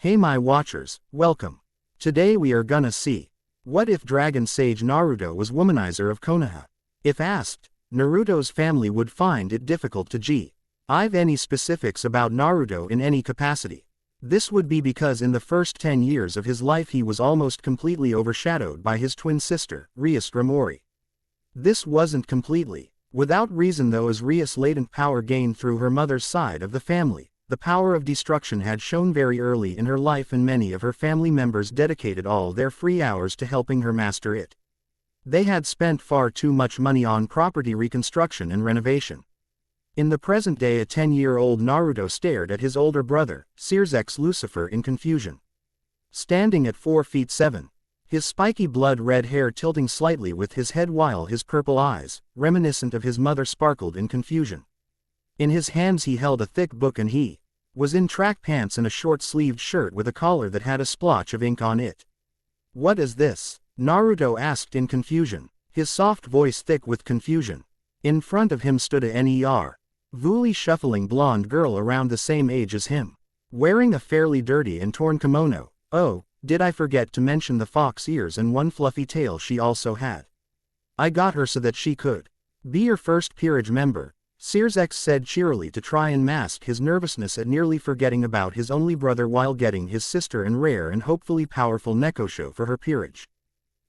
Hey my watchers, welcome. Today we are gonna see, what if Dragon Sage Naruto was Womenizer of Konoha? If asked, Naruto's family would find it difficult to give any specifics about Naruto in any capacity. This would be because in the first 10 years of his life he was almost completely overshadowed by his twin sister, Rias Gramori. This wasn't completely without reason though, as Rias' latent power gained through her mother's side of the family. The power of destruction had shown very early in her life, and many of her family members dedicated all their free hours to helping her master it. They had spent far too much money on property reconstruction and renovation. In the present day, a 10-year-old Naruto stared at his older brother, Sears's Lucifer, in confusion. Standing at 4 feet 7, his spiky blood-red hair tilting slightly with his head while his purple eyes, reminiscent of his mother, sparkled in confusion. In his hands he held a thick book and he was in track pants and a short-sleeved shirt with a collar that had a splotch of ink on it. "What is this?" Naruto asked in confusion, his soft voice thick with confusion. In front of him stood a Vuli shuffling blonde girl around the same age as him, wearing a fairly dirty and torn kimono. Oh, did I forget to mention the fox ears and one fluffy tail she also had. I got her so that she could be your first peerage member, Sears said cheerily to try and mask his nervousness at nearly forgetting about his only brother while getting his sister an rare and hopefully powerful Nekosho for her peerage.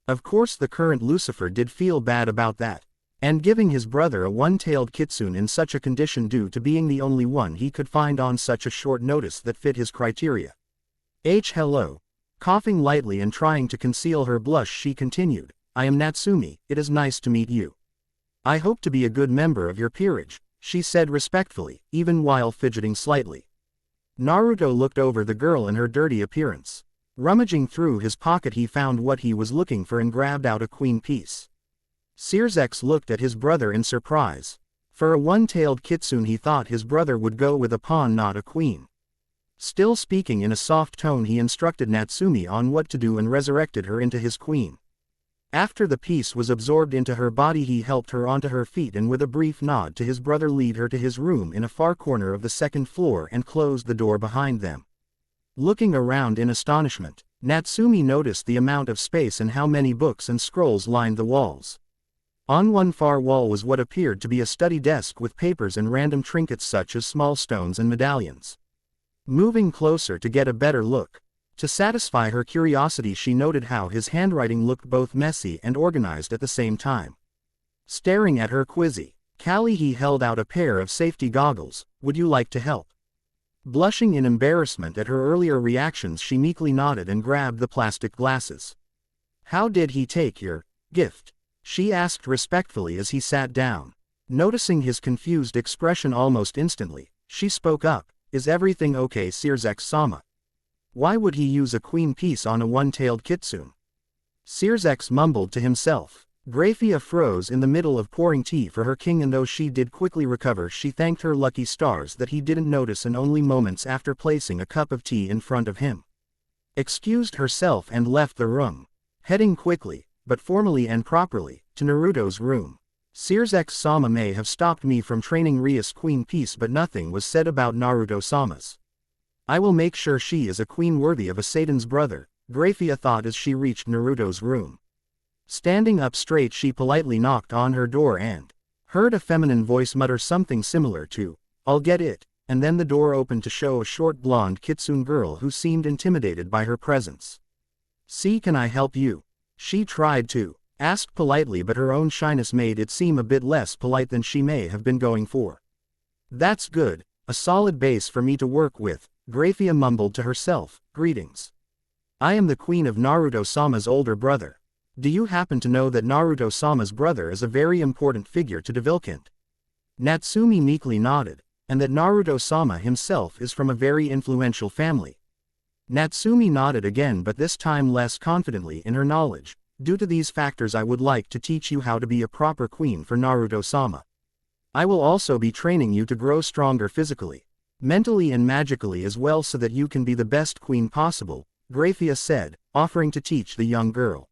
Of course the current Lucifer did feel bad about that, and giving his brother a one-tailed kitsune in such a condition due to being the only one he could find on such a short notice that fit his criteria. Hello. Coughing lightly and trying to conceal her blush, she continued, I am Natsumi, it is nice to meet you. I hope to be a good member of your peerage, she said respectfully, even while fidgeting slightly. Naruto looked over the girl and her dirty appearance. Rummaging through his pocket he found what he was looking for and grabbed out a queen piece. Sears looked at his brother in surprise. For a one-tailed kitsune he thought his brother would go with a pawn, not a queen. Still speaking in a soft tone, he instructed Natsumi on what to do and resurrected her into his queen. After the piece was absorbed into her body he helped her onto her feet and with a brief nod to his brother lead her to his room in a far corner of the second floor and closed the door behind them. Looking around in astonishment, Natsumi noticed the amount of space and how many books and scrolls lined the walls. On one far wall was what appeared to be a study desk with papers and random trinkets such as small stones and medallions. Moving closer to get a better look, to satisfy her curiosity, she noted how his handwriting looked both messy and organized at the same time. Staring at her quizzically, he held out a pair of safety goggles. Would you like to help? Blushing in embarrassment at her earlier reactions, she meekly nodded and grabbed the plastic glasses. How did he take your gift? She asked respectfully as he sat down. Noticing his confused expression almost instantly, she spoke up, is everything okay, Sears-sama? Why would he use a queen piece on a one-tailed kitsune? Sears mumbled to himself. Graphia froze in the middle of pouring tea for her king, and though she did quickly recover, she thanked her lucky stars that he didn't notice, and only moments after placing a cup of tea in front of him, excused herself and left the room, heading quickly, but formally and properly, to Naruto's room. Sears-sama may have stopped me from training Rias' queen piece, but nothing was said about Naruto-sama's. I will make sure she is a queen worthy of a Satan's brother, Graphia thought as she reached Naruto's room. Standing up straight, she politely knocked on her door and heard a feminine voice mutter something similar to, I'll get it, and then the door opened to show a short blonde kitsune girl who seemed intimidated by her presence. See, can I help you? She tried to ask politely, but her own shyness made it seem a bit less polite than she may have been going for. That's good, a solid base for me to work with, Graphia mumbled to herself. Greetings. I am the queen of Naruto-sama's older brother. Do you happen to know that Naruto-sama's brother is a very important figure to Devilkind? Natsumi meekly nodded, and that Naruto-sama himself is from a very influential family. Natsumi nodded again, but this time less confidently in her knowledge. Due to these factors, I would like to teach you how to be a proper queen for Naruto-sama. I will also be training you to grow stronger physically, mentally and magically as well, so that you can be the best queen possible, Graphia said, offering to teach the young girl.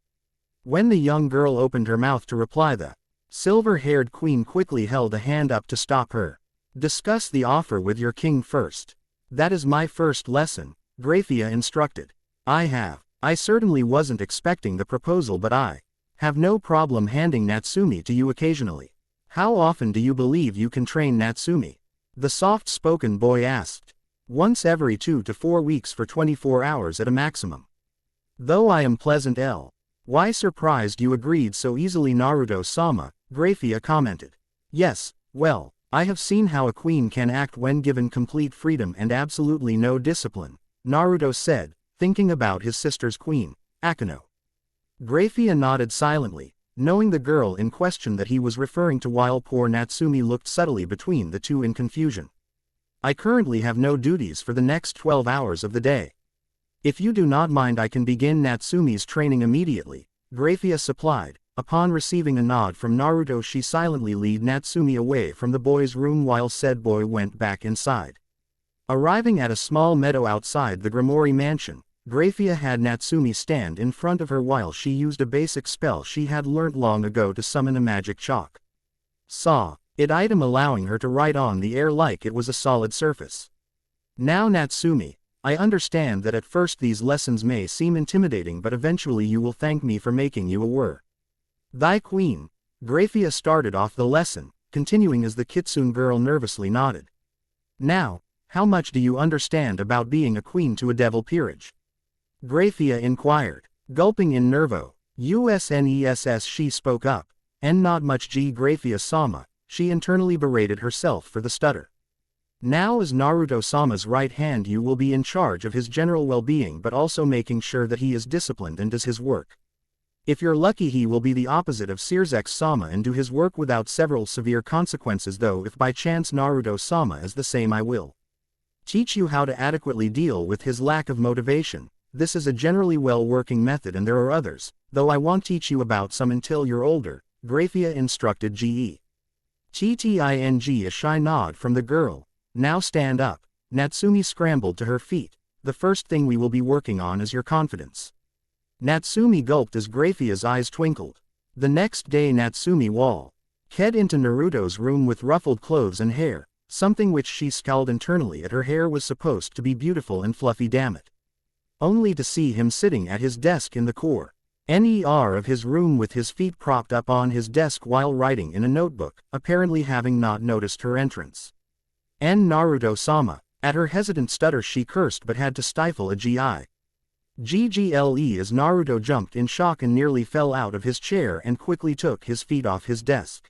When the young girl opened her mouth to reply, the silver-haired queen quickly held a hand up to stop her. Discuss the offer with your king first. That is my first lesson, Graphia instructed. I have. I certainly wasn't expecting the proposal, but I have no problem handing Natsumi to you occasionally. How often do you believe you can train Natsumi? The soft-spoken boy asked. Once every 2 to 4 weeks for 24 hours at a maximum. Though I am pleasant L. Why surprised you agreed so easily, Naruto-sama, Graphia commented. Yes, well, I have seen how a queen can act when given complete freedom and absolutely no discipline, Naruto said, thinking about his sister's queen, Akano. Graphia nodded silently, knowing the girl in question that he was referring to, while poor Natsumi looked subtly between the two in confusion. I currently have no duties for the next 12 hours of the day. If you do not mind, I can begin Natsumi's training immediately, Graphia supplied. Upon receiving a nod from Naruto, she silently led Natsumi away from the boy's room while said boy went back inside. Arriving at a small meadow outside the Grimoire mansion, Graphia had Natsumi stand in front of her while she used a basic spell she had learnt long ago to summon a magic chalk. Saw it item, allowing her to write on the air like it was a solid surface. Now Natsumi, I understand that at first these lessons may seem intimidating, but eventually you will thank me for making you a were. Thy queen. Graphia started off the lesson, continuing as the Kitsune girl nervously nodded. Now, how much do you understand about being a queen to a devil peerage? Graphia inquired. Gulping in nervo, USNESS, she spoke up. And not much, Graphia-sama, she internally berated herself for the stutter. Now as Naruto-sama's right hand, you will be in charge of his general well-being, but also making sure that he is disciplined and does his work. If you're lucky, he will be the opposite of Sirsex-sama and do his work without several severe consequences, though if by chance Naruto-sama is the same, I will teach you how to adequately deal with his lack of motivation. This is a generally well-working method, and there are others, though I won't teach you about some until you're older, Graphia instructed TTING. A shy nod from the girl. Now stand up. Natsumi scrambled to her feet. The first thing we will be working on is your confidence. Natsumi gulped as Graphia's eyes twinkled. The next day Natsumi walked into Naruto's room with ruffled clothes and hair, something which she scowled internally at. Her hair was supposed to be beautiful and fluffy, damn it. Only to see him sitting at his desk in the corner of his room with his feet propped up on his desk while writing in a notebook, apparently having not noticed her entrance. And Naruto-sama. At her hesitant stutter she cursed but had to stifle a GGLE as Naruto jumped in shock and nearly fell out of his chair and quickly took his feet off his desk.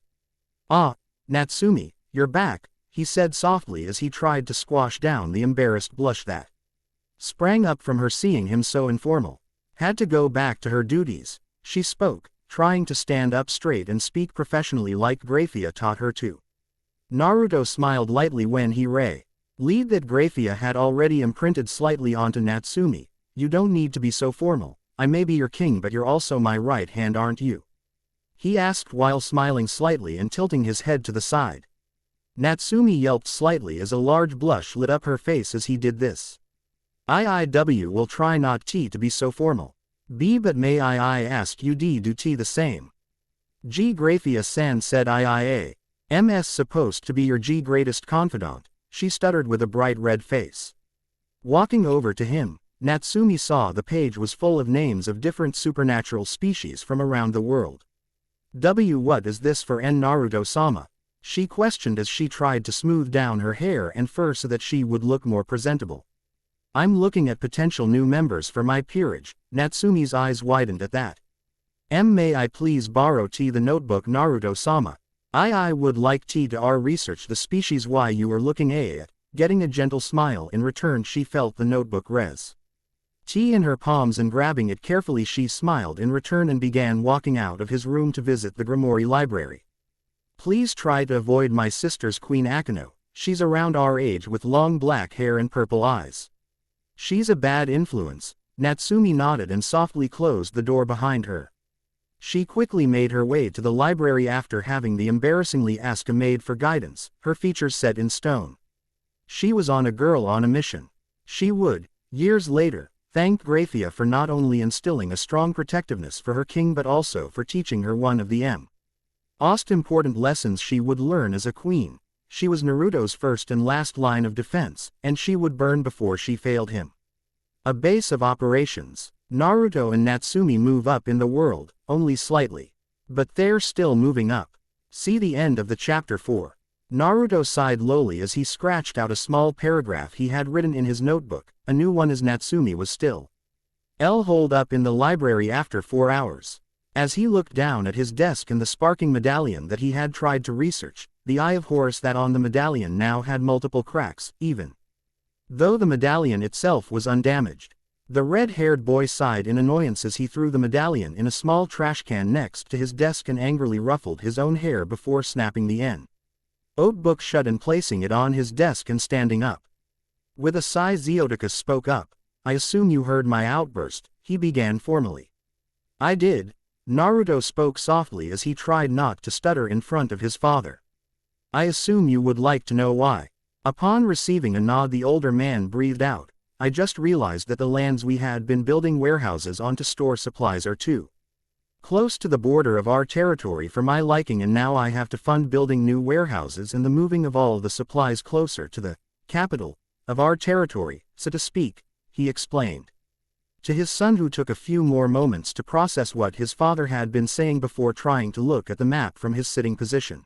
Ah, Natsumi, you're back, he said softly as he tried to squash down the embarrassed blush that sprang up from her seeing him so informal. Had to go back to her duties, she spoke, trying to stand up straight and speak professionally like Graphia taught her to. Naruto smiled lightly when he read that Graphia had already imprinted slightly onto Natsumi. You don't need to be so formal. I may be your king, but you're also my right hand, aren't you? He asked while smiling slightly and tilting his head to the side. Natsumi yelped slightly as a large blush lit up her face as he did this. IIW will try not to be so formal. B, but may I ask you do T the same? Graphia-san said IIA. MS supposed to be your greatest confidant, she stuttered with a bright red face. Walking over to him, Natsumi saw the page was full of names of different supernatural species from around the world. What is this for Naruto-sama? She questioned as she tried to smooth down her hair and fur so that she would look more presentable. I'm looking at potential new members for my peerage. Natsumi's eyes widened at that. May I please borrow the notebook, Naruto-sama? I would like to research the species why you are looking at. Getting a gentle smile in return, she felt the notebook res in her palms, and grabbing it carefully she smiled in return and began walking out of his room to visit the Grimoire library. Please try to avoid my sister's Queen Akano. She's around our age with long black hair and purple eyes. She's a bad influence. Natsumi nodded and softly closed the door behind her. She quickly made her way to the library after having the embarrassingly ask a maid for guidance, her features set in stone. She was on a girl on a mission. She would, years later, thank Graphia for not only instilling a strong protectiveness for her king but also for teaching her one of the most important lessons she would learn as a queen. She was Naruto's first and last line of defense, and she would burn before she failed him. A base of operations. Naruto and Natsumi move up in the world, only slightly. But they're still moving up. See the end of the chapter 4. Naruto sighed lowly as he scratched out a small paragraph he had written in his notebook, a new one as Natsumi was still holed up in the library after 4 hours. As he looked down at his desk and the sparking medallion that he had tried to research, the eye of Horus that on the medallion now had multiple cracks, even though the medallion itself was undamaged. The red-haired boy sighed in annoyance as he threw the medallion in a small trash can next to his desk and angrily ruffled his own hair before snapping the notebook shut and placing it on his desk and standing up. With a sigh, Zeoticus spoke up. "I assume you heard my outburst," he began formally. "I did." Naruto spoke softly as he tried not to stutter in front of his father. "I assume you would like to know why." Upon receiving a nod, the older man breathed out. "I just realized that the lands we had been building warehouses on to store supplies are too close to the border of our territory for my liking, and now I have to fund building new warehouses and the moving of all the supplies closer to the capital of our territory, so to speak," he explained to his son, who took a few more moments to process what his father had been saying before trying to look at the map from his sitting position.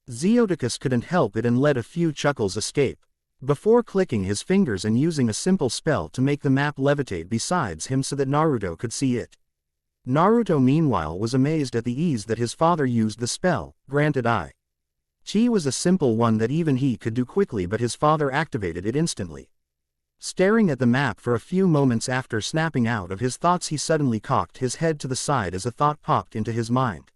Zeoticus couldn't help it and let a few chuckles escape. Before clicking his fingers and using a simple spell to make the map levitate besides him so that Naruto could see it. Naruto meanwhile was amazed at the ease that his father used the spell. Granted, Chi was a simple one that even he could do quickly, but his father activated it instantly. Staring at the map for a few moments after snapping out of his thoughts, he suddenly cocked his head to the side as a thought popped into his mind.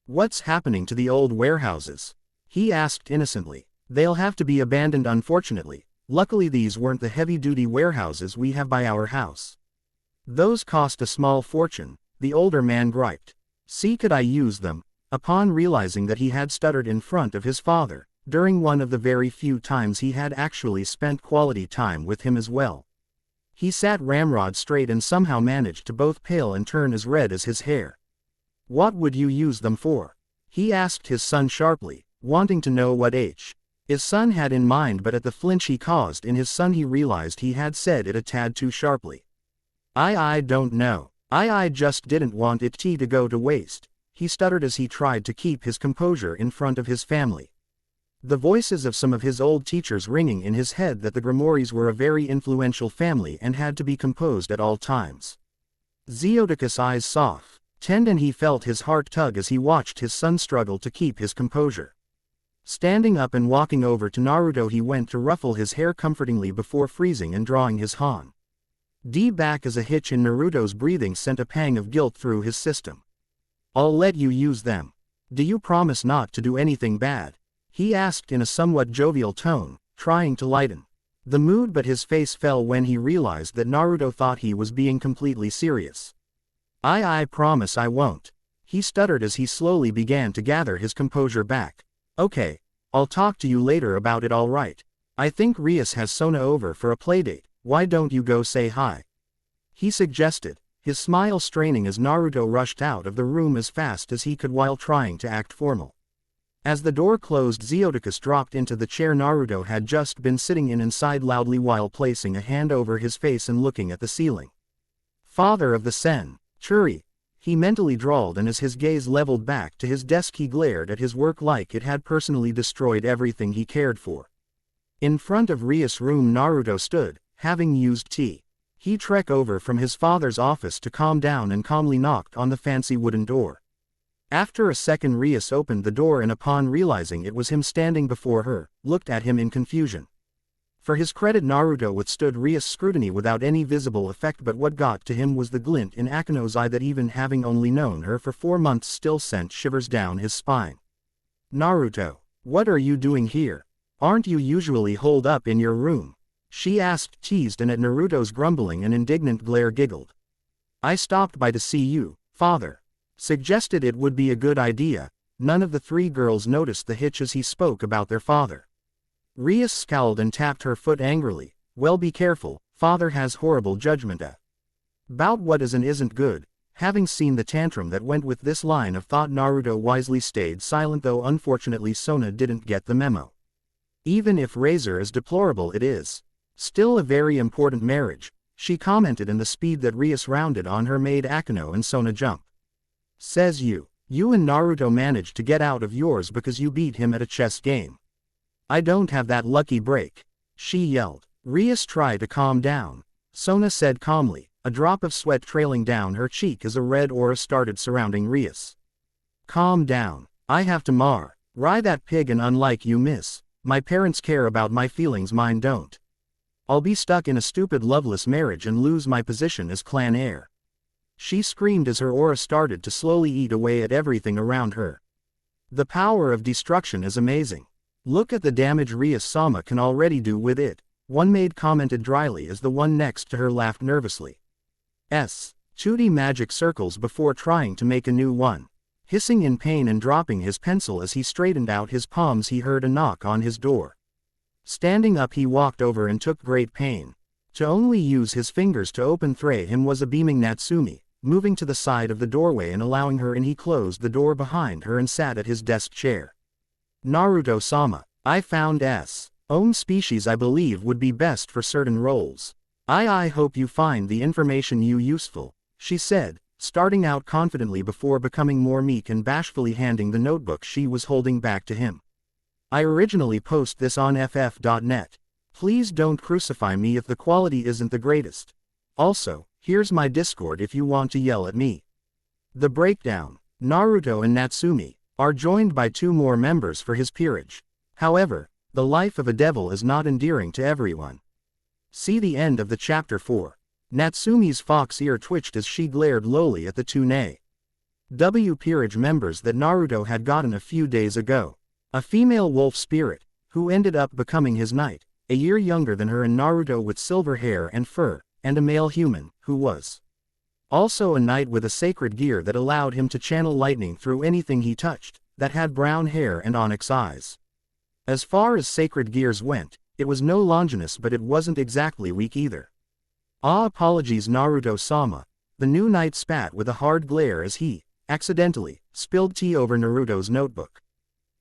"What's happening to the old warehouses?" he asked innocently. "They'll have to be abandoned, unfortunately. Luckily these weren't the heavy-duty warehouses we have by our house. Those cost a small fortune," the older man griped. "See, could I use them?" Upon realizing that he had stuttered in front of his father, during one of the very few times he had actually spent quality time with him as well, he sat ramrod straight and somehow managed to both pale and turn as red as his hair. "What would you use them for?" he asked his son sharply, wanting to know what his son had in mind, but at the flinch he caused in his son he realized he had said it a tad too sharply. I don't know. I just didn't want it to go to waste," he stuttered as he tried to keep his composure in front of his family. The voices of some of his old teachers ringing in his head that the Grimoires were a very influential family and had to be composed at all times. Zeoticus' eyes softened and he felt his heart tug as he watched his son struggle to keep his composure. Standing up and walking over to Naruto, he went to ruffle his hair comfortingly before freezing and drawing his hand back as a hitch in Naruto's breathing sent a pang of guilt through his system. "I'll let you use them. Do you promise not to do anything bad?" he asked in a somewhat jovial tone, trying to lighten the mood, but his face fell when he realized that Naruto thought he was being completely serious. I promise I won't," he stuttered as he slowly began to gather his composure back. "Okay, I'll talk to you later about it, alright? I think Rias has Sona over for a playdate. Why don't you go say hi?" he suggested, his smile straining as Naruto rushed out of the room as fast as he could while trying to act formal. As the door closed, Zeoticus dropped into the chair Naruto had just been sitting in and sighed loudly while placing a hand over his face and looking at the ceiling. "Father of the century," he mentally drawled, and as his gaze leveled back to his desk he glared at his work like it had personally destroyed everything he cared for. In front of Rias' room Naruto stood, having used he trekked over from his father's office to calm down and calmly knocked on the fancy wooden door. After a second Rias opened the door and upon realizing it was him standing before her, looked at him in confusion. For his credit, Naruto withstood Rias' scrutiny without any visible effect, but what got to him was the glint in Akino's eye that, even having only known her for 4 months, still sent shivers down his spine. "Naruto, what are you doing here? Aren't you usually holed up in your room?" she asked, teased, and at Naruto's grumbling an indignant glare giggled. "I stopped by to see you, father. Suggested it would be a good idea." None of the 3 girls noticed the hitch as he spoke about their father. Rias scowled and tapped her foot angrily. "Well, be careful, father has horrible judgment about what is and isn't good." Having seen the tantrum that went with this line of thought, Naruto wisely stayed silent, though unfortunately Sona didn't get the memo. Even if Razor is deplorable, it is still a very important marriage. she commented in the speed that Rias rounded on her made Akeno and Sona jump. Says you and Naruto managed to get out of yours because you beat him at a chess game. I don't have that lucky break, she yelled. Rias tried to calm down. Sona said calmly, a drop of sweat trailing down her cheek as a red aura started surrounding Rias. Calm down. I have to ride that pig, and unlike you, miss, my parents care about my feelings, mine don't. I'll be stuck in a stupid loveless marriage and lose my position as clan heir. She screamed as her aura started to slowly eat away at everything around her. The power of destruction is amazing. Look at the damage Rias-sama can already do with it, one maid commented dryly as the one next to her laughed nervously. 2D magic circles before trying to make a new one. Hissing in pain and dropping his pencil as he straightened out his palms, he heard a knock on his door. Standing up, he walked over and took great pain. To only use his fingers to open him was a beaming Natsumi. Moving to the side of the doorway and allowing her in, he closed the door behind her and sat at his desk chair. Naruto-sama, I found own species I believe would be best for certain roles. I hope you find the information useful, she said, starting out confidently before becoming more meek and bashfully handing the notebook she was holding back to him. I originally post this on ff.net. Please don't crucify me if the quality isn't the greatest. Also, here's my Discord if you want to yell at me. The breakdown. Naruto and Natsumi are joined by 2 more members for his peerage. However, the life of a devil is not endearing to everyone. See the end of the chapter 4. Natsumi's fox ear twitched as she glared lowly at the 2 peerage members that Naruto had gotten a few days ago. A female wolf spirit, who ended up becoming his knight, a year younger than her and Naruto with silver hair and fur, and a male human, who was also a knight with a sacred gear that allowed him to channel lightning through anything he touched, that had brown hair and onyx eyes. As far as sacred gears went, it was no Longinus, but it wasn't exactly weak either. Apologies Naruto-sama, the new knight spat with a hard glare as he, accidentally, spilled tea over Naruto's notebook.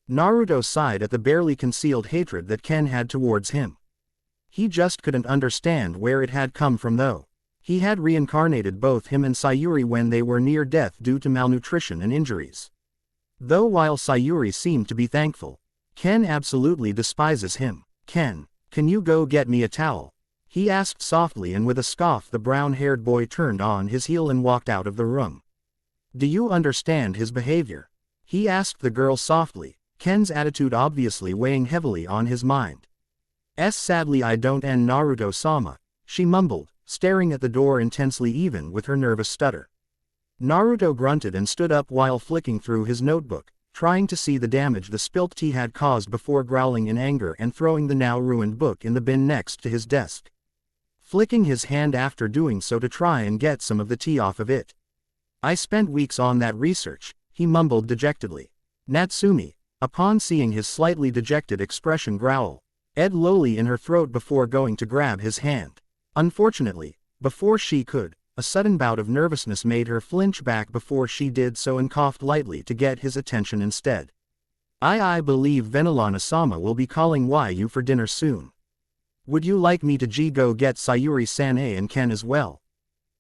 Naruto sighed at the barely concealed hatred that Ken had towards him. He just couldn't understand where it had come from though. He had reincarnated both him and Sayuri when they were near death due to malnutrition and injuries. Though while Sayuri seemed to be thankful, Ken absolutely despises him. Ken, can you go get me a towel? He asked softly, and with a scoff the brown-haired boy turned on his heel and walked out of the room. Do you understand his behavior? He asked the girl softly, Ken's attitude obviously weighing heavily on his mind. Sadly I don't, and Naruto-sama, she mumbled, staring at the door intensely even with her nervous stutter. Naruto grunted and stood up while flicking through his notebook, trying to see the damage the spilt tea had caused before growling in anger and throwing the now ruined book in the bin next to his desk. Flicking his hand after doing so to try and get some of the tea off of it. I spent weeks on that research, he mumbled dejectedly. Natsumi, upon seeing his slightly dejected expression, growled lowly in her throat before going to grab his hand. Unfortunately, before she could, a sudden bout of nervousness made her flinch back before she did so and coughed lightly to get his attention instead. I believe Venelana-sama will be calling you for dinner soon. Would you like me to go get Sayuri-san and Ken as well?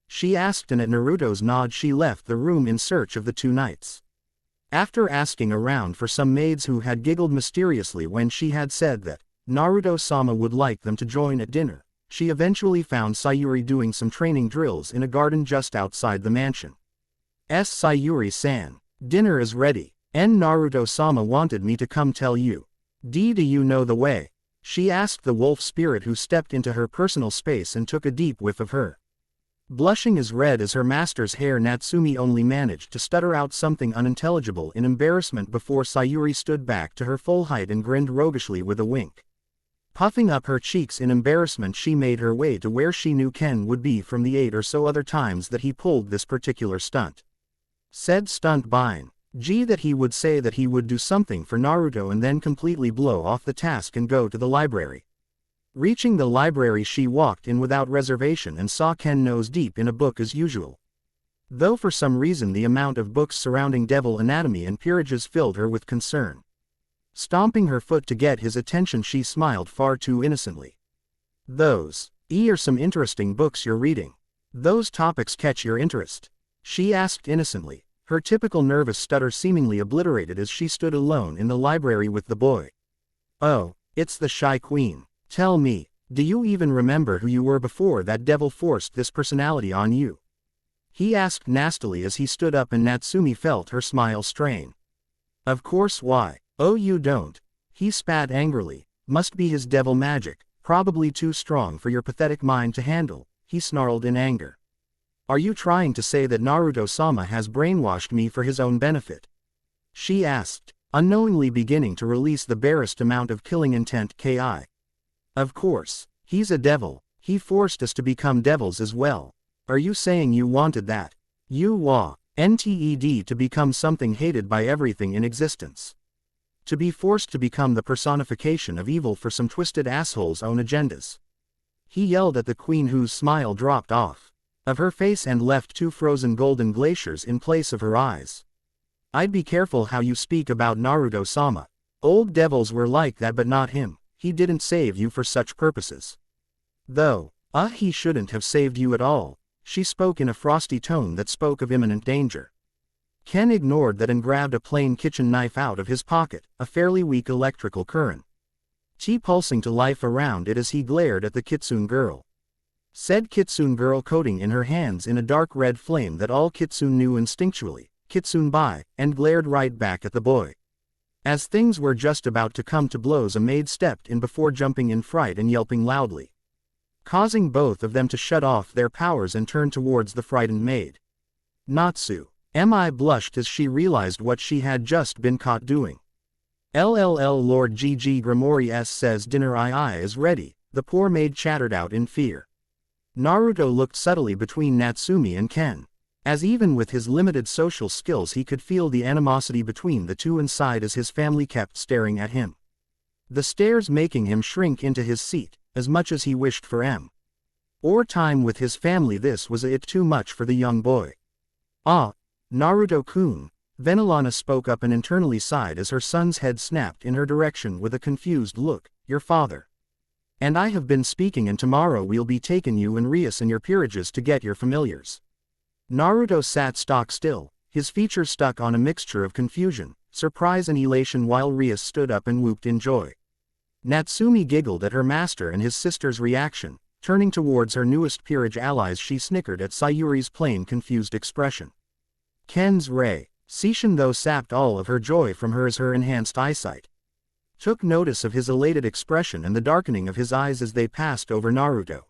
She asked, and at Naruto's nod she left the room in search of the 2 knights. After asking around for some maids who had giggled mysteriously when she had said that Naruto-sama would like them to join at dinner, she eventually found Sayuri doing some training drills in a garden just outside the mansion. Sayuri-san, dinner is ready, and Naruto-sama wanted me to come tell you. Do you know the way? She asked the wolf spirit who stepped into her personal space and took a deep whiff of her. Blushing as red as her master's hair, Natsumi only managed to stutter out something unintelligible in embarrassment before Sayuri stood back to her full height and grinned roguishly with a wink. Puffing up her cheeks in embarrassment, she made her way to where she knew Ken would be from the 8 or so other times that he pulled this particular stunt. Said stunt being, that he would say that he would do something for Naruto and then completely blow off the task and go to the library. Reaching the library, she walked in without reservation and saw Ken nose deep in a book as usual. Though for some reason the amount of books surrounding devil anatomy and peerages filled her with concern. Stomping her foot to get his attention, she smiled far too innocently. Those Are some interesting books you're reading? Those topics catch your interest? She asked innocently, her typical nervous stutter seemingly obliterated as she stood alone in the library with the boy. Oh, it's the Shy Queen. Tell me, do you even remember who you were before that devil forced this personality on you? He asked nastily as he stood up, and Natsumi felt her smile strain. Of course, why? Oh, you don't. He spat angrily. Must be his devil magic, probably too strong for your pathetic mind to handle, he snarled in anger. Are you trying to say that Naruto-sama has brainwashed me for his own benefit? She asked, unknowingly beginning to release the barest amount of killing intent ki. Of course, he's a devil, he forced us to become devils as well. Are you saying you wanted that? NTED to become something hated by everything in existence. To be forced to become the personification of evil for some twisted asshole's own agendas. He yelled at the queen, whose smile dropped off of her face and left two frozen golden glaciers in place of her eyes. I'd be careful how you speak about Naruto-sama. Old devils were like that, but not him. He didn't save you for such purposes. Though, he shouldn't have saved you at all. She spoke in a frosty tone that spoke of imminent danger. Ken ignored that and grabbed a plain kitchen knife out of his pocket, a fairly weak electrical current pulsing to life around it as he glared at the Kitsune girl. Said Kitsune girl coating in her hands in a dark red flame that all Kitsune knew instinctually, Kitsune bai, and glared right back at the boy. As things were just about to come to blows, a maid stepped in before jumping in fright and yelping loudly, causing both of them to shut off their powers and turn towards the frightened maid. Natsu. Mi blushed as she realized what she had just been caught doing. LLL Lord GG Grimory S says dinner II is ready, the poor maid chattered out in fear. Naruto looked subtly between Natsumi and Ken, as even with his limited social skills he could feel the animosity between the two and sighed as his family kept staring at him. The stares making him shrink into his seat, as much as he wished for or time with his family. This was it too much for the young boy. Naruto-kun, Venelana spoke up and internally sighed as her son's head snapped in her direction with a confused look. Your father and I have been speaking, and tomorrow we'll be taking you and Rias and your peerages to get your familiars. Naruto sat stock still, his features stuck on a mixture of confusion, surprise and elation, while Rias stood up and whooped in joy. Natsumi giggled at her master and his sister's reaction. Turning towards her newest peerage allies, she snickered at Sayuri's plain confused expression. Ken's Rei, Seishin, though, sapped all of her joy from her as her enhanced eyesight took notice of his elated expression and the darkening of his eyes as they passed over Naruto.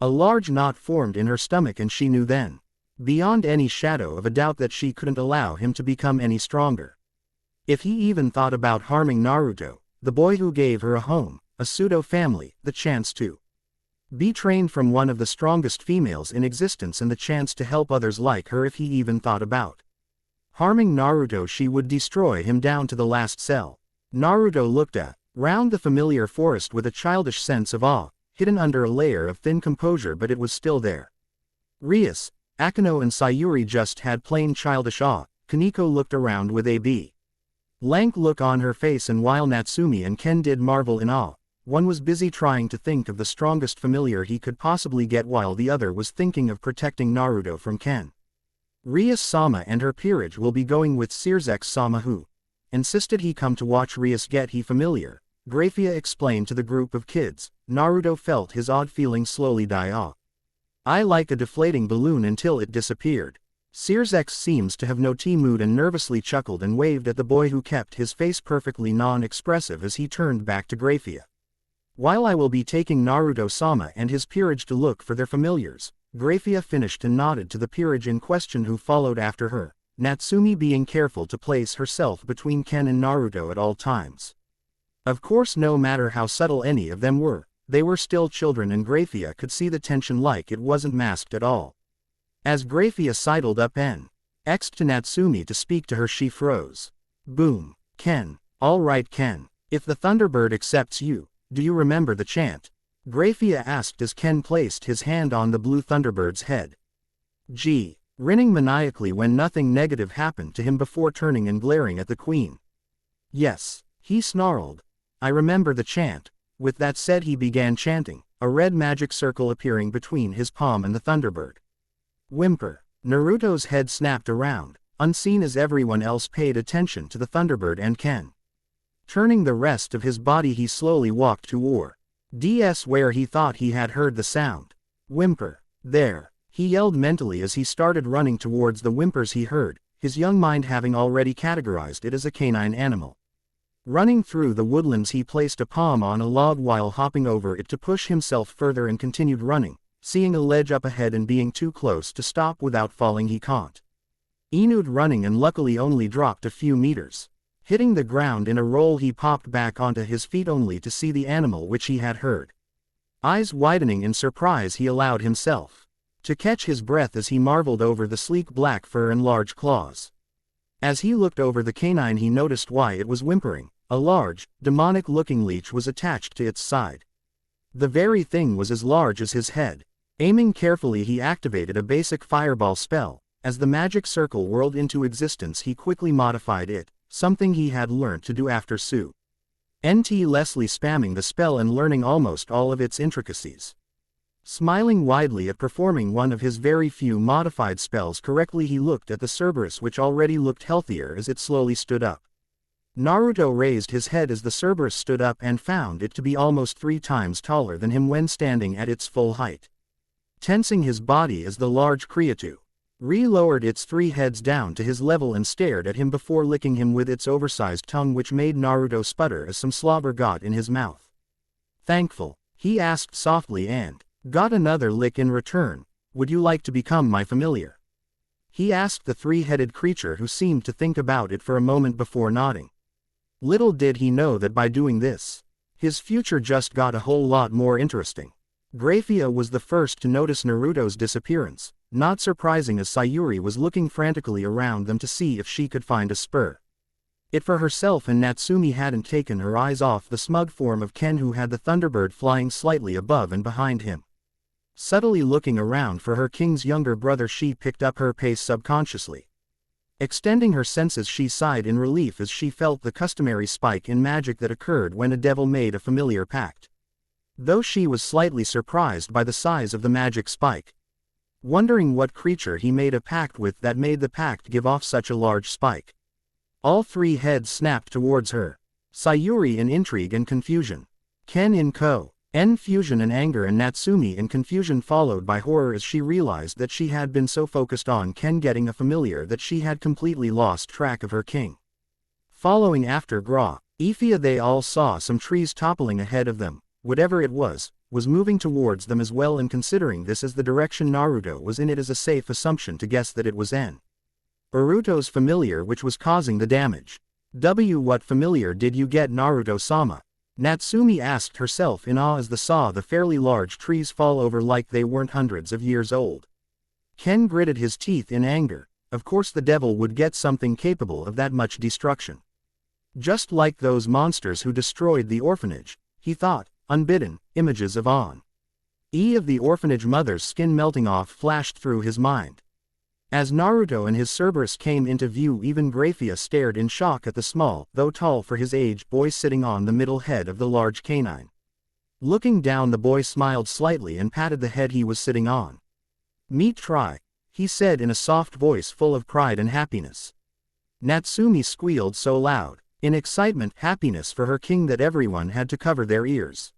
A large knot formed in her stomach, and she knew then, beyond any shadow of a doubt, that she couldn't allow him to become any stronger. If he even thought about harming Naruto, the boy who gave her a home, a pseudo-family, the chance to be trained from one of the strongest females in existence, and the chance to help others like her, if he even thought about harming Naruto, she would destroy him down to the last cell. Naruto looked round the familiar forest with a childish sense of awe, hidden under a layer of thin composure, but it was still there. Rias, Akano and Sayuri just had plain childish awe. Kaneko looked around with a blank look on her face, and while Natsumi and Ken did marvel in awe, one was busy trying to think of the strongest familiar he could possibly get, while the other was thinking of protecting Naruto from Ken. Rias-sama and her peerage will be going with Sirzex-sama, who insisted he come to watch Rias get he familiar, Grafia explained to the group of kids. Naruto felt his odd feeling slowly die off. I like a deflating balloon until it disappeared. Sirzex seems to have no mood and nervously chuckled and waved at the boy, who kept his face perfectly non-expressive as he turned back to Grafia. While I will be taking Naruto-sama and his peerage to look for their familiars, Grafia finished and nodded to the peerage in question, who followed after her, Natsumi being careful to place herself between Ken and Naruto at all times. Of course, no matter how subtle any of them were, they were still children, and Grafia could see the tension like it wasn't masked at all. As Grafia sidled up and to Natsumi to speak to her, she froze. Boom. Ken. All right, Ken. If the Thunderbird accepts you, do you remember the chant? Grafia asked as Ken placed his hand on the blue Thunderbird's head. Grinning maniacally when nothing negative happened to him before turning and glaring at the queen. Yes, he snarled. I remember the chant. With that said, he began chanting, a red magic circle appearing between his palm and the Thunderbird. Whimper. Naruto's head snapped around, unseen as everyone else paid attention to the Thunderbird and Ken. Turning the rest of his body, he slowly walked toward where he thought he had heard the sound. Whimper. There, he yelled mentally as he started running towards the whimpers he heard, his young mind having already categorized it as a canine animal. Running through the woodlands, he placed a palm on a log while hopping over it to push himself further and continued running, seeing a ledge up ahead and being too close to stop without falling. He caught Enud running and luckily only dropped a few meters. Hitting the ground in a roll, he popped back onto his feet only to see the animal which he had heard. Eyes widening in surprise, he allowed himself to catch his breath as he marveled over the sleek black fur and large claws. As he looked over the canine, he noticed why it was whimpering. A large, demonic-looking leech was attached to its side. The very thing was as large as his head. Aiming carefully, he activated a basic fireball spell. As the magic circle whirled into existence, he quickly modified it, something he had learned to do after Leslie spamming the spell and learning almost all of its intricacies. Smiling widely at performing one of his very few modified spells correctly, he looked at the Cerberus, which already looked healthier as it slowly stood up. Naruto raised his head as the Cerberus stood up and found it to be almost 3 times taller than him when standing at its full height. Tensing his body as the large creature re-lowered its 3 heads down to his level and stared at him before licking him with its oversized tongue, which made Naruto sputter as some slobber got in his mouth. Thankful, he asked softly and got another lick in return. Would you like to become my familiar? He asked the 3-headed creature, who seemed to think about it for a moment before nodding. Little did he know that by doing this, his future just got a whole lot more interesting. Graphia was the first to notice Naruto's disappearance, not surprising as Sayuri was looking frantically around them to see if she could find a spur. It for herself, and Natsumi hadn't taken her eyes off the smug form of Ken, who had the Thunderbird flying slightly above and behind him. Subtly looking around for her king's younger brother, she picked up her pace subconsciously. Extending her senses, she sighed in relief as she felt the customary spike in magic that occurred when a devil made a familiar pact. Though she was slightly surprised by the size of the magic spike, wondering what creature he made a pact with that made the pact give off such a large spike. All 3 heads snapped towards her. Sayuri in intrigue and confusion, Ken in confusion and anger, and Natsumi in confusion followed by horror as she realized that she had been so focused on Ken getting a familiar that she had completely lost track of her king. Following after Graphia, they all saw some trees toppling ahead of them. Whatever it was moving towards them as well, and considering this as the direction Naruto was in, it is a safe assumption to guess that it was Naruto's familiar which was causing the damage. What familiar did you get, Naruto-sama? Natsumi asked herself in awe as saw the fairly large trees fall over like they weren't hundreds of years old. Ken gritted his teeth in anger. Of course the devil would get something capable of that much destruction. Just like those monsters who destroyed the orphanage, he thought. Unbidden, images of the orphanage mother's skin melting off flashed through his mind. As Naruto and his Cerberus came into view, even Graphia stared in shock at the small, though tall for his age, boy sitting on the middle head of the large canine. Looking down, the boy smiled slightly and patted the head he was sitting on. "Meet try," he said in a soft voice full of pride and happiness. Natsumi squealed so loud, in excitement, happiness for her king, that everyone had to cover their ears.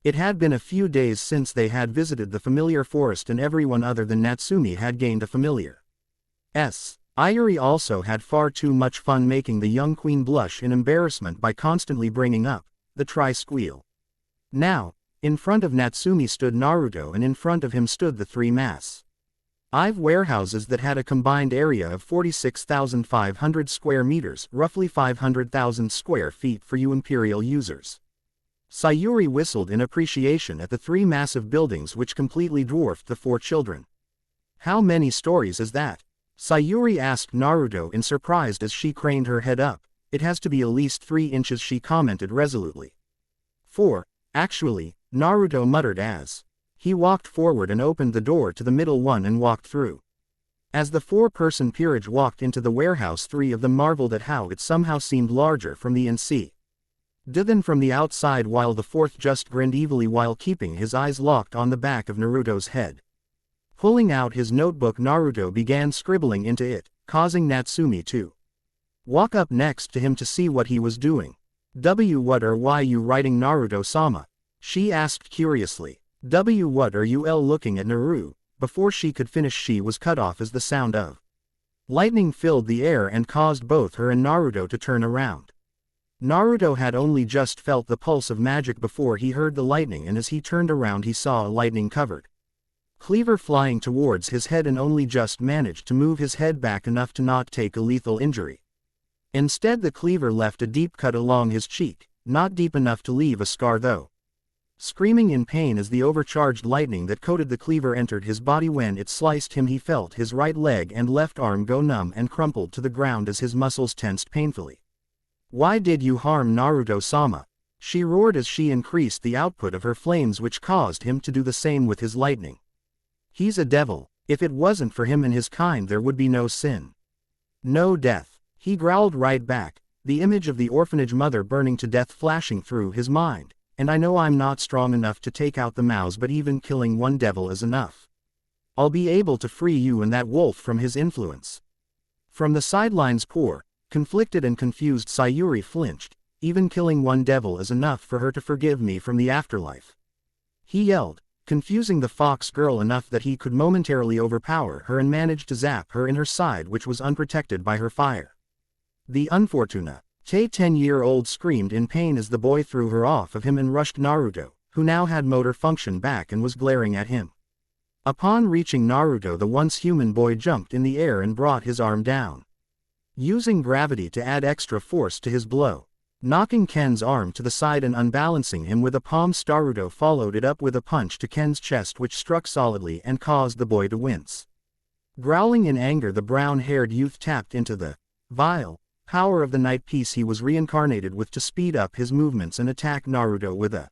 It had been a few days since they had visited the familiar forest, and everyone other than Natsumi had gained a familiar. Iuri also had far too much fun making the young queen blush in embarrassment by constantly bringing up the tri-squeal. Now, in front of Natsumi stood Naruto, and in front of him stood the 3 massive warehouses that had a combined area of 46,500 square meters, roughly 500,000 square feet for you imperial users. Sayuri whistled in appreciation at the 3 massive buildings which completely dwarfed the 4 children. "How many stories is that?" Sayuri asked Naruto in surprise as she craned her head up. "It has to be at least 3 inches, she commented resolutely. 4, actually," Naruto muttered as he walked forward and opened the door to the middle one and walked through. As the 4-person peerage walked into the warehouse, 3 of them marveled at how it somehow seemed larger from the inside. Then from the outside, while the fourth just grinned evilly while keeping his eyes locked on the back of Naruto's head. Pulling out his notebook, Naruto began scribbling into it, causing Natsumi to walk up next to him to see what he was doing. What are why you writing, Naruto-sama? She asked curiously. What are you looking at Naru? Before she could finish, she was cut off as the sound of lightning filled the air and caused both her and Naruto to turn around. Naruto had only just felt the pulse of magic before he heard the lightning, and as he turned around he saw a lightning-covered cleaver flying towards his head and only just managed to move his head back enough to not take a lethal injury. Instead, the cleaver left a deep cut along his cheek, not deep enough to leave a scar though. Screaming in pain as the overcharged lightning that coated the cleaver entered his body when it sliced him, he felt his right leg and left arm go numb and crumpled to the ground as his muscles tensed painfully. Why did you harm Naruto-sama? She roared as she increased the output of her flames, which caused him to do the same with his lightning. He's a devil. If it wasn't for him and his kind, there would be no sin. No death. He growled right back, the image of the orphanage mother burning to death flashing through his mind. And I know I'm not strong enough to take out the mouse, but even killing one devil is enough. I'll be able to free you and that wolf from his influence. From the sidelines, poor, conflicted and confused Sayuri flinched. Even killing one devil is enough for her to forgive me from the afterlife. He yelled, confusing the fox girl enough that he could momentarily overpower her and manage to zap her in her side, which was unprotected by her fire. The unfortunate 10-year-old screamed in pain as the boy threw her off of him and rushed Naruto, who now had motor function back and was glaring at him. Upon reaching Naruto, the once human boy jumped in the air and brought his arm down, using gravity to add extra force to his blow, knocking Ken's arm to the side and unbalancing him with a palm. Naruto followed it up with a punch to Ken's chest, which struck solidly and caused the boy to wince. Growling in anger, the brown-haired youth tapped into the vial power of the night piece he was reincarnated with to speed up his movements and attack Naruto with a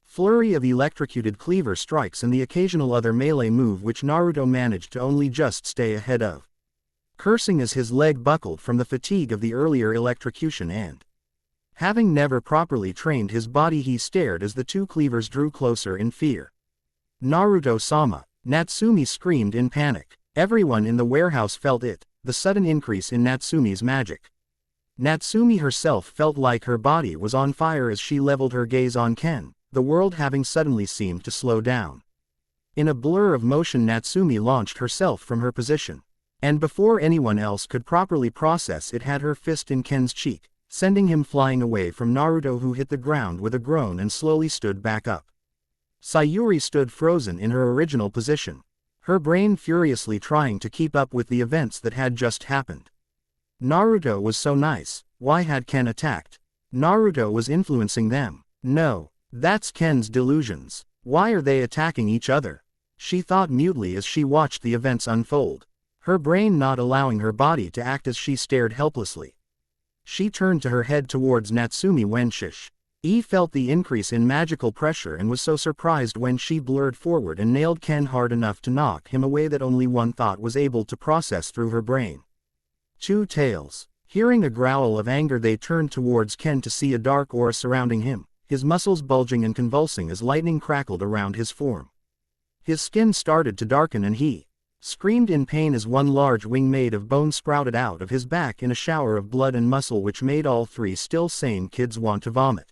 flurry of electrocuted cleaver strikes and the occasional other melee move, which Naruto managed to only just stay ahead of, cursing as his leg buckled from the fatigue of the earlier electrocution, and having never properly trained his body, he stared as the two cleavers drew closer in fear. Naruto-sama! Natsumi screamed in panic. Everyone in the warehouse felt it, the sudden increase in Natsumi's magic. Natsumi herself felt like her body was on fire as she leveled her gaze on Ken, the world having suddenly seemed to slow down. In a blur of motion, Natsumi launched herself from her position, and before anyone else could properly process it, had her fist in Ken's cheek, sending him flying away from Naruto, who hit the ground with a groan and slowly stood back up. Sayuri stood frozen in her original position, her brain furiously trying to keep up with the events that had just happened. Naruto was so nice. Why had Ken attacked? Naruto was influencing them. No, that's Ken's delusions. Why are they attacking each other? She thought mutely as she watched the events unfold, her brain not allowing her body to act as she stared helplessly. She turned to her head towards Natsumi when she felt the increase in magical pressure and was so surprised when she blurred forward and nailed Ken hard enough to knock him away that only one thought was able to process through her brain. Two tails. Hearing a growl of anger, they turned towards Ken to see a dark aura surrounding him, his muscles bulging and convulsing as lightning crackled around his form. His skin started to darken and he screamed in pain as one large wing made of bone sprouted out of his back in a shower of blood and muscle, which made all three still sane kids want to vomit.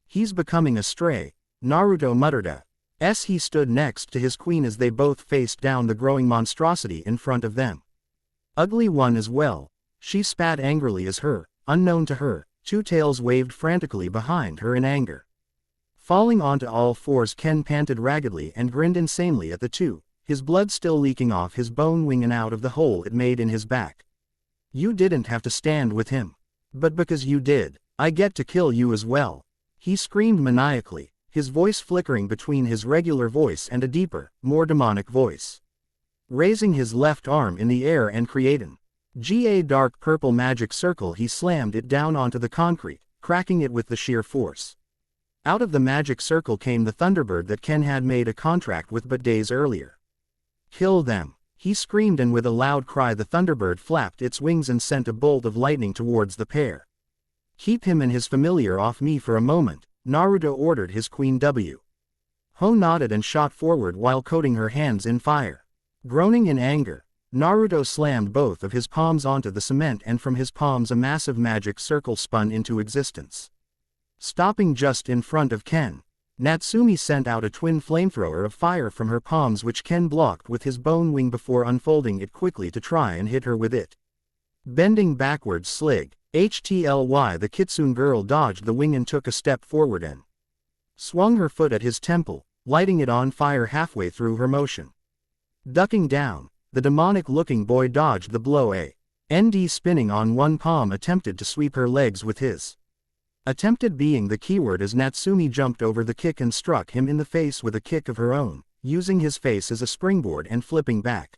He's becoming a stray, Naruto muttered as he stood next to his queen as they both faced down the growing monstrosity in front of them. Ugly one as well, she spat angrily as her, unknown to her, two tails waved frantically behind her in anger. Falling onto all fours, Ken panted raggedly and grinned insanely at the two, his blood still leaking off his bone wing and out of the hole it made in his back. You didn't have to stand with him. But because you did, I get to kill you as well. He screamed maniacally, his voice flickering between his regular voice and a deeper, more demonic voice. Raising his left arm in the air and creating a dark purple magic circle, he slammed it down onto the concrete, cracking it with the sheer force. Out of the magic circle came the Thunderbird that Ken had made a contract with but days earlier. Kill them! He screamed, and with a loud cry the Thunderbird flapped its wings and sent a bolt of lightning towards the pair. Keep him and his familiar off me for a moment, Naruto ordered his Queen W. Ho nodded and shot forward while coating her hands in fire. Groaning in anger, Naruto slammed both of his palms onto the cement, and from his palms a massive magic circle spun into existence. Stopping just in front of Ken, Natsumi sent out a twin flamethrower of fire from her palms, which Ken blocked with his bone wing before unfolding it quickly to try and hit her with it. Bending backwards, HTLY, the Kitsune girl dodged the wing and took a step forward and swung her foot at his temple, lighting it on fire halfway through her motion. Ducking down, the demonic-looking boy dodged the blow. ND spinning on one palm attempted to sweep her legs with his. Attempted being the keyword, as Natsumi jumped over the kick and struck him in the face with a kick of her own, using his face as a springboard and flipping back.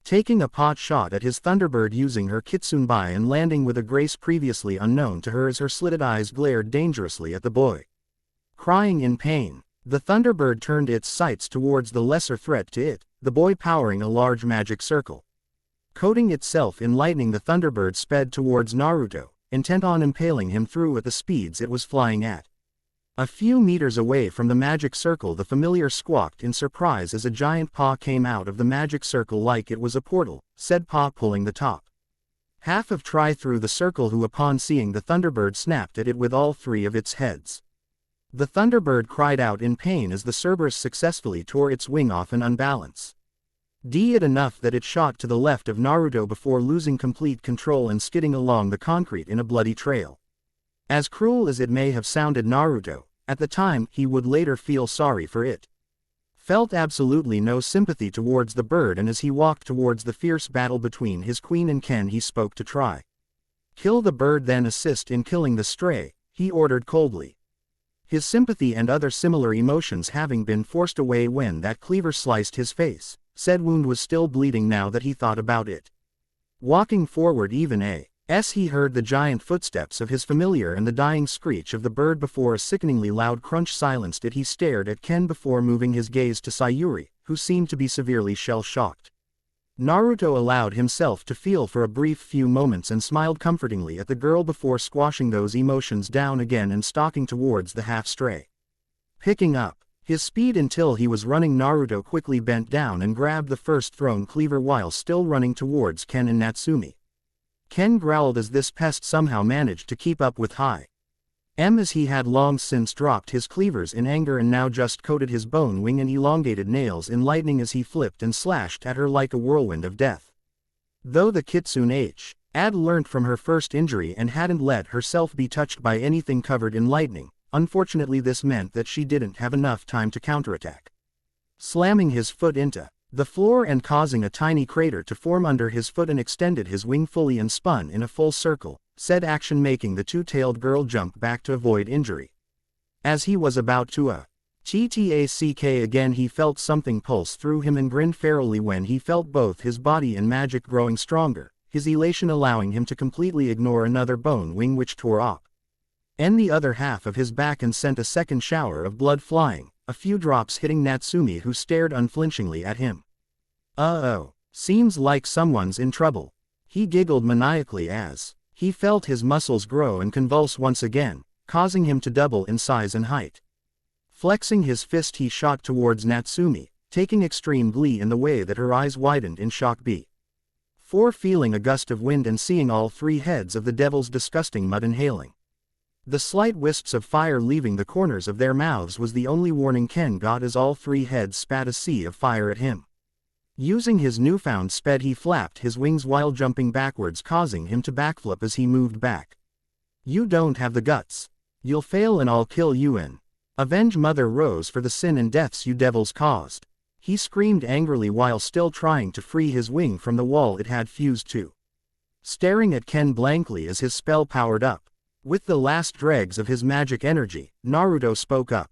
Taking a pot shot at his Thunderbird using her Kitsune Bai and landing with a grace previously unknown to her as her slitted eyes glared dangerously at the boy. Crying in pain, the Thunderbird turned its sights towards the lesser threat to it, the boy powering a large magic circle. Coating itself in lightning, the Thunderbird sped towards Naruto, intent on impaling him through at the speeds it was flying at. A few meters away from the magic circle, the familiar squawked in surprise as a giant paw came out of the magic circle like it was a portal, said paw pulling the top half of Try through the circle, who upon seeing the Thunderbird snapped at it with all three of its heads. The Thunderbird cried out in pain as the Cerberus successfully tore its wing off in unbalance. It enough that it shot to the left of Naruto before losing complete control and skidding along the concrete in a bloody trail. As cruel as it may have sounded, Naruto, at the time, he would later feel sorry for it. Felt absolutely no sympathy towards the bird, and as he walked towards the fierce battle between his queen and Ken, he spoke to Try. Kill the bird, then assist in killing the stray, he ordered coldly. His sympathy and other similar emotions having been forced away when that cleaver sliced his face, said wound was still bleeding now that he thought about it. Walking forward even as he heard the giant footsteps of his familiar and the dying screech of the bird before a sickeningly loud crunch silenced it, he stared at Ken before moving his gaze to Sayuri, who seemed to be severely shell-shocked. Naruto allowed himself to feel for a brief few moments and smiled comfortingly at the girl before squashing those emotions down again and stalking towards the half-stray. Picking up his speed until he was running, Naruto quickly bent down and grabbed the first thrown cleaver while still running towards Ken and Natsumi. Ken growled as this pest somehow managed to keep up with as he had long since dropped his cleavers in anger and now just coated his bone wing and elongated nails in lightning as he flipped and slashed at her like a whirlwind of death. Though the Kitsune had learnt from her first injury and hadn't let herself be touched by anything covered in lightning, unfortunately this meant that she didn't have enough time to counterattack. Slamming his foot into the floor and causing a tiny crater to form under his foot, and extended his wing fully and spun in a full circle, said action making the two-tailed girl jump back to avoid injury. As he was about to TTACK again, he felt something pulse through him and grinned ferally when he felt both his body and magic growing stronger, his elation allowing him to completely ignore another bone wing which tore off and the other half of his back and sent a second shower of blood flying, a few drops hitting Natsumi, who stared unflinchingly at him. Uh-oh, seems like someone's in trouble. He giggled maniacally as he felt his muscles grow and convulse once again, causing him to double in size and height. Flexing his fist, he shot towards Natsumi, taking extreme glee in the way that her eyes widened in shock. For feeling a gust of wind and seeing all three heads of the devil's disgusting mud inhaling the slight wisps of fire leaving the corners of their mouths was the only warning Ken got as all three heads spat a sea of fire at him. Using his newfound speed, he flapped his wings while jumping backwards, causing him to backflip as he moved back. You don't have the guts. You'll fail and I'll kill you and avenge Mother Rose for the sin and deaths you devils caused. He screamed angrily while still trying to free his wing from the wall it had fused to. Staring at Ken blankly as his spell powered up. With the last dregs of his magic energy, Naruto spoke up.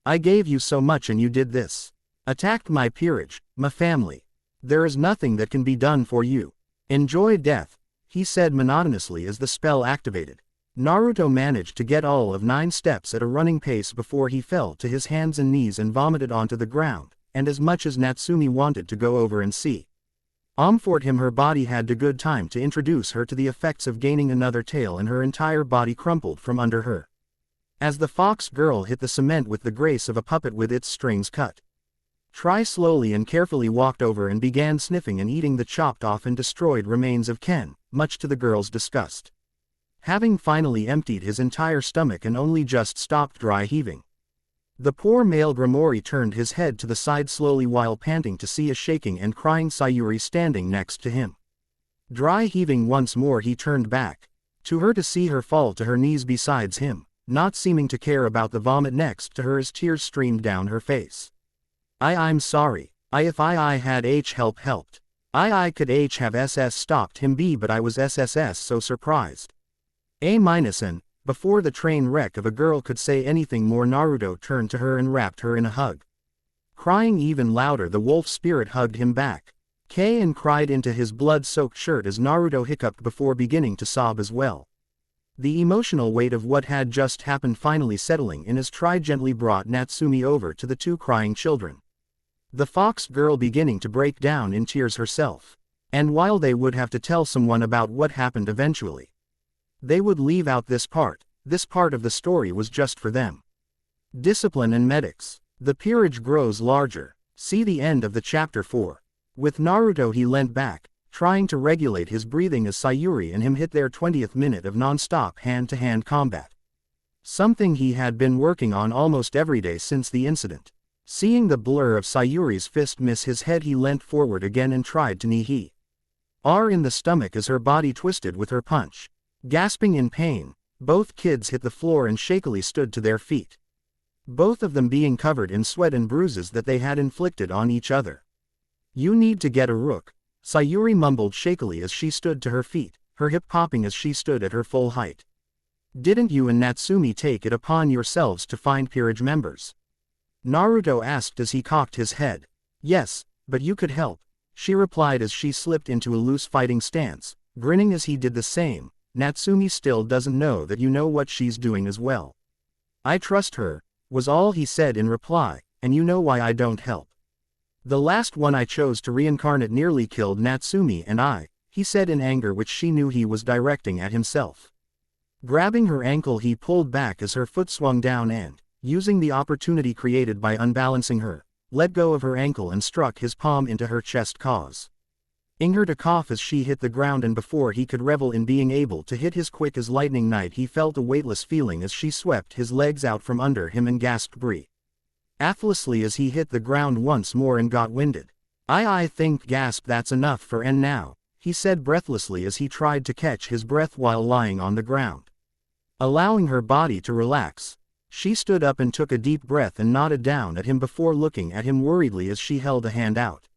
I gave you so much and you did this. Attacked my peerage, my family. There is nothing that can be done for you. Enjoy death, he said monotonously as the spell activated. Naruto managed to get all of 9 steps at a running pace before he fell to his hands and knees and vomited onto the ground, and as much as Natsumi wanted to go over and see For him her body had the good time to introduce her to the effects of gaining another tail, and her entire body crumpled from under her. As the fox girl hit the cement with the grace of a puppet with its strings cut. Try slowly and carefully walked over and began sniffing and eating the chopped off and destroyed remains of Ken, much to the girl's disgust. Having finally emptied his entire stomach and only just stopped dry heaving. The poor male Grimoire turned his head to the side slowly while panting to see a shaking and crying Sayuri standing next to him. Dry heaving once more, he turned back. To her to see her fall to her knees besides him, not seeming to care about the vomit next to her as tears streamed down her face. I'm sorry. If I had helped. I could have SS stopped him but I was SSS so surprised. And, before the train wreck of a girl could say anything more, Naruto turned to her and wrapped her in a hug. Crying even louder, the wolf spirit hugged him back. And cried into his blood-soaked shirt as Naruto hiccuped before beginning to sob as well. The emotional weight of what had just happened finally settling in as Tri gently brought Natsumi over to the two crying children. The fox girl beginning to break down in tears herself. And while they would have to tell someone about what happened eventually, they would leave out this part of the story was just for them. Discipline and medics. The peerage grows larger. See the end of the chapter 4. With Naruto he leant back, trying to regulate his breathing as Sayuri and him hit their 20th minute of non-stop hand-to-hand combat. Something he had been working on almost every day since the incident. Seeing the blur of Sayuri's fist miss his head, he leant forward again and tried to knee her in the stomach as her body twisted with her punch. Gasping in pain, both kids hit the floor and shakily stood to their feet. Both of them being covered in sweat and bruises that they had inflicted on each other. You need to get a rook, Sayuri mumbled shakily as she stood to her feet, her hip popping as she stood at her full height. Didn't you and Natsumi take it upon yourselves to find peerage members? Naruto asked as he cocked his head. Yes, but you could help, she replied as she slipped into a loose fighting stance, grinning as he did the same. Natsumi still doesn't know that you know what she's doing as well. I trust her, was all he said in reply, and you know why I don't help. The last one I chose to reincarnate nearly killed Natsumi and he said in anger, which she knew he was directing at himself. Grabbing her ankle, he pulled back as her foot swung down and, using the opportunity created by unbalancing her, let go of her ankle and struck his palm into her chest, causing her to cough as she hit the ground. And before he could revel in being able to hit his quick as lightning knight, he felt a weightless feeling as she swept his legs out from under him and gasped breathlessly as he hit the ground once more and got winded. I think that's enough for now, he said breathlessly as he tried to catch his breath while lying on the ground. Allowing her body to relax, she stood up and took a deep breath and nodded down at him before looking at him worriedly as she held a hand out.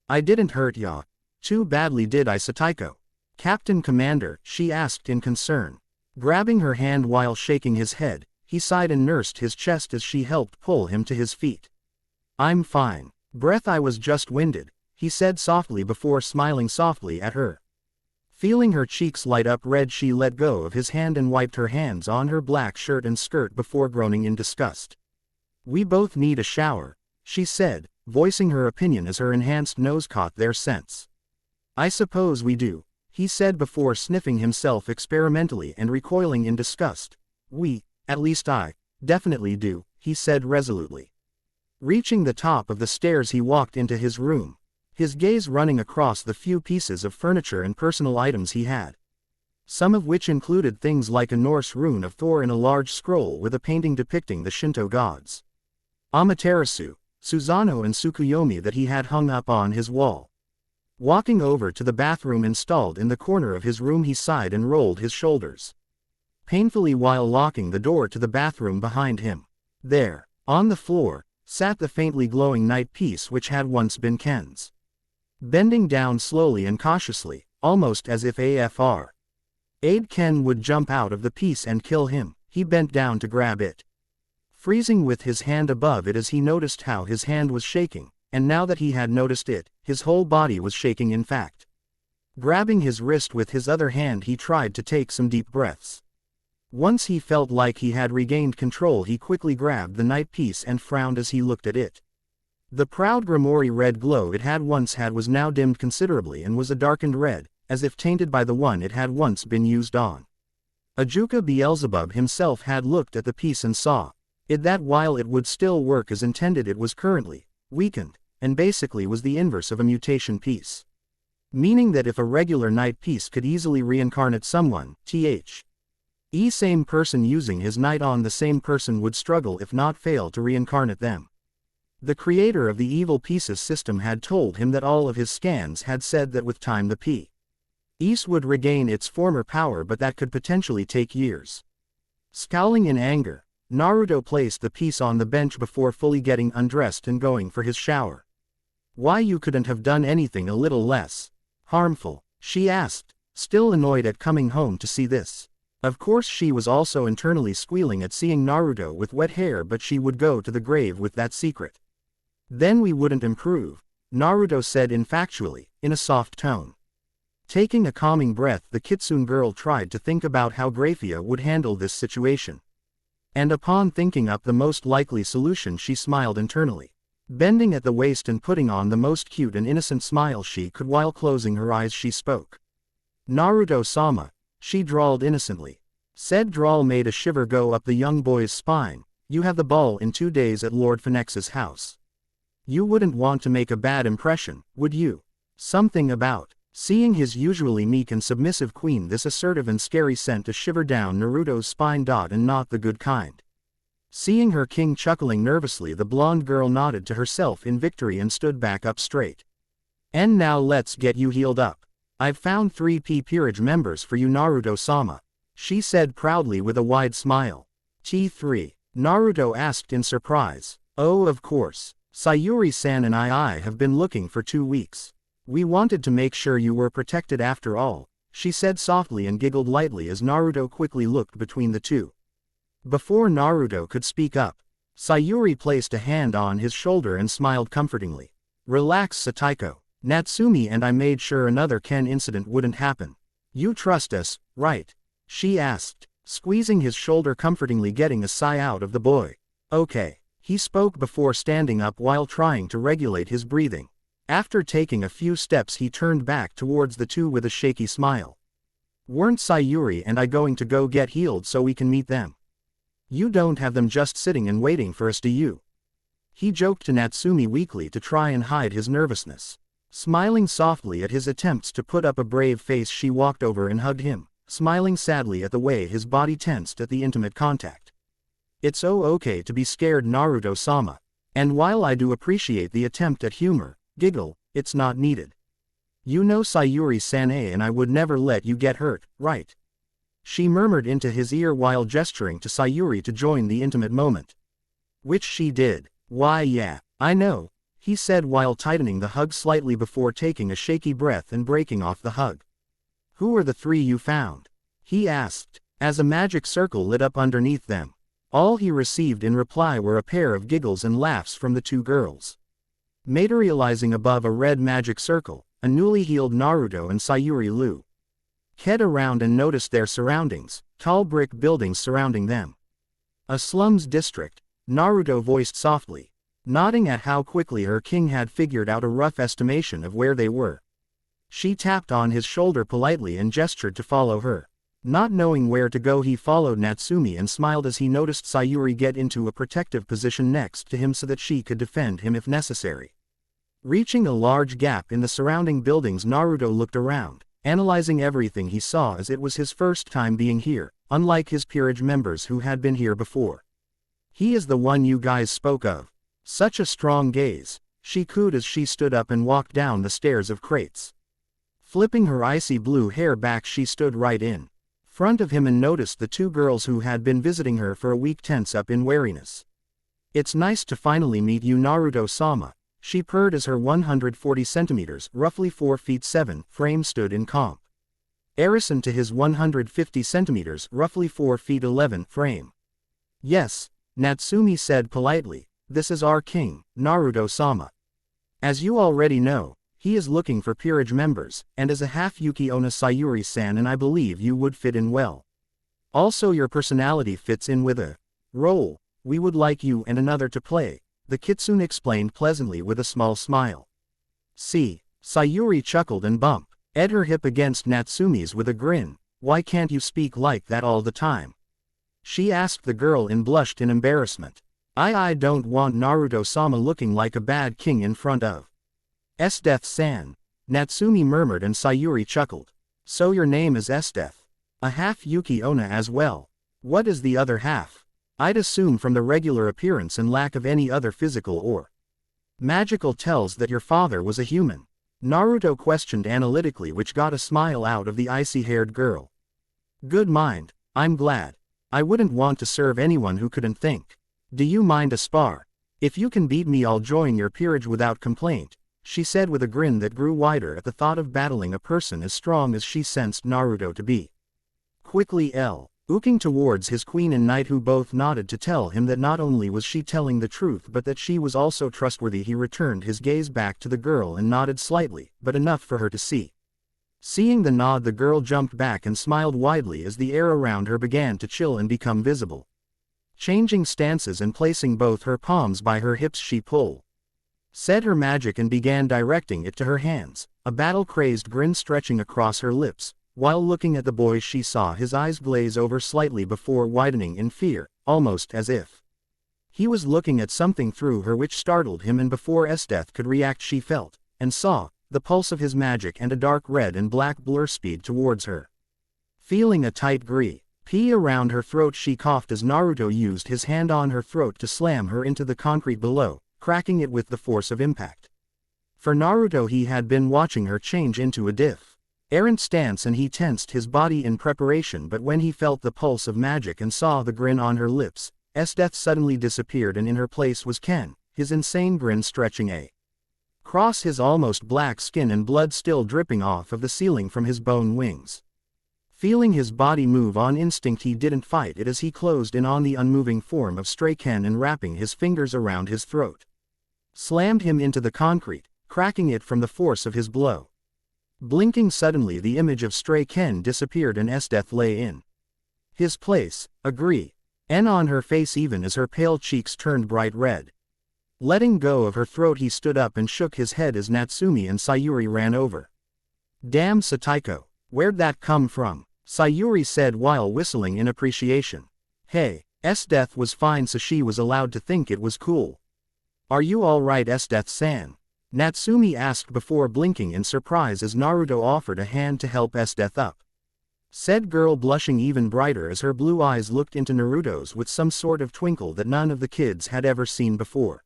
I didn't hurt ya too badly, did I, Sataiko? Captain Commander, she asked in concern. Grabbing her hand while shaking his head, he sighed and nursed his chest as she helped pull him to his feet. I'm fine. I was just winded, he said softly before smiling softly at her. Feeling her cheeks light up red, she let go of his hand and wiped her hands on her black shirt and skirt before groaning in disgust. We both need a shower, she said, voicing her opinion as her enhanced nose caught their scents. I suppose we do, he said before sniffing himself experimentally and recoiling in disgust. At least I definitely do, he said resolutely. Reaching the top of the stairs, he walked into his room, his gaze running across the few pieces of furniture and personal items he had. Some of which included things like a Norse rune of Thor and a large scroll with a painting depicting the Shinto gods Amaterasu, Susanoo and Tsukuyomi that he had hung up on his wall. Walking over to the bathroom installed in the corner of his room, he sighed and rolled his shoulders painfully while locking the door to the bathroom behind him. There, on the floor, sat the faintly glowing night piece which had once been Ken's. Bending down slowly and cautiously, almost as if Aid Ken would jump out of the piece and kill him, he bent down to grab it. Freezing with his hand above it as he noticed how his hand was shaking, and now that he had noticed it, his whole body was shaking in fact. Grabbing his wrist with his other hand, he tried to take some deep breaths. Once he felt like he had regained control, he quickly grabbed the night piece and frowned as he looked at it. The proud Grimoire red glow it had once had was now dimmed considerably and was a darkened red, as if tainted by the one it had once been used on. Ajuka Beelzebub himself had looked at the piece and saw it that while it would still work as intended, it was currently weakened, and basically was the inverse of a mutation piece. Meaning that if a regular knight piece could easily reincarnate someone, same person using his knight on the same person would struggle if not fail to reincarnate them. The creator of the evil pieces system had told him that all of his scans had said that with time the piece would regain its former power, but that could potentially take years. Scowling in anger, Naruto placed the piece on the bench before fully getting undressed and going for his shower. Why you couldn't have done anything a little less harmful? She asked, still annoyed at coming home to see this. Of course she was also internally squealing at seeing Naruto with wet hair, but she would go to the grave with that secret. Then we wouldn't improve, Naruto said ineffectually, in a soft tone. Taking a calming breath, the Kitsune girl tried to think about how Graphia would handle this situation. And upon thinking up the most likely solution, she smiled internally, bending at the waist and putting on the most cute and innocent smile she could while closing her eyes. She spoke. Naruto-sama, she drawled innocently. Said drawl made a shiver go up the young boy's spine. You have the ball in 2 days at Lord Phoenix's house. You wouldn't want to make a bad impression, would you? Something about seeing his usually meek and submissive queen this assertive and scary sent a shiver down Naruto's spine. And not the good kind. Seeing her king chuckling nervously, the blonde girl nodded to herself in victory and stood back up straight. And now let's get you healed up. I've found 3 peerage members for you, Naruto-sama, she said proudly with a wide smile. T3? Naruto asked in surprise. Oh, of course. Sayuri-san and I have been looking for 2 weeks. We wanted to make sure you were protected after all, she said softly and giggled lightly as Naruto quickly looked between the two. Before Naruto could speak up, Sayuri placed a hand on his shoulder and smiled comfortingly. Relax, Sataiko. Natsumi and I made sure another Ken incident wouldn't happen. You trust us, right? She asked, squeezing his shoulder comfortingly, getting a sigh out of the boy. Okay. He spoke before standing up while trying to regulate his breathing. After taking a few steps, he turned back towards the two with a shaky smile. Weren't Sayuri and I going to go get healed so we can meet them? You don't have them just sitting and waiting for us, do you? He joked to Natsumi weakly to try and hide his nervousness. Smiling softly at his attempts to put up a brave face, she walked over and hugged him, smiling sadly at the way his body tensed at the intimate contact. It's okay to be scared, Naruto-sama. And while I do appreciate the attempt at humor, giggle, it's not needed. You know Sayuri-san and I would never let you get hurt, right? She murmured into his ear while gesturing to Sayuri to join the intimate moment. Which she did. Why yeah, I know, he said while tightening the hug slightly before taking a shaky breath and breaking off the hug. Who are the 3 you found? He asked, as a magic circle lit up underneath them. All he received in reply were a pair of giggles and laughs from the 2 girls. Materializing above a red magic circle, a newly healed Naruto and Sayuri looked around and noticed their surroundings, tall brick buildings surrounding them. A slums district, Naruto voiced softly, nodding at how quickly her king had figured out a rough estimation of where they were. She tapped on his shoulder politely and gestured to follow her. Not knowing where to go, he followed Natsumi and smiled as he noticed Sayuri get into a protective position next to him so that she could defend him if necessary. Reaching a large gap in the surrounding buildings, Naruto looked around, analyzing everything he saw as it was his first time being here, unlike his peerage members who had been here before. He is the one you guys spoke of. Such a strong gaze, she cooed as she stood up and walked down the stairs of crates. Flipping her icy blue hair back, she stood right in front of him and noticed the 2 girls who had been visiting her for a week tense up in wariness. It's nice to finally meet you, Naruto-sama, she purred as her 140 centimeters, roughly 4 feet 7, frame stood in comparison to his 150 centimeters, roughly 4 feet 11, frame. Yes, Natsumi said politely, this is our king, Naruto-sama. As you already know, he is looking for peerage members, and as a half Yuki Onna Sayuri-san and I believe you would fit in well. Also your personality fits in with a role we would like you and another to play, the kitsune explained pleasantly with a small smile. See, Sayuri chuckled and bumped her hip against Natsumi's with a grin. Why can't you speak like that all the time? She asked the girl and blushed in embarrassment. I don't want Naruto-sama looking like a bad king in front of Esdeath-san, Natsumi murmured and Sayuri chuckled. So your name is Esdeath. A half Yuki Onna as well. What is the other half? I'd assume from the regular appearance and lack of any other physical or magical tells that your father was a human. Naruto questioned analytically, which got a smile out of the icy-haired girl. Good mind, I'm glad. I wouldn't want to serve anyone who couldn't think. Do you mind a spar? If you can beat me I'll join your peerage without complaint, she said with a grin that grew wider at the thought of battling a person as strong as she sensed Naruto to be. Quickly looking towards his queen and knight, who both nodded to tell him that not only was she telling the truth but that she was also trustworthy. He returned his gaze back to the girl and nodded slightly, but enough for her to see. Seeing the nod, the girl jumped back and smiled widely as the air around her began to chill and become visible. Changing stances and placing both her palms by her hips, she said her magic and began directing it to her hands, a battle-crazed grin stretching across her lips. While looking at the boy, she saw his eyes glaze over slightly before widening in fear, almost as if he was looking at something through her, which startled him, and before Esdeath could react she felt, and saw, the pulse of his magic and a dark red and black blur speed towards her. Feeling a tight grip around her throat, she coughed as Naruto used his hand on her throat to slam her into the concrete below, cracking it with the force of impact. For Naruto, he had been watching her change into a errant stance and he tensed his body in preparation, but when he felt the pulse of magic and saw the grin on her lips, Esdeath suddenly disappeared and in her place was Ken, his insane grin stretching across his almost black skin and blood still dripping off of the ceiling from his bone wings. Feeling his body move on instinct, he didn't fight it as he closed in on the unmoving form of Stray Ken and wrapping his fingers around his throat, slammed him into the concrete, cracking it from the force of his blow. Blinking suddenly, the image of Stray Ken disappeared and Esdeath lay in his place, a grin on her face even as her pale cheeks turned bright red. Letting go of her throat, he stood up and shook his head as Natsumi and Sayuri ran over. Damn Sataiko, where'd that come from? Sayuri said while whistling in appreciation. Hey, Esdeath was fine, so she was allowed to think it was cool. Are you alright, Esdeath-san? Natsumi asked before blinking in surprise as Naruto offered a hand to help Esdeath up. Said girl blushing even brighter as her blue eyes looked into Naruto's with some sort of twinkle that none of the kids had ever seen before.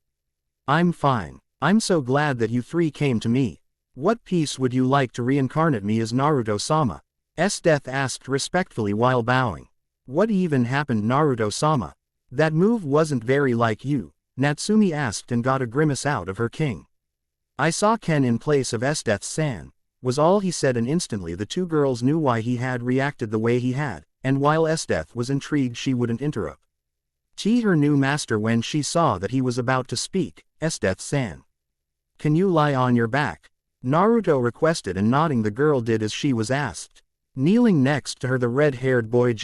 I'm fine. I'm so glad that you three came to me. What piece would you like to reincarnate me as, Naruto-sama? Esdeath asked respectfully while bowing. What even happened, Naruto-sama? That move wasn't very like you, Natsumi asked and got a grimace out of her king. I saw Ken in place of Esdeath-san, was all he said, and instantly the two girls knew why he had reacted the way he had, and while Esdeath was intrigued she wouldn't interrupt her new master when she saw that he was about to speak. Esdeath-san, can you lie on your back? Naruto requested, and nodding the girl did as she was asked. Kneeling next to her, the red-haired boy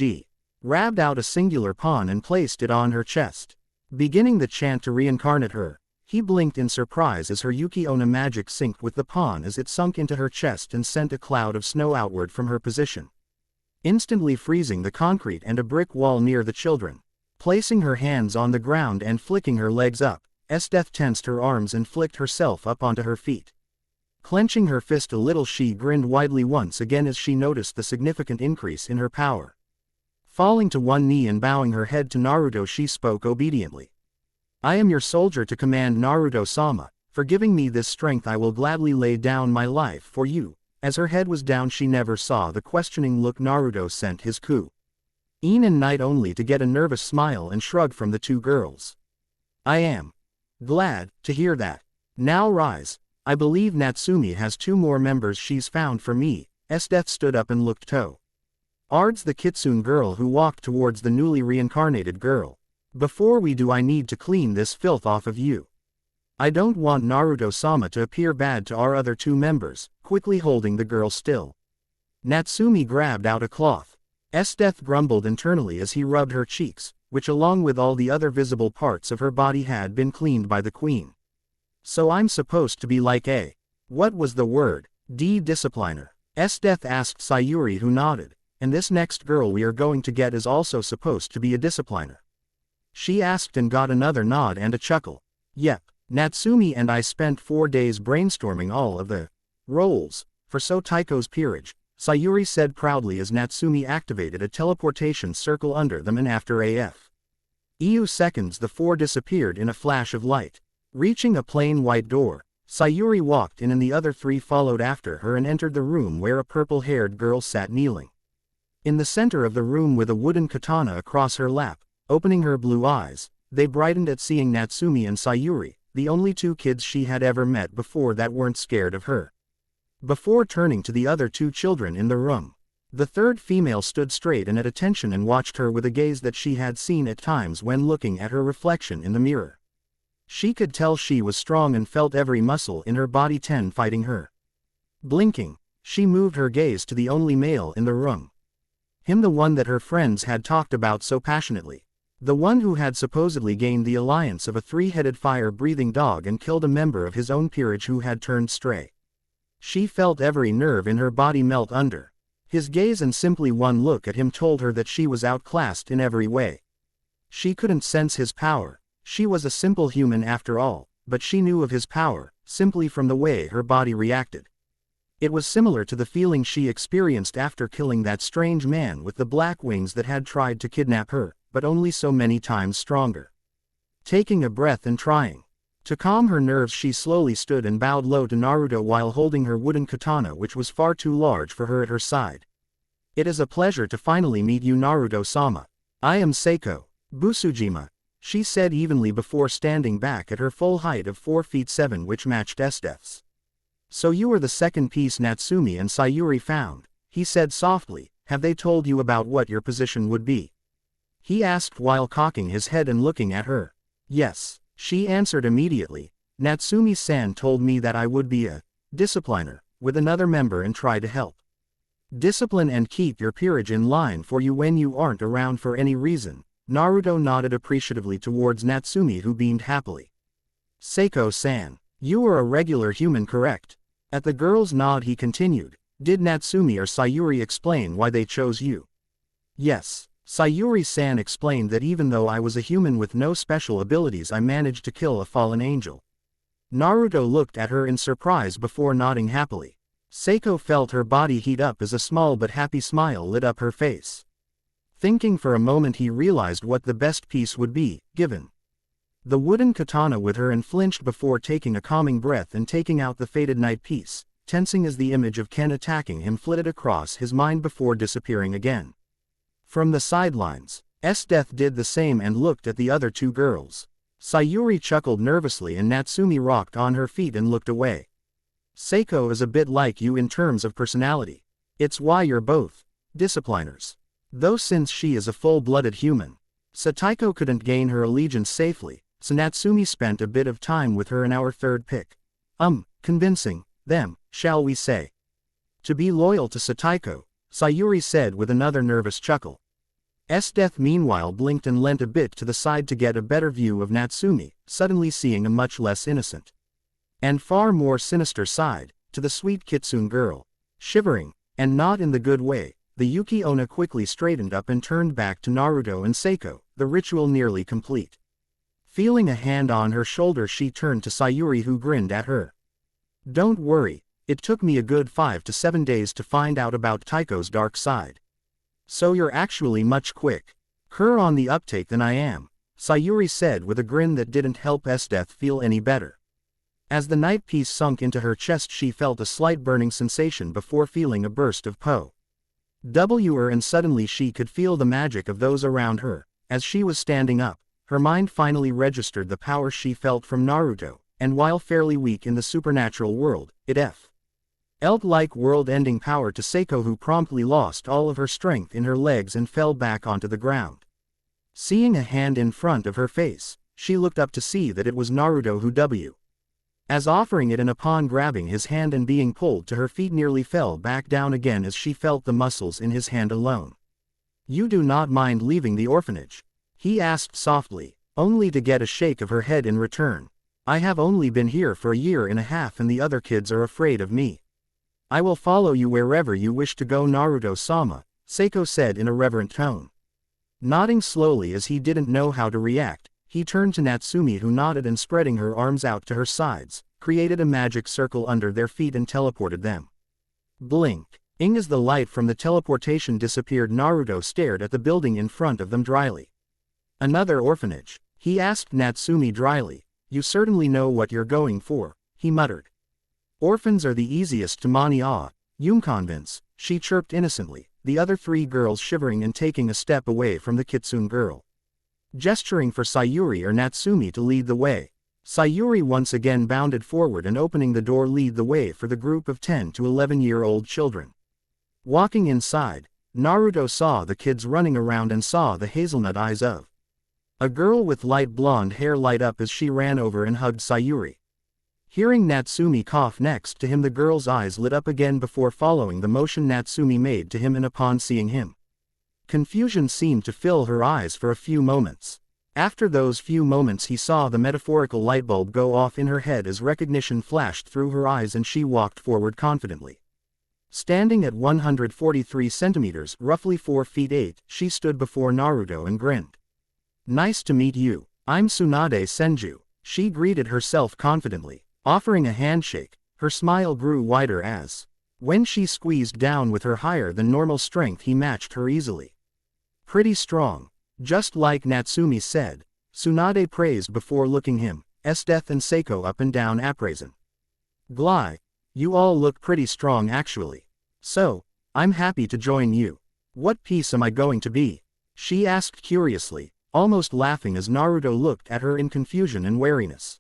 grabbed out a singular pawn and placed it on her chest. Beginning the chant to reincarnate her, he blinked in surprise as her Yuki Onna magic synced with the pawn as it sunk into her chest and sent a cloud of snow outward from her position, instantly freezing the concrete and a brick wall near the children. Placing her hands on the ground and flicking her legs up, Esdeath tensed her arms and flicked herself up onto her feet. Clenching her fist a little, she grinned widely once again as she noticed the significant increase in her power. Falling to one knee and bowing her head to Naruto, she spoke obediently. I am your soldier to command, Naruto-sama. For giving me this strength I will gladly lay down my life for you. As her head was down, she never saw the questioning look Naruto sent his and knight, only to get a nervous smile and shrug from the two girls. I am glad to hear that. Now rise. I believe Natsumi has 2 more members she's found for me. Esdeath stood up and looked towards the kitsune girl who walked towards the newly reincarnated girl. Before we do, I need to clean this filth off of you. I don't want Naruto-sama to appear bad to our other 2 members. Quickly holding the girl still, Natsumi grabbed out a cloth. Esdeath grumbled internally as he rubbed her cheeks, which along with all the other visible parts of her body had been cleaned by the queen. So I'm supposed to be like a… What was the word? Discipliner. Esdeath asked Sayuri, who nodded. And this next girl we are going to get is also supposed to be a discipliner? She asked and got another nod and a chuckle. Yep, Natsumi and I spent 4 days brainstorming all of the roles for Taiko's peerage, Sayuri said proudly as Natsumi activated a teleportation circle under them, and after EU seconds the four disappeared in a flash of light. Reaching a plain white door, Sayuri walked in and the other three followed after her and entered the room where a purple-haired girl sat kneeling. In the center of the room with a wooden katana across her lap, opening her blue eyes, they brightened at seeing Natsumi and Sayuri, the only two kids she had ever met before that weren't scared of her. Before turning to the other two children in the room, the third female stood straight and at attention and watched her with a gaze that she had seen at times when looking at her reflection in the mirror. She could tell she was strong and felt every muscle in her body fighting her. Blinking, she moved her gaze to the only male in the room. Him, the one that her friends had talked about so passionately. The one who had supposedly gained the alliance of a three-headed fire-breathing dog and killed a member of his own peerage who had turned stray. She felt every nerve in her body melt under his gaze, and simply one look at him told her that she was outclassed in every way. She couldn't sense his power. She was a simple human after all, but she knew of his power, simply from the way her body reacted. It was similar to the feeling she experienced after killing that strange man with the black wings that had tried to kidnap her, but only so many times stronger. Taking a breath and trying to calm her nerves, she slowly stood and bowed low to Naruto while holding her wooden katana, which was far too large for her, at her side. It is a pleasure to finally meet you, Naruto-sama. I am Seiko Busujima, she said evenly before standing back at her full height of 4 feet 7, which matched Esdeath's. So you are the second piece Natsumi and Sayuri found, he said softly. Have they told you about what your position would be? He asked while cocking his head and looking at her. Yes, she answered immediately. Natsumi-san told me that I would be a discipliner with another member and try to help discipline and keep your peerage in line for you when you aren't around for any reason. Naruto nodded appreciatively towards Natsumi, who beamed happily. Seiko-san, you are a regular human, correct? At the girl's nod he continued. Did Natsumi or Sayuri explain why they chose you? Yes, Sayuri-san explained that even though I was a human with no special abilities, I managed to kill a fallen angel. Naruto looked at her in surprise before nodding happily. Seiko felt her body heat up as a small but happy smile lit up her face. Thinking for a moment, he realized what the best piece would be, given the wooden katana with her, and flinched before taking a calming breath and taking out the faded night piece, tensing as the image of Ken attacking him flitted across his mind before disappearing again. From the sidelines, Esdeath did the same and looked at the other two girls. Sayuri chuckled nervously and Natsumi rocked on her feet and looked away. Seiko is a bit like you in terms of personality. It's why you're both discipliners. Though since she is a full-blooded human, Taiko couldn't gain her allegiance safely, so Natsumi spent a bit of time with her in our third pick. Convincing them, shall we say, to be loyal to Taiko, Sayuri said with another nervous chuckle. Esdeath meanwhile blinked and leant a bit to the side to get a better view of Natsumi, suddenly seeing a much less innocent and far more sinister side to the sweet kitsune girl. Shivering, and not in the good way, the Yuki Onna quickly straightened up and turned back to Naruto and Seiko, the ritual nearly complete. Feeling a hand on her shoulder, she turned to Sayuri, who grinned at her. Don't worry, it took me a good 5 to 7 days to find out about Taiko's dark side. So you're actually much quicker on the uptake than I am, Sayuri said with a grin that didn't help Esdeath feel any better. As the night piece sunk into her chest, she felt a slight burning sensation before feeling a burst of power, and suddenly she could feel the magic of those around her. As she was standing up, her mind finally registered the power she felt from Naruto, and while fairly weak in the supernatural world, it felt like world-ending power to Seiko, who promptly lost all of her strength in her legs and fell back onto the ground. Seeing a hand in front of her face, she looked up to see that it was Naruto, who as offering it, and upon grabbing his hand and being pulled to her feet, nearly fell back down again as she felt the muscles in his hand alone. You do not mind leaving the orphanage? he asked softly, only to get a shake of her head in return. I have only been here for a year and a half and the other kids are afraid of me. I will follow you wherever you wish to go, Naruto-sama, Seiko said in a reverent tone. Nodding slowly as he didn't know how to react, he turned to Natsumi, who nodded and, spreading her arms out to her sides, created a magic circle under their feet and teleported them. Blink. As the light from the teleportation disappeared, Naruto stared at the building in front of them dryly. Another orphanage? He asked Natsumi dryly. You certainly know what you're going for, he muttered. Orphans are the easiest to convince, she chirped innocently, the other three girls shivering and taking a step away from the Kitsune girl. Gesturing for Sayuri or Natsumi to lead the way, Sayuri once again bounded forward and, opening the door, lead the way for the group of 10 to 11-year-old children. Walking inside, Naruto saw the kids running around and saw the hazelnut eyes of a girl with light blonde hair light up as she ran over and hugged Sayuri. Hearing Natsumi cough next to him, the girl's eyes lit up again before following the motion Natsumi made to him, and upon seeing him, confusion seemed to fill her eyes for a few moments. After those few moments, he saw the metaphorical lightbulb go off in her head as recognition flashed through her eyes and she walked forward confidently. Standing at 143 centimeters, roughly 4 feet 8, she stood before Naruto and grinned. Nice to meet you. I'm Tsunade Senju, she greeted herself confidently. Offering a handshake, her smile grew wider as, when she squeezed down with her higher than normal strength, he matched her easily. Pretty strong. Just like Natsumi said, Tsunade praised before looking him, Death and Seiko up and down appraising. Gly, you all look pretty strong actually. So, I'm happy to join you. What piece am I going to be? She asked curiously, almost laughing as Naruto looked at her in confusion and wariness.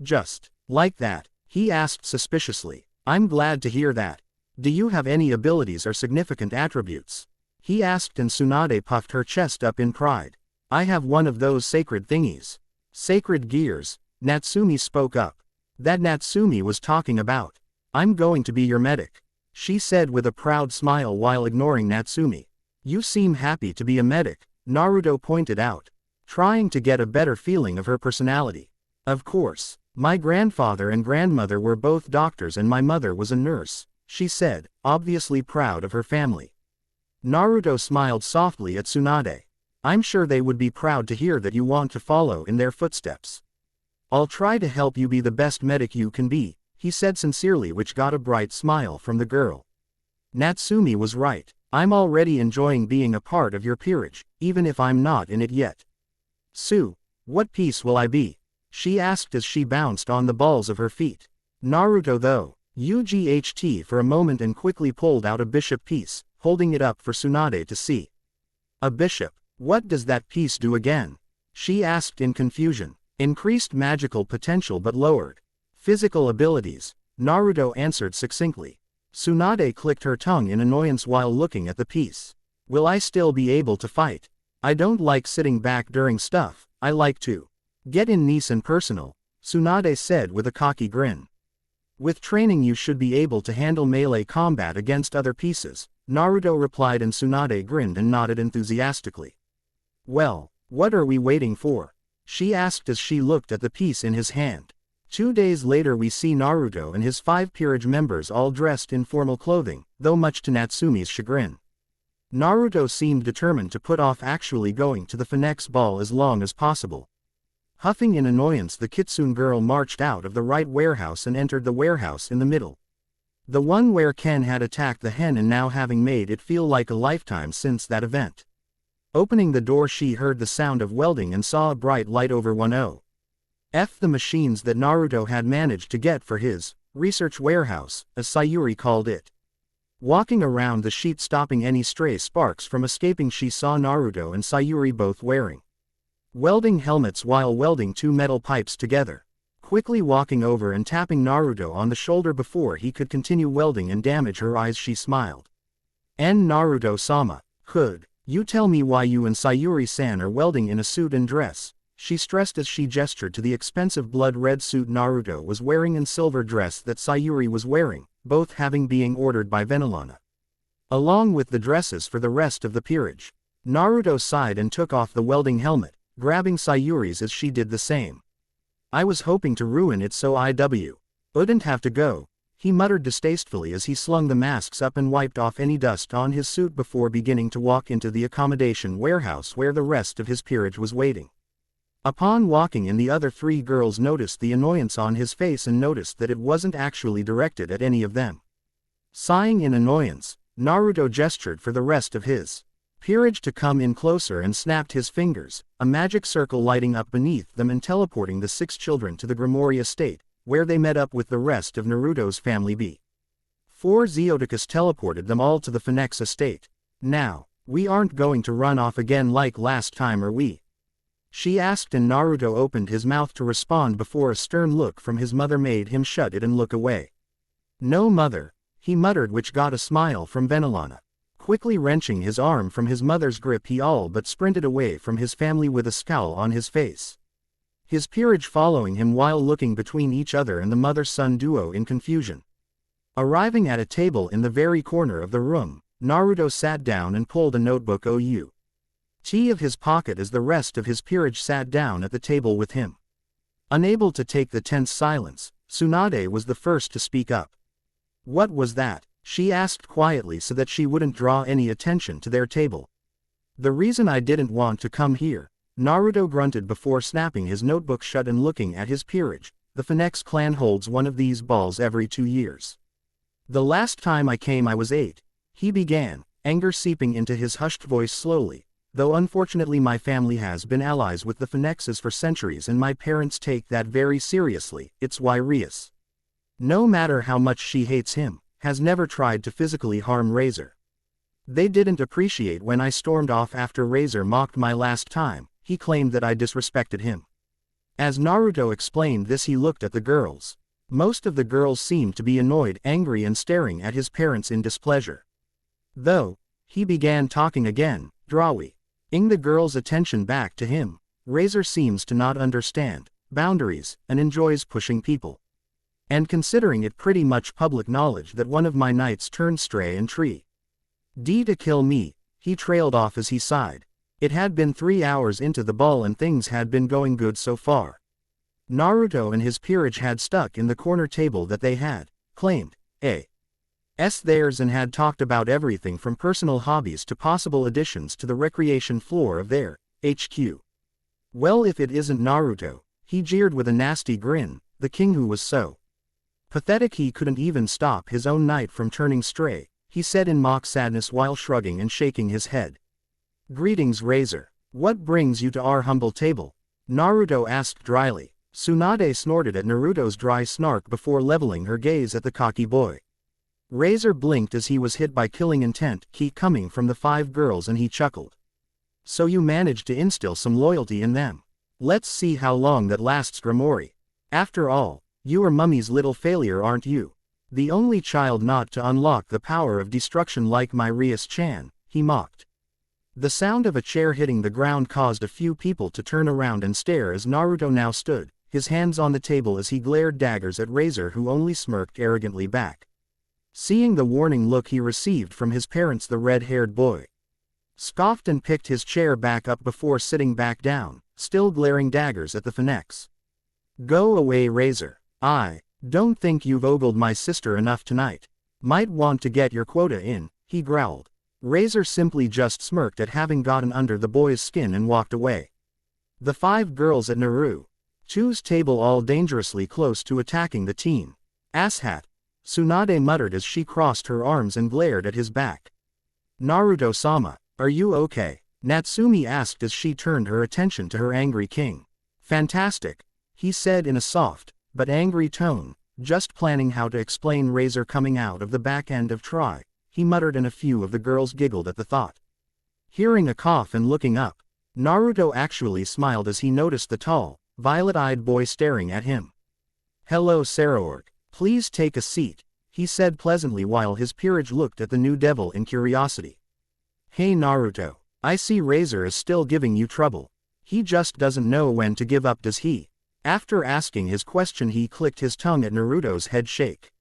Just like that, he asked suspiciously. I'm glad to hear that. Do you have any abilities or significant attributes? He asked, and Tsunade puffed her chest up in pride. I have one of those sacred thingies. Sacred gears, Natsumi spoke up. That Natsumi was talking about. I'm going to be your medic, she said with a proud smile while ignoring Natsumi. You seem happy to be a medic, Naruto pointed out, trying to get a better feeling of her personality. Of course, my grandfather and grandmother were both doctors and my mother was a nurse, she said, obviously proud of her family. Naruto smiled softly at Tsunade. I'm sure they would be proud to hear that you want to follow in their footsteps. I'll try to help you be the best medic you can be, he said sincerely, which got a bright smile from the girl. Natsumi was right. I'm already enjoying being a part of your peerage, even if I'm not in it yet. Sue, what piece will I be? She asked as she bounced on the balls of her feet. Naruto though, UGHT for a moment and quickly pulled out a bishop piece, holding it up for Tsunade to see. A bishop? What does that piece do again? She asked in confusion. Increased magical potential but lowered physical abilities, Naruto answered succinctly. Tsunade clicked her tongue in annoyance while looking at the piece. Will I still be able to fight? I don't like sitting back during stuff, I like to get in nice and personal, Tsunade said with a cocky grin. With training you should be able to handle melee combat against other pieces, Naruto replied, and Tsunade grinned and nodded enthusiastically. Well, what are we waiting for? She asked as she looked at the piece in his hand. 2 days later we see Naruto and his 5 peerage members all dressed in formal clothing, though much to Natsumi's chagrin. Naruto seemed determined to put off actually going to the Phoenix ball as long as possible. Huffing in annoyance, the Kitsune girl marched out of the right warehouse and entered the warehouse in the middle. The one where Ken had attacked the hen, and now having made it feel like a lifetime since that event. Opening the door, she heard the sound of welding and saw a bright light over 10. The machines that Naruto had managed to get for his research warehouse, as Sayuri called it. Walking around the sheet, stopping any stray sparks from escaping, she saw Naruto and Sayuri both wearing welding helmets while welding 2 metal pipes together. Quickly walking over and tapping Naruto on the shoulder before he could continue welding and damage her eyes, she smiled. Naruto-sama, could you tell me why you and Sayuri-san are welding in a suit and dress? She stressed as she gestured to the expensive blood-red suit Naruto was wearing and silver dress that Sayuri was wearing, both having being ordered by Venilana, along with the dresses for the rest of the peerage. Naruto sighed and took off the welding helmet, grabbing Sayuri's as she did the same. I was hoping to ruin it so I wouldn't have to go, he muttered distastefully as he slung the masks up and wiped off any dust on his suit before beginning to walk into the accommodation warehouse where the rest of his peerage was waiting. Upon walking in, the other three girls noticed the annoyance on his face and noticed that it wasn't actually directed at any of them. Sighing in annoyance, Naruto gestured for the rest of his peerage to come in closer and snapped his fingers, a magic circle lighting up beneath them and teleporting the 6 children to the Grimoire estate, where they met up with the rest of Naruto's family. Before Zeoticus teleported them all to the Phoenix estate. Now, we aren't going to run off again like last time, are we? She asked, and Naruto opened his mouth to respond before a stern look from his mother made him shut it and look away. No, mother, he muttered, which got a smile from Venilana. Quickly wrenching his arm from his mother's grip, he all but sprinted away from his family with a scowl on his face. His peerage following him while looking between each other and the mother-son duo in confusion. Arriving at a table in the very corner of the room, Naruto sat down and pulled a notebook out of his pocket as the rest of his peerage sat down at the table with him. Unable to take the tense silence, Tsunade was the first to speak up. What was that? She asked quietly so that she wouldn't draw any attention to their table. The reason I didn't want to come here, Naruto grunted before snapping his notebook shut and looking at his peerage. The Phoenix clan holds one of these balls every 2 years. The last time I came I was 8, he began, anger seeping into his hushed voice slowly. Though unfortunately my family has been allies with the Phoenixes for centuries and my parents take that very seriously. It's why Rias, no matter how much she hates him, has never tried to physically harm Razor. They didn't appreciate when I stormed off after Razor mocked my last time. He claimed that I disrespected him. As Naruto explained this, he looked at the girls. Most of the girls seemed to be annoyed, angry, and staring at his parents in displeasure. Though, he began talking again, drawing the girls' attention back to him. Razor seems to not understand boundaries and enjoys pushing people. And considering it pretty much public knowledge that one of my knights turned stray and tried to kill me, he trailed off as he sighed. It had been 3 hours into the ball and things had been going good so far. Naruto and his peerage had stuck in the corner table that they had claimed theirs and had talked about everything from personal hobbies to possible additions to the recreation floor of their HQ. Well, if it isn't Naruto, he jeered with a nasty grin, the king who was so pathetic he couldn't even stop his own knight from turning stray, he said in mock sadness while shrugging and shaking his head. Greetings, Razor. What brings you to our humble table? Naruto asked dryly. Tsunade snorted at Naruto's dry snark before leveling her gaze at the cocky boy. Razor blinked as he was hit by killing intent coming from the 5 girls, and he chuckled. So you managed to instill some loyalty in them. Let's see how long that lasts, Grimoire. After all, you are Mummy's little failure, aren't you? The only child not to unlock the power of destruction like my Rias-chan, he mocked. The sound of a chair hitting the ground caused a few people to turn around and stare as Naruto now stood, his hands on the table as he glared daggers at Razor, who only smirked arrogantly back. Seeing the warning look he received from his parents, the red-haired boy scoffed and picked his chair back up before sitting back down, still glaring daggers at the Phoenix. Go away, Razor. I don't think you've ogled my sister enough tonight. Might want to get your quota in, he growled. Razor simply just smirked at having gotten under the boy's skin and walked away. The 5 girls at Naruto's table all dangerously close to attacking the teen. Asshat, Tsunade muttered as she crossed her arms and glared at his back. Naruto-sama, are you okay? Natsumi asked as she turned her attention to her angry king. Fantastic, he said in a soft, but angry tone, just planning how to explain Razor coming out of the back end of Try. He muttered, and a few of the girls giggled at the thought. Hearing a cough and looking up, Naruto actually smiled as he noticed the tall, violet-eyed boy staring at him. Hello, Saraorg. Please take a seat, he said pleasantly while his peerage looked at the new devil in curiosity. Hey Naruto, I see Razor is still giving you trouble. He just doesn't know when to give up, does he? After asking his question, he clicked his tongue at Naruto's head shake.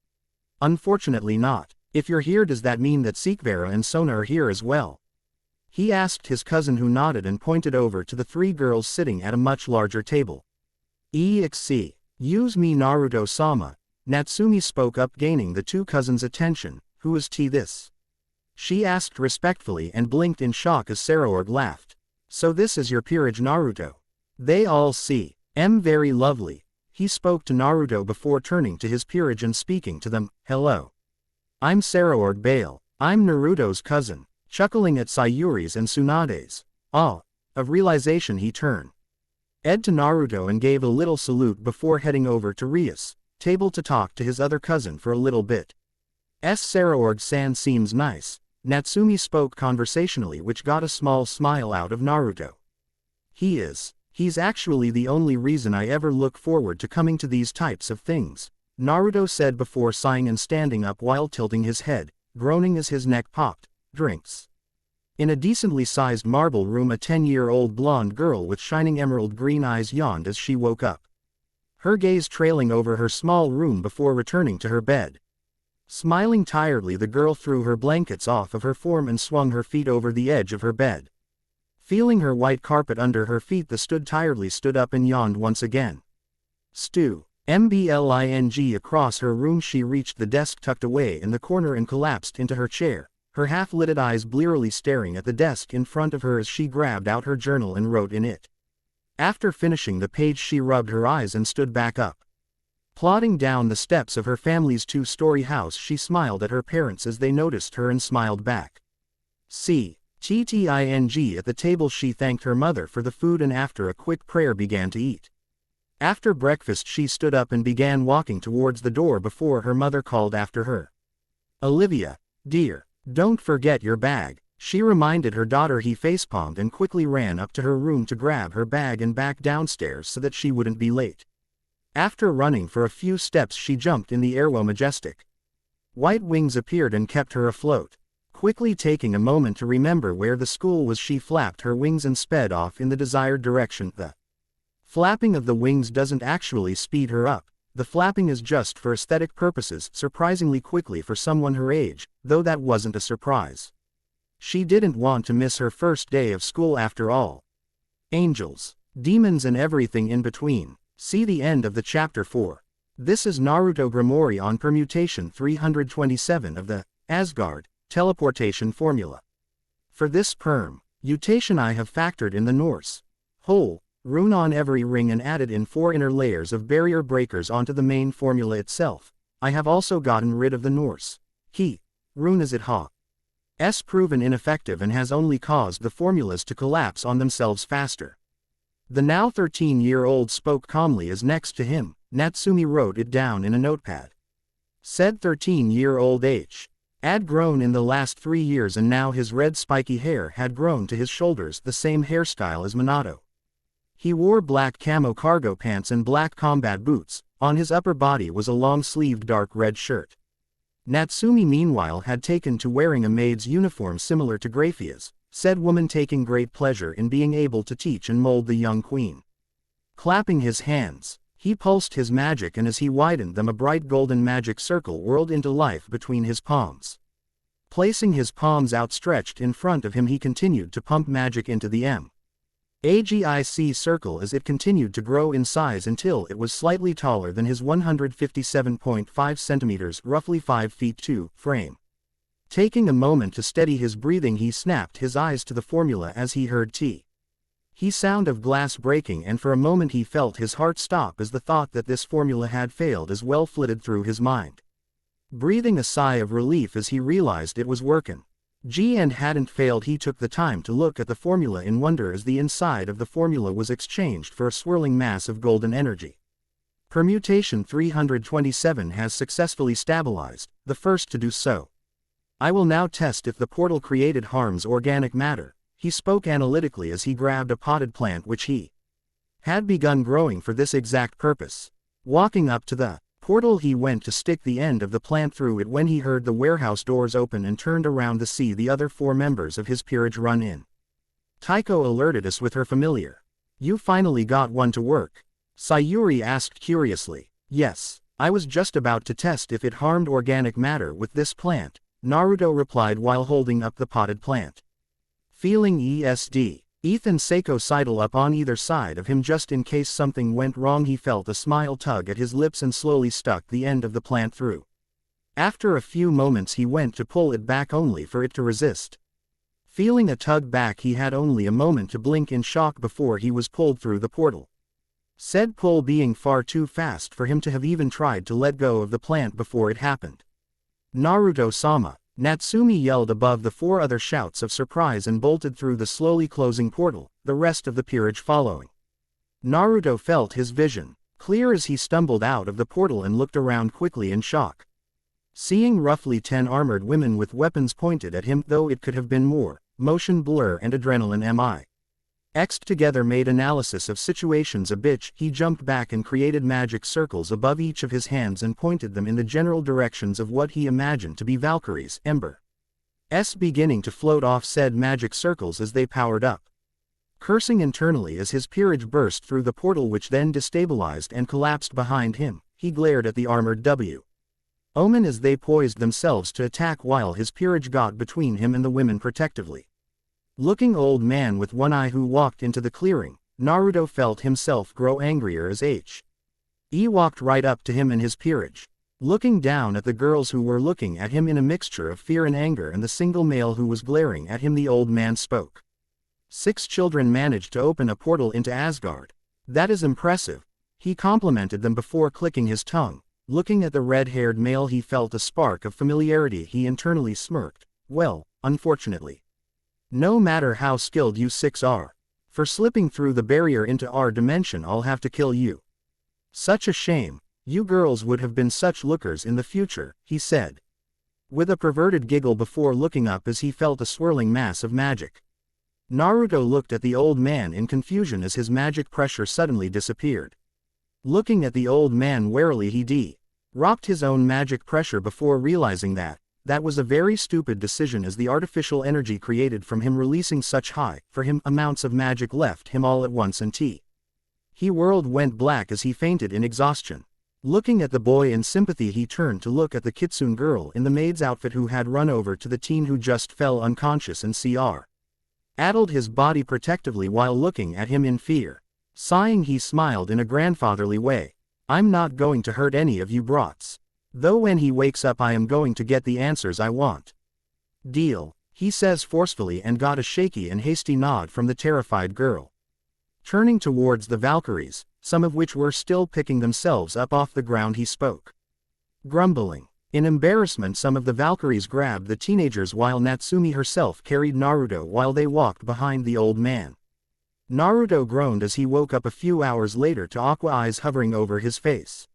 Unfortunately not. If you're here, does that mean that Sekvera and Sona are here as well? He asked his cousin, who nodded and pointed over to the three girls sitting at a much larger table. Use me Naruto-sama, Natsumi spoke up, gaining the two cousins' attention. Who is this? She asked respectfully and blinked in shock as Saraorg laughed. So this is your peerage Naruto. They all see. Very lovely. He spoke to Naruto before turning to his peerage and speaking to them. Hello. I'm Saraorg Bale. I'm Naruto's cousin. Chuckling at Sayuri's and Tsunade's of realization, he turned to Naruto and gave a little salute before heading over to Ria's table to talk to his other cousin for a little bit. Saraorg-san seems nice, Natsumi spoke conversationally, which got a small smile out of Naruto. He's actually the only reason I ever look forward to coming to these types of things, Naruto said before sighing and standing up while tilting his head, groaning as his neck popped. Drinks. In a decently sized marble room, a 10-year-old blonde girl with shining emerald green eyes yawned as she woke up, her gaze trailing over her small room before returning to her bed. Smiling tiredly, the girl threw her blankets off of her form and swung her feet over the edge of her bed. Feeling her white carpet under her feet, the stood up and yawned once again. Mbling across her room. She reached the desk tucked away in the corner and collapsed into her chair, her half-lidded eyes blearily staring at the desk in front of her as she grabbed out her journal and wrote in it. After finishing the page, she rubbed her eyes and stood back up. Plodding down the steps of her family's two-story house, she smiled at her parents as they noticed her and smiled back. Tting at the table, she thanked her mother for the food and after a quick prayer began to eat. After breakfast, she stood up and began walking towards the door before her mother called after her. Olivia, dear, don't forget your bag, she reminded her daughter. He facepalmed and quickly ran up to her room to grab her bag and back downstairs so that she wouldn't be late. After running for a few steps, she jumped in the air. Majestic white wings appeared and kept her afloat. Quickly taking a moment to remember where the school was, she flapped her wings and sped off in the desired direction. The flapping of the wings doesn't actually speed her up. The flapping is just for aesthetic purposes, surprisingly quickly for someone her age, though that wasn't a surprise. She didn't want to miss her first day of school after all. Angels, demons and everything in between. See the end of the chapter 4. This is Naruto Grimoire on permutation 327 of the Asgard teleportation formula. For this permutation I have factored in the Norse whole rune on every ring and added in 4 inner layers of barrier breakers onto the main formula itself. I have also gotten rid of the Norse key rune as it has proven ineffective and has only caused the formulas to collapse on themselves faster. The now 13-year-old spoke calmly as next to him, Natsumi wrote it down in a notepad. Said 13-year-old had grown in the last 3 years and now his red spiky hair had grown to his shoulders, the same hairstyle as Minato. He wore black camo cargo pants and black combat boots. On his upper body was a long-sleeved dark red shirt. Natsumi meanwhile had taken to wearing a maid's uniform similar to Graphia's, said woman, taking great pleasure in being able to teach and mold the young queen. Clapping his hands, he pulsed his magic and as he widened them a bright golden magic circle whirled into life between his palms. Placing his palms outstretched in front of him, he continued to pump magic into the magic circle as it continued to grow in size until it was slightly taller than his 157.5 centimeters, roughly 5 feet 2, frame. Taking a moment to steady his breathing, he snapped his eyes to the formula as he heard the sound of glass breaking, and for a moment he felt his heart stop as the thought that this formula had failed as well flitted through his mind. Breathing a sigh of relief as he realized it was working and hadn't failed, he took the time to look at the formula in wonder as the inside of the formula was exchanged for a swirling mass of golden energy. Permutation 327 has successfully stabilized, the first to do so. I will now test if the portal created harms organic matter, he spoke analytically as he grabbed a potted plant which he had begun growing for this exact purpose. Walking up to the portal, he went to stick the end of the plant through it when he heard the warehouse doors open and turned around to see the other 4 members of his peerage run in. Taiko alerted us with her familiar, "You finally got one to work?" Sayuri asked curiously. "Yes, I was just about to test if it harmed organic matter with this plant," Naruto replied while holding up the potted plant. Feeling ESD. Ethan Seiko sidled up on either side of him just in case something went wrong. He felt a smile tug at his lips and slowly stuck the end of the plant through. After a few moments he went to pull it back only for it to resist. Feeling a tug back, he had only a moment to blink in shock before he was pulled through the portal. Said pull being far too fast for him to have even tried to let go of the plant before it happened. Naruto-sama, Natsumi yelled above the four other shouts of surprise and bolted through the slowly closing portal, the rest of the peerage following. Naruto felt his vision clear as he stumbled out of the portal and looked around quickly in shock. Seeing roughly 10 armored women with weapons pointed at him, though it could have been more, motion blur and adrenaline mixed together made analysis of situations a bitch. He jumped back and created magic circles above each of his hands and pointed them in the general directions of what he imagined to be Valkyrie's embers beginning to float off said magic circles as they powered up. Cursing internally as his peerage burst through the portal, which then destabilized and collapsed behind him, he glared at the armored women as they poised themselves to attack while his peerage got between him and the women protectively. Looking old man with one eye who walked into the clearing, Naruto felt himself grow angrier as he walked right up to him and his peerage. Looking down at the girls who were looking at him in a mixture of fear and anger and the single male who was glaring at him, the old man spoke. 6 children managed to open a portal into Asgard. That is impressive. He complimented them before clicking his tongue. Looking at the red-haired male, he felt a spark of familiarity. He internally smirked. Well, unfortunately, no matter how skilled you 6 are, for slipping through the barrier into our dimension, I'll have to kill you. Such a shame. You girls would have been such lookers in the future, he said, with a perverted giggle before looking up as he felt a swirling mass of magic. Naruto looked at the old man in confusion as his magic pressure suddenly disappeared. Looking at the old man warily, he dropped his own magic pressure before realizing that was a very stupid decision, as the artificial energy created from him releasing such high, for him, amounts of magic left him all at once and he world went black as he fainted in exhaustion. Looking at the boy in sympathy, he turned to look at the kitsune girl in the maid's outfit who had run over to the teen who just fell unconscious and addled his body protectively while looking at him in fear. Sighing, he smiled in a grandfatherly way. I'm not going to hurt any of you brats. Though when he wakes up I am going to get the answers I want. Deal, he says forcefully, and got a shaky and hasty nod from the terrified girl. Turning towards the Valkyries, some of which were still picking themselves up off the ground, he spoke. Grumbling. In embarrassment, some of the Valkyries grabbed the teenagers while Natsumi herself carried Naruto while they walked behind the old man. Naruto groaned as he woke up a few hours later to aqua eyes hovering over his face.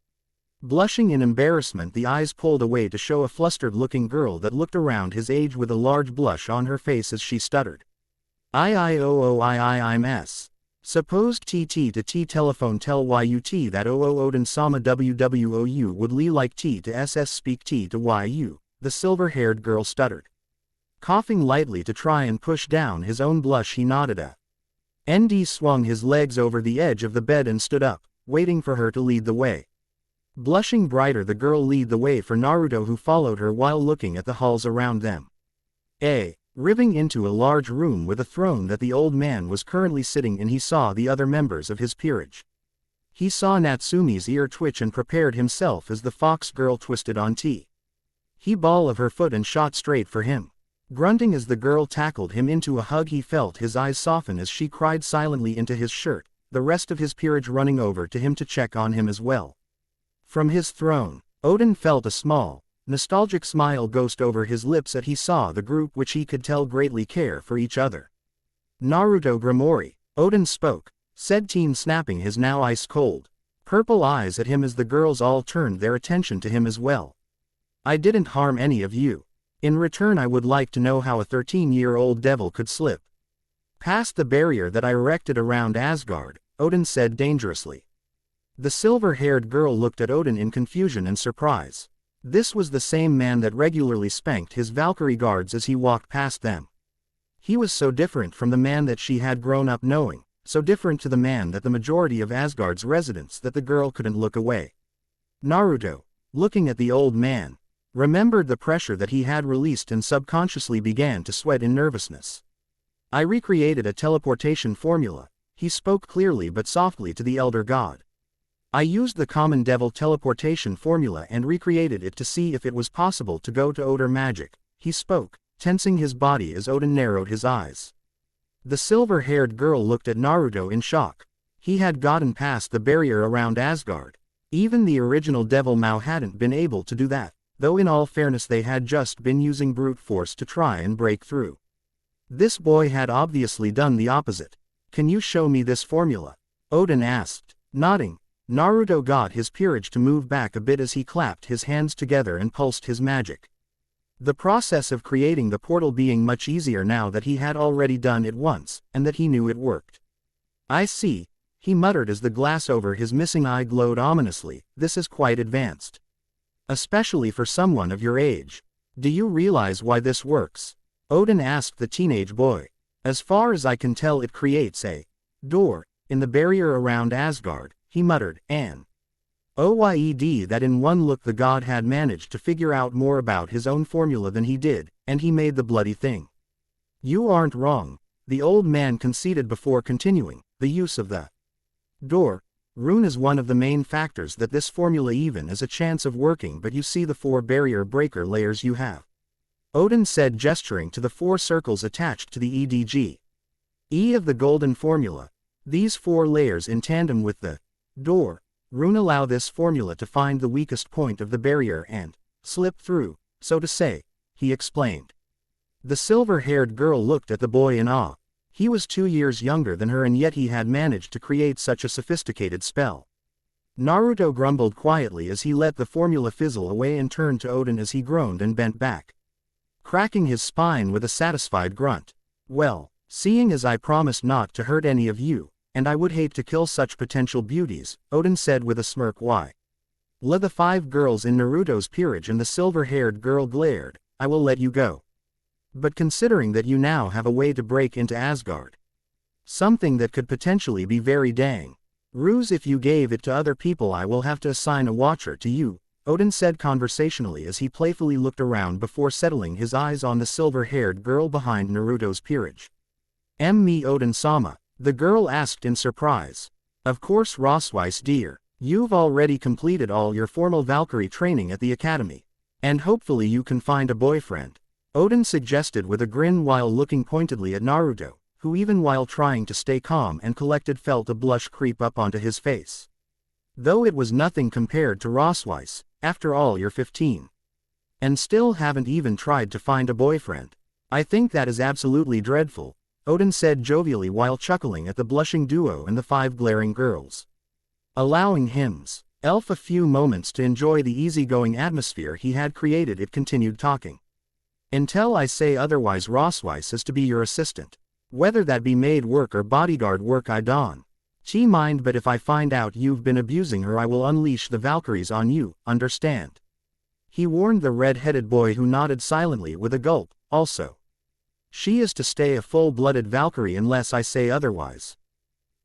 Blushing in embarrassment, the eyes pulled away to show a flustered-looking girl that looked around his age with a large blush on her face as she stuttered. I'm S. Supposed TT to T telephone tell YUT that Odin Sama WWOU would Lee like T to SS speak T to YU, the silver-haired girl stuttered. Coughing lightly to try and push down his own blush, he nodded at ND swung his legs over the edge of the bed and stood up, waiting for her to lead the way. Blushing brighter, the girl led the way for Naruto, who followed her while looking at the halls around them. Riving into a large room with a throne that the old man was currently sitting in, he saw the other members of his peerage. He saw Natsumi's ear twitch and prepared himself as the fox girl twisted on he ball of her foot and shot straight for him. Grunting as the girl tackled him into a hug, he felt his eyes soften as she cried silently into his shirt, the rest of his peerage running over to him to check on him as well. From his throne, Odin felt a small, nostalgic smile ghost over his lips as he saw the group, which he could tell greatly care for each other. Naruto Grimori, Odin spoke, said teen, snapping his now ice-cold, purple eyes at him as the girls all turned their attention to him as well. I didn't harm any of you. In return, I would like to know how a 13-year-old devil could slip past the barrier that I erected around Asgard, Odin said dangerously. The silver-haired girl looked at Odin in confusion and surprise. This was the same man that regularly spanked his Valkyrie guards as he walked past them. He was so different from the man that she had grown up knowing, so different to the man that the majority of Asgard's residents, that the girl couldn't look away. Naruto, looking at the old man, remembered the pressure that he had released and subconsciously began to sweat in nervousness. I recreated a teleportation formula. He spoke clearly but softly to the elder god. I used the common devil teleportation formula and recreated it to see if it was possible to go to Odin magic. He spoke, tensing his body as Odin narrowed his eyes. The silver-haired girl looked at Naruto in shock. He had gotten past the barrier around Asgard. Even the original Devil Mao hadn't been able to do that, though in all fairness they had just been using brute force to try and break through. This boy had obviously done the opposite. Can you show me this formula? Odin asked. Nodding, Naruto got his peerage to move back a bit as he clapped his hands together and pulsed his magic. The process of creating the portal being much easier now that he had already done it once, and that he knew it worked. I see, he muttered as the glass over his missing eye glowed ominously. This is quite advanced. Especially for someone of your age. Do you realize why this works? Odin asked the teenage boy. As far as I can tell, it creates a door in the barrier around Asgard, he muttered, and OYED that in one look the god had managed to figure out more about his own formula than he did, and he made the bloody thing. You aren't wrong, the old man conceded before continuing. The use of the door rune is one of the main factors that this formula even has a chance of working, but you see the 4 barrier breaker layers you have. Odin said, gesturing to the 4 circles attached to the EDG. E of the golden formula. These 4 layers in tandem with the door rune allow this formula to find the weakest point of the barrier and slip through, so to say, he explained. The silver-haired girl looked at the boy in awe. He was 2 years younger than her and yet he had managed to create such a sophisticated spell. Naruto grumbled quietly as he let the formula fizzle away and turned to Odin as he groaned and bent back, cracking his spine with a satisfied grunt. Well, seeing as I promised not to hurt any of you, and I would hate to kill such potential beauties, Odin said with a smirk. Why? The 5 girls in Naruto's peerage and the silver-haired girl glared. I will let you go. But considering that you now have a way to break into Asgard, something that could potentially be very dang ruse if you gave it to other people, I will have to assign a watcher to you, Odin said conversationally as he playfully looked around before settling his eyes on the silver-haired girl behind Naruto's peerage. Me Odin-sama? The girl asked in surprise. Of course Rosweiss dear, you've already completed all your formal Valkyrie training at the academy. And hopefully you can find a boyfriend, Odin suggested with a grin while looking pointedly at Naruto, who even while trying to stay calm and collected felt a blush creep up onto his face. Though it was nothing compared to Rosweiss. After all, you're 15. And still haven't even tried to find a boyfriend. I think that is absolutely dreadful, Odin said jovially while chuckling at the blushing duo and the 5 glaring girls. Allowing himself a few moments to enjoy the easygoing atmosphere he had created, it continued talking. Until I say otherwise, Rosweiss is to be your assistant. Whether that be maid work or bodyguard work, I don't mind, but if I find out you've been abusing her, I will unleash the Valkyries on you, understand? He warned the red-headed boy, who nodded silently with a gulp. Also, she is to stay a full-blooded Valkyrie unless I say otherwise.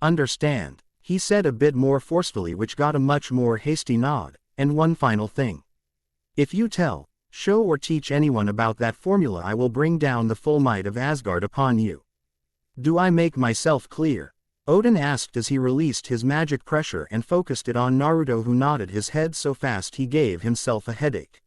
Understand, he said a bit more forcefully, which got a much more hasty nod. And one final thing. If you tell, show or teach anyone about that formula, I will bring down the full might of Asgard upon you. Do I make myself clear? Odin asked as he released his magic pressure and focused it on Naruto, who nodded his head so fast he gave himself a headache.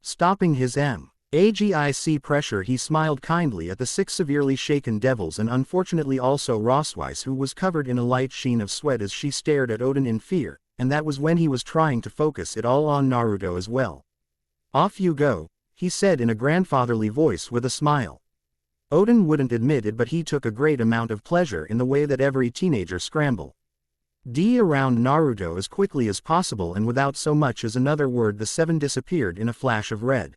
Stopping his magic pressure, he smiled kindly at the 6 severely shaken devils and unfortunately also Rosweiss, who was covered in a light sheen of sweat as she stared at Odin in fear, and that was when he was trying to focus it all on Naruto as well. Off you go, he said in a grandfatherly voice with a smile. Odin wouldn't admit it, but he took a great amount of pleasure in the way that every teenager scrambled around Naruto as quickly as possible, and without so much as another word the 7 disappeared in a flash of red.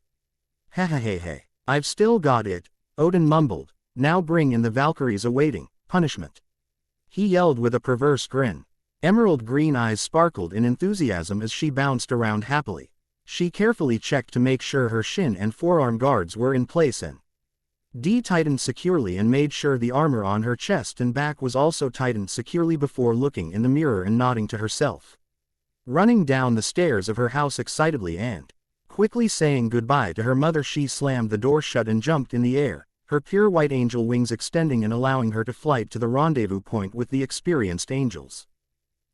Hey, I've still got it, Odin mumbled. Now bring in the Valkyries awaiting punishment, he yelled with a perverse grin. Emerald green eyes sparkled in enthusiasm as she bounced around happily. She carefully checked to make sure her shin and forearm guards were in place and tightened securely, and made sure the armor on her chest and back was also tightened securely before looking in the mirror and nodding to herself. Running down the stairs of her house excitedly and quickly saying goodbye to her mother, she slammed the door shut and jumped in the air, her pure white angel wings extending and allowing her to flight to the rendezvous point with the experienced angels.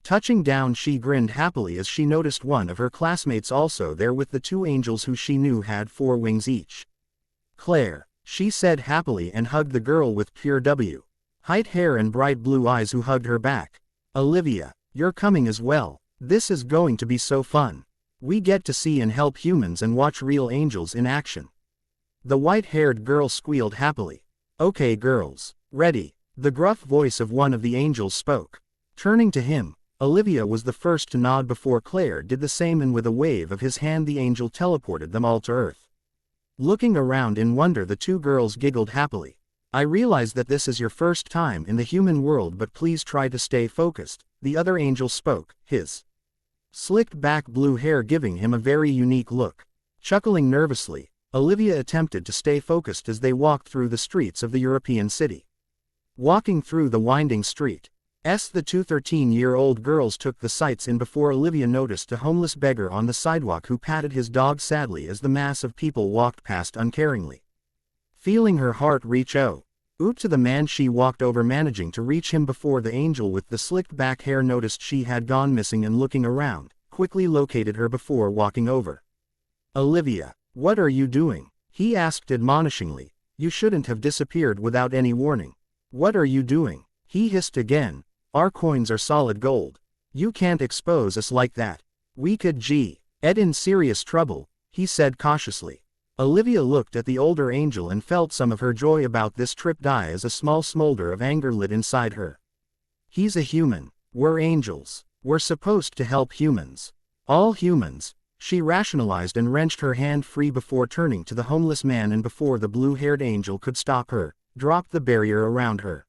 Touching down, she grinned happily as she noticed one of her classmates also there with the two angels who she knew had 4 wings each. "Claire," she said happily and hugged the girl with pure white hair and bright blue eyes who hugged her back. "Olivia, you're coming as well. This is going to be so fun. We get to see and help humans and watch real angels in action." The white-haired girl squealed happily. "Okay girls, ready?" The gruff voice of one of the angels spoke. Turning to him, Olivia was the first to nod before Claire did the same, and with a wave of his hand the angel teleported them all to Earth. Looking around in wonder, the two girls giggled happily. "I realize that this is your first time in the human world, but please try to stay focused," the other angel spoke, his slicked back blue hair giving him a very unique look. Chuckling nervously, Olivia attempted to stay focused as they walked through the streets of the European city. Walking through the winding street, the two 13-year-old girls took the sights in before Olivia noticed a homeless beggar on the sidewalk who patted his dog sadly as the mass of people walked past uncaringly. Feeling her heart reach out to the man, she walked over, managing to reach him before the angel with the slicked back hair noticed she had gone missing and looking around, quickly located her before walking over. "Olivia, what are you doing?" he asked admonishingly. "You shouldn't have disappeared without any warning." "What are you doing?" he hissed again. "Our coins are solid gold. You can't expose us like that. We could get in serious trouble," he said cautiously. Olivia looked at the older angel and felt some of her joy about this trip die as a small smolder of anger lit inside her. "He's a human. We're angels. We're supposed to help humans. All humans," she rationalized and wrenched her hand free before turning to the homeless man, and before the blue-haired angel could stop her, dropped the barrier around her.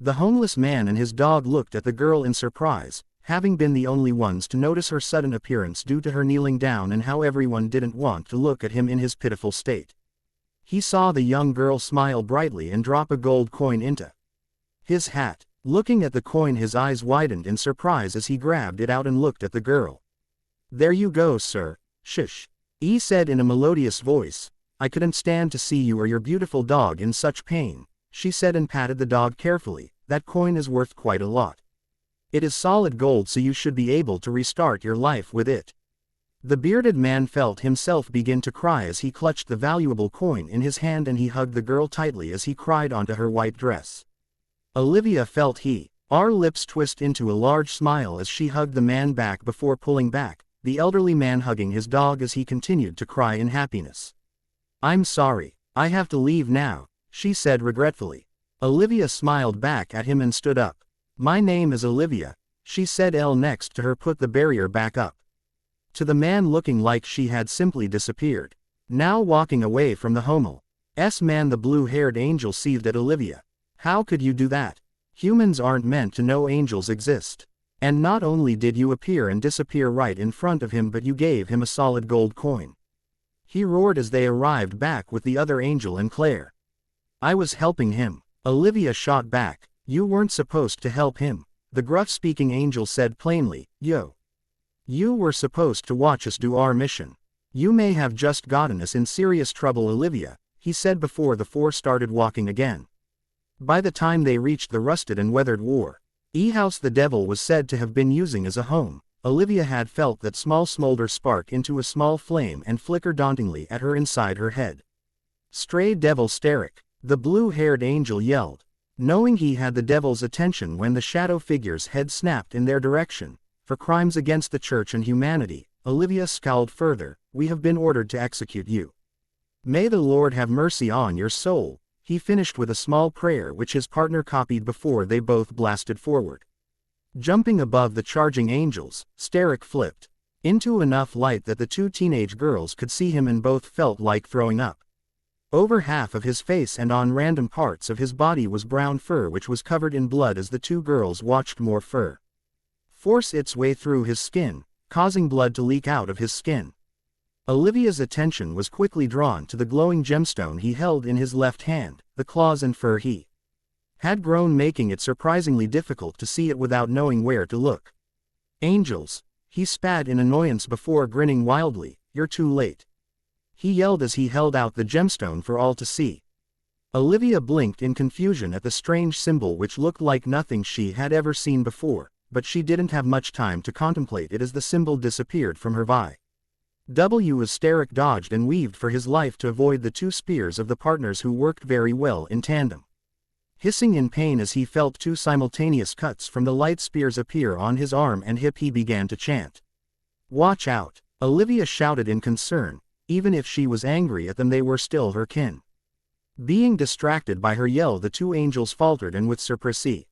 The homeless man and his dog looked at the girl in surprise, having been the only ones to notice her sudden appearance due to her kneeling down and how everyone didn't want to look at him in his pitiful state. He saw the young girl smile brightly and drop a gold coin into his hat. Looking at the coin, his eyes widened in surprise as he grabbed it out and looked at the girl. "There you go, sir." "Shush," he said in a melodious voice. "I couldn't stand to see you or your beautiful dog in such pain," she said and patted the dog carefully. "That coin is worth quite a lot. It is solid gold, so you should be able to restart your life with it." The bearded man felt himself begin to cry as he clutched the valuable coin in his hand, and he hugged the girl tightly as he cried onto her white dress. Olivia felt her lips twist into a large smile as she hugged the man back before pulling back, the elderly man hugging his dog as he continued to cry in happiness. "I'm sorry, I have to leave now," she said regretfully. Olivia smiled back at him and stood up. "My name is Olivia," she said. Next to her put the barrier back up. To the man looking like she had simply disappeared. Now walking away from the homeless man, the blue-haired angel seethed at Olivia. "How could you do that? Humans aren't meant to know angels exist. And not only did you appear and disappear right in front of him, but you gave him a solid gold coin," he roared as they arrived back with the other angel and Claire. "I was helping him," Olivia shot back. "You weren't supposed to help him," the gruff-speaking angel said plainly. You were supposed to watch us do our mission. You may have just gotten us in serious trouble, Olivia," he said before the four started walking again. By the time they reached the rusted and weathered house the devil was said to have been using as a home, Olivia had felt that small smolder spark into a small flame and flicker dauntingly at her inside her head. "Stray devil Starrick," the blue-haired angel yelled. Knowing he had the devil's attention when the shadow figure's head snapped in their direction, for crimes against the church and humanity, Olivia scowled further. "We have been ordered to execute you. May the Lord have mercy on your soul," he finished with a small prayer which his partner copied before they both blasted forward. Jumping above the charging angels, Starrick flipped into enough light that the two teenage girls could see him, and both felt like throwing up. Over half of his face and on random parts of his body was brown fur which was covered in blood as the two girls watched more fur force its way through his skin, causing blood to leak out of his skin. Olivia's attention was quickly drawn to the glowing gemstone he held in his left hand, the claws and fur he had grown, making it surprisingly difficult to see it without knowing where to look. "Angels," he spat in annoyance before grinning wildly. "You're too late," he yelled as he held out the gemstone for all to see. Olivia blinked in confusion at the strange symbol which looked like nothing she had ever seen before, but she didn't have much time to contemplate it as the symbol disappeared from her eye. Starrick dodged and weaved for his life to avoid the two spears of the partners who worked very well in tandem. Hissing in pain as he felt two simultaneous cuts from the light spears appear on his arm and hip, he began to chant. "Watch out!" Olivia shouted in concern. Even if she was angry at them, they were still her kin. Being distracted by her yell, the two angels faltered, and with surprise.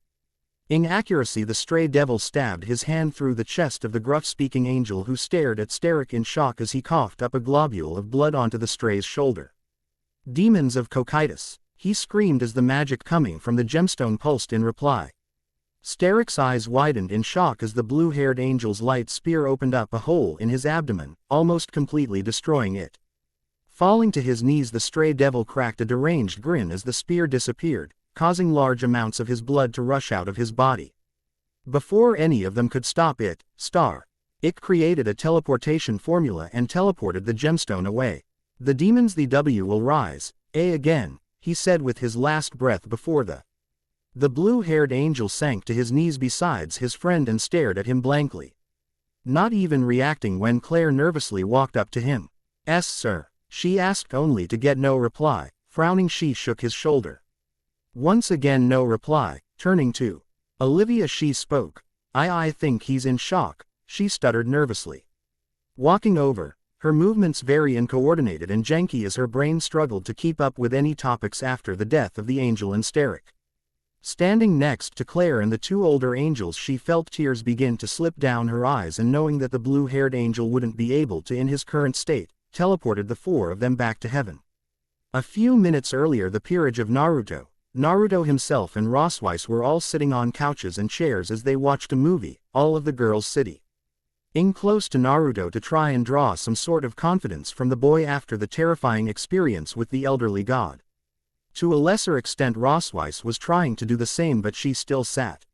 Inaccuracy, the stray devil stabbed his hand through the chest of the gruff-speaking angel, who stared at Starrick in shock as he coughed up a globule of blood onto the stray's shoulder. "Demons of Cocytus!" he screamed as the magic coming from the gemstone pulsed in reply. Starrick's eyes widened in shock as the blue-haired angel's light spear opened up a hole in his abdomen, almost completely destroying it. Falling to his knees, the stray devil cracked a deranged grin as the spear disappeared, causing large amounts of his blood to rush out of his body. Before any of them could stop it, it created a teleportation formula and teleported the gemstone away. "The demons, the W will rise, again," he said with his last breath before the blue-haired angel sank to his knees beside his friend and stared at him blankly. Not even reacting when Claire nervously walked up to him. "Yes, sir," she asked, only to get no reply. Frowning, she shook his shoulder. Once again no reply. Turning to Olivia, she spoke. I think he's in shock," she stuttered nervously. Walking over, her movements very uncoordinated and janky as her brain struggled to keep up with any topics after the death of the angel and Starrick. Standing next to Claire and the two older angels, she felt tears begin to slip down her eyes, and knowing that the blue-haired angel wouldn't be able to, in his current state, teleported the four of them back to heaven. A few minutes earlier, the peerage of Naruto himself and Rossweiss were all sitting on couches and chairs as they watched a movie, All of the Girls' City. In close to Naruto to try and draw some sort of confidence from the boy after the terrifying experience with the elderly god. To a lesser extent, Rossweiss was trying to do the same, but she still sat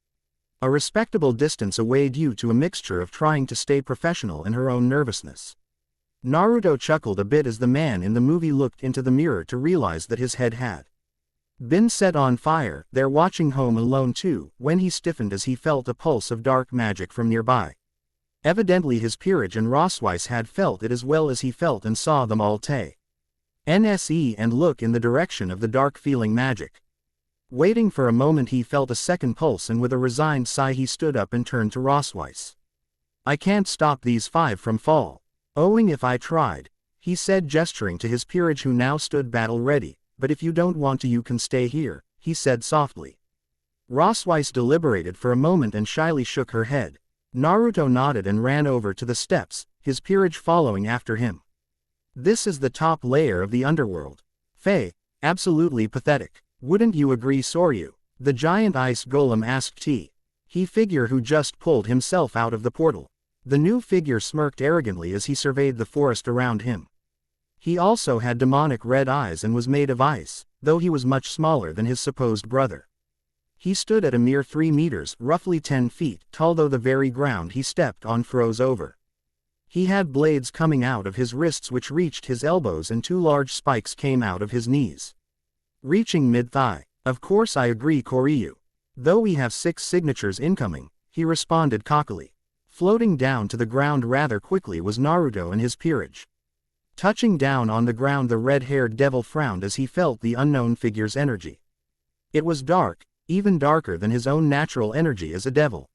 a respectable distance away due to a mixture of trying to stay professional and her own nervousness. Naruto chuckled a bit as the man in the movie looked into the mirror to realize that his head had been set on fire. They're watching Home Alone 2, when he stiffened as he felt a pulse of dark magic from nearby. Evidently his peerage and Rossweiss had felt it as well as he felt and saw them all NSE and look in the direction of the dark feeling magic. Waiting for a moment, he felt a second pulse, and with a resigned sigh he stood up and turned to Rossweiss. "I can't stop these five from owing if I tried," he said, gesturing to his peerage who now stood battle ready. "But if you don't want to, you can stay here," he said softly. Rossweiss deliberated for a moment and shyly shook her head. Naruto nodded and ran over to the steps, his peerage following after him. "This is the top layer of the underworld. Absolutely pathetic. Wouldn't you agree, Soryu?" the giant ice golem asked he figure who just pulled himself out of the portal. The new figure smirked arrogantly as he surveyed the forest around him. He also had demonic red eyes and was made of ice, though he was much smaller than his supposed brother. He stood at a mere 3 meters, roughly 10 feet, tall, though the very ground he stepped on froze over. He had blades coming out of his wrists which reached his elbows, and 2 large spikes came out of his knees, reaching mid-thigh. "Of course I agree, Koryu. Though we have 6 signatures incoming," he responded cockily. Floating down to the ground rather quickly was Naruto and his peerage. Touching down on the ground, the red-haired devil frowned as he felt the unknown figure's energy. It was dark, even darker than his own natural energy as a devil.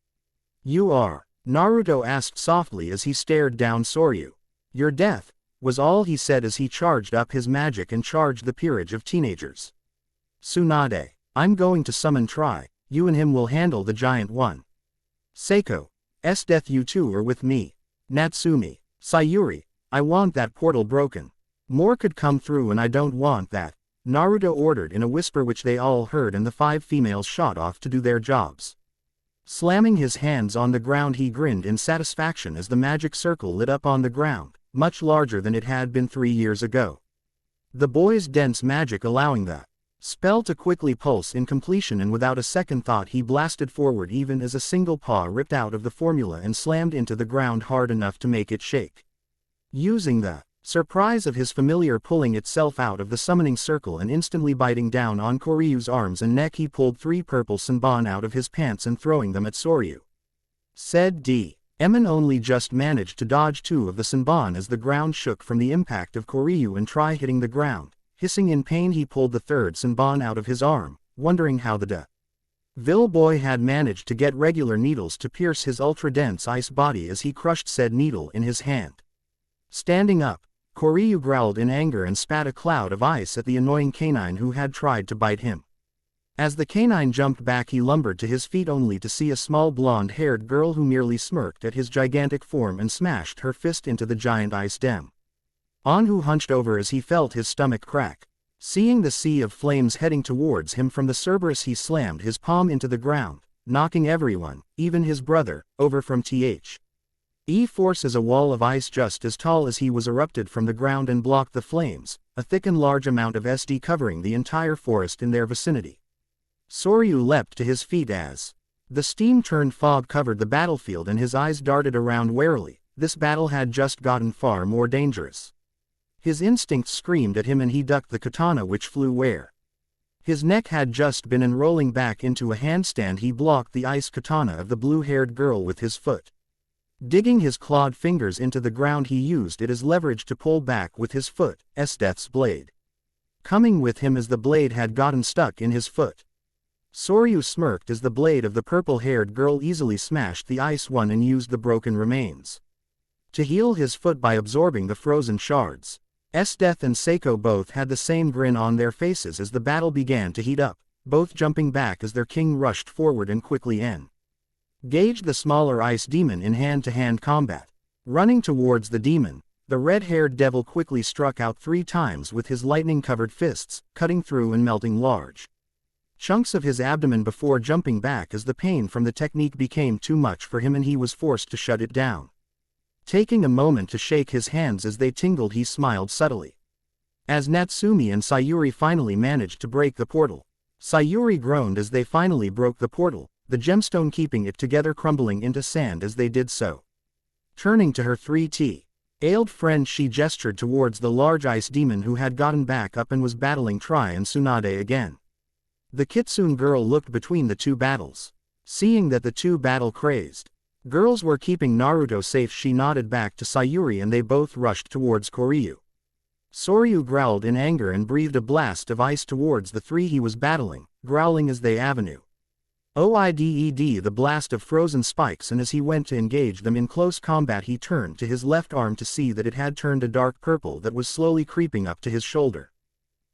"You are?" Naruto asked softly as he stared down Soryu. "Your death," was all he said as he charged up his magic and charged the peerage of teenagers. "Tsunade, I'm going to summon Tri, you and him will handle the giant one. Seiko's death, you two are with me. Natsumi, Sayuri, I want that portal broken. More could come through and I don't want that," Naruto ordered in a whisper which they all heard, and the 5 females shot off to do their jobs. Slamming his hands on the ground, he grinned in satisfaction as the magic circle lit up on the ground, much larger than it had been 3 years ago. The boy's dense magic allowing the spell to quickly pulse in completion, and without a second thought he blasted forward even as a single paw ripped out of the formula and slammed into the ground hard enough to make it shake. Using the Surprise of his familiar pulling itself out of the summoning circle and instantly biting down on Koryu's arms and neck, he pulled 3 purple Senbon out of his pants and throwing them at Soryu. Said D. Emin only just managed to dodge 2 of the Senbon as the ground shook from the impact of Koryu and try hitting the ground. Hissing in pain, he pulled the 3rd Senbon out of his arm, wondering how the Vil boy had managed to get regular needles to pierce his ultra-dense ice body as he crushed said needle in his hand. Standing up, Koryu growled in anger and spat a cloud of ice at the annoying canine who had tried to bite him. As the canine jumped back, he lumbered to his feet only to see a small blonde-haired girl who merely smirked at his gigantic form and smashed her fist into the giant ice dam. Anhu hunched over as he felt his stomach crack. Seeing the sea of flames heading towards him from the Cerberus, he slammed his palm into the ground, knocking everyone, even his brother, over from force as a wall of ice just as tall as he was erupted from the ground and blocked the flames, a thick and large amount of SD covering the entire forest in their vicinity. Soryu leapt to his feet as the steam-turned fog covered the battlefield and his eyes darted around warily. This battle had just gotten far more dangerous. His instincts screamed at him and he ducked the katana which flew where his neck had just been, and rolling back into a handstand he blocked the ice katana of the blue-haired girl with his foot. Digging his clawed fingers into the ground, he used it as leverage to pull back with his foot, Death's blade coming with him as the blade had gotten stuck in his foot. Soryu smirked as the blade of the purple-haired girl easily smashed the ice one and used the broken remains to heal his foot by absorbing the frozen shards. Death and Seiko both had the same grin on their faces as the battle began to heat up, both jumping back as their king rushed forward and quickly engaged the smaller ice demon in hand-to-hand combat. Running towards the demon, the red-haired devil quickly struck out 3 times with his lightning-covered fists, cutting through and melting large chunks of his abdomen before jumping back as the pain from the technique became too much for him and he was forced to shut it down. Taking a moment to shake his hands as they tingled, he smiled subtly. As Natsumi and Sayuri finally managed to break the portal, Sayuri groaned as they finally broke the portal, the gemstone keeping it together crumbling into sand as they did so. Turning to her 3T-ailed friend, she gestured towards the large ice demon who had gotten back up and was battling Tri and Tsunade again. The Kitsune girl looked between the 2 battles. Seeing that the 2 battle-crazed girls were keeping Naruto safe, she nodded back to Sayuri and they both rushed towards Koryu. Soryu growled in anger and breathed a blast of ice towards the 3 he was battling, growling as they OIDED the blast of frozen spikes, and as he went to engage them in close combat he turned to his left arm to see that it had turned a dark purple that was slowly creeping up to his shoulder.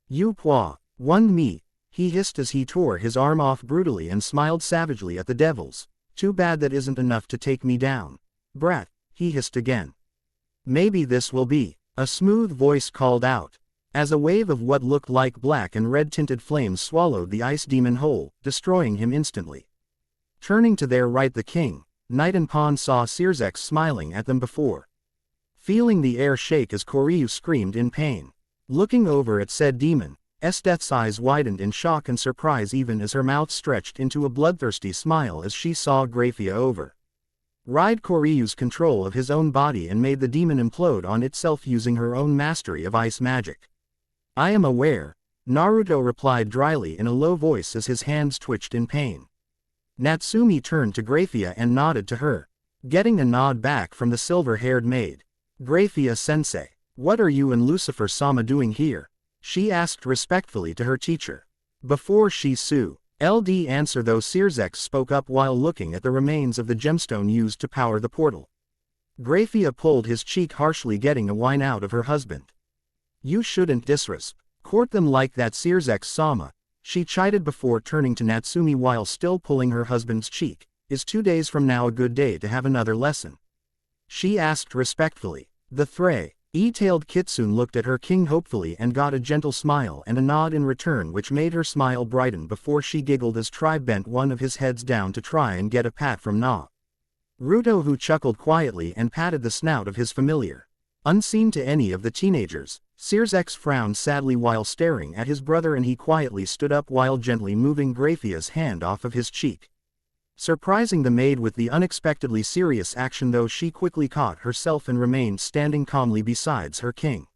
"You pwa, one me," he hissed as he tore his arm off brutally and smiled savagely at the devils. "Too bad that isn't enough to take me down. Brat," he hissed again. "Maybe this will be," a smooth voice called out, as a wave of what looked like black and red-tinted flames swallowed the ice demon whole, destroying him instantly. Turning to their right, the king, knight and pawn saw Sirzex smiling at them before feeling the air shake as Koryu screamed in pain. Looking over at said demon, Death's eyes widened in shock and surprise even as her mouth stretched into a bloodthirsty smile as she saw Graphia ride Koryu's control of his own body and made the demon implode on itself using her own mastery of ice magic. "I am aware," Naruto replied dryly in a low voice as his hands twitched in pain. Natsumi turned to Graphia and nodded to her, getting a nod back from the silver-haired maid. "Graphia-sensei, what are you and Lucifer-sama doing here?" she asked respectfully to her teacher. Before she LD answer though, Sirzex spoke up while looking at the remains of the gemstone used to power the portal. Graphia pulled his cheek harshly, getting a whine out of her husband. "You shouldn't disrespect them like that, Sirzex-sama," she chided before turning to Natsumi while still pulling her husband's cheek. "Is 2 days from now a good day to have another lesson?" she asked respectfully. The three-tailed Kitsune looked at her king hopefully and got a gentle smile and a nod in return, which made her smile brighten before she giggled as Tri bent one of his heads down to try and get a pat from Naruto, who chuckled quietly and patted the snout of his familiar. Unseen to any of the teenagers, Sirzex frowned sadly while staring at his brother and he quietly stood up while gently moving Graphia's hand off of his cheek. surprising the maid with the unexpectedly serious action, though she quickly caught herself and remained standing calmly besides her king.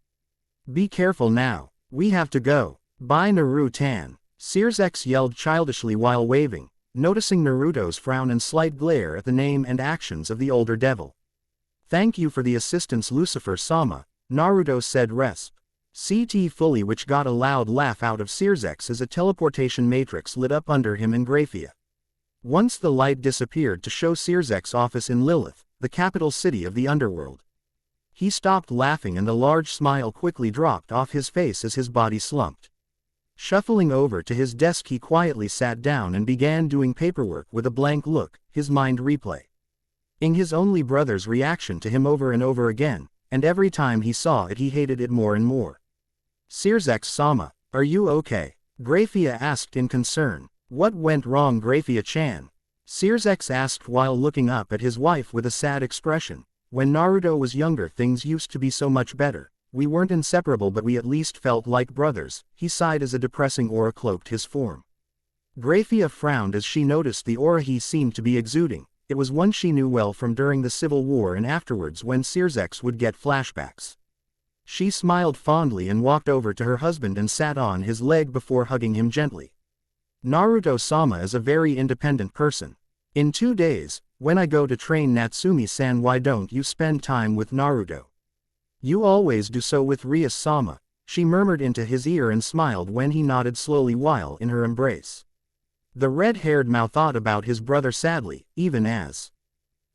"Be careful now, we have to go. Bye Naruto-tan," Sears yelled childishly while waving, noticing Naruto's frown and slight glare at the name and actions of the older devil. "Thank you for the assistance Lucifer-sama," Naruto said fully, which got a loud laugh out of Sears as a teleportation matrix lit up under him and Graphia. Once the light disappeared to show Sears' office in Lilith, the capital city of the underworld. He stopped laughing and the large smile quickly dropped off his face as his body slumped. Shuffling over to his desk, he quietly sat down and began doing paperwork with a blank look, his mind replaying his only brother's reaction to him over and over again, and every time he saw it he hated it more and more. "Sears-sama, are you okay?" Graphia asked in concern. "What went wrong Graphia-chan?" Sears asked while looking up at his wife with a sad expression. "When Naruto was younger things used to be so much better. We weren't inseparable but we at least felt like brothers," he sighed as a depressing aura cloaked his form. Graphia frowned as she noticed the aura he seemed to be exuding. It was one she knew well from during the Civil War and afterwards when Sears would get flashbacks. She smiled fondly and walked over to her husband and sat on his leg before hugging him gently. "Naruto-sama is a very independent person. In 2 days, when I go to train Natsumi-san, why don't you spend time with Naruto? You always do so with Ria-sama," she murmured into his ear and smiled when he nodded slowly while in her embrace. The red-haired mouth thought about his brother sadly, even as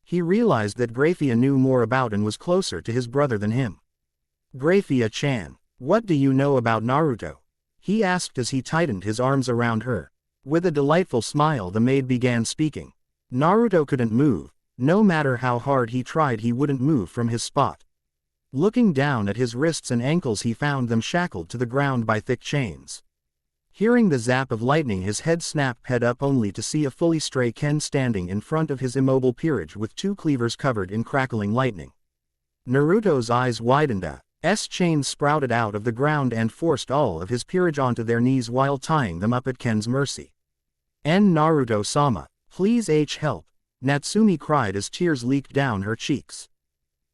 he realized that Graphia knew more about and was closer to his brother than him. "Graphia-chan, what do you know about Naruto?" he asked as he tightened his arms around her. With a delightful smile the maid began speaking. Naruto couldn't move. No matter how hard he tried he wouldn't move from his spot. Looking down at his wrists and ankles he found them shackled to the ground by thick chains. Hearing the zap of lightning his head snapped head up only to see a fully stray Ken standing in front of his immobile peerage with 2 cleavers covered in crackling lightning. Naruto's eyes widened. Chains sprouted out of the ground and forced all of his peerage onto their knees while tying them up at Ken's mercy. "Naruto-sama, please help," Natsumi cried as tears leaked down her cheeks.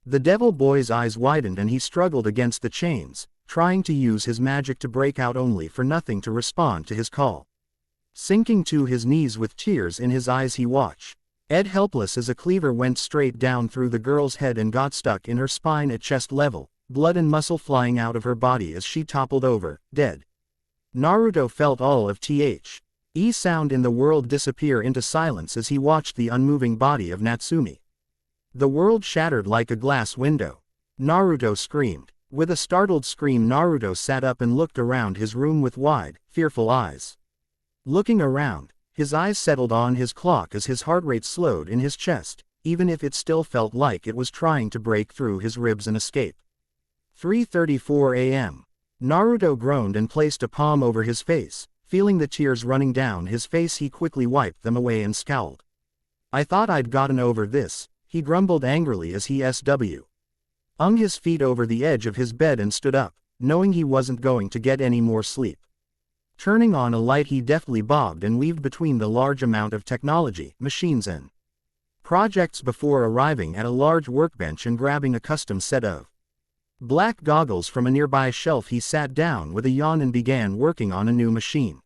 The devil boy's eyes widened and he struggled against the chains, trying to use his magic to break out only for nothing to respond to his call. Sinking to his knees with tears in his eyes he watched. Helpless as a cleaver went straight down through the girl's head and got stuck in her spine at chest level, blood and muscle flying out of her body as she toppled over, dead. Naruto felt all of sound in the world disappear into silence as he watched the unmoving body of Natsumi. The world shattered like a glass window. Naruto screamed. With a startled scream Naruto sat up and looked around his room with wide, fearful eyes. Looking around, his eyes settled on his clock as his heart rate slowed in his chest, even if it still felt like it was trying to break through his ribs and escape. 3:34 a.m. Naruto groaned and placed a palm over his face, feeling the tears running down his face he quickly wiped them away and scowled. "I thought I'd gotten over this," he grumbled angrily as he hung his feet over the edge of his bed and stood up, knowing he wasn't going to get any more sleep. Turning on a light he deftly bobbed and weaved between the large amount of technology, machines and projects before arriving at a large workbench and grabbing a custom set of black goggles from a nearby shelf he sat down with a yawn and began working on a new machine.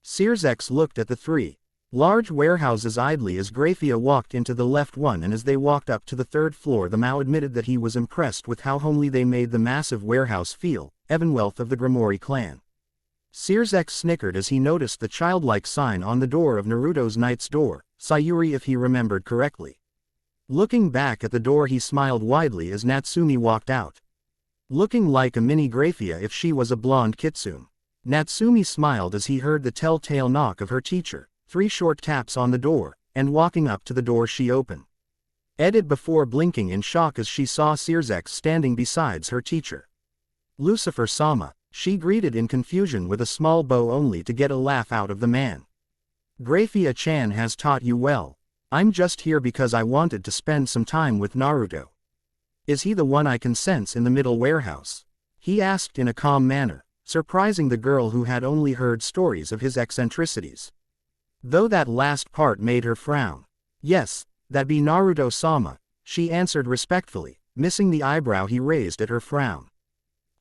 Sears looked at the 3 large warehouses idly as Graphia walked into the left one, and as they walked up to the 3rd floor the Mao admitted that he was impressed with how homely they made the massive warehouse feel, Evanwealth of the Grimoire clan. Sears snickered as he noticed the childlike sign on the door of Naruto's Knight's door, Sayuri if he remembered correctly. Looking back at the door he smiled widely as Natsumi walked out. Looking like a mini Graphia if she was a blonde kitsune. Natsumi smiled as he heard the telltale knock of her teacher. 3 short taps on the door, and walking up to the door she opened. Before blinking in shock as she saw Sears standing beside her teacher. "Lucifer-sama," she greeted in confusion with a small bow only to get a laugh out of the man. "Graphia-chan has taught you well. I'm just here because I wanted to spend some time with Naruto." "Is he the one I can sense in the middle warehouse?" he asked in a calm manner, surprising the girl who had only heard stories of his eccentricities. Though that last part made her frown. Yes, that be Naruto-sama, she answered respectfully, missing the eyebrow he raised at her frown.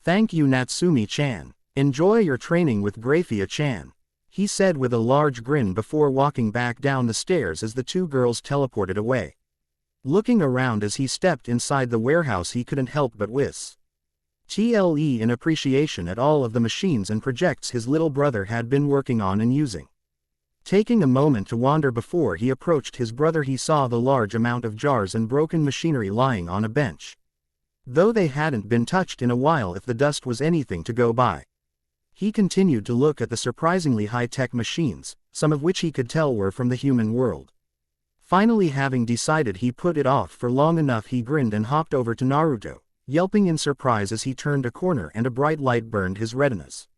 Thank you Natsumi-chan. Enjoy your training with Graphia-chan, he said with a large grin before walking back down the stairs as the two girls teleported away. Looking around as he stepped inside the warehouse, he couldn't help but whistle in appreciation at all of the machines and projects his little brother had been working on and using. Taking a moment to wander before he approached his brother, he saw the large amount of jars and broken machinery lying on a bench. Though they hadn't been touched in a while if the dust was anything to go by. He continued to look at the surprisingly high-tech machines, some of which he could tell were from the human world. Finally, having decided he put it off for long enough, he grinned and hopped over to Naruto, yelping in surprise as he turned a corner and a bright light burned his retinas.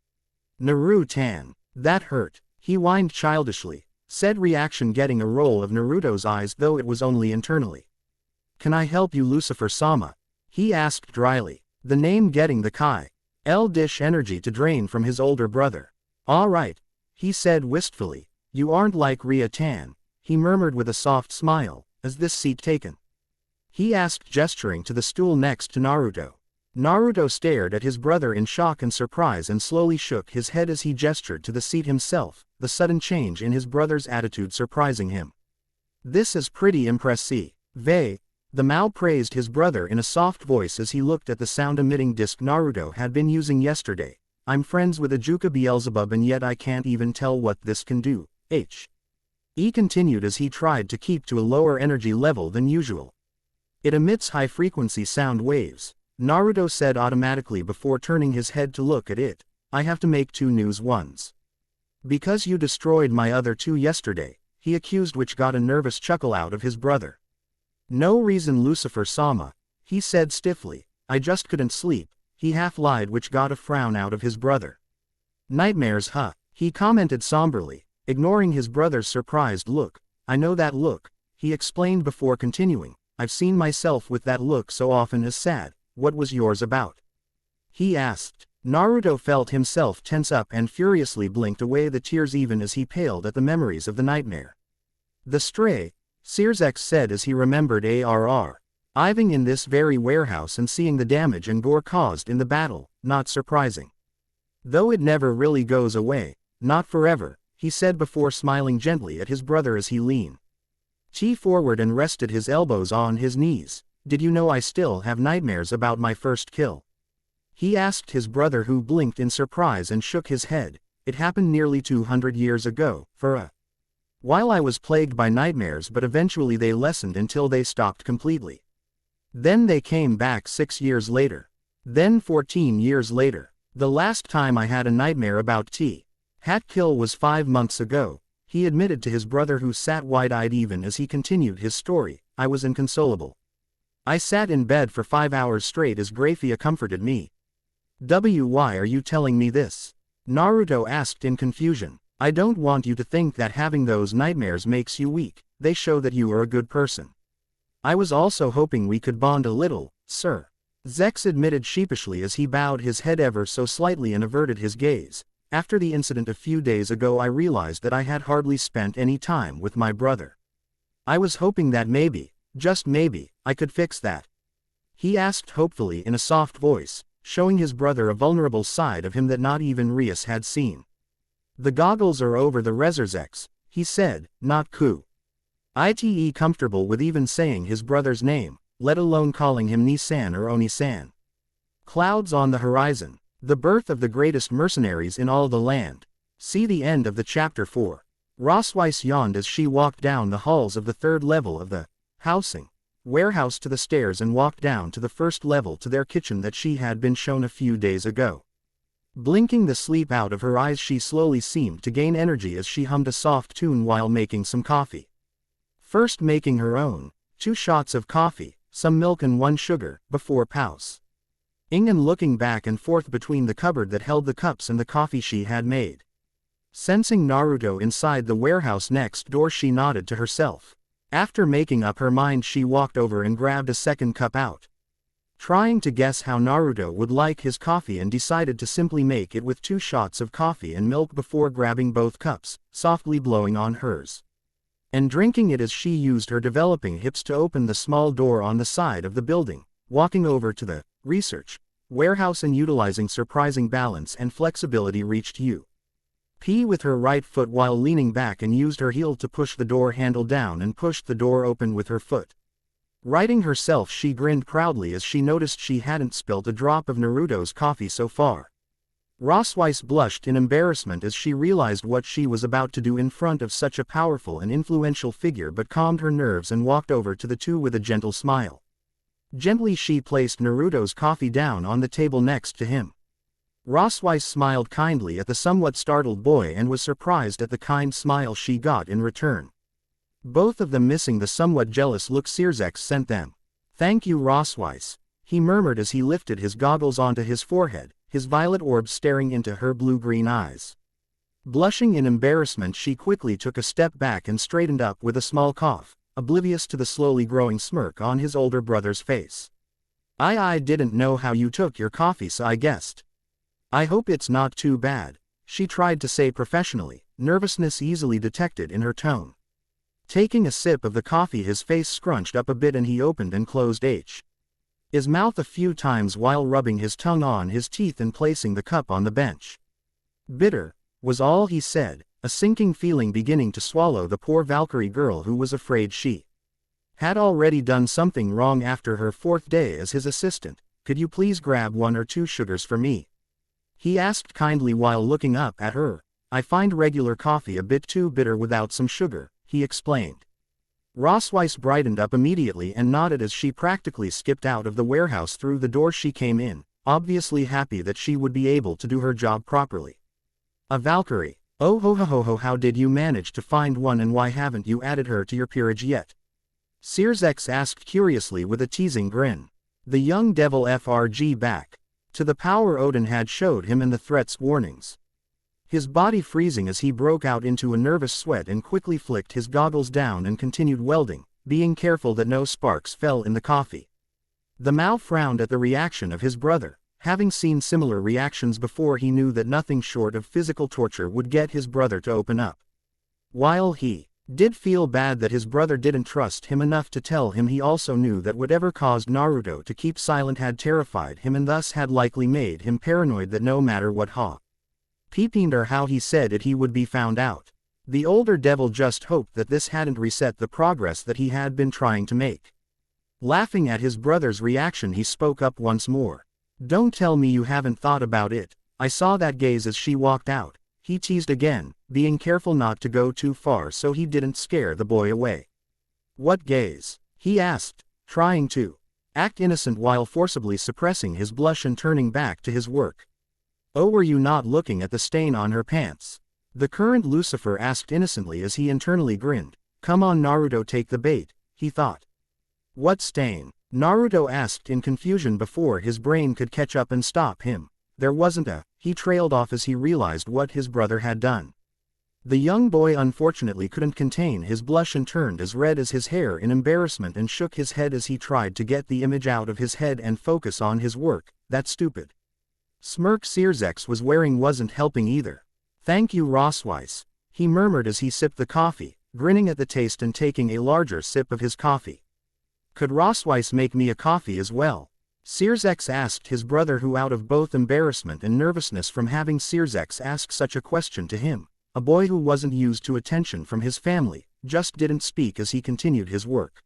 Naruto-tan, that hurt, he whined childishly, said reaction getting a roll of Naruto's eyes though it was only internally. Can I help you Lucifer-sama? He asked dryly, the name getting the Kai-L-dish energy to drain from his older brother. All right, he said wistfully, you aren't like Ria-tan, he murmured with a soft smile, is this seat taken? He asked, gesturing to the stool next to Naruto. Naruto stared at his brother in shock and surprise and slowly shook his head as he gestured to the seat himself, the sudden change in his brother's attitude surprising him. This is pretty impressive. The Mao praised his brother in a soft voice as he looked at the sound-emitting disc Naruto had been using yesterday. I'm friends with Ajuka Beelzebub and yet I can't even tell what this can do. He continued as he tried to keep to a lower energy level than usual. It emits high-frequency sound waves, Naruto said automatically before turning his head to look at it. I have to make two new ones. Because you destroyed my other two yesterday, he accused, which got a nervous chuckle out of his brother. No reason Lucifer-sama, he said stiffly, I just couldn't sleep, he half-lied, which got a frown out of his brother. Nightmares huh, he commented somberly, ignoring his brother's surprised look. I know that look, he explained before continuing, I've seen myself with that look so often as sad. What was yours about? He asked. Naruto felt himself tense up and furiously blinked away the tears even as he paled at the memories of the nightmare. The stray, Searsex said as he remembered arriving in this very warehouse and seeing the damage and gore caused in the battle, not surprising. Though it never really goes away, not forever, he said before smiling gently at his brother as he leaned forward and rested his elbows on his knees. Did you know I still have nightmares about my first kill? He asked his brother, who blinked in surprise and shook his head. It happened nearly 200 years ago, for a while I was plagued by nightmares, but eventually they lessened until they stopped completely. Then they came back 6 years later. Then 14 years later. The last time I had a nightmare about hat kill was 5 months ago, he admitted to his brother, who sat wide-eyed even as he continued his story. I was inconsolable. I sat in bed for 5 hours straight as Graphia comforted me. Why are you telling me this? Naruto asked in confusion. I don't want you to think that having those nightmares makes you weak, they show that you are a good person. I was also hoping we could bond a little, sir. Zex admitted sheepishly as he bowed his head ever so slightly and averted his gaze. After the incident a few days ago, I realized that I had hardly spent any time with my brother. I was hoping that maybe, just maybe, I could fix that. He asked hopefully in a soft voice, showing his brother a vulnerable side of him that not even Rias had seen. The goggles are over the Reserzex, he said, not ite comfortable with even saying his brother's name, let alone calling him Ni-san or Oni-san. Clouds on the horizon. The birth of the greatest mercenaries in all the land. See the end of the chapter 4. Rossweiss yawned as she walked down the halls of the 3rd level of the warehouse to the stairs and walked down to the 1st level to their kitchen that she had been shown a few days ago. Blinking the sleep out of her eyes, she slowly seemed to gain energy as she hummed a soft tune while making some coffee. First making her own, 2 shots of coffee, some milk and 1 sugar, before pausing and looking back and forth between the cupboard that held the cups and the coffee she had made. Sensing Naruto inside the warehouse next door, she nodded to herself. After making up her mind, she walked over and grabbed a second cup out. trying to guess how Naruto would like his coffee, and decided to simply make it with 2 shots of coffee and milk before grabbing both cups, softly blowing on hers, and drinking it as she used her developing hips to open the small door on the side of the building, walking over to the research warehouse and utilizing surprising balance and flexibility reached U.P. with her right foot while leaning back and used her heel to push the door handle down and pushed the door open with her foot. Righting herself, she grinned proudly as she noticed she hadn't spilt a drop of Naruto's coffee so far. Rossweiss blushed in embarrassment as she realized what she was about to do in front of such a powerful and influential figure, but calmed her nerves and walked over to the two with a gentle smile. Gently she placed Naruto's coffee down on the table next to him. Rossweiss smiled kindly at the somewhat startled boy and was surprised at the kind smile she got in return, both of them missing the somewhat jealous look Sirzex sent them. "Thank you, Rossweiss," he murmured as he lifted his goggles onto his forehead, his violet orbs staring into her blue-green eyes. Blushing in embarrassment, she quickly took a step back and straightened up with a small cough, oblivious to the slowly growing smirk on his older brother's face. I didn't know how you took your coffee, so I guessed. I hope it's not too bad," she tried to say professionally, nervousness easily detected in her tone. Taking a sip of the coffee, his face scrunched up a bit and he opened and closed his mouth a few times while rubbing his tongue on his teeth and placing the cup on the bench. "Bitter," was all he said, a sinking feeling beginning to swallow the poor Valkyrie girl who was afraid she had already done something wrong after her 4th day as his assistant. "Could you please grab 1 or 2 sugars for me?" he asked kindly while looking up at her. "I find regular coffee a bit too bitter without some sugar," he explained. Rossweiss brightened up immediately and nodded as she practically skipped out of the warehouse through the door she came in, obviously happy that she would be able to do her job properly. "A Valkyrie. Oh ho ho ho ho, how did you manage to find one, and why haven't you added her to your peerage yet?" Sirzex asked curiously with a teasing grin. The young devil FRG back to the power Odin had showed him and the threat's warnings, his body freezing as he broke out into a nervous sweat and quickly flicked his goggles down and continued welding, being careful that no sparks fell in the coffee. The Mao frowned at the reaction of his brother. Having seen similar reactions before, he knew that nothing short of physical torture would get his brother to open up. While he did feel bad that his brother didn't trust him enough to tell him, he also knew that whatever caused Naruto to keep silent had terrified him and thus had likely made him paranoid that no matter what happened or how he said it, he would be found out. The older devil just hoped that this hadn't reset the progress that he had been trying to make. Laughing at his brother's reaction, he spoke up once more. "Don't tell me you haven't thought about it. I saw that gaze as she walked out," he teased again, being careful not to go too far so he didn't scare the boy away. "What gaze?" he asked, trying to act innocent while forcibly suppressing his blush and turning back to his work. "Oh, were you not looking at the stain on her pants?" the current Lucifer asked innocently as he internally grinned. "Come on Naruto, take the bait," he thought. "What stain?" Naruto asked in confusion before his brain could catch up and stop him. "There wasn't a," he trailed off as he realized what his brother had done. The young boy unfortunately couldn't contain his blush and turned as red as his hair in embarrassment and shook his head as he tried to get the image out of his head and focus on his work. That stupid smirk Sirzex was wearing wasn't helping either. "Thank you, Rossweiss," he murmured as he sipped the coffee, grinning at the taste and taking a larger sip of his coffee. "Could Rossweiss make me a coffee as well?" Sirzex asked his brother, who out of both embarrassment and nervousness from having Sirzex ask such a question to him, a boy who wasn't used to attention from his family, just didn't speak as he continued his work.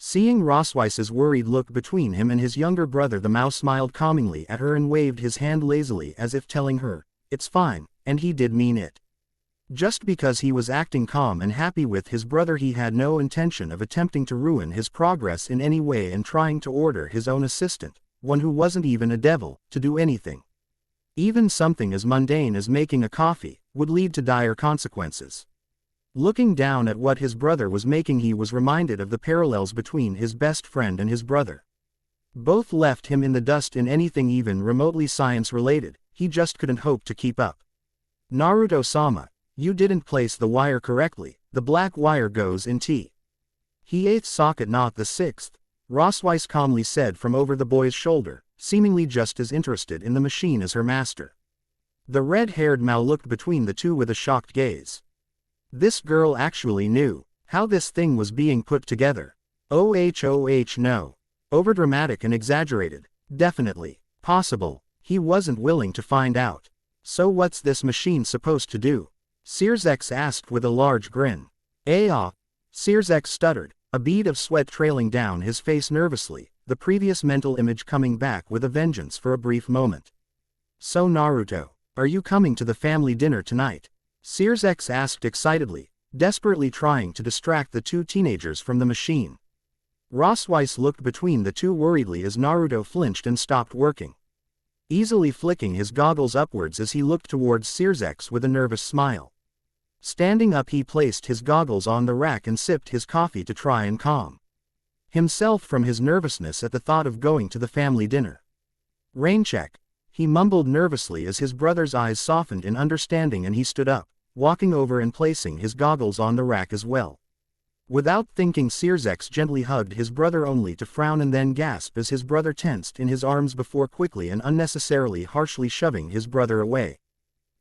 Seeing Rossweiss's worried look between him and his younger brother, the mouse smiled calmingly at her and waved his hand lazily as if telling her, "It's fine," and he did mean it. Just because he was acting calm and happy with his brother, he had no intention of attempting to ruin his progress in any way and trying to order his own assistant, one who wasn't even a devil, to do anything. Even something as mundane as making a coffee would lead to dire consequences. Looking down at what his brother was making, he was reminded of the parallels between his best friend and his brother. Both left him in the dust in anything even remotely science-related. He just couldn't hope to keep up. "Naruto-sama, you didn't place the wire correctly. The black wire goes in T. He 8th socket, not the 6th. Rossweiss calmly said from over the boy's shoulder, seemingly just as interested in the machine as her master. The red-haired Mao looked between the two with a shocked gaze. This girl actually knew how this thing was being put together. Oh no. Overdramatic and exaggerated. Definitely. Possible. He wasn't willing to find out. So what's this machine supposed to do? Sierzek asked with a large grin. Sierzek stuttered, a bead of sweat trailing down his face nervously, the previous mental image coming back with a vengeance for a brief moment. So Naruto, are you coming to the family dinner tonight? Sierzek asked excitedly, desperately trying to distract the two teenagers from the machine. Rossweiss looked between the two worriedly as Naruto flinched and stopped working, easily flicking his goggles upwards as he looked towards Sierzek with a nervous smile. Standing up, he placed his goggles on the rack and sipped his coffee to try and calm himself from his nervousness at the thought of going to the family dinner. Rain check, he mumbled nervously as his brother's eyes softened in understanding and he stood up, walking over and placing his goggles on the rack as well. Without thinking, Sierzek gently hugged his brother only to frown and then gasp as his brother tensed in his arms before quickly and unnecessarily harshly shoving his brother away,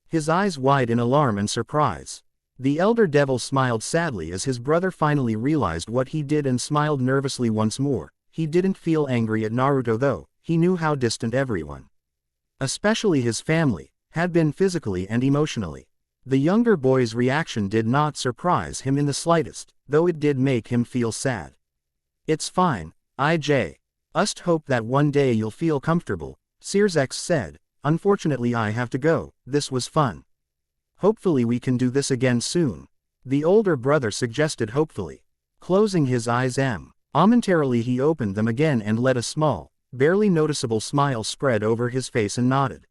his eyes wide in alarm and surprise. The elder devil smiled sadly as his brother finally realized what he did and smiled nervously once more. He didn't feel angry at Naruto though, he knew how distant everyone, especially his family, had been physically and emotionally. The younger boy's reaction did not surprise him in the slightest, though it did make him feel sad. It's fine, I just hope that one day you'll feel comfortable, Sierzek said. Unfortunately I have to go, this was fun. Hopefully we can do this again soon. The older brother suggested hopefully. Closing his eyes momentarily he opened them again and let a small, barely noticeable smile spread over his face and nodded.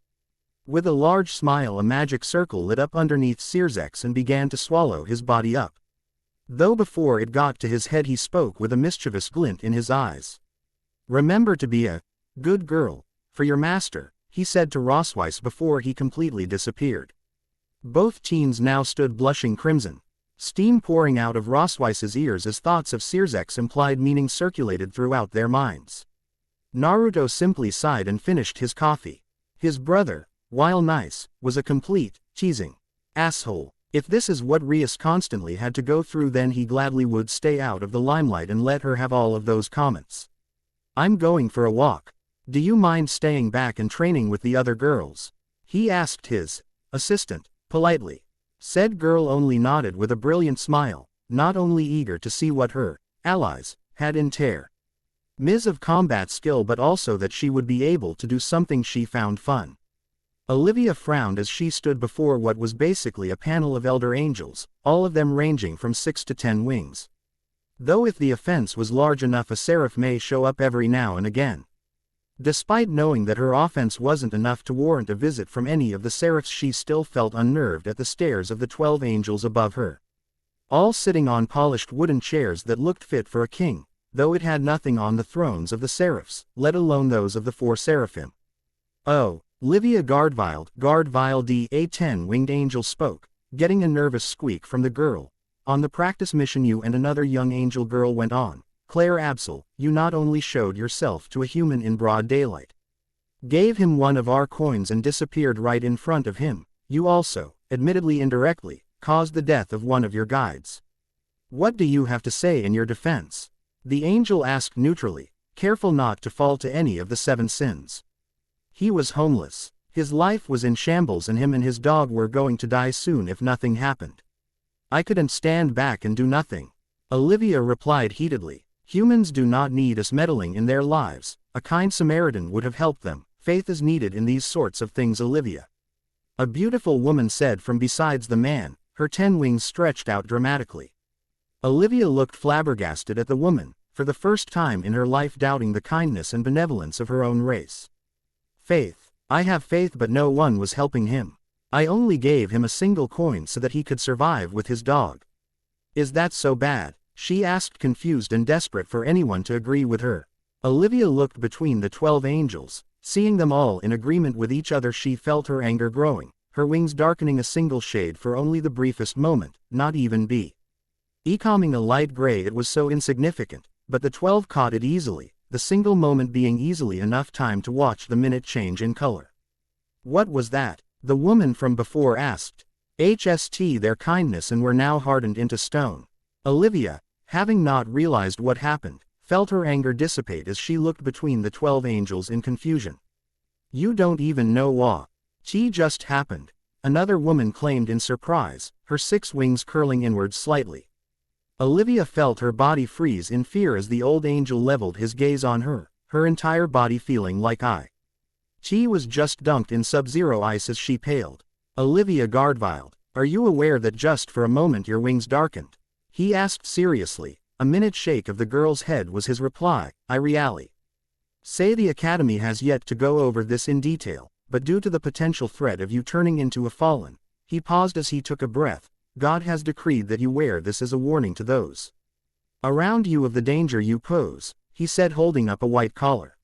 With a large smile, a magic circle lit up underneath Sierzek and began to swallow his body up. Though before it got to his head he spoke with a mischievous glint in his eyes. Remember to be a good girl for your master, he said to Rossweiss before he completely disappeared. Both teens now stood blushing crimson, steam pouring out of Rossweiss's ears as thoughts of Sierzek's implied meaning circulated throughout their minds. Naruto simply sighed and finished his coffee. His brother, while nice, was a complete, teasing asshole. If this is what Rias constantly had to go through, then he gladly would stay out of the limelight and let her have all of those comments. I'm going for a walk. Do you mind staying back and training with the other girls? He asked his assistant, politely. Said girl only nodded with a brilliant smile, not only eager to see what her allies had in terms of combat skill but also that she would be able to do something she found fun. Olivia frowned as she stood before what was basically a panel of elder angels, all of them ranging from 6 to 10 wings. Though if the offense was large enough, a seraph may show up every now and again. Despite knowing that her offense wasn't enough to warrant a visit from any of the seraphs, she still felt unnerved at the stares of the 12 angels above her, all sitting on polished wooden chairs that looked fit for a king, though it had nothing on the thrones of the seraphs, let alone those of the 4 seraphim. Oh, Livia Gardvile the a 10-winged angel spoke, getting a nervous squeak from the girl. On the practice mission you and another young angel girl went on. Claire Absol, you not only showed yourself to a human in broad daylight, gave him one of our coins and disappeared right in front of him, you also, admittedly indirectly, caused the death of one of your guides. What do you have to say in your defense? The angel asked neutrally, careful not to fall to any of the 7 sins. He was homeless. His life was in shambles and him and his dog were going to die soon if nothing happened. I couldn't stand back and do nothing. Olivia replied heatedly. Humans do not need us meddling in their lives, a kind Samaritan would have helped them. Faith is needed in these sorts of things, Olivia. A beautiful woman said from besides the man, her 10 wings stretched out dramatically. Olivia looked flabbergasted at the woman, for the first time in her life doubting the kindness and benevolence of her own race. Faith. I have faith, but no one was helping him. I only gave him a single coin so that he could survive with his dog. Is that so bad? She asked, confused and desperate for anyone to agree with her. Olivia looked between the 12 angels, seeing them all in agreement with each other. She felt her anger growing, her wings darkening a single shade for only the briefest moment, not even becoming a light gray. It was so insignificant, but the 12 caught it easily, the single moment being easily enough time to watch the minute change in color. What was that? The woman from before asked. HST their kindness and were now hardened into stone. Olivia, having not realized what happened, felt her anger dissipate as she looked between the 12 angels in confusion. You don't even know what just happened, another woman claimed in surprise, her 6 wings curling inward slightly. Olivia felt her body freeze in fear as the old angel leveled his gaze on her, her entire body feeling like She was just dunked in sub-zero ice as she paled. Olivia Gardviled, are you aware that just for a moment your wings darkened? He asked seriously. A minute shake of the girl's head was his reply. I really say the Academy has yet to go over this in detail, but due to the potential threat of you turning into a fallen, he paused as he took a breath, God has decreed that you wear this as a warning to those around you of the danger you pose, he said holding up a white collar.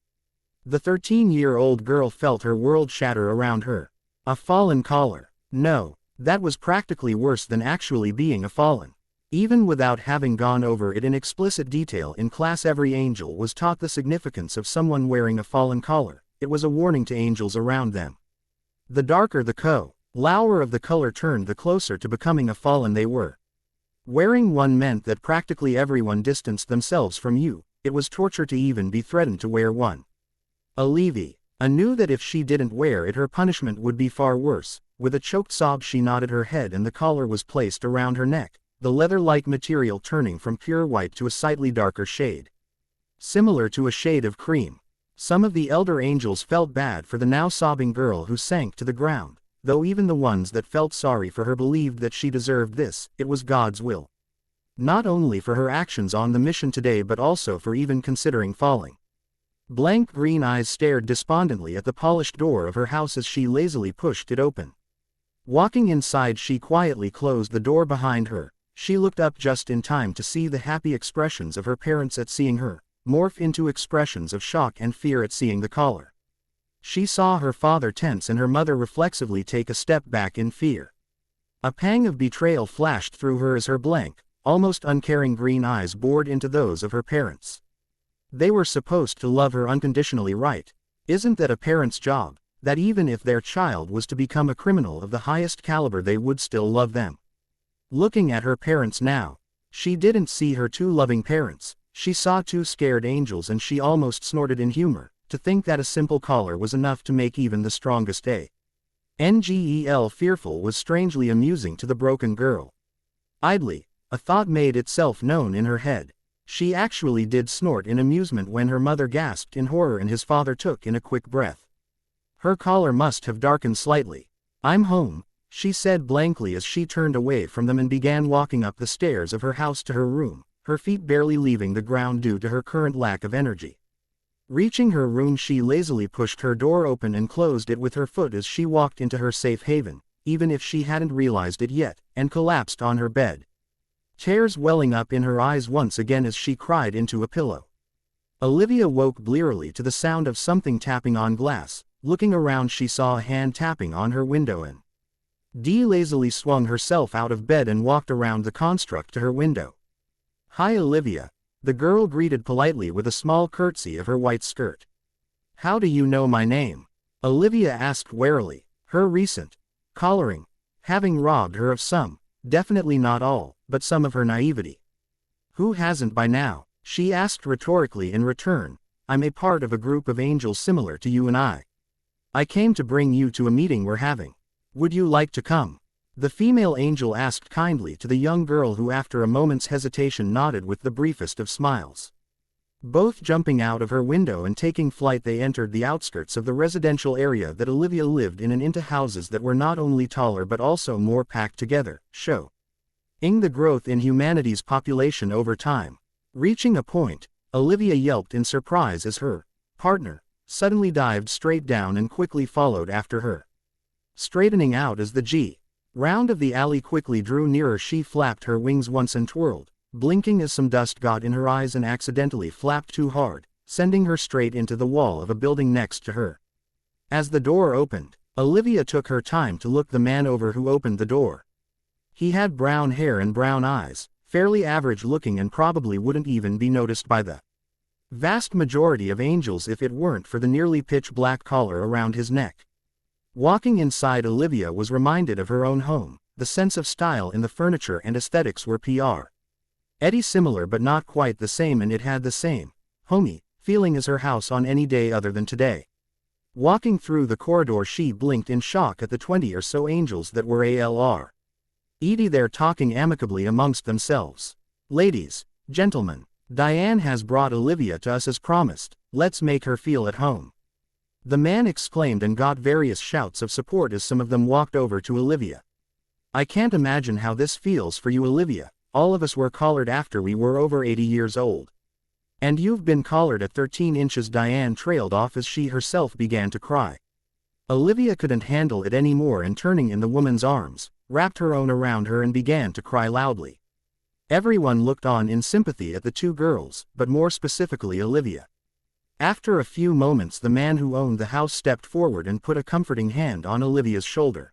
The 13-year-old girl felt her world shatter around her. A fallen collar. No, that was practically worse than actually being a fallen. Even without having gone over it in explicit detail in class, every angel was taught the significance of someone wearing a fallen collar. It was a warning to angels around them. The darker the lower of the color turned, the closer to becoming a fallen they were. Wearing one meant that practically everyone distanced themselves from you. It was torture to even be threatened to wear one. Olivia knew that if she didn't wear it her punishment would be far worse. With a choked sob she nodded her head and the collar was placed around her neck, the leather-like material turning from pure white to a slightly darker shade, similar to a shade of cream. Some of the elder angels felt bad for the now sobbing girl who sank to the ground, though even the ones that felt sorry for her believed that she deserved this. It was God's will. Not only for her actions on the mission today but also for even considering falling. Blank green eyes stared despondently at the polished door of her house as she lazily pushed it open. Walking inside she quietly closed the door behind her. She looked up just in time to see the happy expressions of her parents at seeing her, morph into expressions of shock and fear at seeing the collar. She saw her father tense and her mother reflexively take a step back in fear. A pang of betrayal flashed through her as her blank, almost uncaring green eyes bored into those of her parents. They were supposed to love her unconditionally, right? Isn't that a parent's job? That even if their child was to become a criminal of the highest caliber they would still love them. Looking at her parents now, she didn't see her 2 loving parents, she saw 2 scared angels and she almost snorted in humor, to think that a simple collar was enough to make even the strongest Angel fearful was strangely amusing to the broken girl. Idly, a thought made itself known in her head. She actually did snort in amusement when her mother gasped in horror and his father took in a quick breath. Her collar must have darkened slightly. I'm home, she said blankly as she turned away from them and began walking up the stairs of her house to her room, her feet barely leaving the ground due to her current lack of energy. Reaching her room she lazily pushed her door open and closed it with her foot as she walked into her safe haven, even if she hadn't realized it yet, and collapsed on her bed. Tears welling up in her eyes once again as she cried into a pillow. Olivia woke blearily to the sound of something tapping on glass. Looking around she saw a hand tapping on her window and Dee lazily swung herself out of bed and walked around the construct to her window. Hi Olivia, the girl greeted politely with a small curtsy of her white skirt. How do you know my name? Olivia asked warily, her recent collaring having robbed her of some, definitely not all, but some of her naivety. Who hasn't by now? She asked rhetorically in return. I'm a part of a group of angels similar to you and I came to bring you to a meeting we're having. Would you like to come? The female angel asked kindly to the young girl who after a moment's hesitation nodded with the briefest of smiles. Both jumping out of her window and taking flight they entered the outskirts of the residential area that Olivia lived in and into houses that were not only taller but also more packed together, showing the growth in humanity's population over time. Reaching a point, Olivia yelped in surprise as her partner suddenly dived straight down and quickly followed after her. Straightening out as the round of the alley quickly drew nearer she flapped her wings once and twirled, blinking as some dust got in her eyes and accidentally flapped too hard, sending her straight into the wall of a building next to her. As the door opened, Olivia took her time to look the man over who opened the door. He had brown hair and brown eyes, fairly average looking and probably wouldn't even be noticed by the vast majority of angels if it weren't for the nearly pitch black collar around his neck. Walking inside, Olivia was reminded of her own home. The sense of style in the furniture and aesthetics were PERV similar but not quite the same, and it had the same homey feeling as her house on any day other than today. Walking through the corridor, she blinked in shock at the 20 or so angels that were already there talking amicably amongst themselves. "Ladies, gentlemen, Diane has brought Olivia to us as promised. Let's make her feel at home," the man exclaimed, and got various shouts of support as some of them walked over to Olivia. "I can't imagine how this feels for you, Olivia. All of us were collared after we were over 80 years old. And you've been collared at 13 inches. Diane trailed off as she herself began to cry. Olivia couldn't handle it anymore, and turning in the woman's arms, wrapped her own around her and began to cry loudly. Everyone looked on in sympathy at the two girls, but more specifically Olivia. After a few moments, the man who owned the house stepped forward and put a comforting hand on Olivia's shoulder.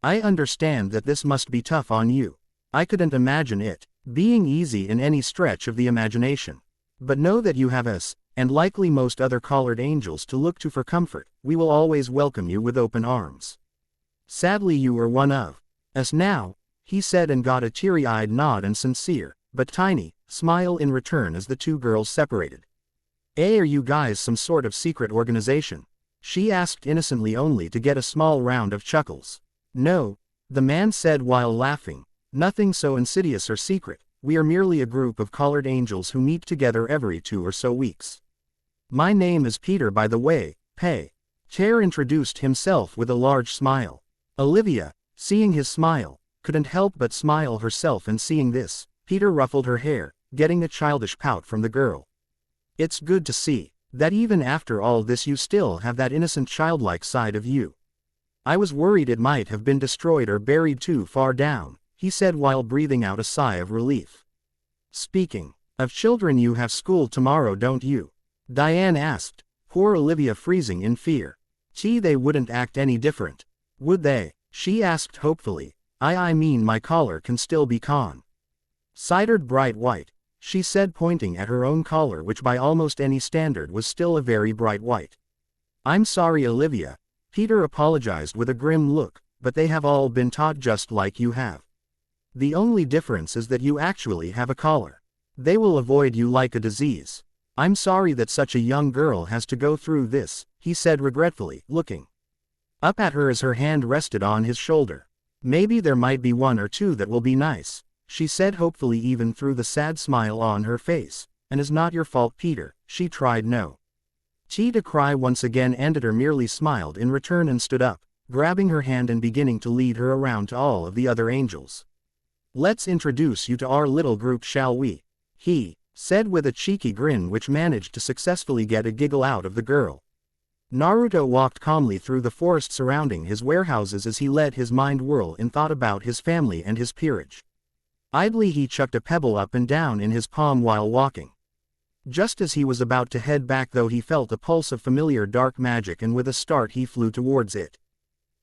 "I understand that this must be tough on you. I couldn't imagine it being easy in any stretch of the imagination. But know that you have us, and likely most other collared angels, to look to for comfort. We will always welcome you with open arms. Sadly, you are one of us now," he said, and got a teary-eyed nod and sincere, but tiny, smile in return as the two girls separated. Are you guys some sort of secret organization?" she asked innocently, only to get a small round of chuckles. "No," the man said while laughing. "Nothing so insidious or secret. We are merely a group of collared angels who meet together every 2 or so weeks. My name is Peter, by the way." Chair introduced himself with a large smile. Olivia, seeing his smile, couldn't help but smile herself, and seeing this, Peter ruffled her hair, getting a childish pout from the girl. "It's good to see that even after all this you still have that innocent childlike side of you. I was worried it might have been destroyed or buried too far down," he said while breathing out a sigh of relief. "Speaking of children, you have school tomorrow, don't you?" Diane asked, poor Olivia freezing in fear. "Gee, they wouldn't act any different, would they?" she asked hopefully. I mean my collar can still be considered bright white," she said, pointing at her own collar, which by almost any standard was still a very bright white. "I'm sorry, Olivia," Peter apologized with a grim look, "but they have all been taught just like you have. The only difference is that you actually have a collar. They will avoid you like a disease. I'm sorry that such a young girl has to go through this," he said regretfully, looking up at her as her hand rested on his shoulder. "Maybe there might be 1 or 2 that will be nice," she said hopefully, even through the sad smile on her face. "And it's not your fault, Peter." She tried no to cry once again, and Peter merely smiled in return and stood up, grabbing her hand and beginning to lead her around to all of the other angels. "Let's introduce you to our little group, shall we?" he said with a cheeky grin which managed to successfully get a giggle out of the girl. Naruto walked calmly through the forest surrounding his warehouses as he let his mind whirl in thought about his family and his peerage. Idly he chucked a pebble up and down in his palm while walking. Just as he was about to head back, though, he felt a pulse of familiar dark magic, and with a start he flew towards it.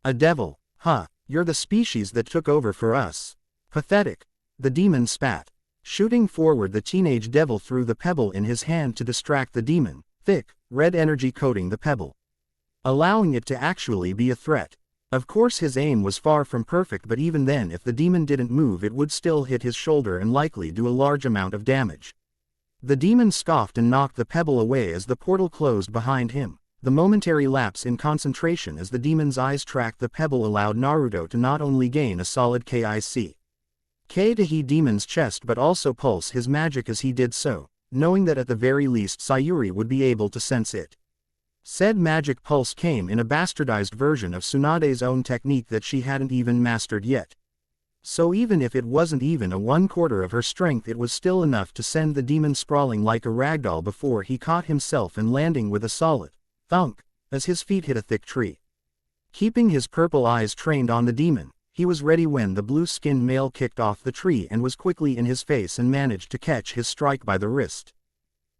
"A devil, huh? You're the species that took over for us. Pathetic," the demon spat. Shooting forward, the teenage devil threw the pebble in his hand to distract the demon, thick, red energy coating the pebble, allowing it to actually be a threat. Of course his aim was far from perfect, but even then, if the demon didn't move, it would still hit his shoulder and likely do a large amount of damage. The demon scoffed and knocked the pebble away as the portal closed behind him. The momentary lapse in concentration as the demon's eyes tracked the pebble allowed Naruto to not only gain a solid K to he demon's chest, but also pulse his magic as he did so, knowing that at the very least Sayuri would be able to sense it. Said magic pulse came in a bastardized version of Tsunade's own technique that she hadn't even mastered yet. So even if it wasn't even a 1/4 of her strength, it was still enough to send the demon sprawling like a ragdoll before he caught himself and landing with a solid thunk as his feet hit a thick tree. Keeping his purple eyes trained on the demon, he was ready when the blue-skinned male kicked off the tree and was quickly in his face and managed to catch his strike by the wrist,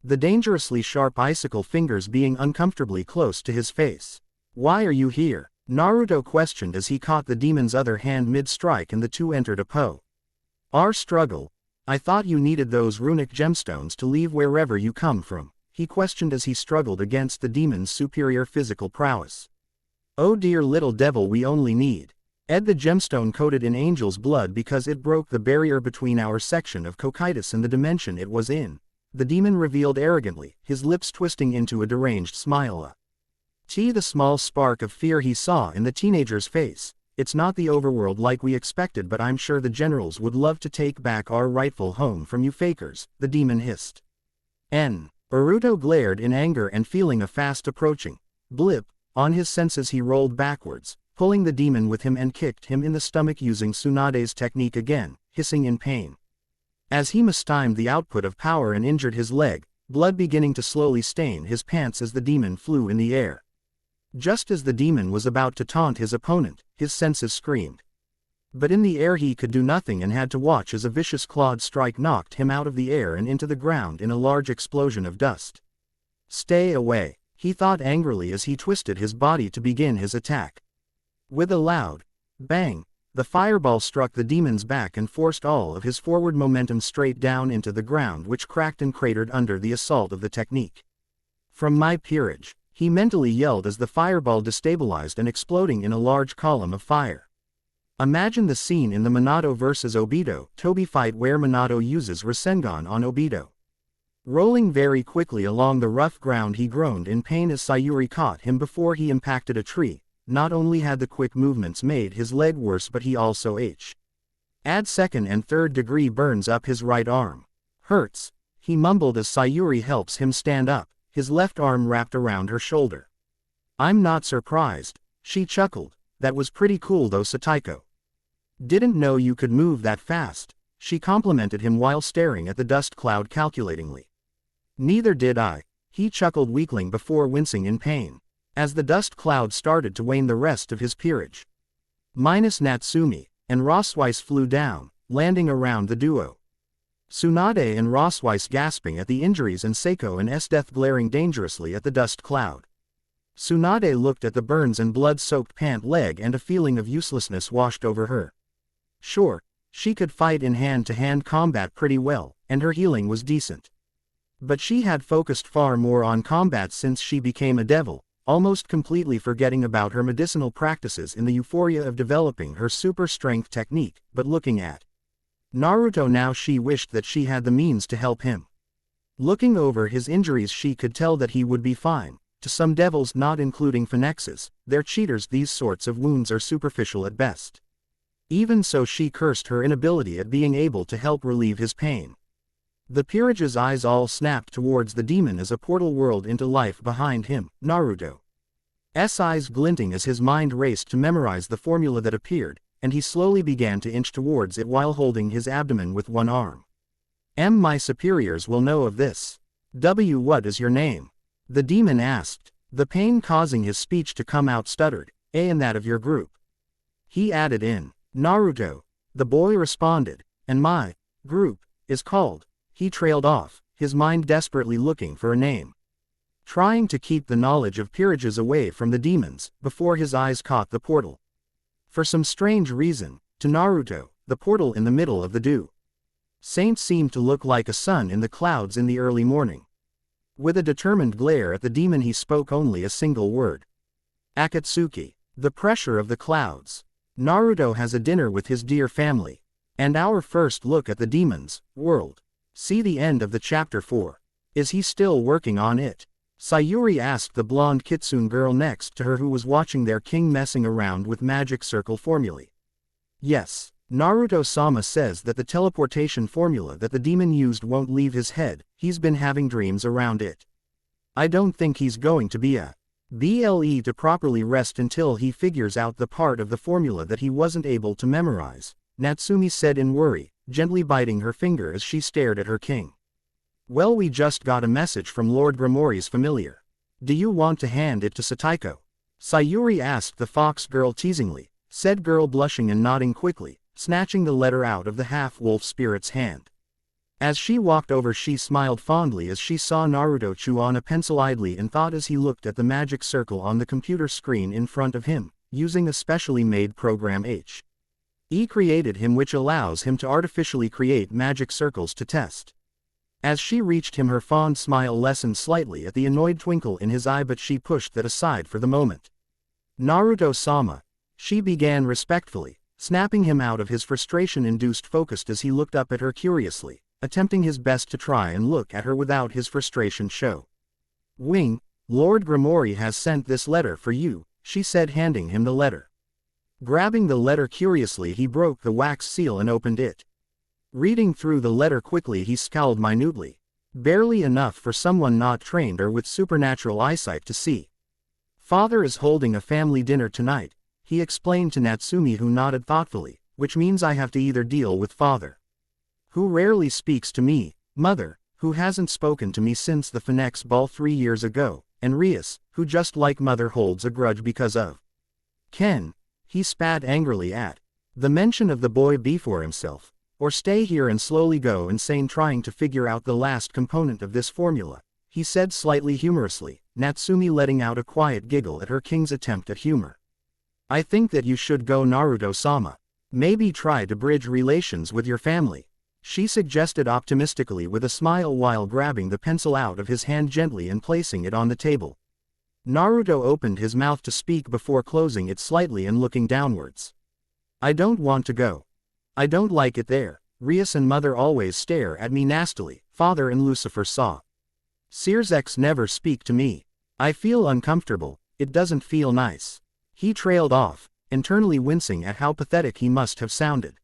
the dangerously sharp icicle fingers being uncomfortably close to his face. "Why are you here?" Naruto questioned as he caught the demon's other hand mid-strike and the two entered a POR struggle. I thought you needed those runic gemstones to leave wherever you come from, he questioned as he struggled against the demon's superior physical prowess. Oh dear little devil, we only need the gemstone coated in angel's blood because it broke the barrier between our section of Cocytus and the dimension it was in, the demon revealed arrogantly, his lips twisting into a deranged smile. The small spark of fear he saw in the teenager's face. It's not the overworld like we expected, but I'm sure the generals would love to take back our rightful home from you fakers, the demon hissed. Naruto glared in anger and feeling a fast approaching blip on his senses, he rolled backwards, pulling the demon with him and kicked him in the stomach using Tsunade's technique again, hissing in pain. As he mistimed the output of power and injured his leg, blood beginning to slowly stain his pants as the demon flew in the air. Just as the demon was about to taunt his opponent, his senses screamed. But in the air he could do nothing and had to watch as a vicious clawed strike knocked him out of the air and into the ground in a large explosion of dust. Stay away, he thought angrily as he twisted his body to begin his attack. With a loud bang, the fireball struck the demon's back and forced all of his forward momentum straight down into the ground, which cracked and cratered under the assault of the technique. From my peerage, he mentally yelled as the fireball destabilized and exploding in a large column of fire. Imagine the scene in the Minato vs. Obito Toby fight where Minato uses Rasengan on Obito. Rolling very quickly along the rough ground, he groaned in pain as Sayuri caught him before he impacted a tree. Not only had the quick movements made his leg worse, but he also had second and third degree burns up his right arm. Hurts, he mumbled as Sayuri helps him stand up, his left arm wrapped around her shoulder. I'm not surprised, she chuckled, that was pretty cool though, Sataiko. Didn't know you could move that fast, she complimented him while staring at the dust cloud calculatingly. Neither did I, he chuckled weakling before wincing in pain. As the dust cloud started to wane, the rest of his peerage, minus Natsumi and Rosweiss, flew down, landing around the duo. Tsunade and Rosweiss gasping at the injuries and Seiko and Death glaring dangerously at the dust cloud. Tsunade looked at the burns and blood-soaked pant leg and a feeling of uselessness washed over her. Sure, she could fight in hand-to-hand combat pretty well, and her healing was decent. But she had focused far more on combat since she became a devil, almost completely forgetting about her medicinal practices in the euphoria of developing her super strength technique. But looking at Naruto now, she wished that she had the means to help him. Looking over his injuries, she could tell that he would be fine. To some devils, not including Phoenixes, they're cheaters, these sorts of wounds are superficial at best. Even so, she cursed her inability at being able to help relieve his pain. The peerage's eyes all snapped towards the demon as a portal whirled into life behind him, Naruto's eyes glinting as his mind raced to memorize the formula that appeared, and he slowly began to inch towards it while holding his abdomen with one arm. My superiors will know of this. What is your name? The demon asked, the pain causing his speech to come out stuttered. And that of your group? He added in. Naruto. The boy responded. And my group is called. He trailed off, his mind desperately looking for a name. Trying to keep the knowledge of peerages away from the demons, before his eyes caught the portal. For some strange reason, to Naruto, the portal in the middle of the dew saint seemed to look like a sun in the clouds in the early morning. With a determined glare at the demon, he spoke only a single word. Akatsuki. The pressure of the clouds. Naruto has a dinner with his dear family. And our first look at the demon's world. See the end of the chapter 4. Is he still working on it? Sayuri asked the blonde kitsune girl next to her who was watching their king messing around with magic circle formulae. Yes, Naruto-sama says that the teleportation formula that the demon used won't leave his head, he's been having dreams around it. I don't think he's going to be able to properly rest until he figures out the part of the formula that he wasn't able to memorize, Natsumi said in worry, gently biting her finger as she stared at her king. Well, we just got a message from Lord Grimori's familiar. Do you want to hand it to Sataiko? Sayuri asked the fox girl teasingly, said girl blushing and nodding quickly, snatching the letter out of the half-wolf spirit's hand. As she walked over, she smiled fondly as she saw Naruto chew on a pencil idly and thought as he looked at the magic circle on the computer screen in front of him, using a specially made program H. He created him, which allows him to artificially create magic circles to test. As she reached him, her fond smile lessened slightly at the annoyed twinkle in his eye, but she pushed that aside for the moment. Naruto-sama, she began respectfully, snapping him out of his frustration-induced focus as he looked up at her curiously, attempting his best to try and look at her without his frustration show. "Wing, Lord Grimoire has sent this letter for you," she said, handing him the letter. Grabbing the letter curiously, he broke the wax seal and opened it. Reading through the letter quickly, he scowled minutely. Barely enough for someone not trained or with supernatural eyesight to see. "Father is holding a family dinner tonight," he explained to Natsumi, who nodded thoughtfully, "which means I have to either deal with father, who rarely speaks to me, mother, who hasn't spoken to me since the Phoenix Ball 3 years ago, and Rias, who just like mother holds a grudge because of Ken." He spat angrily at the mention of the boy before himself. "Or stay here and slowly go insane trying to figure out the last component of this formula," he said slightly humorously, Natsumi letting out a quiet giggle at her king's attempt at humor. "I think that you should go, Naruto-sama. Maybe try to bridge relations with your family," she suggested optimistically with a smile while grabbing the pencil out of his hand gently and placing it on the table. Naruto opened his mouth to speak before closing it slightly and looking downwards. "I don't want to go. I don't like it there. Rias and mother always stare at me nastily. Father and Lucifer saw Sears never speak to me. I feel uncomfortable. It doesn't feel nice." He trailed off, internally wincing at how pathetic he must have sounded.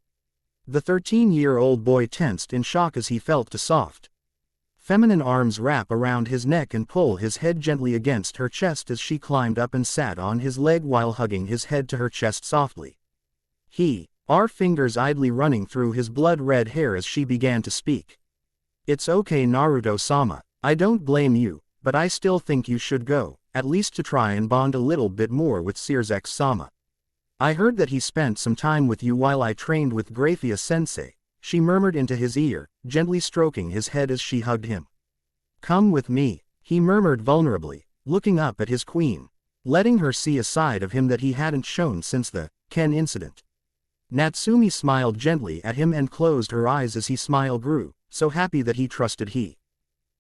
The 13-year-old boy tensed in shock as he felt the soft, feminine arms wrap around his neck and pull his head gently against her chest as she climbed up and sat on his leg while hugging his head to her chest softly. Our fingers idly running through his blood-red hair as she began to speak. "It's okay, Naruto-sama. I don't blame you, but I still think you should go, at least to try and bond a little bit more with Sears-sama. I heard that he spent some time with you while I trained with Graphia-sensei," she murmured into his ear, gently stroking his head as she hugged him. "Come with me," he murmured vulnerably, looking up at his queen, letting her see a side of him that he hadn't shown since the Ken incident. Natsumi smiled gently at him and closed her eyes as he smile grew, so happy that he trusted he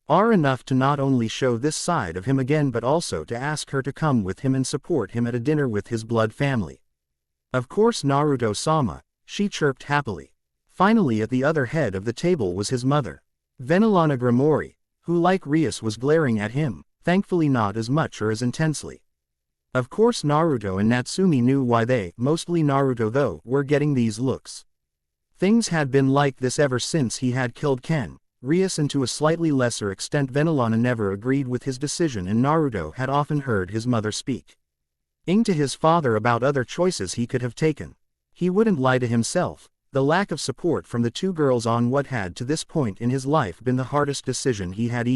are enough to not only show this side of him again but also to ask her to come with him and support him at a dinner with his blood family. "Of course, Naruto-sama," she chirped happily. Finally, at the other head of the table was his mother, Venelana Grimoire, who like Rias was glaring at him, thankfully not as much or as intensely. Of course Naruto and Natsumi knew why they, mostly Naruto though, were getting these looks. Things had been like this ever since he had killed Ken. Rias and to a slightly lesser extent Venelana never agreed with his decision, and Naruto had often heard his mother speak to his father about other choices he could have taken. He wouldn't lie to himself. The lack of support from the two girls on what had to this point in his life been the hardest decision he had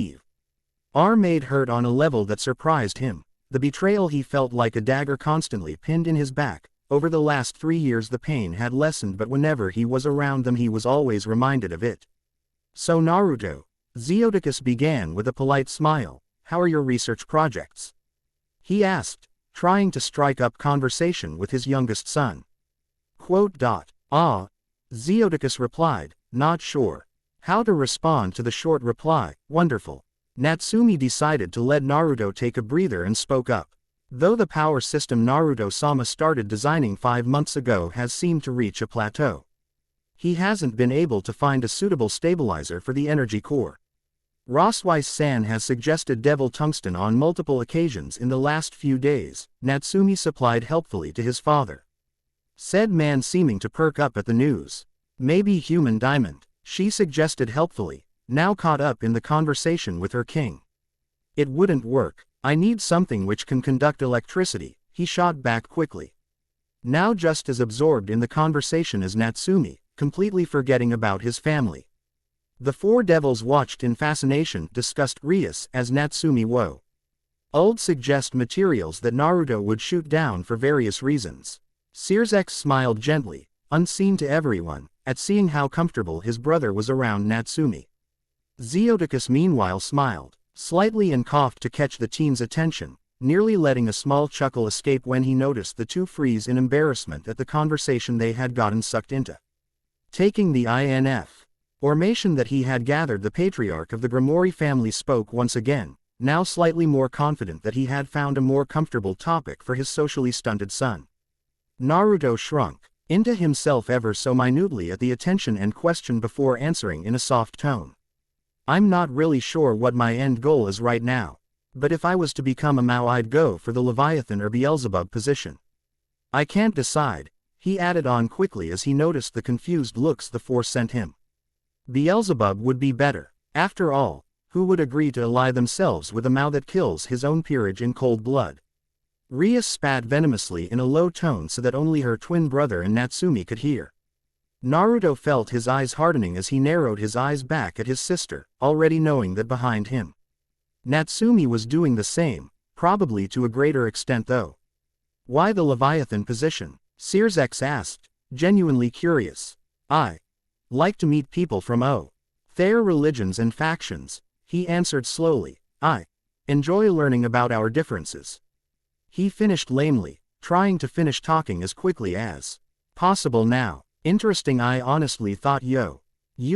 ever made hurt on a level that surprised him. The betrayal he felt like a dagger constantly pinned in his back. Over the last 3 years the pain had lessened, but whenever he was around them he was always reminded of it. "So Naruto," Zeodicus began with a polite smile, "how are your research projects?" he asked, trying to strike up conversation with his youngest son. Zeodicus replied, not sure how to respond to the short reply. "Wonderful." Natsumi decided to let Naruto take a breather and spoke up. Though the power system Naruto-sama started designing 5 months ago has seemed to reach a plateau, he hasn't been able to find a suitable stabilizer for the energy core. Rossweiss-san has suggested devil tungsten on multiple occasions in the last few days, Natsumi supplied helpfully to his father. Said man seeming to perk up at the news. "Maybe human diamond," she suggested helpfully, now caught up in the conversation with her king. "It wouldn't work. I need something which can conduct electricity," he shot back quickly. Now just as absorbed in the conversation as Natsumi, completely forgetting about his family. The 4 devils watched in fascination, discussed Rias as Natsumi would suggest materials that Naruto would shoot down for various reasons. Sears smiled gently, unseen to everyone, at seeing how comfortable his brother was around Natsumi. Zeodicus meanwhile smiled slightly and coughed to catch the teen's attention, nearly letting a small chuckle escape when he noticed the two freeze in embarrassment at the conversation they had gotten sucked into. Taking the information that he had gathered, the patriarch of the Grimoire family spoke once again, now slightly more confident that he had found a more comfortable topic for his socially stunted son. Naruto shrunk into himself ever so minutely at the attention and question before answering in a soft tone. I'm not really sure what my end goal is right now, but if I was to become a Mao, I'd go for the Leviathan or Beelzebub position. I can't decide, he added on quickly as he noticed the confused looks the four sent him. Beelzebub would be better. After all, who would agree to ally themselves with a Mao that kills his own peerage in cold blood? Ria spat venomously in a low tone so that only her twin brother and Natsumi could hear. Naruto felt his eyes hardening as he narrowed his eyes back at his sister, already knowing that behind him, Natsumi was doing the same, probably to a greater extent though. Why the Leviathan position? Searsex asked, genuinely curious. I like to meet people from their religions and factions, he answered slowly. I enjoy learning about our differences. He finished lamely, trying to finish talking as quickly as possible now. Interesting, I honestly thought you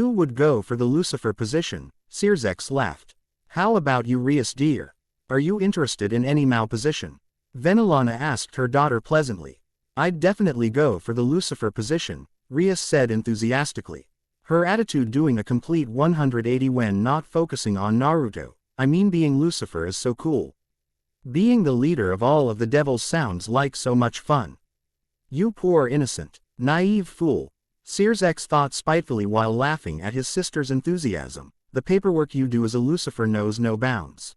would go for the Lucifer position, Searsex laughed. How about you, Rias dear? Are you interested in any Mao position? Venilana asked her daughter pleasantly. I'd definitely go for the Lucifer position, Rias said enthusiastically. Her attitude doing a complete 180 when not focusing on Naruto. I mean, being Lucifer is so cool. Being the leader of all of the devils sounds like so much fun. You poor innocent, naive fool, Searsex thought spitefully while laughing at his sister's enthusiasm. The paperwork you do as a Lucifer knows no bounds.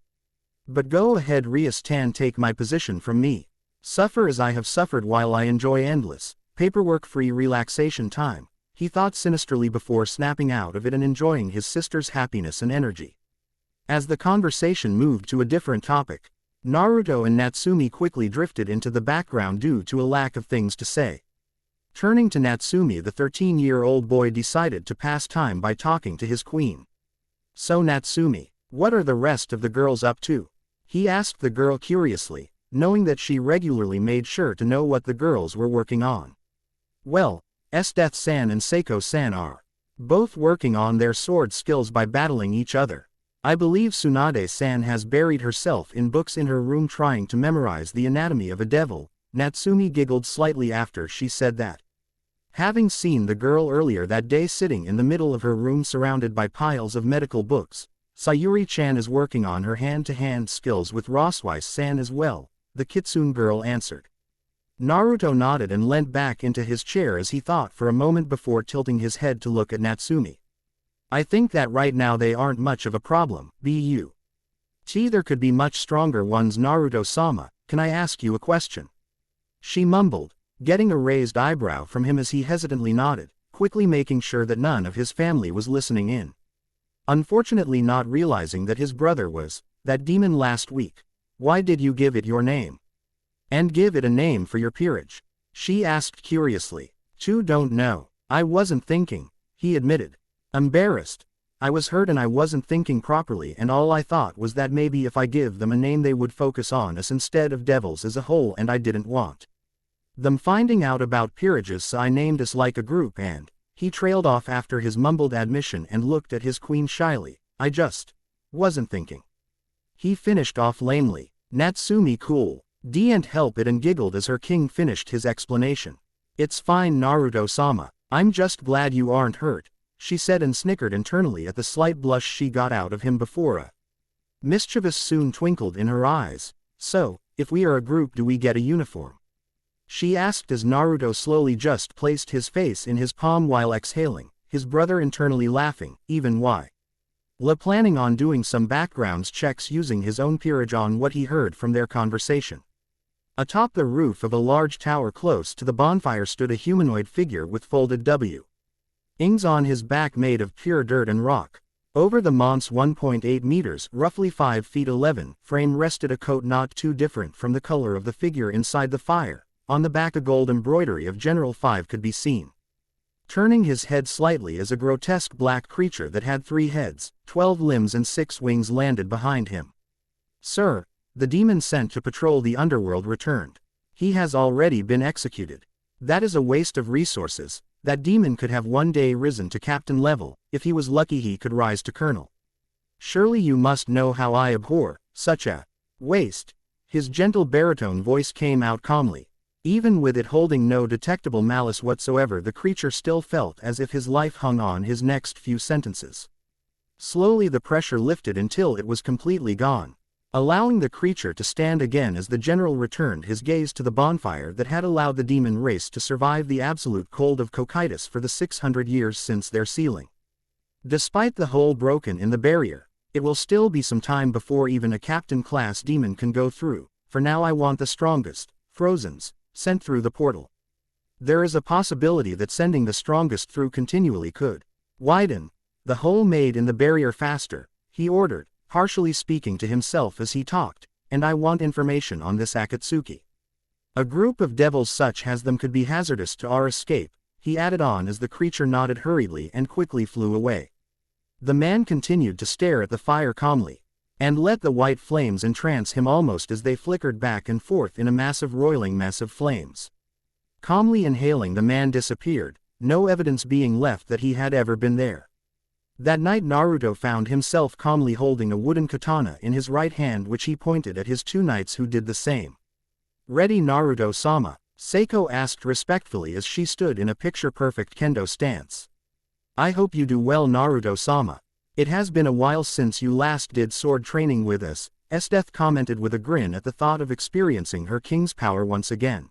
But go ahead, Rias-tan, take my position from me. Suffer as I have suffered while I enjoy endless, paperwork-free relaxation time, he thought sinisterly before snapping out of it and enjoying his sister's happiness and energy. As the conversation moved to a different topic, Naruto and Natsumi quickly drifted into the background due to a lack of things to say. Turning to Natsumi, the 13-year-old boy decided to pass time by talking to his queen. So Natsumi, what are the rest of the girls up to? He asked the girl curiously, knowing that she regularly made sure to know what the girls were working on. Well, Esdeath-san and Seiko-san are both working on their sword skills by battling each other. I believe Tsunade-san has buried herself in books in her room trying to memorize the anatomy of a devil. Natsumi giggled slightly after she said that. Having seen the girl earlier that day sitting in the middle of her room surrounded by piles of medical books, Sayuri-chan is working on her hand-to-hand skills with Roswise-san as well, the Kitsune girl answered. Naruto nodded and leant back into his chair as he thought for a moment before tilting his head to look at Natsumi. I think that right now they aren't much of a problem, but there could be much stronger ones. Naruto-sama, can I ask you a question? She mumbled, getting a raised eyebrow from him as he hesitantly nodded, quickly making sure that none of his family was listening in. Unfortunately not realizing that his brother was that demon last week. Why did you give it your name? And give it a name for your peerage? She asked curiously. Don't know. I wasn't thinking, he admitted. Embarrassed. I was hurt and I wasn't thinking properly, and all I thought was that maybe if I give them a name they would focus on us instead of devils as a whole, and I didn't want them finding out about peerages, so I named us like a group. And he trailed off after his mumbled admission and looked at his queen shyly. I just wasn't thinking. He finished off lamely. Natsumi cool. Didn't help it and giggled as her king finished his explanation. It's fine, Naruto-sama. I'm just glad you aren't hurt, she said and snickered internally at the slight blush she got out of him before a mischievous soon twinkled in her eyes. So, if we are a group, do we get a uniform? She asked as Naruto slowly just placed his face in his palm while exhaling, his brother internally laughing, even while planning on doing some background checks using his own peerage on what he heard from their conversation. Atop the roof of a large tower close to the bonfire stood a humanoid figure with folded wings on his back made of pure dirt and rock. Over the mont's 1.8 meters, roughly 5 feet 11, frame rested a coat not too different from the color of the figure inside the fire. On the back a gold embroidery of General 5 could be seen. Turning his head slightly as a grotesque black creature that had 3 heads, 12 limbs and 6 wings landed behind him. Sir, The demon sent to patrol the underworld returned. He has already been executed. That is a waste of resources. That demon could have one day risen to captain level. If he was lucky he could rise to colonel. Surely you must know how I abhor such a waste. His gentle baritone voice came out calmly. Even with it holding no detectable malice whatsoever, the creature still felt as if his life hung on his next few sentences. Slowly the pressure lifted until it was completely gone, allowing the creature to stand again as the general returned his gaze to the bonfire that had allowed the demon race to survive the absolute cold of Cocytus for the 600 years since their sealing. Despite the hole broken in the barrier, it will still be some time before even a captain-class demon can go through. For now I want the strongest, Frozens, sent through the portal. There is a possibility that sending the strongest through continually could widen the hole made in the barrier faster, he ordered, partially speaking to himself as he talked, and I want information on this Akatsuki. A group of devils such as them could be hazardous to our escape, he added on as the creature nodded hurriedly and quickly flew away. The man continued to stare at the fire calmly, and let the white flames entrance him almost as they flickered back and forth in a massive roiling mess of flames. Calmly inhaling, the man disappeared, no evidence being left that he had ever been there. That night Naruto found himself calmly holding a wooden katana in his right hand, which he pointed at his two knights who did the same. "Ready, Naruto-sama?" Seiko asked respectfully as she stood in a picture-perfect kendo stance. "I hope you do well, Naruto-sama. It has been a while since you last did sword training with us," Esdeath commented with a grin at the thought of experiencing her king's power once again.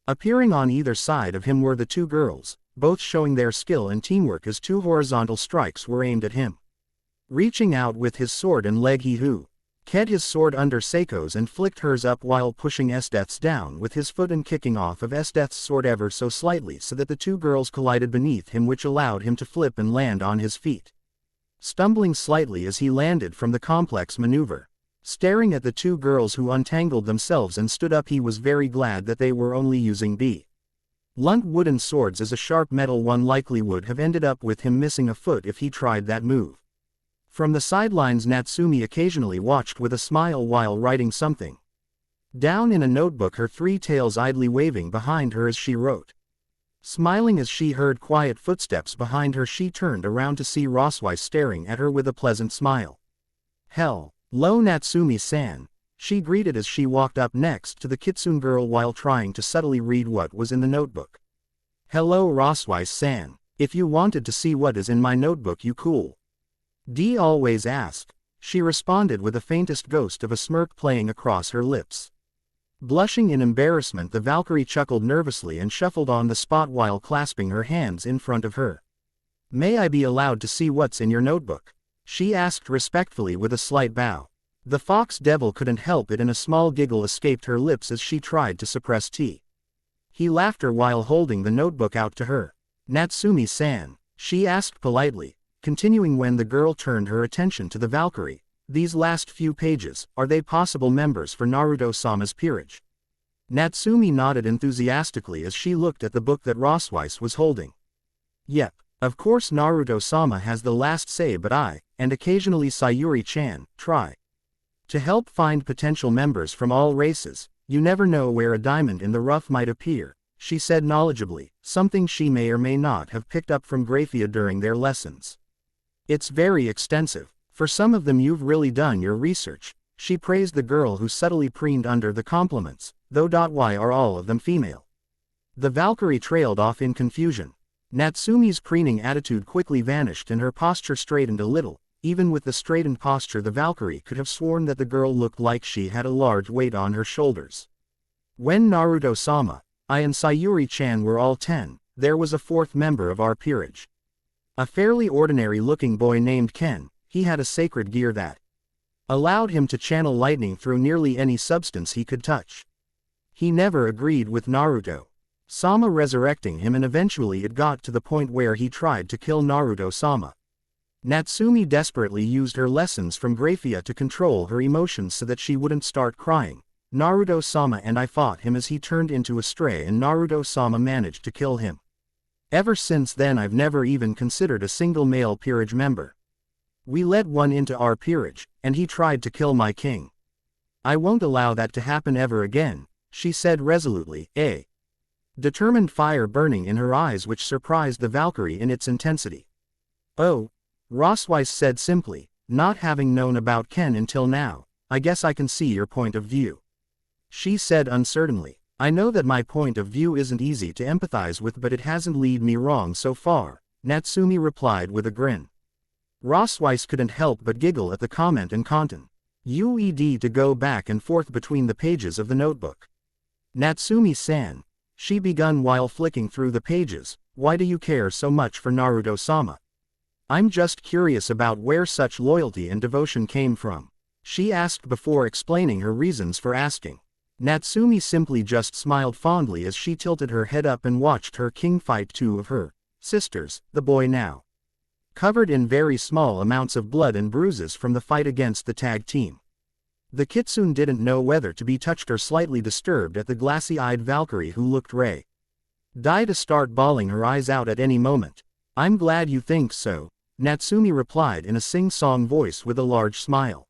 Appearing on either side of him were the two girls, both showing their skill and teamwork as two horizontal strikes were aimed at him. Reaching out with his sword and leg, he ked his sword under Seiko's and flicked hers up while pushing Esdeath's down with his foot and kicking off of Esdeath's sword ever so slightly so that the two girls collided beneath him, which allowed him to flip and land on his feet. Stumbling slightly as he landed from the complex maneuver. Staring at the two girls who untangled themselves and stood up, he was very glad that they were only using blunt wooden swords, as a sharp metal one likely would have ended up with him missing a foot if he tried that move. From the sidelines, Natsumi occasionally watched with a smile while writing something down in a notebook, her three tails idly waving behind her as she wrote. Smiling as she heard quiet footsteps behind her, she turned around to see Roswise staring at her with a pleasant smile. "Hello, Natsumi-san," she greeted as she walked up next to the Kitsune girl while trying to subtly read what was in the notebook. "Hello, Roswise-san. If you wanted to see what is in my notebook, you cool. D always ask," she responded with the faintest ghost of a smirk playing across her lips. Blushing in embarrassment, the Valkyrie chuckled nervously and shuffled on the spot while clasping her hands in front of her. "May I be allowed to see what's in your notebook?" she asked respectfully with a slight bow. The fox devil couldn't help it and a small giggle escaped her lips as she tried to suppress tea. He laughed her while holding the notebook out to her. "Natsumi-san," she asked politely, continuing when the girl turned her attention to the Valkyrie, "these last few pages, are they possible members for Naruto-sama's peerage?" Natsumi nodded enthusiastically as she looked at the book that Roswise was holding. "Yep, of course Naruto-sama has the last say, but I, and occasionally Sayuri-chan, try to help find potential members from all races. You never know where a diamond in the rough might appear," she said knowledgeably, something she may or may not have picked up from Graphia during their lessons. "It's very extensive. For some of them you've really done your research," she praised the girl who subtly preened under the compliments, though. "Why are all of them female?" The Valkyrie trailed off in confusion. Natsumi's preening attitude quickly vanished and her posture straightened a little. Even with the straightened posture, the Valkyrie could have sworn that the girl looked like she had a large weight on her shoulders. "When Naruto-sama, I and Sayuri-chan were all 10, there was a fourth member of our peerage. A fairly ordinary-looking boy named Ken. He had a sacred gear that allowed him to channel lightning through nearly any substance he could touch. He never agreed with Naruto-sama resurrecting him, and eventually it got to the point where he tried to kill Naruto-sama. Natsumi desperately used her lessons from Graphia to control her emotions so that she wouldn't start crying. Naruto-sama and I fought him as he turned into a stray, and Naruto-sama managed to kill him. Ever since then I've never even considered a single male peerage member. We let one into our peerage, and he tried to kill my king. I won't allow that to happen ever again, she said resolutely, a determined fire burning in her eyes which surprised the Valkyrie in its intensity. Oh, Rosweiss said simply, not having known about Ken until now, I guess I can see your point of view. She said uncertainly, I know that my point of view isn't easy to empathize with, but it hasn't led me wrong so far, Natsumi replied with a grin. Rosweiss couldn't help but giggle at the comment and continued to go back and forth between the pages of the notebook. Natsumi-san, she begun while flicking through the pages, why do you care so much for Naruto-sama? I'm just curious about where such loyalty and devotion came from, she asked before explaining her reasons for asking. Natsumi simply just smiled fondly as she tilted her head up and watched her king fight two of her sisters, the boy now covered in very small amounts of blood and bruises from the fight against the tag team. The kitsune didn't know whether to be touched or slightly disturbed at the glassy-eyed Valkyrie who looked ready to start bawling her eyes out at any moment. I'm glad you think so, Natsumi replied in a sing-song voice with a large smile.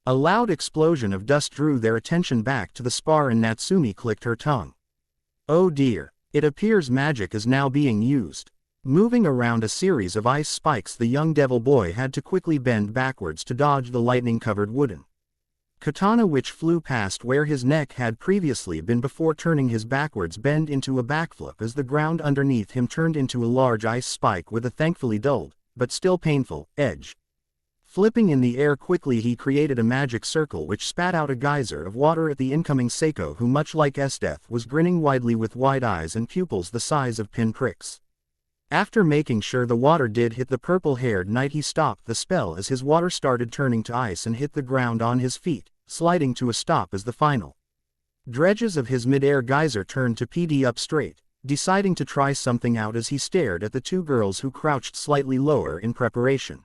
A loud explosion of dust drew their attention back to the spar and Natsumi clicked her tongue. Oh dear, it appears magic is now being used. Moving around a series of ice spikes, the young devil boy had to quickly bend backwards to dodge the lightning-covered wooden katana which flew past where his neck had previously been before turning his backwards bend into a backflip as the ground underneath him turned into a large ice spike with a thankfully dulled, but still painful, edge. Flipping in the air quickly, he created a magic circle which spat out a geyser of water at the incoming Seiko, who much like Esdeath was grinning widely with wide eyes and pupils the size of pinpricks. After making sure the water did hit the purple-haired knight, he stopped the spell as his water started turning to ice and hit the ground on his feet, sliding to a stop as the final dredges of his mid-air geyser turned to PD up straight, deciding to try something out as he stared at the two girls who crouched slightly lower in preparation.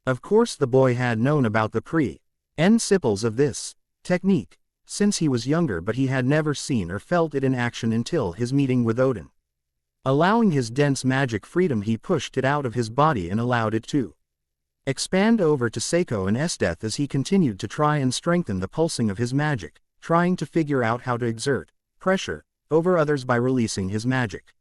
Of course the boy had known about the principles of this technique since he was younger, but he had never seen or felt it in action until his meeting with Odin. Allowing his dense magic freedom, he pushed it out of his body and allowed it to expand over to Seiko and Esdeath as he continued to try and strengthen the pulsing of his magic, trying to figure out how to exert pressure over others by releasing his magic.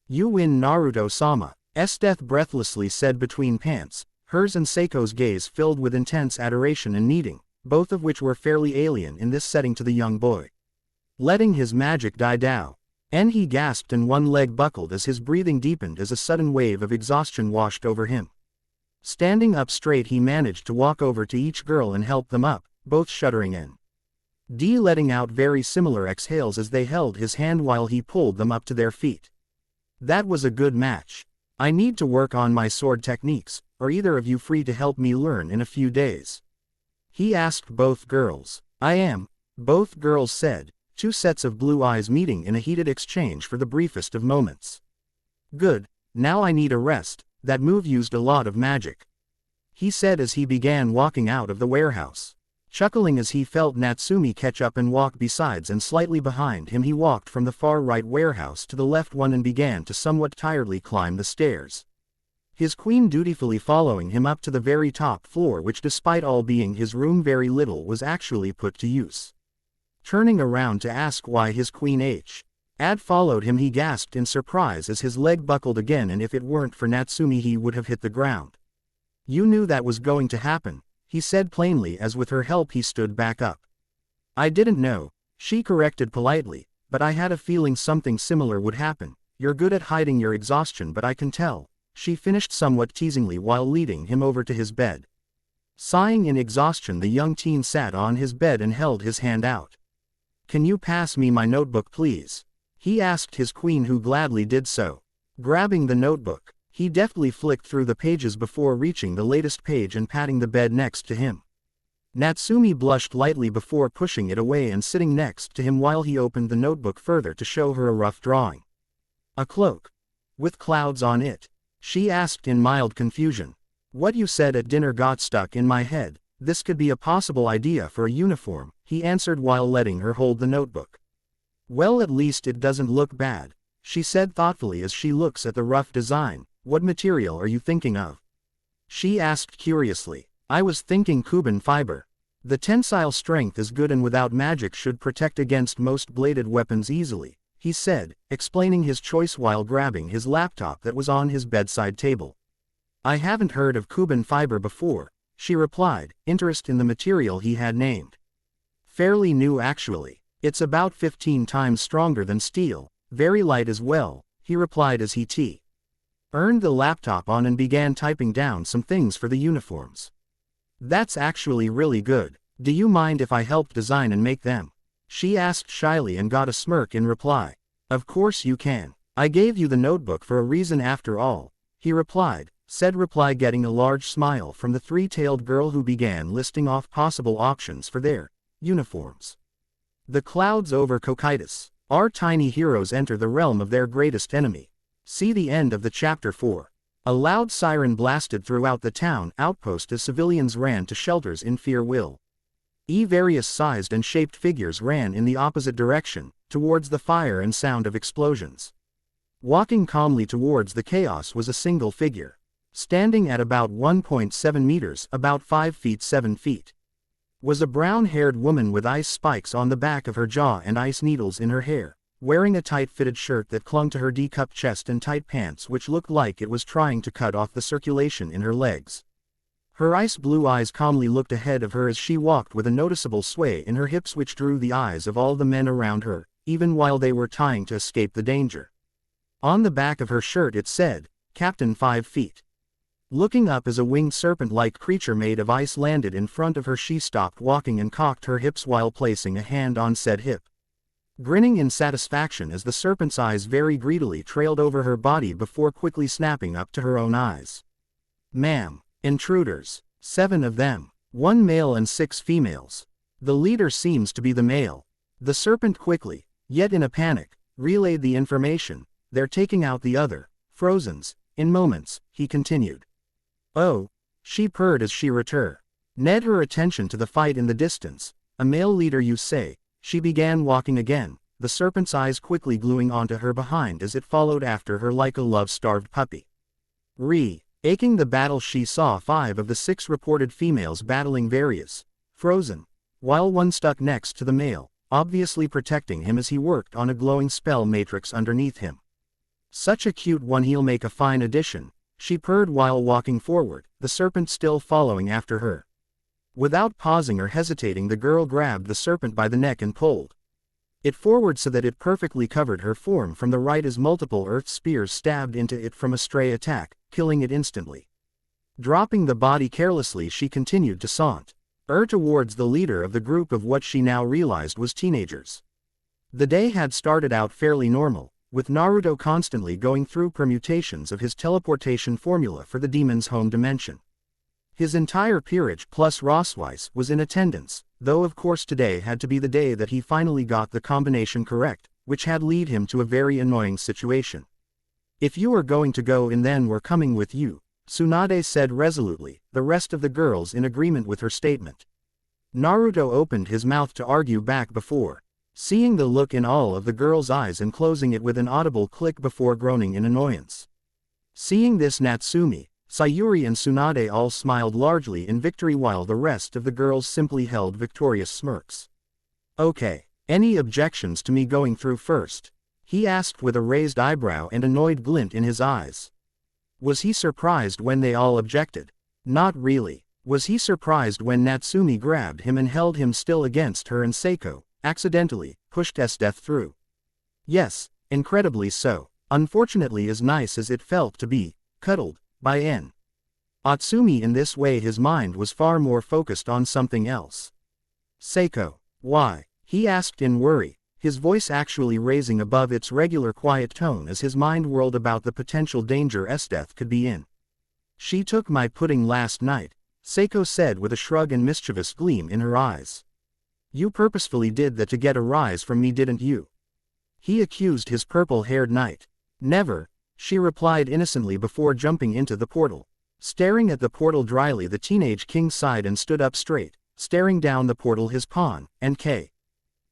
You win, Naruto-sama, Esdeath breathlessly said between pants, hers and Seiko's gaze filled with intense adoration and needing, both of which were fairly alien in this setting to the young boy. Letting his magic die down, and he gasped and one leg buckled as his breathing deepened as a sudden wave of exhaustion washed over him. Standing up straight, he managed to walk over to each girl and help them up, both shuddering in letting out very similar exhales as they held his hand while he pulled them up to their feet. That was a good match. I need to work on my sword techniques. Are either of you free to help me learn in a few days? He asked both girls. I am, both girls said, two sets of blue eyes meeting in a heated exchange for the briefest of moments. Good, now I need a rest, that move used a lot of magic, he said as he began walking out of the warehouse. Chuckling as he felt Natsumi catch up and walk besides and slightly behind him, he walked from the far right warehouse to the left one and began to somewhat tiredly climb the stairs. His queen dutifully following him up to the very top floor, which despite all being his room, very little was actually put to use. Turning around to ask why his queen had followed him, he gasped in surprise as his leg buckled again, and if it weren't for Natsumi he would have hit the ground. You knew that was going to happen, he said plainly as with her help he stood back up. I didn't know, she corrected politely, but I had a feeling something similar would happen. You're good at hiding your exhaustion, but I can tell, she finished somewhat teasingly while leading him over to his bed. Sighing in exhaustion, the young teen sat on his bed and held his hand out. Can you pass me my notebook please? He asked his queen, who gladly did so. Grabbing the notebook, he deftly flicked through the pages before reaching the latest page and patting the bed next to him. Natsumi blushed lightly before pushing it away and sitting next to him while he opened the notebook further to show her a rough drawing. A cloak with clouds on it, she asked in mild confusion. What you said at dinner got stuck in my head. This could be a possible idea for a uniform, he answered while letting her hold the notebook. Well, at least it doesn't look bad, she said thoughtfully as she looks at the rough design. What material are you thinking of? She asked curiously. I was thinking Cuban fiber. The tensile strength is good and without magic should protect against most bladed weapons easily, he said, explaining his choice while grabbing his laptop that was on his bedside table. I haven't heard of Cuban fiber before, she replied, interest in the material he had named. Fairly new actually. It's about 15 times stronger than steel, very light as well, he replied as he turned the laptop on and began typing down some things for the uniforms. That's actually really good. Do you mind if I help design and make them? She asked shyly and got a smirk in reply. Of course you can. I gave you the notebook for a reason after all, he replied, getting a large smile from the three-tailed girl who began listing off possible options for their uniforms. The clouds over Cocytus. Our tiny heroes enter the realm of their greatest enemy. See the end of the chapter 4. A loud siren blasted throughout the town outpost as civilians ran to shelters in fear. Various sized and shaped figures ran in the opposite direction, towards the fire and sound of explosions. Walking calmly towards the chaos was a single figure. Standing at about 1.7 meters, about 5 feet 7 feet. Was a brown-haired woman with ice spikes on the back of her jaw and ice needles in her hair, wearing a tight-fitted shirt that clung to her D-cup chest and tight pants which looked like it was trying to cut off the circulation in her legs. Her ice-blue eyes calmly looked ahead of her as she walked with a noticeable sway in her hips which drew the eyes of all the men around her, even while they were trying to escape the danger. On the back of her shirt it said, Captain 5 feet. Looking up as a winged serpent-like creature made of ice landed in front of her, she stopped walking and cocked her hips while placing a hand on said hip. Grinning in satisfaction as the serpent's eyes very greedily trailed over her body before quickly snapping up to her own eyes. Ma'am. Intruders. 7 of them. 1 male and 6 females. The leader seems to be the male. The serpent quickly, yet in a panic, relayed the information. They're taking out the other, Frozens, in moments, he continued. Oh, she purred as she returned her attention to the fight in the distance. A male leader you say? She began walking again, the serpent's eyes quickly gluing onto her behind as it followed after her like a love-starved puppy. Aching the battle, she saw 5 of the 6 reported females battling various, frozen, while one stuck next to the male, obviously protecting him as he worked on a glowing spell matrix underneath him. Such a cute one, he'll make a fine addition, she purred while walking forward, the serpent still following after her. Without pausing or hesitating, the girl grabbed the serpent by the neck and pulled it forward so that it perfectly covered her form from the right as multiple earth spears stabbed into it from a stray attack, killing it instantly. Dropping the body carelessly, she continued to saunter towards the leader of the group of what she now realized was teenagers. The day had started out fairly normal, with Naruto constantly going through permutations of his teleportation formula for the demon's home dimension. His entire peerage plus Rossweiss was in attendance, though of course today had to be the day that he finally got the combination correct, which had led him to a very annoying situation. If you are going to go in, then we're coming with you, Tsunade said resolutely, the rest of the girls in agreement with her statement. Naruto opened his mouth to argue back before seeing the look in all of the girls' eyes and closing it with an audible click before groaning in annoyance. Seeing this, Natsumi, Sayuri and Tsunade all smiled largely in victory while the rest of the girls simply held victorious smirks. Okay, any objections to me going through first? He asked with a raised eyebrow and annoyed glint in his eyes. Was he surprised when they all objected? Not really. Was he surprised when Natsumi grabbed him and held him still against her and Seiko, accidentally, pushed death through? Yes, incredibly so. Unfortunately, as nice as it felt to be cuddled by N. Atsumi in this way, his mind was far more focused on something else. Seiko. Why? He asked in worry, his voice actually raising above its regular quiet tone as his mind whirled about the potential danger death could be in. She took my pudding last night, Seiko said with a shrug and mischievous gleam in her eyes. You purposefully did that to get a rise from me, didn't you? He accused his purple-haired knight. Never, she replied innocently before jumping into the portal. Staring at the portal dryly, the teenage king sighed and stood up straight, staring down the portal his pawn, and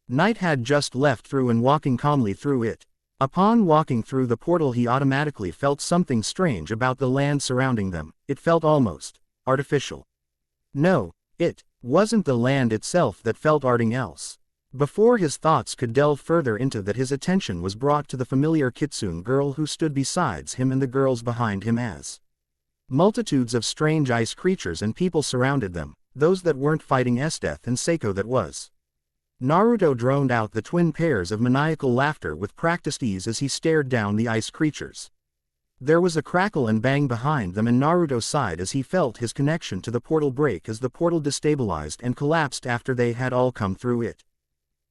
Knight had just left through and walking calmly through it. Upon walking through the portal, he automatically felt something strange about the land surrounding them. It felt almost artificial. No, it Wasn't the land itself that felt anything else? Before his thoughts could delve further into that, his attention was brought to the familiar kitsune girl who stood beside him and the girls behind him as multitudes of strange ice creatures and people surrounded them, those that weren't fighting Esdeath and Seiko that was. Naruto droned out the twin pairs of maniacal laughter with practiced ease as he stared down the ice creatures. There was a crackle and bang behind them and Naruto sighed as he felt his connection to the portal break as the portal destabilized and collapsed after they had all come through it.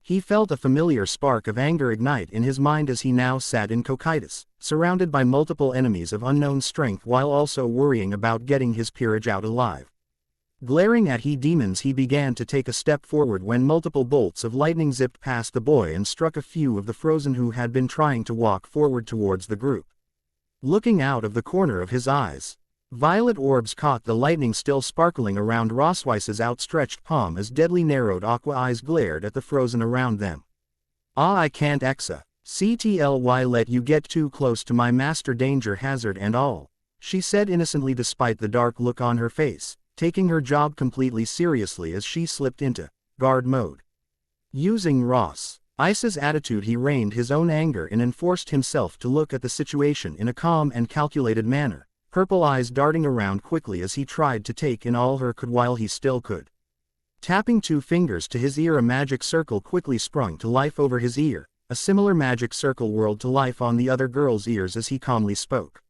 He felt a familiar spark of anger ignite in his mind as he now sat in Kokaitis, surrounded by multiple enemies of unknown strength while also worrying about getting his peerage out alive. Glaring at demons, he began to take a step forward when multiple bolts of lightning zipped past the boy and struck a few of the frozen who had been trying to walk forward towards the group. Looking out of the corner of his eyes, violet orbs caught the lightning still sparkling around Rossweiss's outstretched palm as deadly narrowed aqua eyes glared at the frozen around them. "Ah, I can't CTLY let you get too close to my master, danger hazard and all," she said innocently despite the dark look on her face, taking her job completely seriously as she slipped into guard mode. Using Rossweiss's attitude, he reined his own anger in and forced himself to look at the situation in a calm and calculated manner, purple eyes darting around quickly as he tried to take in all her could while he still could. Tapping two fingers to his ear, a magic circle quickly sprung to life over his ear, a similar magic circle whirled to life on the other girl's ears as he calmly spoke.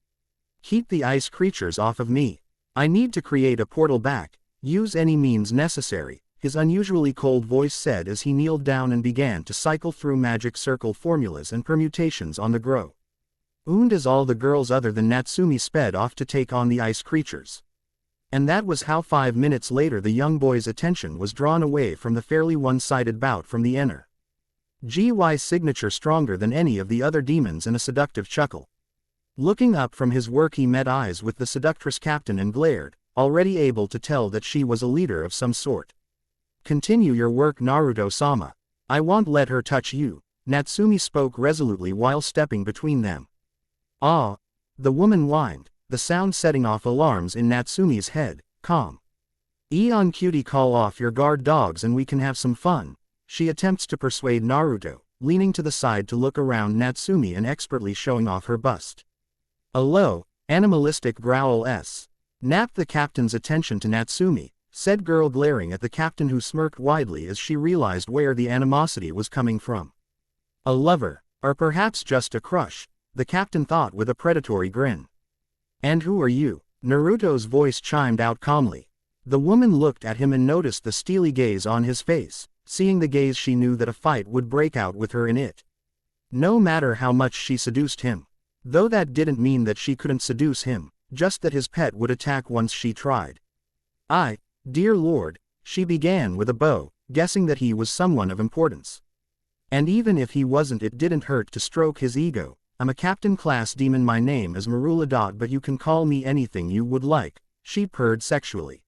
"Keep the ice creatures off of me. I need to create a portal back, use any means necessary," his unusually cold voice said as he kneeled down and began to cycle through magic circle formulas and permutations on the grow. As all the girls other than Natsumi sped off to take on the ice creatures. And that was how 5 minutes later the young boy's attention was drawn away from the fairly one-sided bout from the inner GY signature stronger than any of the other demons in a seductive chuckle. Looking up from his work, he met eyes with the seductress captain and glared, already able to tell that she was a leader of some sort. "Continue your work, Naruto-sama. I won't let her touch you," Natsumi spoke resolutely while stepping between them. "Ah," the woman whined, the sound setting off alarms in Natsumi's head. "Calm. Eon cutie, call off your guard dogs and we can have some fun," she attempts to persuade Naruto, leaning to the side to look around Natsumi and expertly showing off her bust. A low, animalistic growl napped the captain's attention to Natsumi, said girl glaring at the captain who smirked widely as she realized where the animosity was coming from. A lover, or perhaps just a crush, the captain thought with a predatory grin. "And who are you?" Naruto's voice chimed out calmly. The woman looked at him and noticed the steely gaze on his face. Seeing the gaze, she knew that a fight would break out with her in it. No matter how much she seduced him. Though that didn't mean that she couldn't seduce him, just that his pet would attack once she tried. Dear Lord," she began with a bow, guessing that he was someone of importance. And even if he wasn't, it didn't hurt to stroke his ego. "I'm a captain class demon, my name is Marula. But you can call me anything you would like," she purred sexually,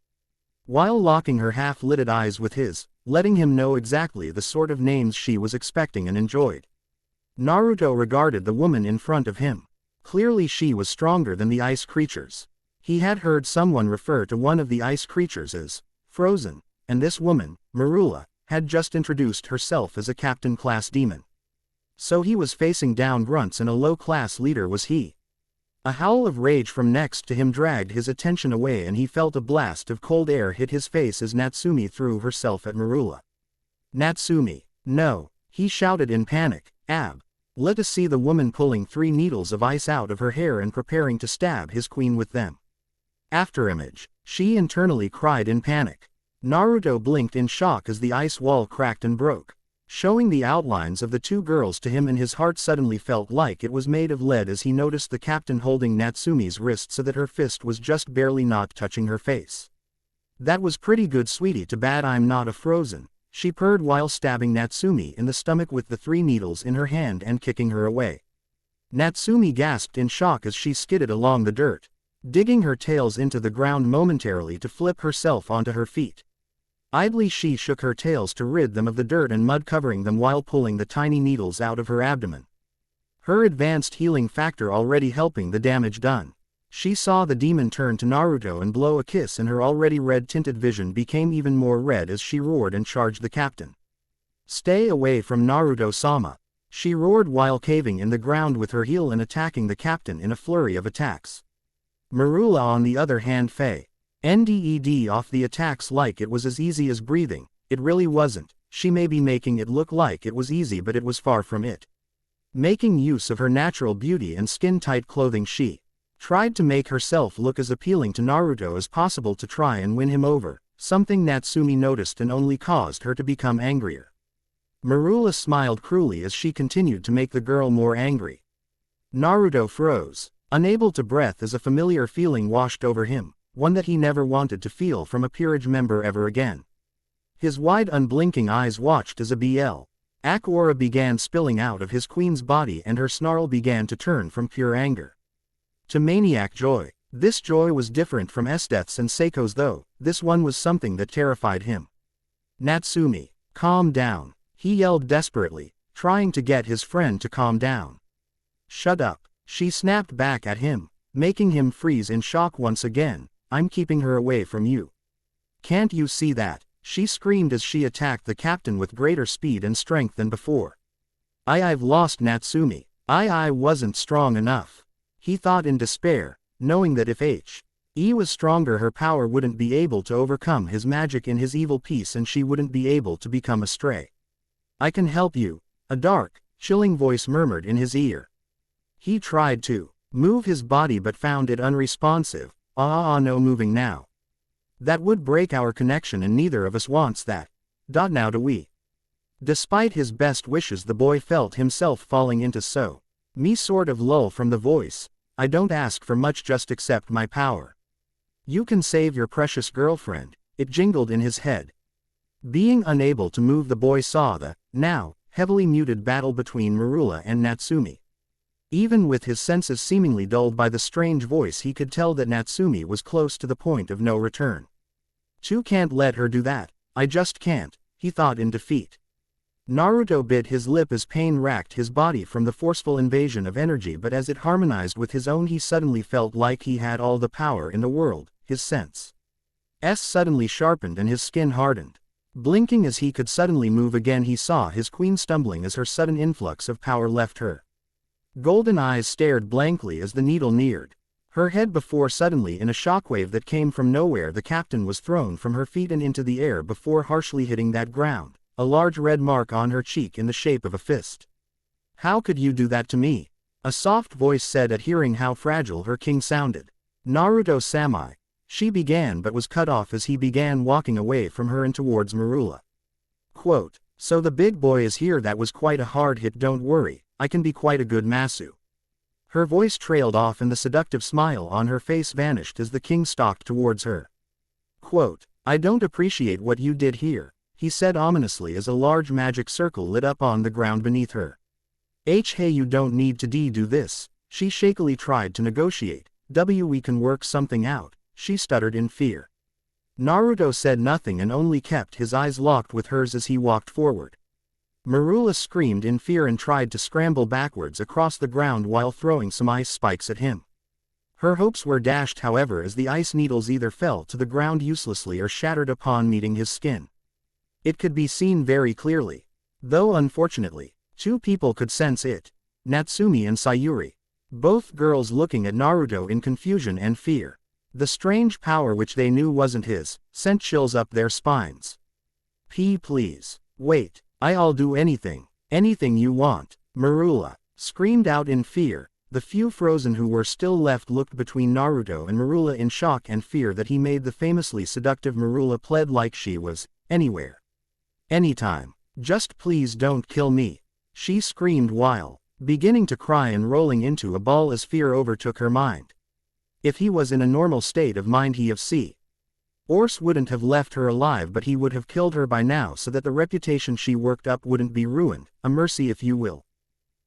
while locking her half-lidded eyes with his, letting him know exactly the sort of names she was expecting and enjoyed. Naruto regarded the woman in front of him. Clearly she was stronger than the ice creatures. He had heard someone refer to one of the ice creatures as frozen, and this woman, Marula, had just introduced herself as a captain class demon. So he was facing down grunts and a low-class leader was he. A howl of rage from next to him dragged his attention away and he felt a blast of cold air hit his face as Natsumi threw herself at Marula. "Natsumi, no," he shouted in panic. Let us see the woman pulling 3 needles of ice out of her hair and preparing to stab his queen with them. Afterimage, she internally cried in panic. Naruto blinked in shock as the ice wall cracked and broke, showing the outlines of the 2 girls to him, and his heart suddenly felt like it was made of lead as he noticed the captain holding Natsumi's wrist so that her fist was just barely not touching her face. "That was pretty good, sweetie, too bad I'm not a frozen," she purred while stabbing Natsumi in the stomach with the 3 needles in her hand and kicking her away. Natsumi gasped in shock as she skidded along the dirt, digging her tails into the ground momentarily to flip herself onto her feet. Idly she shook her tails to rid them of the dirt and mud covering them while pulling the tiny needles out of her abdomen. Her advanced healing factor already helping the damage done. She saw the demon turn to Naruto and blow a kiss, and her already red-tinted vision became even more red as she roared and charged the captain. "Stay away from Naruto-sama," she roared while caving in the ground with her heel and attacking the captain in a flurry of attacks. Marula on the other hand fended off the attacks like it was as easy as breathing. It really wasn't. She may be making it look like it was easy, but it was far from it. Making use of her natural beauty and skin-tight clothing, she tried to make herself look as appealing to Naruto as possible to try and win him over, something Natsumi noticed and only caused her to become angrier. Marula smiled cruelly as she continued to make the girl more angry. Naruto froze, unable to breathe as a familiar feeling washed over him, one that he never wanted to feel from a peerage member ever again. His wide unblinking eyes watched as a black aura began spilling out of his queen's body, and her snarl began to turn from pure anger to maniac joy. This joy was different from Esdeath's and Seiko's though. This one was something that terrified him. "Natsumi, calm down," he yelled desperately, trying to get his friend to calm down. "Shut up," she snapped back at him, making him freeze in shock once again. "I'm keeping her away from you. Can't you see that?" she screamed as she attacked the captain with greater speed and strength than before. I've lost Natsumi. I wasn't strong enough," he thought in despair, knowing that if he was stronger, her power wouldn't be able to overcome his magic in his evil piece, and she wouldn't be able to become a stray. "I can help you," a dark, chilling voice murmured in his ear. He tried to move his body but found it unresponsive. No moving now. That would break our connection, and neither of us wants that. Now do we?" Despite his best wishes, the boy felt himself falling into me sort of lull from the voice. "I don't ask for much, just accept my power. You can save your precious girlfriend," it jingled in his head. Being unable to move, the boy saw the now heavily muted battle between Marula and Natsumi. Even with his senses seemingly dulled by the strange voice, he could tell that Natsumi was close to the point of no return. Can't let her do that. I just can't," he thought in defeat. Naruto bit his lip as pain racked his body from the forceful invasion of energy, but as it harmonized with his own, he suddenly felt like he had all the power in the world. His senses suddenly sharpened and his skin hardened. Blinking as he could suddenly move again, he saw his queen stumbling as her sudden influx of power left her. Golden eyes stared blankly as the needle neared her head before suddenly, in a shockwave that came from nowhere, the captain was thrown from her feet and into the air before harshly hitting that ground, a large red mark on her cheek in the shape of a fist. "How could you do that to me?" a soft voice said at hearing how fragile her king sounded. "Naruto-sama," she began, but was cut off as he began walking away from her and towards Marula. Quote, "So the big boy is here. That was quite a hard hit. Don't worry, I can be quite a good Masu." Her voice trailed off and the seductive smile on her face vanished as the king stalked towards her. Quote, "I don't appreciate what you did here," he said ominously as a large magic circle lit up on the ground beneath her. Hey, you don't need to do this," she shakily tried to negotiate. We can work something out," she stuttered in fear. Naruto said nothing and only kept his eyes locked with hers as he walked forward. Marula screamed in fear and tried to scramble backwards across the ground while throwing some ice spikes at him. Her hopes were dashed, however, as the ice needles either fell to the ground uselessly or shattered upon meeting his skin. It could be seen very clearly. Though unfortunately, two people could sense it. Natsumi and Sayuri. Both girls looking at Naruto in confusion and fear. The strange power, which they knew wasn't his, sent chills up their spines. Please. Wait. I'll do anything you want," Marula screamed out in fear. The few frozen who were still left looked between Naruto and Marula in shock and fear that he made the famously seductive Marula plead like she was anywhere. "Anytime. Just please don't kill me," she screamed while beginning to cry and rolling into a ball as fear overtook her mind. If he was in a normal state of mind, he of course wouldn't have left her alive, but he would have killed her by now so that the reputation she worked up wouldn't be ruined, a mercy if you will.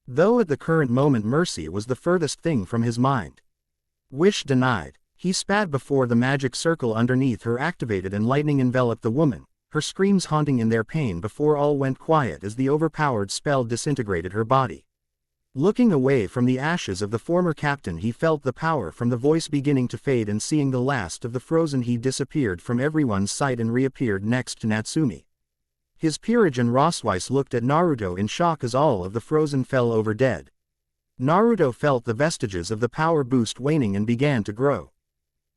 Though at the current moment mercy was the furthest thing from his mind. Wish denied. He spat before the magic circle underneath her activated and lightning enveloped the woman, her screams haunting in their pain before all went quiet as the overpowered spell disintegrated her body. Looking away from the ashes of the former captain, he felt the power from the voice beginning to fade, and seeing the last of the frozen, he disappeared from everyone's sight and reappeared next to Natsumi. His peerage and Rosweiss looked at Naruto in shock as all of the frozen fell over dead. Naruto felt the vestiges of the power boost waning and began to grow.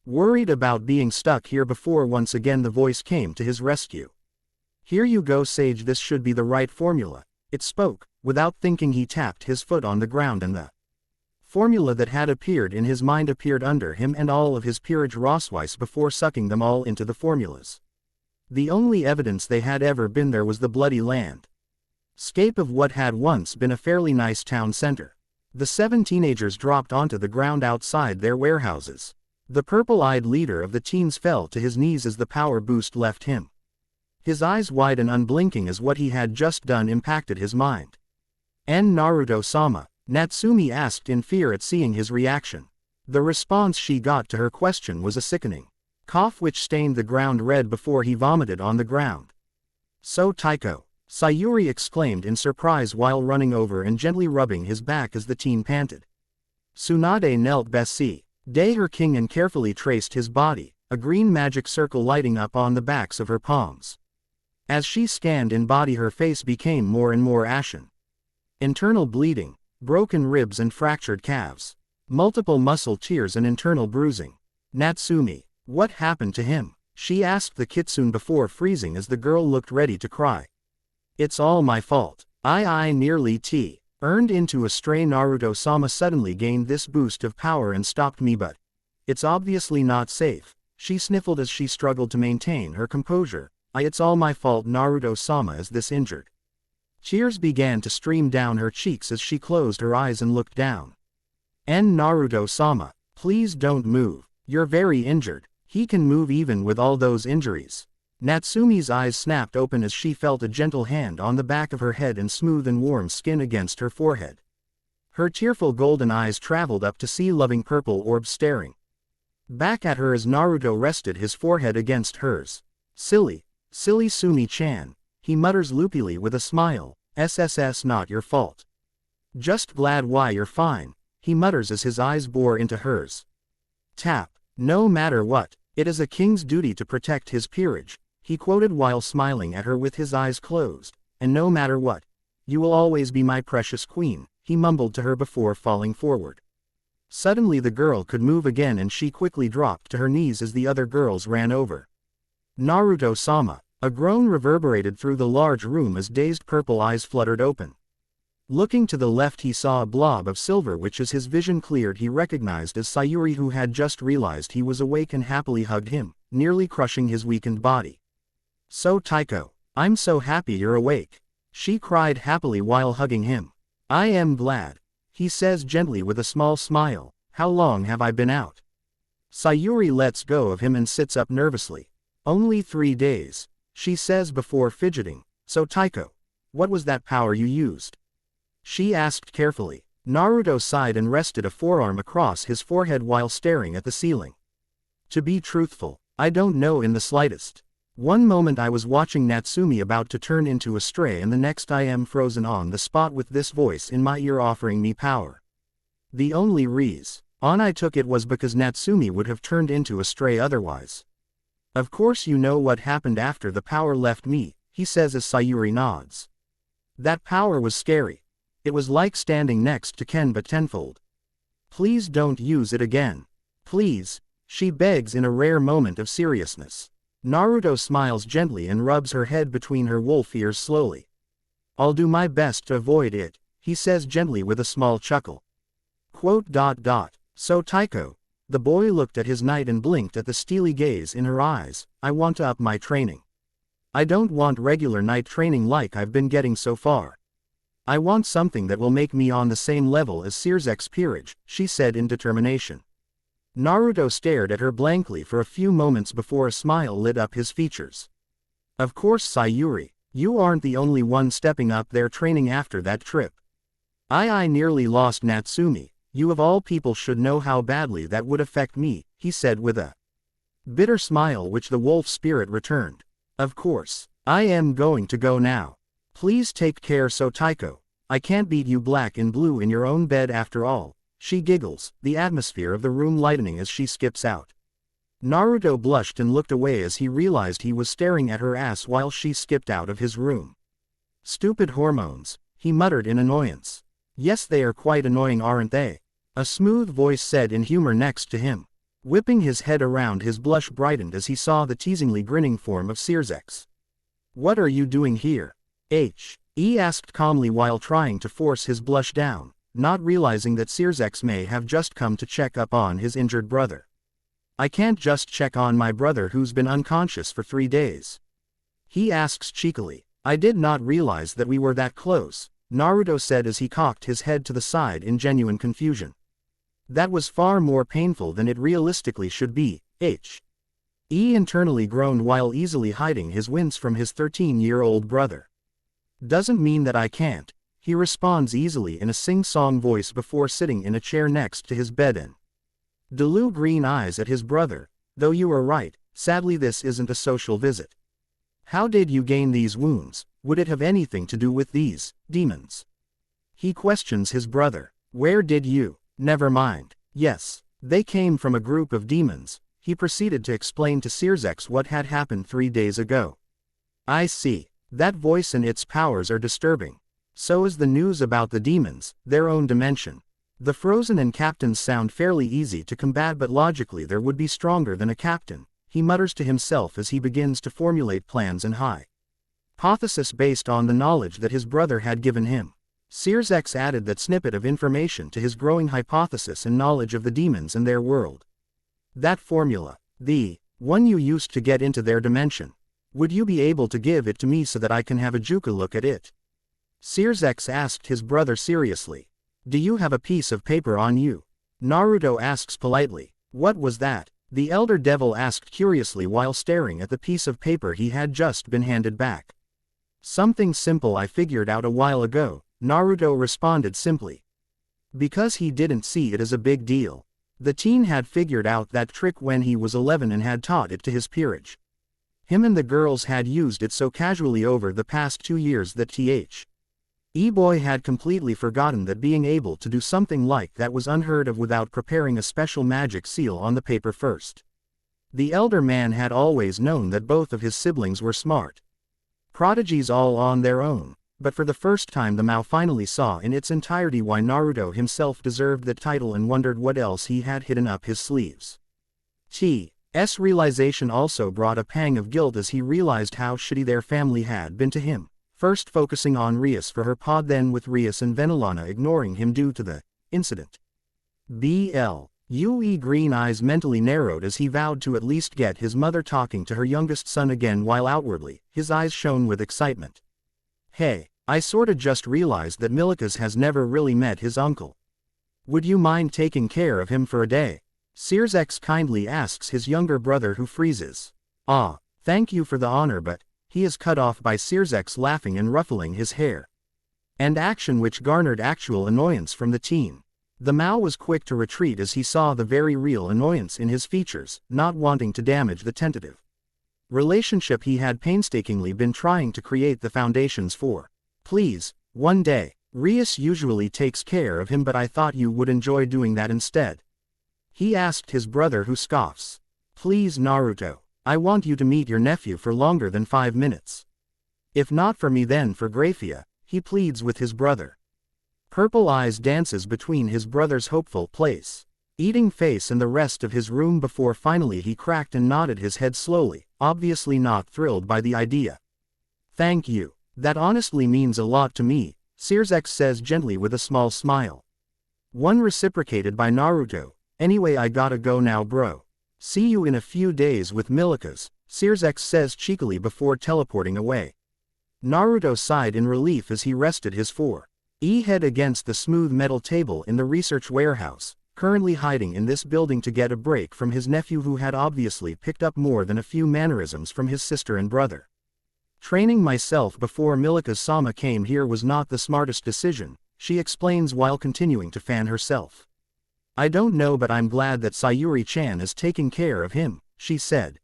Worried about being stuck here before, once again the voice came to his rescue. "Here you go, Sage, this should be the right formula," it spoke. Without thinking, he tapped his foot on the ground and the formula that had appeared in his mind appeared under him and all of his peerage Rosweiss before sucking them all into the formulas. The only evidence they had ever been there was the bloody land scape of what had once been a fairly nice town center. The 7 teenagers dropped onto the ground outside their warehouses. The purple-eyed leader of the teens fell to his knees as the power boost left him. His eyes wide and unblinking as what he had just done impacted his mind. "And Naruto-sama?" Natsumi asked in fear at seeing his reaction. The response she got to her question was a sickening cough which stained the ground red before he vomited on the ground. "So Taiko," Sayuri exclaimed in surprise while running over and gently rubbing his back as the teen panted. Tsunade knelt beside her king and carefully traced his body, a green magic circle lighting up on the backs of her palms. As she scanned in body, her face became more and more ashen. Internal bleeding, broken ribs and fractured calves, multiple muscle tears and internal bruising. "Natsumi, what happened to him?" she asked the kitsune before freezing as the girl looked ready to cry. "It's all my fault. I nearly earned into a stray. Naruto-sama suddenly gained this boost of power and stopped me, but it's obviously not safe," she sniffled as she struggled to maintain her composure. It's all my fault, Naruto-sama is this injured." Tears began to stream down her cheeks as she closed her eyes and looked down. "And Naruto-sama, please don't move. You're very injured." "He can move even with all those injuries." Natsumi's eyes snapped open as she felt a gentle hand on the back of her head and smooth and warm skin against her forehead. Her tearful golden eyes traveled up to see loving purple orbs staring back at her as Naruto rested his forehead against hers. Silly Sumi-chan," he mutters loopily with a smile. "SSS, not your fault. Just glad why you're fine," he mutters as his eyes bore into hers. Tap. "No matter what, it is a king's duty to protect his peerage," he quoted while smiling at her with his eyes closed. "And no matter what, you will always be my precious queen," he mumbled to her before falling forward. Suddenly the girl could move again and she quickly dropped to her knees as the other girls ran over. "Naruto-sama," a groan reverberated through the large room as dazed purple eyes fluttered open. Looking to the left, he saw a blob of silver which, as his vision cleared, he recognized as Sayuri, who had just realized he was awake and happily hugged him, nearly crushing his weakened body. "So Taiko, I'm so happy you're awake," she cried happily while hugging him. "I am glad," he says gently with a small smile. "How long have I been out?" Sayuri lets go of him and sits up nervously. "Only 3 days," she says before fidgeting. "So Taiko, what was that power you used?" she asked carefully. Naruto sighed and rested a forearm across his forehead while staring at the ceiling. "To be truthful, I don't know in the slightest. One moment I was watching Natsumi about to turn into a stray and the next I am frozen on the spot with this voice in my ear offering me power. The only reason I took it was because Natsumi would have turned into a stray otherwise. Of course you know what happened after the power left me," he says as Sayuri nods. "That power was scary. It was like standing next to Ken but tenfold. Please don't use it again. Please," she begs in a rare moment of seriousness. Naruto smiles gently and rubs her head between her wolf ears slowly. "I'll do my best to avoid it," he says gently with a small chuckle. "So Taiko," the boy looked at his knight and blinked at the steely gaze in her eyes. "I want to up my training. I don't want regular knight training like I've been getting so far. I want something that will make me on the same level as Searzek's peerage," she said in determination. Naruto stared at her blankly for a few moments before a smile lit up his features. "Of course Sayuri, you aren't the only one stepping up their training after that trip. I nearly lost Natsumi. You of all people should know how badly that would affect me," he said with a bitter smile which the wolf spirit returned. "Of course, I am going to go now. Please take care. So Taiko, I can't beat you black and blue in your own bed after all, she giggles, the atmosphere of the room lightening as she skips out. Naruto blushed and looked away as he realized he was staring at her ass while she skipped out of his room. Stupid hormones, he muttered in annoyance. Yes, they are quite annoying, aren't they? A smooth voice said in humor next to him. Whipping his head around, his blush brightened as he saw the teasingly grinning form of Searsex. What are you doing here? He asked calmly while trying to force his blush down, not realizing that Searsex may have just come to check up on his injured brother. I can't just check on my brother who's been unconscious for 3 days. He asks cheekily. I did not realize that we were that close, Naruto said as he cocked his head to the side in genuine confusion. That was far more painful than it realistically should be, He internally groaned while easily hiding his wince from his 13-year-old brother. Doesn't mean that I can't, he responds easily in a sing-song voice before sitting in a chair next to his bed and Delu green eyes at his brother. Though you are right, sadly this isn't a social visit. How did you gain these wounds? Would it have anything to do with these demons? He questions his brother. Where did you? Never mind. Yes, they came from a group of demons. He proceeded to explain to Searsex what had happened 3 days ago. I see. That voice and its powers are disturbing. So is the news about the demons, their own dimension. The Frozen and captains sound fairly easy to combat, but logically there would be stronger than a captain, he mutters to himself as he begins to formulate plans and hypothesis based on the knowledge that his brother had given him. Searsex added that snippet of information to his growing hypothesis and knowledge of the demons and their world. That formula, the one you used to get into their dimension. Would you be able to give it to me so that I can have a Juku look at it? Searsex asked his brother seriously. Do you have a piece of paper on you? Naruto asks politely. What was that? The elder devil asked curiously while staring at the piece of paper he had just been handed back. Something simple I figured out a while ago, Naruto responded simply. Because he didn't see it as a big deal. The teen had figured out that trick when he was 11 and had taught it to his peerage. Him and the girls had used it so casually over the past 2 years that E-boy had completely forgotten that being able to do something like that was unheard of without preparing a special magic seal on the paper first. The elder man had always known that both of his siblings were smart prodigies all on their own, but for the first time the Mao finally saw in its entirety why Naruto himself deserved that title and wondered what else he had hidden up his sleeves. T.'s realization also brought a pang of guilt as he realized how shitty their family had been to him. First focusing on Rias for her pod, then with Rias and Venilana ignoring him due to the incident. Ue green eyes mentally narrowed as he vowed to at least get his mother talking to her youngest son again, while outwardly, his eyes shone with excitement. Hey, I sorta just realized that Milikas has never really met his uncle. Would you mind taking care of him for a day? Searsex kindly asks his younger brother, who freezes. Ah, thank you for the honor, but he is cut off by Searsex laughing and ruffling his hair. And action which garnered actual annoyance from the teen. The Mao was quick to retreat as he saw the very real annoyance in his features, not wanting to damage the tentative relationship he had painstakingly been trying to create the foundations for. Please, one day. Rias usually takes care of him, but I thought you would enjoy doing that instead. He asked his brother, who scoffs. Please Naruto. I want you to meet your nephew for longer than 5 minutes. If not for me then for Graphia, he pleads with his brother. Purple eyes dances between his brother's hopeful place, eating face and the rest of his room before finally he cracked and nodded his head slowly, obviously not thrilled by the idea. Thank you. That honestly means a lot to me, Searsex says gently with a small smile. One reciprocated by Naruto. Anyway, I gotta go now, bro. See you in a few days with Milikas, Searsex says cheekily before teleporting away. Naruto sighed in relief as he rested his head against the smooth metal table in the research warehouse, currently hiding in this building to get a break from his nephew, who had obviously picked up more than a few mannerisms from his sister and brother. Training myself before Milikas-sama came here was not the smartest decision, she explains while continuing to fan herself. I don't know, but I'm glad that Sayuri-chan is taking care of him, she said.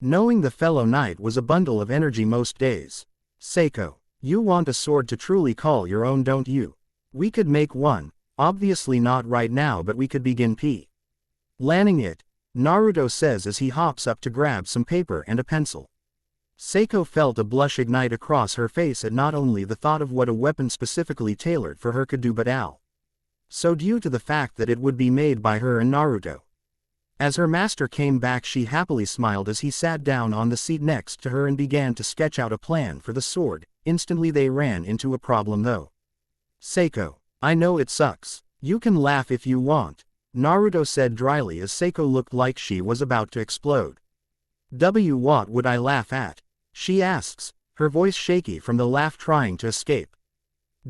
Knowing the fellow knight was a bundle of energy most days. Seiko, You want a sword to truly call your own, don't you? We could make one, obviously not right now, but we could begin planning it, Naruto says as he hops up to grab some paper and a pencil. Seiko felt a blush ignite across her face at not only the thought of what a weapon specifically tailored for her could do, but so due to the fact that it would be made by her and Naruto. As her master came back, she happily smiled as he sat down on the seat next to her and began to sketch out a plan for the sword. Instantly they ran into a problem though. Seiko, I know it sucks. You can laugh if you want, Naruto said dryly as Seiko looked like she was about to explode. What would I laugh at? She asks, her voice shaky from the laugh trying to escape.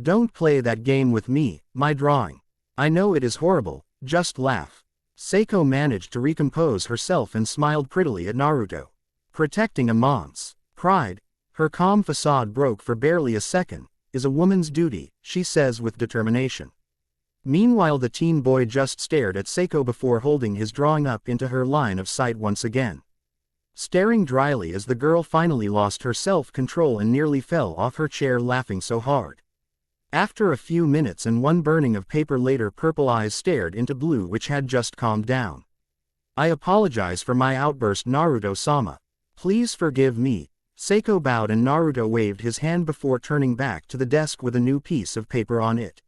Don't play that game with me, my drawing. I know it is horrible, just laugh. Seiko managed to recompose herself and smiled prettily at Naruto. Protecting a man's pride, her calm facade broke for barely a second, is a woman's duty, she says with determination. Meanwhile the teen boy just stared at Seiko before holding his drawing up into her line of sight once again. Staring dryly as the girl finally lost her self-control and nearly fell off her chair laughing so hard. After a few minutes and one burning of paper later, purple eyes stared into blue which had just calmed down. I apologize for my outburst, Naruto-sama. Please forgive me. Seiko bowed and Naruto waved his hand before turning back to the desk with a new piece of paper on it.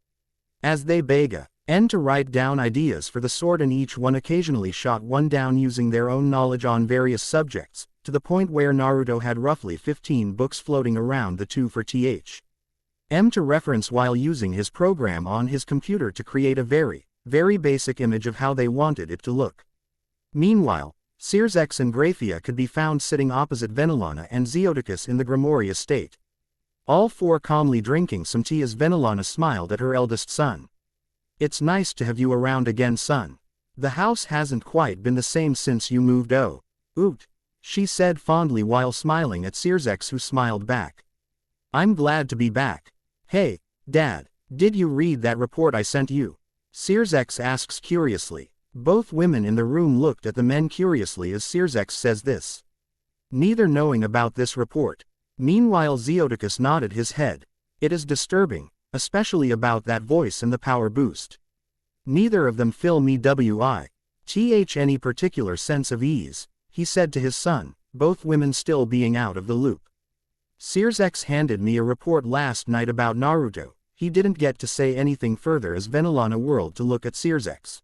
As they began to write down ideas for the sword, and each one occasionally shot one down using their own knowledge on various subjects, to the point where Naruto had roughly 15 books floating around the two for to reference while using his program on his computer to create a very basic image of how they wanted it to look. Meanwhile, Circex and Graphia could be found sitting opposite Venelana and Zeodicus in the Grimoire estate. All four calmly drinking some tea as Venelana smiled at her eldest son. It's nice to have you around again, son. The house hasn't quite been the same since you moved. Oh, oot, she said fondly while smiling at Circex, who smiled back. I'm glad to be back. Hey, Dad, did you read that report I sent you? Circex asks curiously. Both women in the room looked at the men curiously as Circex says this, neither knowing about this report. Meanwhile Zeodicus nodded his head. It is disturbing, especially about that voice and the power boost. Neither of them fill me with any particular sense of ease, he said to his son, both women still being out of the loop. Circex handed me a report last night about Naruto. He didn't get to say anything further as Venelana whirled to look at Circex.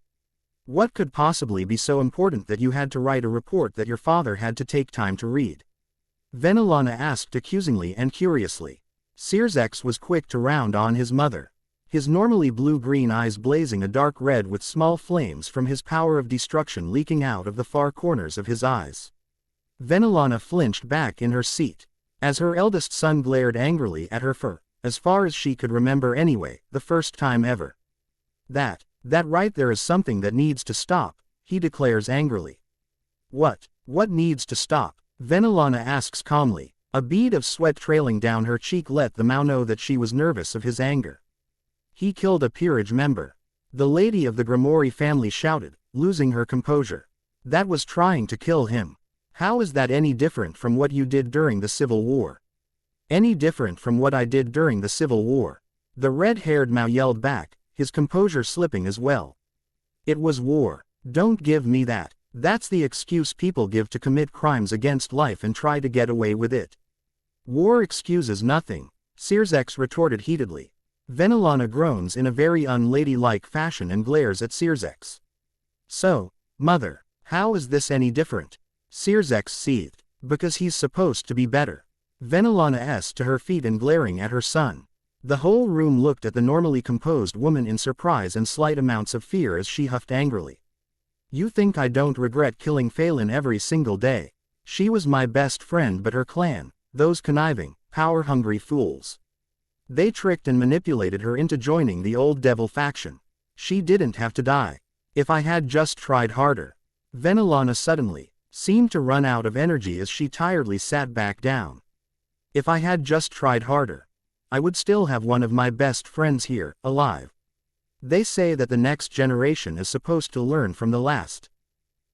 What could possibly be so important that you had to write a report that your father had to take time to read? Venelana asked accusingly and curiously. Circex was quick to round on his mother, his normally blue-green eyes blazing a dark red with small flames from his power of destruction leaking out of the far corners of his eyes. Venelana flinched back in her seat, as her eldest son glared angrily at her for, as far as she could remember anyway, the first time ever. That right there is something that needs to stop, he declares angrily. What needs to stop? Venelana asks calmly. A bead of sweat trailing down her cheek let the Mao know that she was nervous of his anger. He killed a peerage member. The lady of the Grimoire family shouted, losing her composure. That was trying to kill him. How is that any different from what you did during the Civil War? Any different from what I did during the Civil War? The red-haired Mao yelled back, his composure slipping as well. It was war. Don't give me that. That's the excuse people give to commit crimes against life and try to get away with it. War excuses nothing, Circex retorted heatedly. Venelana groans in a very unladylike fashion and glares at Circex. So, mother, how is this any different? Circex seethed. Because he's supposed to be better. Venelana to her feet and glaring at her son. The whole room looked at the normally composed woman in surprise and slight amounts of fear as she huffed angrily. You think I don't regret killing Phelan every single day? She was my best friend, but her clan, those conniving, power-hungry fools. They tricked and manipulated her into joining the old devil faction. She didn't have to die. If I had just tried harder. Venelana suddenly seemed to run out of energy as she tiredly sat back down. If I had just tried harder, I would still have one of my best friends here, alive. They say that the next generation is supposed to learn from the last.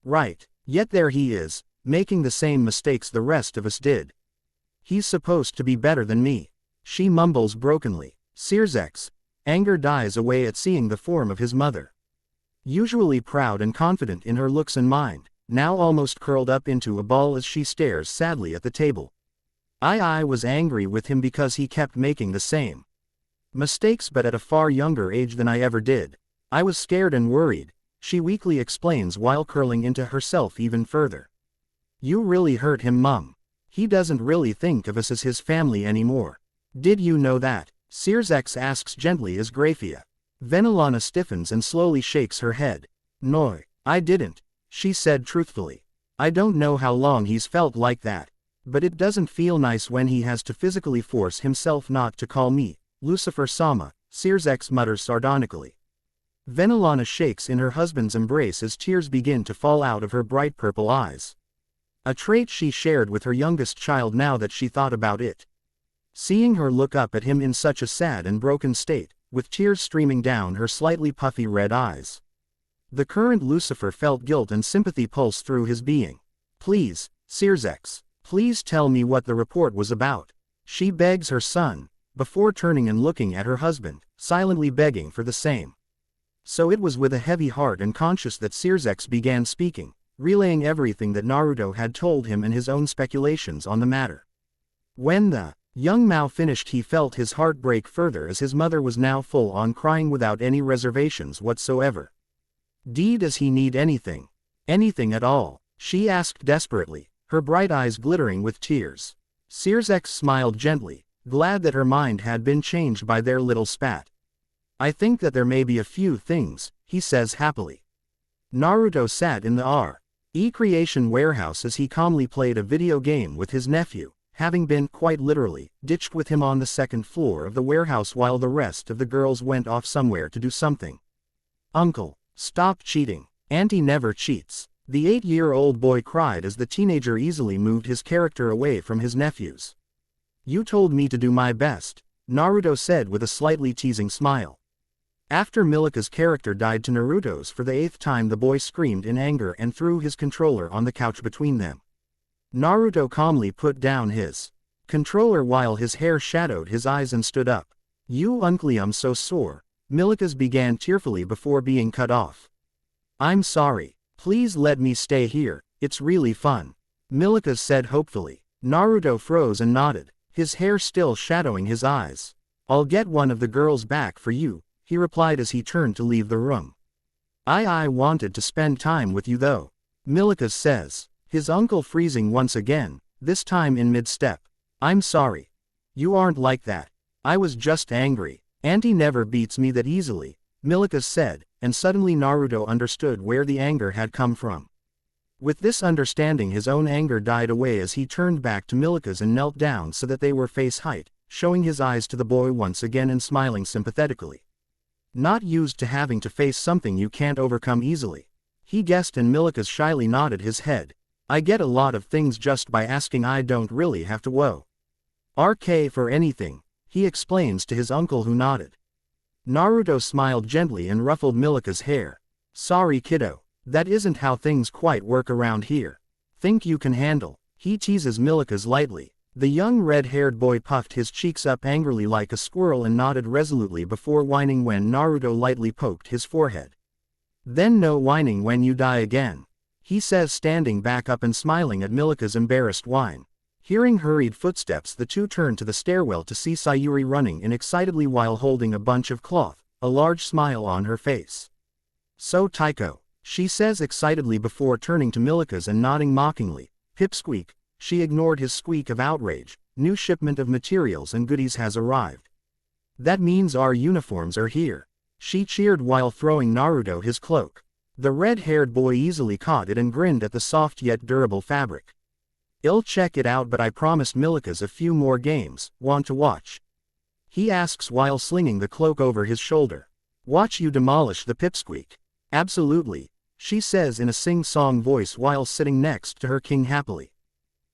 Right, yet there he is, making the same mistakes the rest of us did. He's supposed to be better than me. She mumbles brokenly. Searzek's anger dies away at seeing the form of his mother. Usually proud and confident in her looks and mind, now almost curled up into a ball as she stares sadly at the table. I was angry with him because he kept making the same mistakes but at a far younger age than I ever did. I was scared and worried, she weakly explains while curling into herself even further. You really hurt him, Mum. He doesn't really think of us as his family anymore. Did you know that? Searzek asks gently as Graphia. Venelana stiffens and slowly shakes her head. No, I didn't, she said truthfully. I don't know how long he's felt like that, but it doesn't feel nice when he has to physically force himself not to call me Lucifer-sama, Searzek mutters sardonically. Venelana shakes in her husband's embrace as tears begin to fall out of her bright purple eyes. A trait she shared with her youngest child now that she thought about it. Seeing her look up at him in such a sad and broken state, with tears streaming down her slightly puffy red eyes. The current Lucifer felt guilt and sympathy pulse through his being. Please, Searzek, please tell me what the report was about. She begs her son, before turning and looking at her husband, silently begging for the same. So it was with a heavy heart and conscious that Searzek began speaking, relaying everything that Naruto had told him and his own speculations on the matter. When the young Mao finished, he felt his heart break further as his mother was now full on crying without any reservations whatsoever. Does he need anything? Anything at all? She asked desperately, her bright eyes glittering with tears. Searzek smiled gently, glad that her mind had been changed by their little spat. I think that there may be a few things, he says happily. Naruto sat in the R.E. Creation warehouse as he calmly played a video game with his nephew, having been, quite literally, ditched with him on the second floor of the warehouse while the rest of the girls went off somewhere to do something. Uncle, stop cheating. Auntie never cheats. The 8-year-old boy cried as the teenager easily moved his character away from his nephews. You told me to do my best, Naruto said with a slightly teasing smile. After Milika's character died to Naruto's for the 8th time, the boy screamed in anger and threw his controller on the couch between them. Naruto calmly put down his controller while his hair shadowed his eyes and stood up. You uncle, I'm so sore, Milika's began tearfully before being cut off. I'm sorry, please let me stay here, it's really fun, Milika said hopefully. Naruto froze and nodded, his hair still shadowing his eyes. I'll get one of the girls back for you, he replied as he turned to leave the room. I wanted to spend time with you though, Milika says, his uncle freezing once again, this time in mid-step. I'm sorry. You aren't like that. I was just angry. Auntie never beats me that easily, Milika said, and suddenly Naruto understood where the anger had come from. With this understanding, his own anger died away as he turned back to Milika's and knelt down so that they were face height, showing his eyes to the boy once again and smiling sympathetically. Not used to having to face something you can't overcome easily, he guessed, and Milika shyly nodded his head. I get a lot of things just by asking, I don't really have to RK for anything, he explains to his uncle who nodded. Naruto smiled gently and ruffled Milika's hair. Sorry kiddo, that isn't how things quite work around here. Think you can handle, he teases Milika's lightly. The young red-haired boy puffed his cheeks up angrily like a squirrel and nodded resolutely before whining when Naruto lightly poked his forehead. Then no whining when you die again, he says, standing back up and smiling at Milika's embarrassed whine. Hearing hurried footsteps, the two turn to the stairwell to see Sayuri running in excitedly while holding a bunch of cloth, a large smile on her face. So Taiko, she says excitedly before turning to Milika's and nodding mockingly. Pipsqueak, she ignored his squeak of outrage. New shipment of materials and goodies has arrived. That means our uniforms are here, she cheered while throwing Naruto his cloak. The red-haired boy easily caught it and grinned at the soft yet durable fabric. I'll check it out, but I promised Milika's a few more games. Want to watch? He asks while slinging the cloak over his shoulder. Watch you demolish the pipsqueak. Absolutely, she says in a sing-song voice while sitting next to her king happily.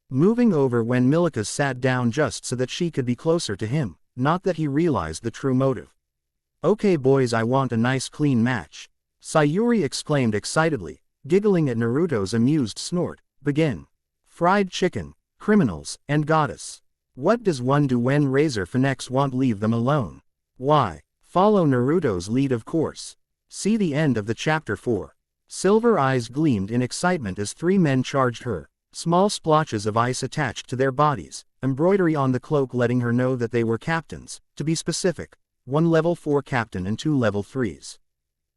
Moving over when Milika sat down just so that she could be closer to him, not that he realized the true motive. Okay boys, I want a nice clean match, Sayuri exclaimed excitedly, giggling at Naruto's amused snort. Begin. Fried chicken, criminals, and goddess. What does one do when Razor Phoenix won't leave them alone? Why? Follow Naruto's lead, of course. See the end of the chapter 4. Silver eyes gleamed in excitement as 3 men charged her, small splotches of ice attached to their bodies, embroidery on the cloak letting her know that they were captains, to be specific, 1 level 4 captain and 2 level 3s.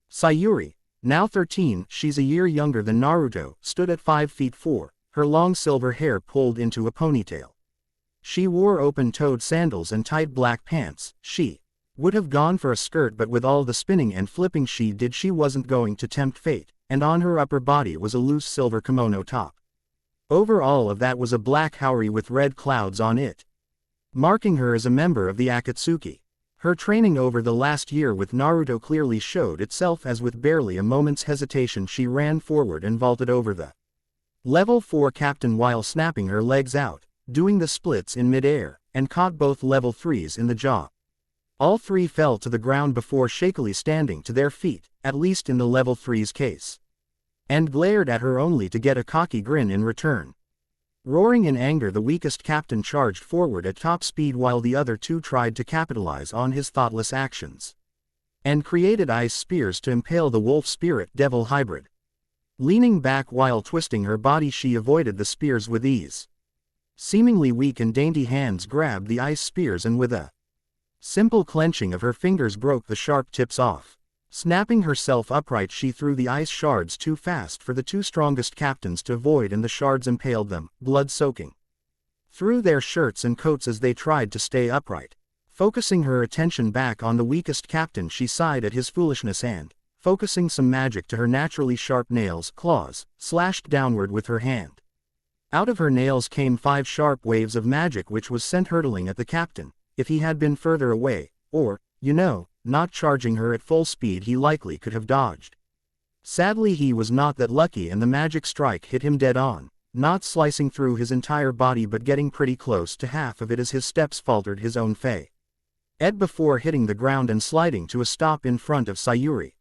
Sayuri, now 13, she's a year younger than Naruto, stood at 5 feet 4, her long silver hair pulled into a ponytail. She wore open-toed sandals and tight black pants. She would have gone for a skirt, but with all the spinning and flipping she did, she wasn't going to tempt fate, and on her upper body was a loose silver kimono top. Over all of that was a black haori with red clouds on it, marking her as a member of the Akatsuki. Her training over the last year with Naruto clearly showed itself, as with barely a moment's hesitation she ran forward and vaulted over the level 4 captain while snapping her legs out, doing the splits in mid-air, and caught both level 3s in the jaw. All 3 fell to the ground before shakily standing to their feet, at least in the level 3's case, and glared at her only to get a cocky grin in return. Roaring in anger, the weakest captain charged forward at top speed while the other 2 tried to capitalize on his thoughtless actions, and created ice spears to impale the wolf spirit devil hybrid. Leaning back while twisting her body, she avoided the spears with ease. Seemingly weak and dainty hands grabbed the ice spears and with a simple clenching of her fingers broke the sharp tips off. Snapping herself upright, she threw the ice shards too fast for the 2 strongest captains to avoid, and the shards impaled them, blood soaking through their shirts and coats as they tried to stay upright. Focusing her attention back on the weakest captain, she sighed at his foolishness and, focusing some magic to her naturally sharp nails, claws, slashed downward with her hand. Out of her nails came 5 sharp waves of magic which was sent hurtling at the captain. If he had been further away, or, not charging her at full speed, he likely could have dodged. Sadly, he was not that lucky, and the magic strike hit him dead on, not slicing through his entire body but getting pretty close to half of it as his steps faltered his own ed before hitting the ground and sliding to a stop in front of Sayuri.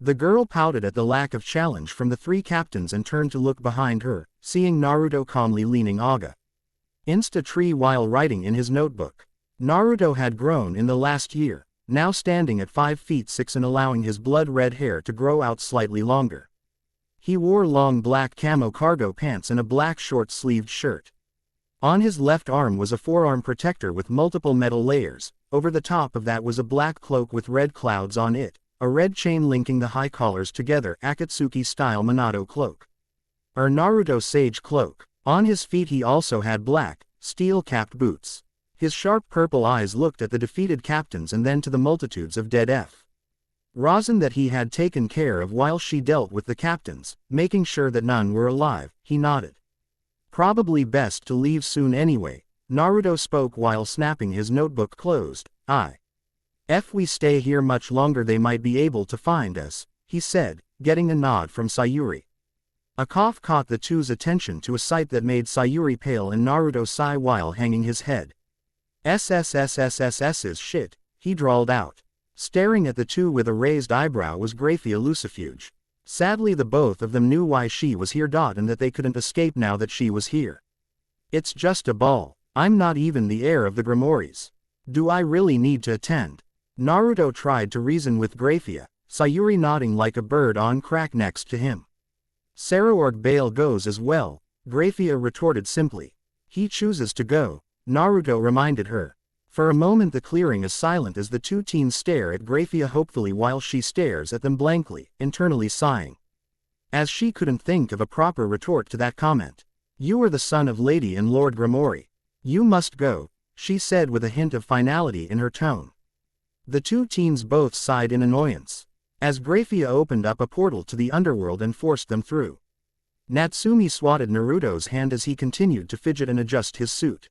The girl pouted at the lack of challenge from the 3 captains and turned to look behind her, seeing Naruto calmly leaning against a tree while writing in his notebook. Naruto had grown in the last year, now standing at 5 feet 6 and allowing his blood-red hair to grow out slightly longer. He wore long black camo cargo pants and a black short-sleeved shirt. On his left arm was a forearm protector with multiple metal layers. Over the top of that was a black cloak with red clouds on it, a red chain linking the high collars together, Akatsuki-style Minato cloak. Or Naruto sage cloak. On his feet he also had black, steel-capped boots. His sharp purple eyes looked at the defeated captains and then to the multitudes of dead rosin that he had taken care of while she dealt with the captains, making sure that none were alive. He nodded. Probably best to leave soon anyway, Naruto spoke while snapping his notebook closed. If we stay here much longer they might be able to find us, he said, getting a nod from Sayuri. A cough caught the 2's attention, to a sight that made Sayuri pale and Naruto sigh while hanging his head. SSSSSS is shit, he drawled out. Staring at the 2 with a raised eyebrow was Graphia Lucifuge. Sadly, the both of them knew why she was here, and that they couldn't escape now that she was here. It's just a ball. I'm not even the heir of the Grimoires. Do I really need to attend? Naruto tried to reason with Graphia, Sayuri nodding like a bird on crack next to him. Saraorg Bale goes as well, Graphia retorted simply. He chooses to go, Naruto reminded her. For a moment the clearing is silent as the 2 teens stare at Graphia hopefully while she stares at them blankly, internally sighing, as she couldn't think of a proper retort to that comment. You are the son of Lady and Lord Grimoire. You must go, she said with a hint of finality in her tone. The 2 teens both sighed in annoyance, as Graphia opened up a portal to the underworld and forced them through. Natsumi swatted Naruto's hand as he continued to fidget and adjust his suit.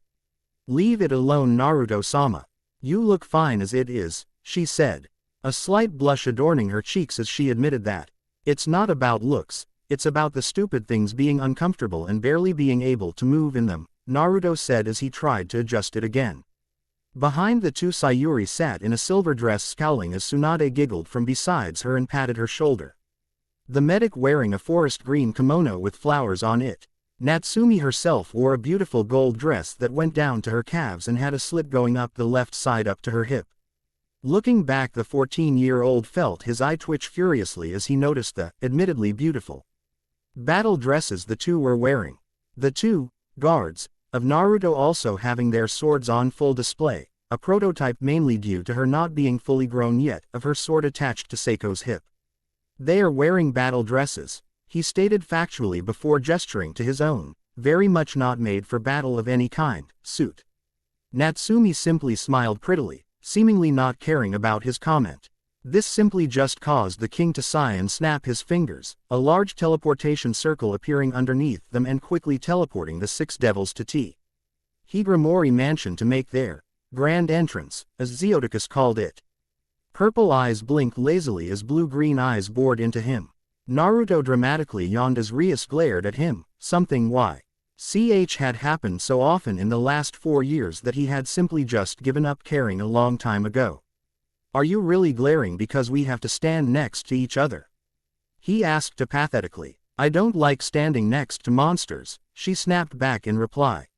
Leave it alone, Naruto-sama. You look fine as it is, she said, a slight blush adorning her cheeks as she admitted that. It's not about looks, it's about the stupid things being uncomfortable and barely being able to move in them, Naruto said as he tried to adjust it again. Behind the 2 Sayuri sat in a silver dress scowling as Tsunade giggled from besides her and patted her shoulder. The medic wearing a forest green kimono with flowers on it. Natsumi herself wore a beautiful gold dress that went down to her calves and had a slit going up the left side up to her hip. Looking back, the 14-year-old felt his eye twitch furiously as he noticed the, admittedly beautiful, battle dresses the two were wearing. The two guards of Naruto also having their swords on full display, a prototype mainly due to her not being fully grown yet, of her sword attached to Seiko's hip. They are wearing battle dresses, he stated factually before gesturing to his own, very much not made for battle of any kind, suit. Natsumi simply smiled prettily, seemingly not caring about his comment. This simply just caused the king to sigh and snap his fingers, a large teleportation circle appearing underneath them and quickly teleporting the six devils to Hiramori Mansion to make their grand entrance, as Zeodicus called it. Purple eyes blinked lazily as blue-green eyes bored into him. Naruto dramatically yawned as Rias glared at him, something YCH had happened so often in the last 4 years that he had simply just given up caring a long time ago. Are you really glaring because we have to stand next to each other? He asked apathetically. I don't like standing next to monsters, she snapped back in reply.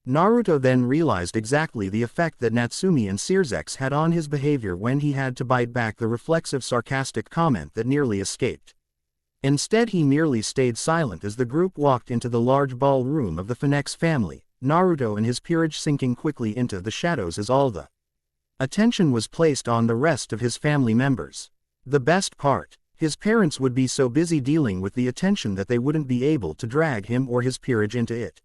Naruto then realized exactly the effect that Natsumi and Sirzex had on his behavior when he had to bite back the reflexive sarcastic comment that nearly escaped. Instead he merely stayed silent as the group walked into the large ballroom of the Phoenix family, Naruto and his peerage sinking quickly into the shadows as all the attention was placed on the rest of his family members. The best part, his parents would be so busy dealing with the attention that they wouldn't be able to drag him or his peerage into it.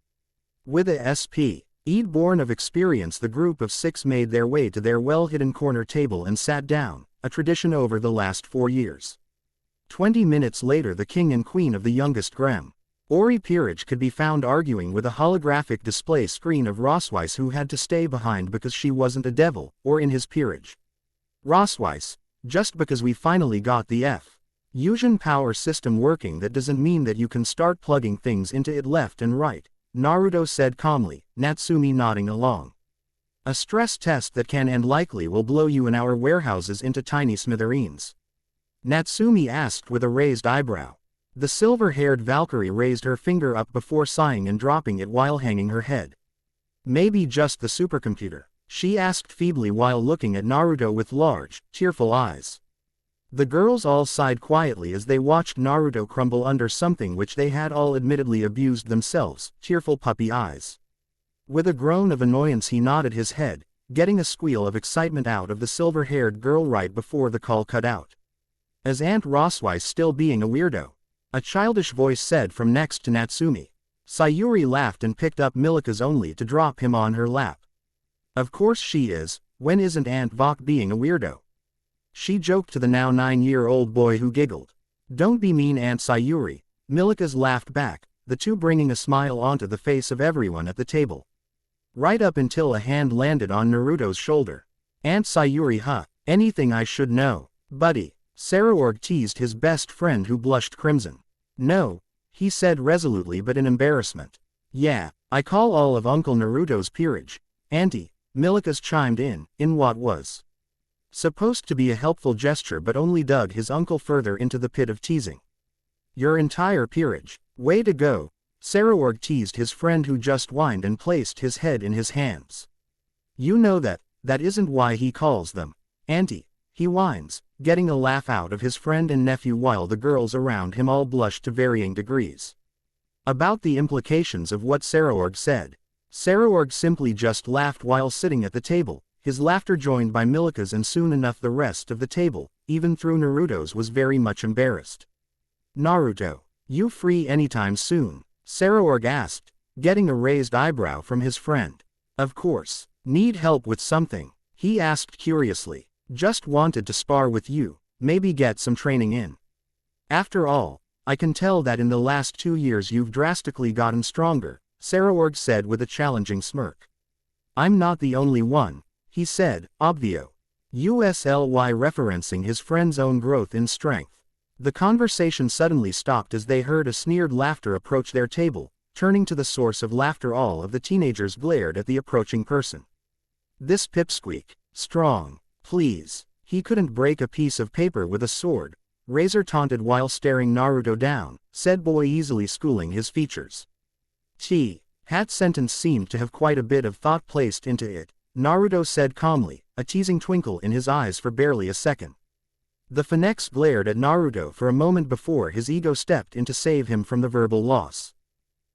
With a SP-ed born of experience, the group of 6 made their way to their well-hidden corner table and sat down, a tradition over the last 4 years. 20 minutes later, the king and queen of the youngest Ori peerage could be found arguing with a holographic display screen of Rosweiss, who had to stay behind because she wasn't a devil, or in his peerage. Rosweiss, just because we finally got the fusion power system working, that doesn't mean that you can start plugging things into it left and right, Naruto said calmly, Natsumi nodding along. A stress test that can and likely will blow you and our warehouses into tiny smithereens. Natsumi asked with a raised eyebrow. The silver-haired Valkyrie raised her finger up before sighing and dropping it while hanging her head. Maybe just the supercomputer, she asked feebly while looking at Naruto with large, tearful eyes. The girls all sighed quietly as they watched Naruto crumble under something which they had all admittedly abused themselves, tearful puppy eyes. With a groan of annoyance he nodded his head, getting a squeal of excitement out of the silver-haired girl right before the call cut out. As Aunt Rosweiss still being a weirdo, a childish voice said from next to Natsumi. Sayuri laughed and picked up Milika's only to drop him on her lap. Of course she is, when isn't Aunt Vok being a weirdo? She joked to the now 9-year-old boy who giggled. Don't be mean, Aunt Sayuri, Milika's laughed back, the two bringing a smile onto the face of everyone at the table. Right up until a hand landed on Naruto's shoulder. Aunt Sayuri, huh? Anything I should know, buddy? Saraorg teased his best friend, who blushed crimson. No, he said resolutely but in embarrassment. Yeah, I call all of Uncle Naruto's peerage, Auntie, Milika's chimed in what was supposed to be a helpful gesture but only dug his uncle further into the pit of teasing. Your entire peerage, way to go, Saraorg teased his friend, who just whined and placed his head in his hands. You know that isn't why he calls them Auntie, he whines, getting a laugh out of his friend and nephew while the girls around him all blushed to varying degrees. About the implications of what Saraorg said, Saraorg simply just laughed while sitting at the table, his laughter joined by Milika's, and soon enough the rest of the table, even through Naruto's, was very much embarrassed. Naruto, you free anytime soon? Saraorg asked, getting a raised eyebrow from his friend. Of course. Need help with something? He asked curiously. Just wanted to spar with you, maybe get some training in. After all, I can tell that in the last 2 years you've drastically gotten stronger, Saraorg said with a challenging smirk. I'm not the only one, he said, obvio. USLY, referencing his friend's own growth in strength. The conversation suddenly stopped as they heard a sneered laughter approach their table. Turning to the source of laughter, all of the teenagers glared at the approaching person. This pipsqueak, strong. Please, he couldn't break a piece of paper with a sword, Razor taunted while staring Naruto down, said boy easily schooling his features. That sentence seemed to have quite a bit of thought placed into it, Naruto said calmly, a teasing twinkle in his eyes for barely a second. The phoenix glared at Naruto for a moment before his ego stepped in to save him from the verbal loss.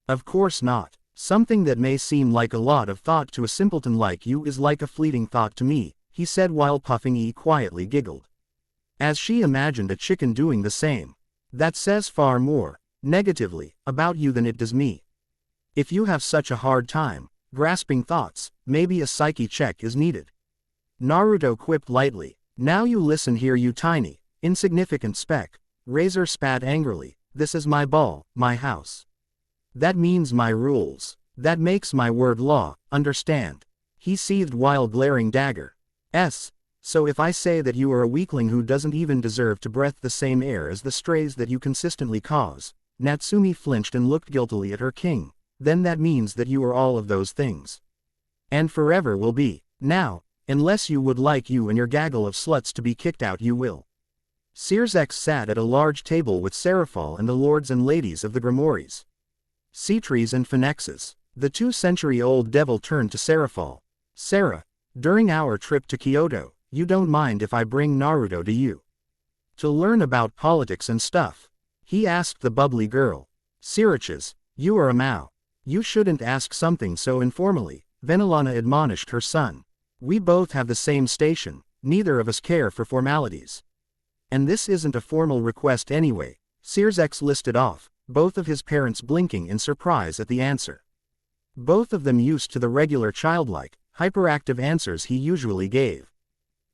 Of course not. Something that may seem like a lot of thought to a simpleton like you is like a fleeting thought to me, he said while puffing quietly giggled. As she imagined a chicken doing the same. That says far more, negatively, about you than it does me. If you have such a hard time grasping thoughts, maybe a psyche check is needed. Naruto quipped lightly. Now you listen here, you tiny, insignificant speck. Razor spat angrily. This is my ball, my house. That means my rules. That makes my word law, understand? He seethed while glaring dagger. So if I say that you are a weakling who doesn't even deserve to breathe the same air as the strays that you consistently cause, Natsumi flinched and looked guiltily at her king, then that means that you are all of those things. And forever will be. Now, unless you would like you and your gaggle of sluts to be kicked out, you will. Searsex sat at a large table with Seraphal and the lords and ladies of the Grimoires. Cetres and Phoenixes. The 2-century-old devil turned to Seraphal. Sarah, during our trip to Kyoto, you don't mind if I bring Naruto to you? To learn about politics and stuff? He asked the bubbly girl. Siriches, you are a Mao. You shouldn't ask something so informally, Venelana admonished her son. We both have the same station, neither of us care for formalities. And this isn't a formal request anyway, Searsex listed off, both of his parents blinking in surprise at the answer. Both of them used to the regular childlike, hyperactive answers he usually gave.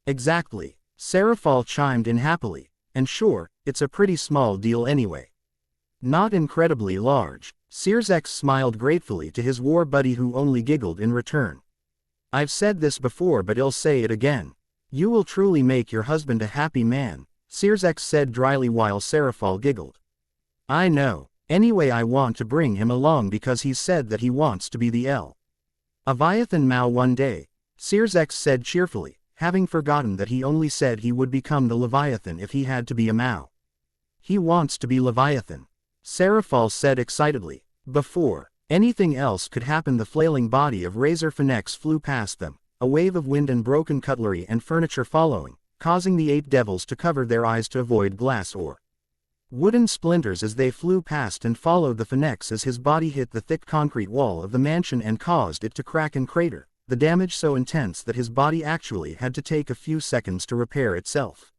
Exactly, Seraphal chimed in happily, and sure, it's a pretty small deal anyway. Not incredibly large, Searsex smiled gratefully to his war buddy who only giggled in return. I've said this before but I'll say it again. You will truly make your husband a happy man, Searsex said dryly while Seraphal giggled. I know, anyway I want to bring him along because he's said that he wants to be the Leviathan Mao one day, Searsex said cheerfully, having forgotten that he only said he would become the Leviathan if he had to be a Mao. He wants to be Leviathan, Seraphal said excitedly. Before anything else could happen, the flailing body of Razor Phoenix flew past them, a wave of wind and broken cutlery and furniture following, causing the 8 devils to cover their eyes to avoid glass or wooden splinters as they flew past and followed the Phoenix as his body hit the thick concrete wall of the mansion and caused it to crack and crater, the damage so intense that his body actually had to take a few seconds to repair itself.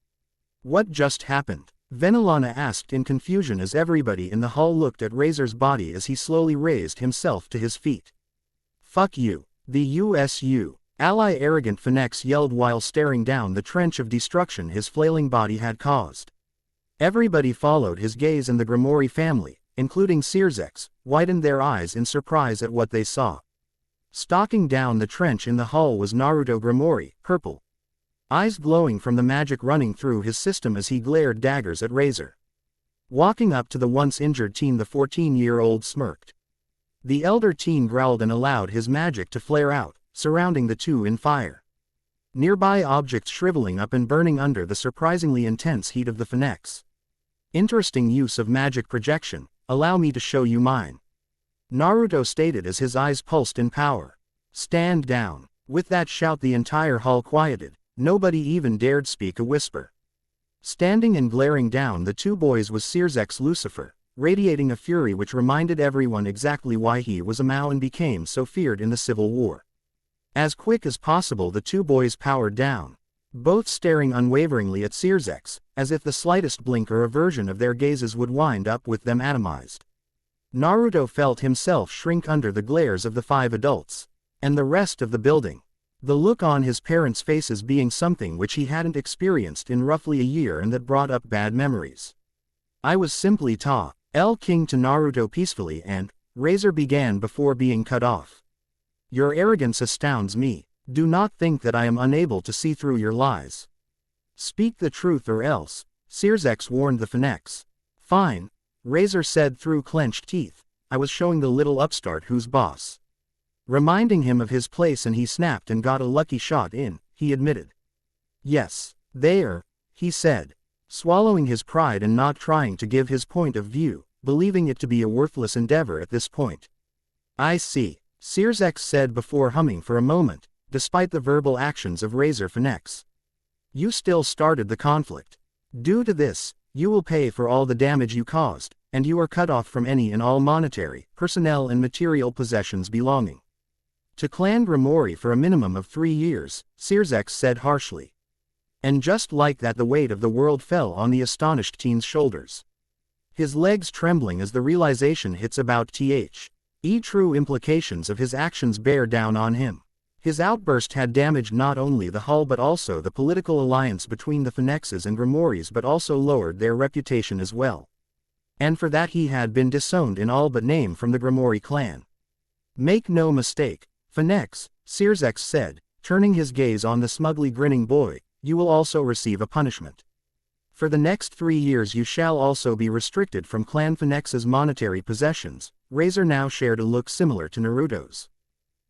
What just happened? Venelana asked in confusion as everybody in the hall looked at Razor's body as he slowly raised himself to his feet. Fuck you. The USU. Ally arrogant Phoenix yelled while staring down the trench of destruction his flailing body had caused. Everybody followed his gaze and the Grimoire family, including Searsex, widened their eyes in surprise at what they saw. Stalking down the trench in the hall was Naruto Grimoire, purple. Eyes glowing from the magic running through his system as he glared daggers at Razor. Walking up to the once injured teen, the 14-year-old smirked. The elder teen growled and allowed his magic to flare out, surrounding the two in fire. Nearby objects shriveling up and burning under the surprisingly intense heat of the Phoenix. Interesting use of magic projection, allow me to show you mine. Naruto stated as his eyes pulsed in power. Stand down. With that shout the entire hall quieted. Nobody even dared speak a whisper. Standing and glaring down the two boys was Searsex Lucifer, radiating a fury which reminded everyone exactly why he was a Mao and became so feared in the Civil War. As quick as possible the two boys powered down, both staring unwaveringly at Searsex, as if the slightest blink or aversion of their gazes would wind up with them atomized. Naruto felt himself shrink under the glares of the 5 adults, and the rest of the building. The look on his parents' faces being something which he hadn't experienced in roughly a year and that brought up bad memories. I was simply King to Naruto peacefully, and Razor began before being cut off. Your arrogance astounds me. Do not think that I am unable to see through your lies. Speak the truth or else, Searsex warned the Phoenix. Fine, Razor said through clenched teeth. I was showing the little upstart who's boss. Reminding him of his place, and he snapped and got a lucky shot in, he admitted. Yes, there, he said, swallowing his pride and not trying to give his point of view, believing it to be a worthless endeavor at this point. I see, Searsx said before humming for a moment, despite the verbal actions of Razor Phoenix. You still started the conflict. Due to this, you will pay for all the damage you caused, and you are cut off from any and all monetary, personnel and material possessions belonging to Clan Grimori for a minimum of 3 years, Searsx said harshly. And just like that the weight of the world fell on the astonished teen's shoulders. His legs trembling as the realization hits about true implications of his actions bear down on him. His outburst had damaged not only the hull but also the political alliance between the Phoenixes and Grimoris, but also lowered their reputation as well. And for that he had been disowned in all but name from the Grimori clan. Make no mistake, Phoenix, Searsx said, turning his gaze on the smugly grinning boy, you will also receive a punishment. For the next 3 years you shall also be restricted from Clan Phoenix's monetary possessions. Razor now shared a look similar to Naruto's.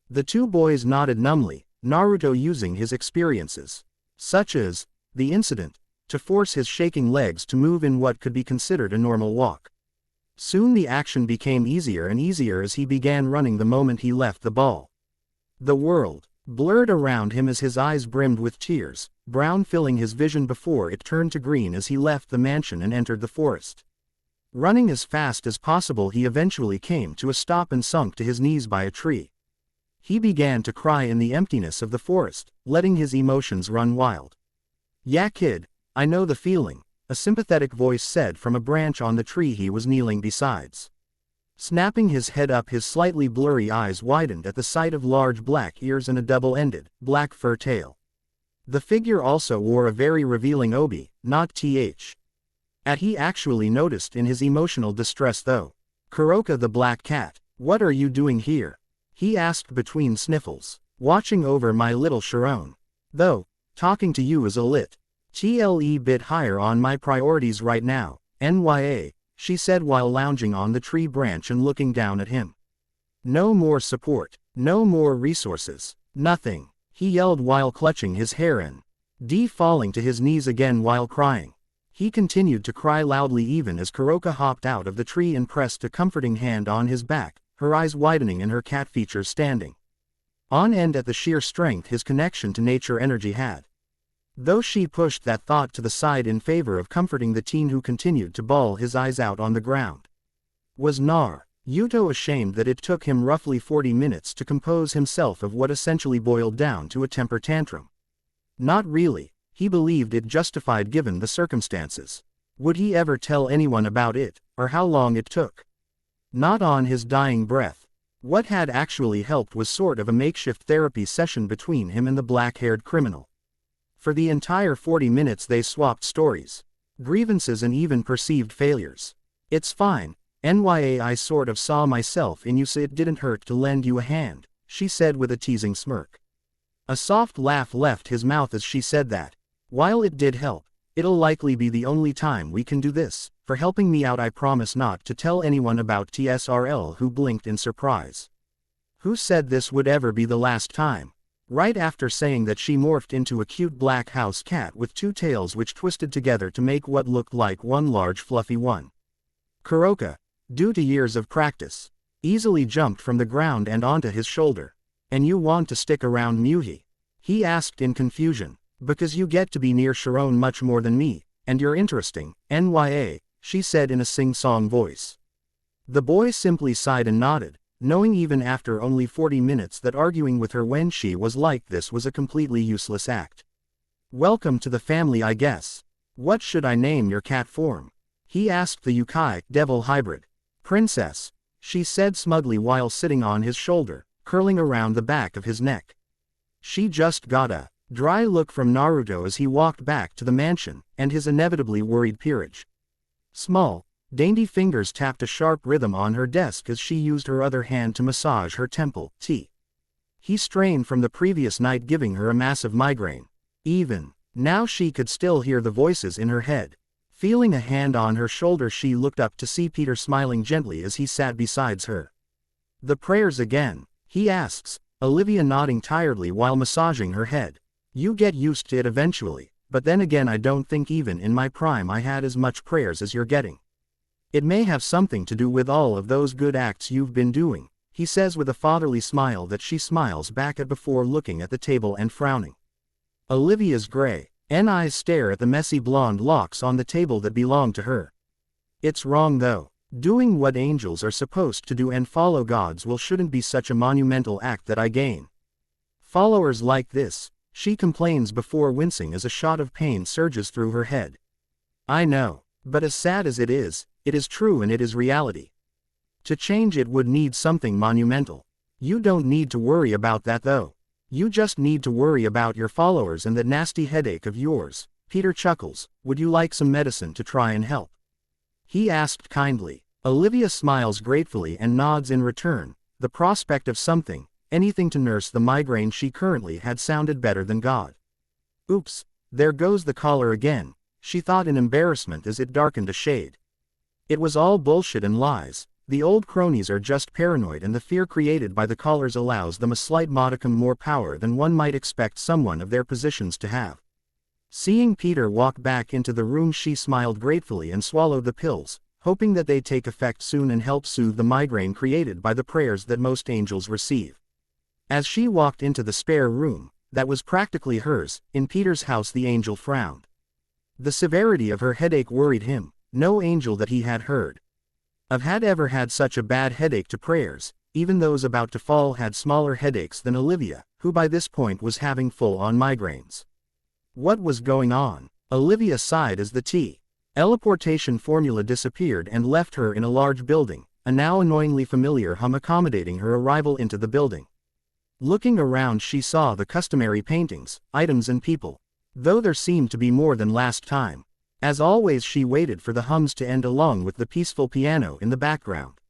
The two boys nodded numbly, Naruto using his experiences, such as the incident, to force his shaking legs to move in what could be considered a normal walk. Soon the action became easier and easier as he began running the moment he left the ball. The world blurred around him as his eyes brimmed with tears, brown filling his vision before it turned to green as he left the mansion and entered the forest. Running as fast as possible, he eventually came to a stop and sunk to his knees by a tree. He began to cry in the emptiness of the forest, letting his emotions run wild. "Yeah kid, I know the feeling," a sympathetic voice said from a branch on the tree he was kneeling beside. Snapping his head up, his slightly blurry eyes widened at the sight of large black ears and a double-ended, black fur tail. The figure also wore a very revealing obi, not At he actually noticed in his emotional distress though. "Kuroka the black cat, what are you doing here?" he asked between sniffles. "Watching over my little Sharon. Though, talking to you is a bit higher on my priorities right now, NYA, she said while lounging on the tree branch and looking down at him. "No more support, no more resources, nothing," he yelled while clutching his hair and falling to his knees again while crying. He continued to cry loudly even as Kuroka hopped out of the tree and pressed a comforting hand on his back, her eyes widening and her cat features standing on end at the sheer strength his connection to nature energy had. Though she pushed that thought to the side in favor of comforting the teen who continued to bawl his eyes out on the ground. Was Naruto ashamed that it took him roughly 40 minutes to compose himself of what essentially boiled down to a temper tantrum? Not really, he believed it justified given the circumstances. Would he ever tell anyone about it, or how long it took? Not on his dying breath. What had actually helped was sort of a makeshift therapy session between him and the black-haired criminal. For the entire 40 minutes they swapped stories, grievances and even perceived failures. "It's fine, NYA, I sort of saw myself in you, so it didn't hurt to lend you a hand," she said with a teasing smirk. A soft laugh left his mouth as she said that. "While it did help, it'll likely be the only time we can do this. For helping me out I promise not to tell anyone about TSRL." Who blinked in surprise. Who said this would ever be the last time? Right after saying that, she morphed into a cute black house cat with 2 tails which twisted together to make what looked like one large fluffy one. Kuroka, due to years of practice, easily jumped from the ground and onto his shoulder. "And you want to stick around, Muhi?" he asked in confusion. "Because you get to be near Sharon much more than me, and you're interesting, NYA, she said in a sing-song voice. The boy simply sighed and nodded, knowing even after only 40 minutes that arguing with her when she was like this was a completely useless act. "Welcome to the family, I guess. What should I name your cat form?" he asked the Yukai devil hybrid. "Princess," she said smugly while sitting on his shoulder, curling around the back of his neck. She just got a dry look from Naruto as he walked back to the mansion, and his inevitably worried peerage. Small, dainty fingers tapped a sharp rhythm on her desk as she used her other hand to massage her temple. He strained from the previous night, giving her a massive migraine. Even now she could still hear the voices in her head. Feeling a hand on her shoulder, she looked up to see Peter smiling gently as he sat beside her. "The prayers again?" he asks, Olivia nodding tiredly while massaging her head. "You get used to it eventually, but then again I don't think even in my prime I had as much prayers as you're getting. It may have something to do with all of those good acts you've been doing," he says with a fatherly smile that she smiles back at before looking at the table and frowning. Olivia's gray eyes stare at the messy blonde locks on the table that belong to her. It's wrong though. Doing what angels are supposed to do and follow God's will shouldn't be such a monumental act that I gain followers like this, she complains before wincing as a shot of pain surges through her head. I know, but as sad as it is true and it is reality. To change it would need something monumental. You don't need to worry about that though. You just need to worry about your followers and that nasty headache of yours. Peter chuckles. Would you like some medicine to try and help? He asked kindly. Olivia smiles gratefully and nods in return. The prospect of anything to nurse the migraine she currently had sounded better than God. Oops, there goes the collar again, she thought in embarrassment as it darkened a shade. It was all bullshit and lies. The old cronies are just paranoid and the fear created by the collars allows them a slight modicum more power than one might expect someone of their positions to have. Seeing Peter walk back into the room, she smiled gratefully and swallowed the pills, hoping that they'd take effect soon and help soothe the migraine created by the prayers that most angels receive. As she walked into the spare room, that was practically hers, in Peter's house, the angel frowned. The severity of her headache worried him. No angel that he had heard of had ever had such a bad headache to prayers. Even those about to fall had smaller headaches than Olivia, who by this point was having full-on migraines. What was going on? Olivia sighed as the teleportation formula disappeared and left her in a large building, a now annoyingly familiar hum accommodating her arrival into the building. Looking around, she saw the customary paintings, items and people, though there seemed to be more than last time. As always, she waited for the hums to end along with the peaceful piano in the background.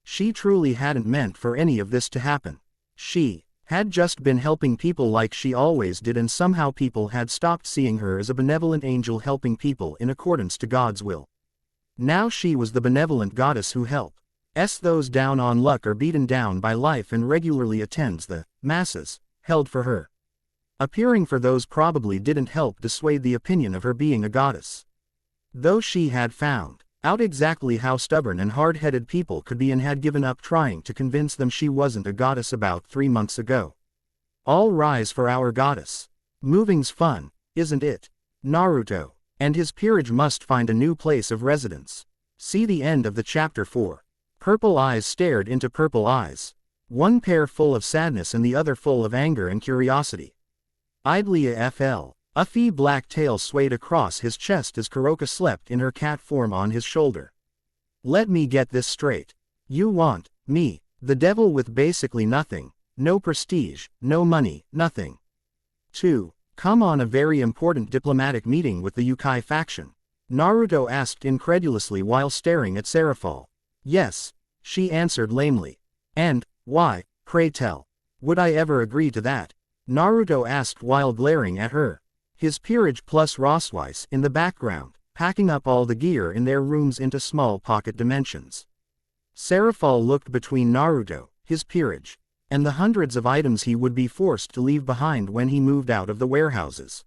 She truly hadn't meant for any of this to happen. She had just been helping people like she always did, and somehow people had stopped seeing her as a benevolent angel helping people in accordance to God's will. Now she was the benevolent goddess who helps those down on luck or beaten down by life and regularly attends the masses held for her. Appearing for those probably didn't help dissuade the opinion of her being a goddess. Though she had found out exactly how stubborn and hard-headed people could be and had given up trying to convince them she wasn't a goddess about 3 months ago. All rise for our goddess. Moving's fun, isn't it? Naruto and his peerage must find a new place of residence. See the end of the chapter 4. Purple eyes stared into purple eyes. One pair full of sadness and the other full of anger and curiosity. Idlia FL. A fee black tail swayed across his chest as Kuroka slept in her cat form on his shoulder. Let me get this straight. You want me, the devil with basically nothing, no prestige, no money, nothing, to come on a very important diplomatic meeting with the Yukai faction? Naruto asked incredulously while staring at Seraphol. Yes, she answered lamely. And why, pray tell, would I ever agree to that? Naruto asked while glaring at her. His peerage plus Rossweiss in the background, packing up all the gear in their rooms into small pocket dimensions. Seraphol looked between Naruto, his peerage, and the hundreds of items he would be forced to leave behind when he moved out of the warehouses.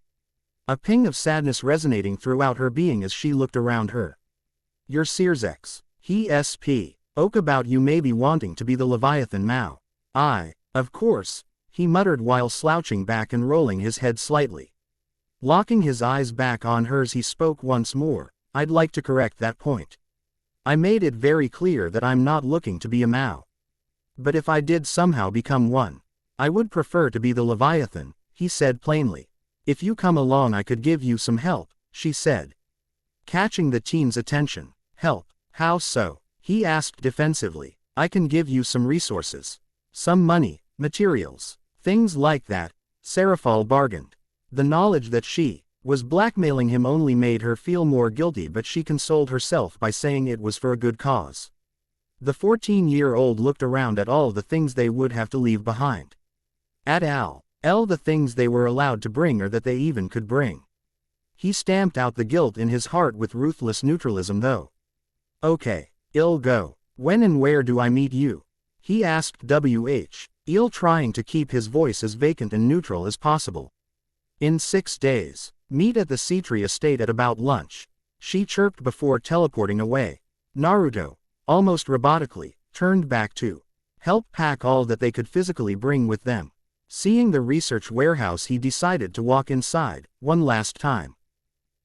A ping of sadness resonating throughout her being as she looked around her. Your Searsex. He sp. Oak about you may be wanting to be the Leviathan Mao. Of course, he muttered while slouching back and rolling his head slightly. Locking his eyes back on hers, he spoke once more. I'd like to correct that point. I made it very clear that I'm not looking to be a Mao. But if I did somehow become one, I would prefer to be the Leviathan, he said plainly. If you come along I could give you some help, she said. Catching the teen's attention. Help? How so? He asked defensively. I can give you some resources. Some money, materials, things like that, Seraphol bargained. The knowledge that she was blackmailing him only made her feel more guilty, but she consoled herself by saying it was for a good cause. The 14-year-old looked around at all the things they would have to leave behind. At the things they were allowed to bring or that they even could bring. He stamped out the guilt in his heart with ruthless neutralism though. Okay, I'll go. When and where do I meet you? He asked Il trying to keep his voice as vacant and neutral as possible. In 6 days. Meet at the Citri estate at about lunch. She chirped before teleporting away. Naruto, almost robotically, turned back to help pack all that they could physically bring with them. Seeing the research warehouse, he decided to walk inside, one last time.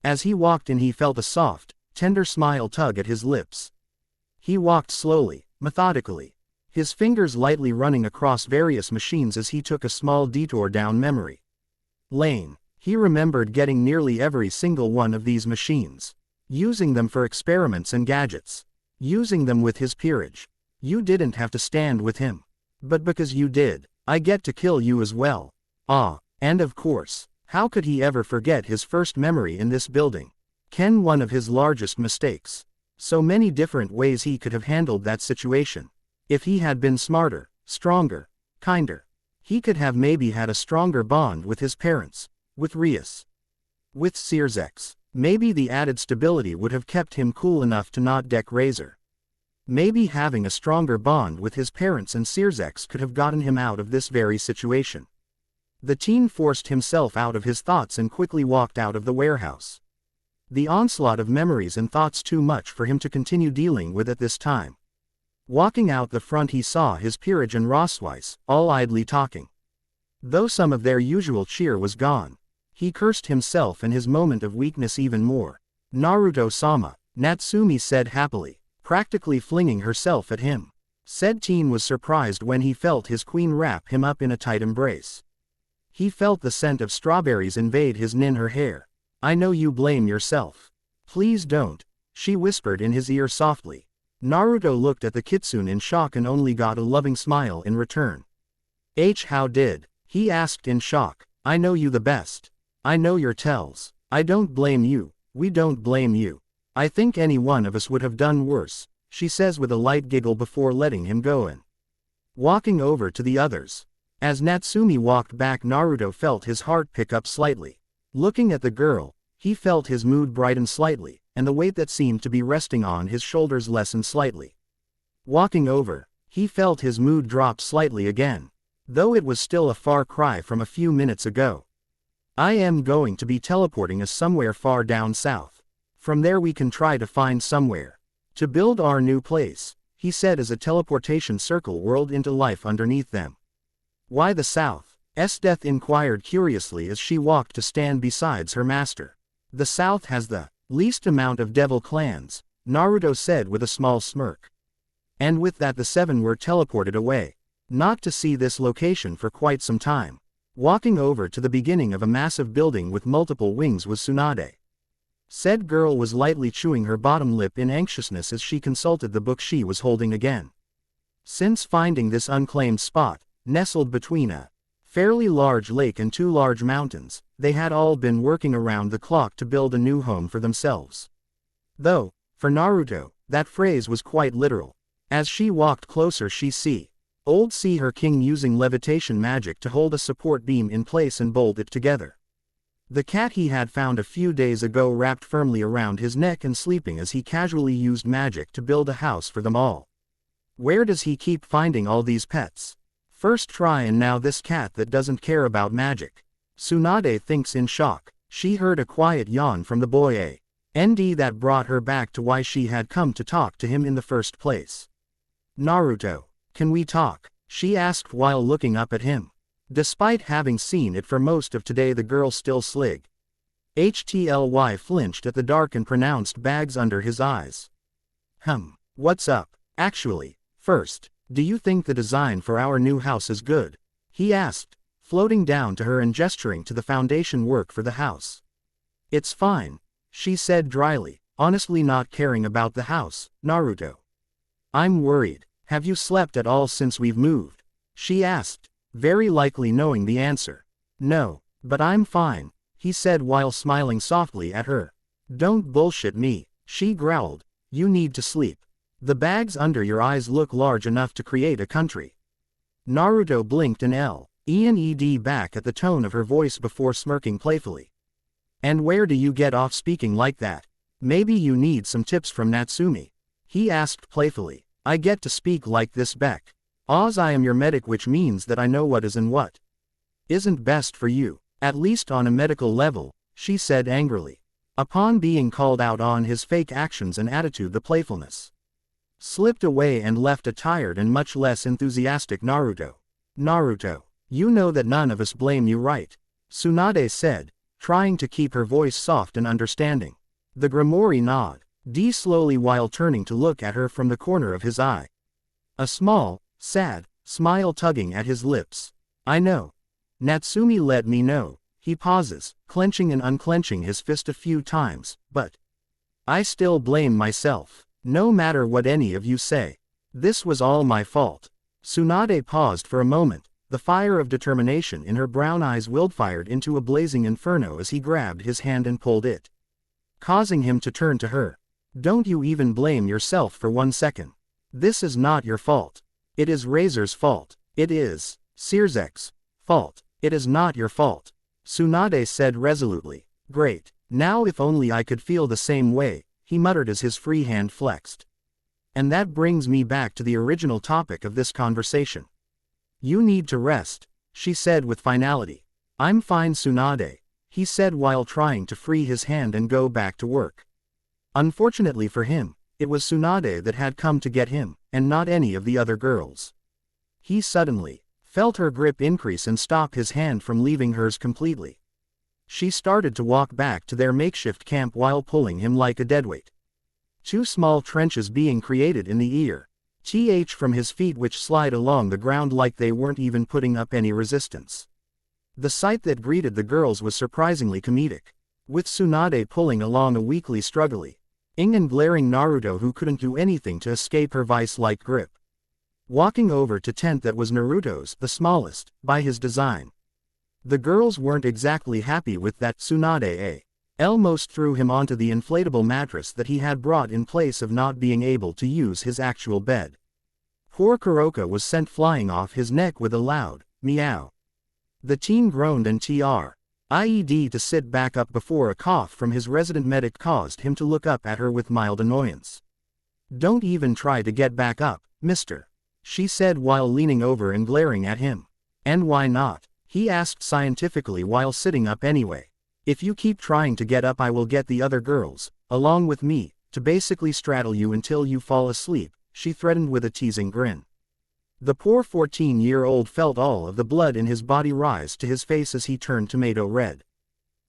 As he walked in, he felt a soft, tender smile tug at his lips. He walked slowly, methodically, his fingers lightly running across various machines as he took a small detour down memory lane. He remembered getting nearly every single one of these machines, using them for experiments and gadgets, using them with his peerage. You didn't have to stand with him. But because you did, I get to kill you as well. Ah, and of course, how could he ever forget his first memory in this building? One of his largest mistakes. So many different ways he could have handled that situation. If he had been smarter, stronger, kinder, he could have maybe had a stronger bond with his parents, with Rias, with Sirzex. Maybe the added stability would have kept him cool enough to not deck Razor. Maybe having a stronger bond with his parents and Sirzex could have gotten him out of this very situation. The teen forced himself out of his thoughts and quickly walked out of the warehouse. The onslaught of memories and thoughts too much for him to continue dealing with at this time. Walking out the front, he saw his peerage and Rosweiss, all idly talking. Though some of their usual cheer was gone, he cursed himself and his moment of weakness even more. Naruto-sama, Natsumi said happily, practically flinging herself at him. Said teen was surprised when he felt his queen wrap him up in a tight embrace. He felt the scent of strawberries invade his her hair. I know you blame yourself. Please don't, she whispered in his ear softly. Naruto looked at the kitsune in shock and only got a loving smile in return. How did? He asked in shock. I know you the best. I know your tells. I don't blame you. We don't blame you. I think any one of us would have done worse, she says with a light giggle before letting him go in. Walking over to the others. As Natsumi walked back, Naruto felt his heart pick up slightly. Looking at the girl, he felt his mood brighten slightly, and the weight that seemed to be resting on his shoulders lessen slightly. Walking over, he felt his mood drop slightly again, though it was still a far cry from a few minutes ago. I am going to be teleporting us somewhere far down south. From there we can try to find somewhere to build our new place, he said as a teleportation circle whirled into life underneath them. Why the south? Esdeath inquired curiously as she walked to stand beside her master. The south has the least amount of devil clans, Naruto said with a small smirk. And with that the seven were teleported away, not to see this location for quite some time. Walking over to the beginning of a massive building with multiple wings was Tsunade. Said girl was lightly chewing her bottom lip in anxiousness as she consulted the book she was holding again. Since finding this unclaimed spot, nestled between a fairly large lake and two large mountains, they had all been working around the clock to build a new home for themselves. Though, for Naruto, that phrase was quite literal. As she walked closer she see her king using levitation magic to hold a support beam in place and bolt it together. The cat he had found a few days ago wrapped firmly around his neck and sleeping as he casually used magic to build a house for them all. Where does he keep finding all these pets? First try and now this cat that doesn't care about magic. Tsunade thinks in shock. She heard a quiet yawn from the boy that brought her back to why she had come to talk to him in the first place. Naruto, can we talk? She asked while looking up at him. Despite having seen it for most of today, the girl still slig. Htly flinched at the dark and pronounced bags under his eyes. What's up? Actually, first, do you think the design for our new house is good? He asked, floating down to her and gesturing to the foundation work for the house. It's fine, she said dryly, honestly not caring about the house. Naruto, I'm worried. Have you slept at all since we've moved? She asked, very likely knowing the answer. No, but I'm fine, he said while smiling softly at her. Don't bullshit me, she growled. You need to sleep. The bags under your eyes look large enough to create a country. Naruto blinked an led back at the tone of her voice before smirking playfully. And where do you get off speaking like that? Maybe you need some tips from Natsumi. He asked playfully. I get to speak like this, Beck. I am your medic, which means that I know what is and what isn't best for you, at least on a medical level, she said angrily. Upon being called out on his fake actions and attitude, the playfulness slipped away and left a tired and much less enthusiastic Naruto. Naruto, you know that none of us blame you, right? Tsunade said, trying to keep her voice soft and understanding. The Grimoire nodded, slowly while turning to look at her from the corner of his eye. A small, sad, smile tugging at his lips. I know. Natsumi let me know. He pauses, clenching and unclenching his fist a few times, but I still blame myself. No matter what any of you say. This was all my fault. Tsunade paused for a moment, the fire of determination in her brown eyes wildfired into a blazing inferno as he grabbed his hand and pulled it, causing him to turn to her. Don't you even blame yourself for 1 second. This is not your fault. It is Razor's fault. It is Sirzek's fault. It is not your fault. Tsunade said resolutely. Great. Now if only I could feel the same way, he muttered as his free hand flexed. And that brings me back to the original topic of this conversation. You need to rest, she said with finality. I'm fine, Tsunade, he said while trying to free his hand and go back to work. Unfortunately for him, it was Tsunade that had come to get him, and not any of the other girls. He suddenly felt her grip increase and stop his hand from leaving hers completely. She started to walk back to their makeshift camp while pulling him like a deadweight. 2 small trenches being created in the ear, from his feet which slide along the ground like they weren't even putting up any resistance. The sight that greeted the girls was surprisingly comedic, with Tsunade pulling along a weakly struggling and glaring Naruto who couldn't do anything to escape her vice-like grip. Walking over to tent that was Naruto's, the smallest, by his design. The girls weren't exactly happy with that. Tsunade almost threw him onto the inflatable mattress that he had brought in place of not being able to use his actual bed. Poor Kuroka was sent flying off his neck with a loud meow. The teen groaned and tried to sit back up before a cough from his resident medic caused him to look up at her with mild annoyance. Don't even try to get back up, mister, she said while leaning over and glaring at him. And why not? He asked scientifically while sitting up anyway. If you keep trying to get up I will get the other girls, along with me, to basically straddle you until you fall asleep, she threatened with a teasing grin. The poor 14-year-old felt all of the blood in his body rise to his face as he turned tomato red.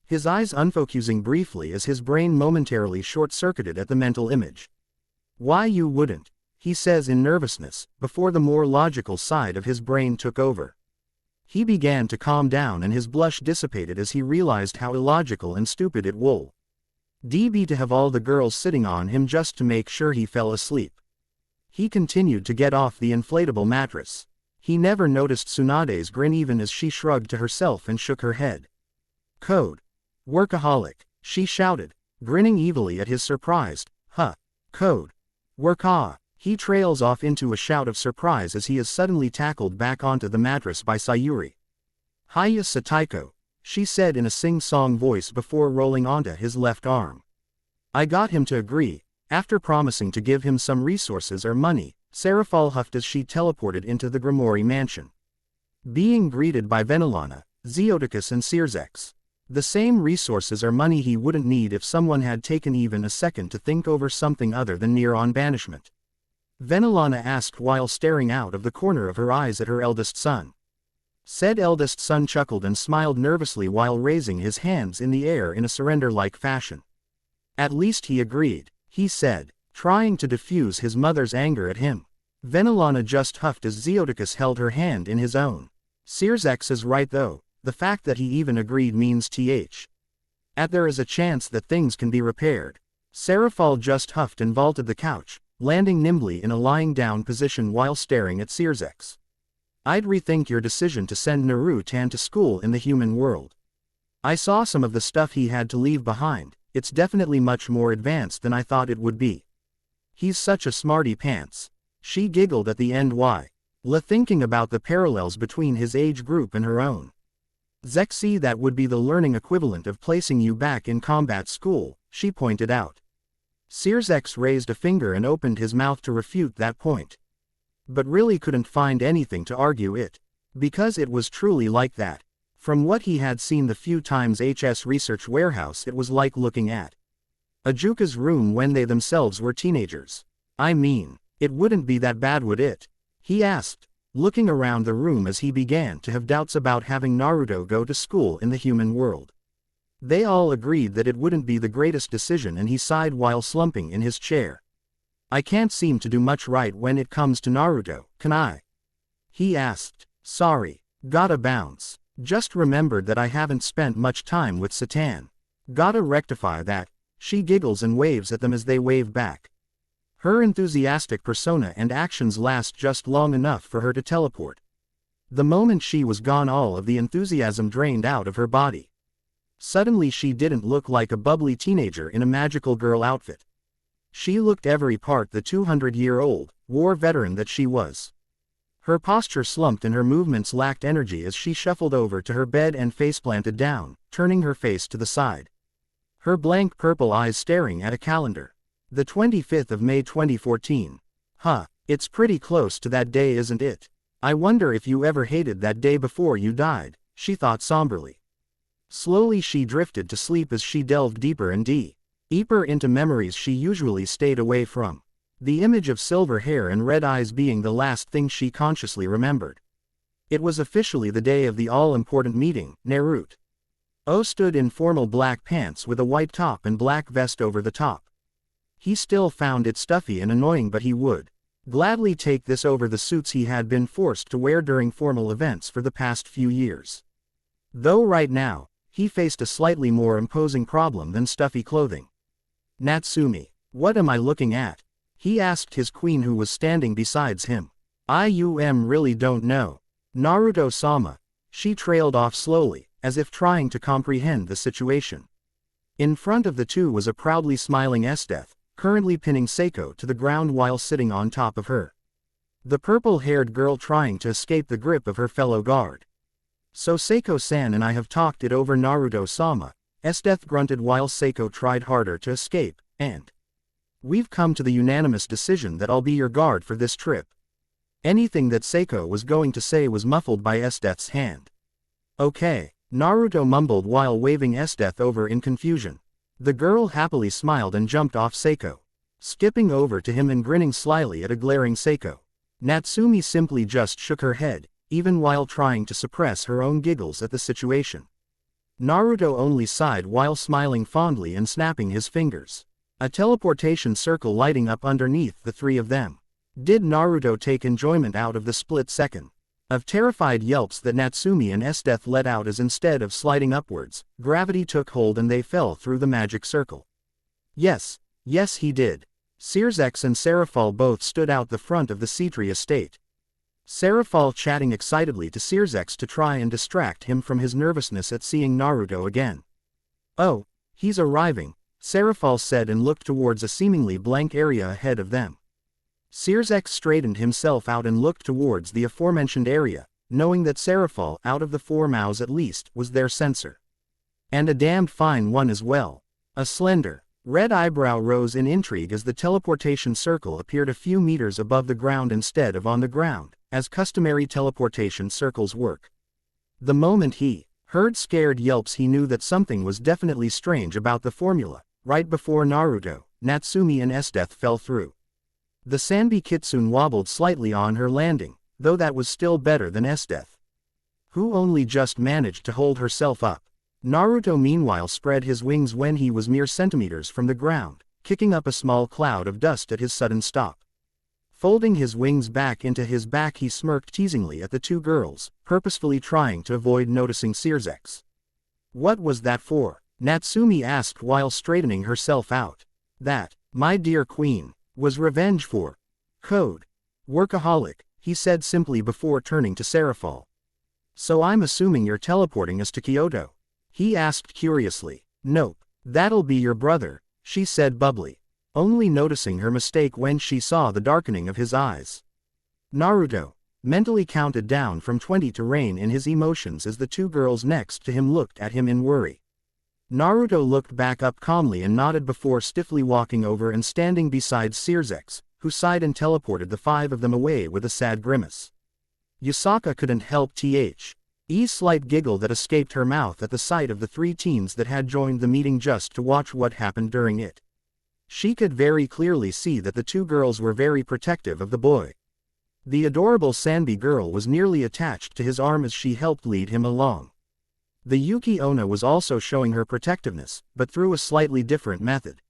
His eyes unfocusing briefly as his brain momentarily short-circuited at the mental image. Why you wouldn't, he says in nervousness, before the more logical side of his brain took over. He began to calm down and his blush dissipated as he realized how illogical and stupid it would be to have all the girls sitting on him just to make sure he fell asleep. He continued to get off the inflatable mattress. He never noticed Tsunade's grin even as she shrugged to herself and shook her head. Code workaholic, she shouted, grinning evilly at his surprised, code workah. He trails off into a shout of surprise as he is suddenly tackled back onto the mattress by Sayuri. Hiya Sataiko, she said in a sing-song voice before rolling onto his left arm. I got him to agree, after promising to give him some resources or money, Serafal huffed as she teleported into the Grimoire mansion. Being greeted by Venilana, Zeoticus and Sirzek. The same resources or money he wouldn't need if someone had taken even a second to think over something other than near-on banishment. Venilana asked while staring out of the corner of her eyes at her eldest son. Said eldest son chuckled and smiled nervously while raising his hands in the air in a surrender-like fashion. At least he agreed, he said, trying to diffuse his mother's anger at him. Venilana just huffed as Zeoticus held her hand in his own. Sirzek is right though, the fact that he even agreed means there is a chance that things can be repaired. Serafal just huffed and vaulted the couch, landing nimbly in a lying-down position while staring at Sirzek. I'd rethink your decision to send Naruto to school in the human world. I saw some of the stuff he had to leave behind, it's definitely much more advanced than I thought it would be. He's such a smarty pants. She giggled at the end thinking about the parallels between his age group and her own. Zexi, that would be the learning equivalent of placing you back in combat school, she pointed out. Sirzek raised a finger and opened his mouth to refute that point. But really couldn't find anything to argue it. Because it was truly like that. From what he had seen the few times HS Research Warehouse, it was like looking at Ajuka's room when they themselves were teenagers. I mean, It wouldn't be that bad, would it? He asked, looking around the room as he began to have doubts about having Naruto go to school in the human world. They all agreed that it wouldn't be the greatest decision, and he sighed while slumping in his chair. I can't seem to do much right when it comes to Naruto, can I? He asked. Sorry. Gotta bounce. Just remembered that I haven't spent much time with Satan. Gotta rectify that. She giggles and waves at them as they wave back. Her enthusiastic persona and actions last just long enough for her to teleport. The moment she was gone, all of the enthusiasm drained out of her body. Suddenly she didn't look like a bubbly teenager in a magical girl outfit. She looked every part the 200-year-old war veteran that she was. Her posture slumped and her movements lacked energy as she shuffled over to her bed and faceplanted down, turning her face to the side. Her blank purple eyes staring at a calendar. The 25th of May 2014. Huh, it's pretty close to that day, isn't it? I wonder if you ever hated that day before you died, she thought somberly. Slowly she drifted to sleep as she delved deeper and deeper into memories she usually stayed away from. The image of silver hair and red eyes being the last thing she consciously remembered. It was officially the day of the all-important meeting. Naruto stood in formal black pants with a white top and black vest over the top. He still found it stuffy and annoying, but he would gladly take this over the suits he had been forced to wear during formal events for the past few years. Though right now, he faced a slightly more imposing problem than stuffy clothing. Natsumi, what am I looking at? He asked his queen, who was standing beside him. Really don't know. Naruto-sama. She trailed off slowly, as if trying to comprehend the situation. In front of the two was a proudly smiling Esdeath, currently pinning Seiko to the ground while sitting on top of her. The purple-haired girl trying to escape the grip of her fellow guard. So Seiko-san and I have talked it over, Naruto-sama, Esdeath grunted while Seiko tried harder to escape, and we've come to the unanimous decision that I'll be your guard for this trip. Anything that Seiko was going to say was muffled by Esdeath's hand. Okay, Naruto mumbled while waving Esdeath over in confusion. The girl happily smiled and jumped off Seiko, skipping over to him and grinning slyly at a glaring Seiko. Natsumi simply just shook her head, even while trying to suppress her own giggles at the situation. Naruto only sighed while smiling fondly and snapping his fingers. A teleportation circle lighting up underneath the three of them. Did Naruto take enjoyment out of the split second of terrified yelps that Natsumi and Esdeath let out as, instead of sliding upwards, gravity took hold and they fell through the magic circle? Yes he did. Searsex and Seraphal both stood out the front of the Cetri estate. Seraphal chatting excitedly to Searsex to try and distract him from his nervousness at seeing Naruto again. Oh, he's arriving, Seraphal said and looked towards a seemingly blank area ahead of them. Searsex straightened himself out and looked towards the aforementioned area, knowing that Seraphal, out of the four mouths at least, was their censor. And a damned fine one as well. A slender, red eyebrow rose in intrigue as the teleportation circle appeared a few meters above the ground instead of on the ground, as customary teleportation circles work. The moment he heard scared yelps, he knew that something was definitely strange about the formula. Right before Naruto, Natsumi and Esdeath fell through. The Sanbi Kitsune wobbled slightly on her landing, though that was still better than Esdeath, who only just managed to hold herself up. Naruto meanwhile spread his wings when he was mere centimeters from the ground, kicking up a small cloud of dust at his sudden stop. Folding his wings back into his back, he smirked teasingly at the two girls, purposefully trying to avoid noticing Searsex. What was that for? Natsumi asked while straightening herself out. That, my dear queen, was revenge for Code Workaholic, he said simply before turning to Seraphal. So I'm assuming you're teleporting us to Kyoto? He asked curiously. Nope, that'll be your brother, she said bubbly, only noticing her mistake when she saw the darkening of his eyes. Naruto mentally counted down from 20 to rein in his emotions as the two girls next to him looked at him in worry. Naruto looked back up calmly and nodded before stiffly walking over and standing beside Searsex, who sighed and teleported the five of them away with a sad grimace. Yusaka couldn't help Th's slight giggle that escaped her mouth at the sight of the three teens that had joined the meeting just to watch what happened during it. She could very clearly see that the two girls were very protective of the boy. The adorable Sanbi girl was nearly attached to his arm as she helped lead him along. The Yuki Onna was also showing her protectiveness, but through a slightly different method.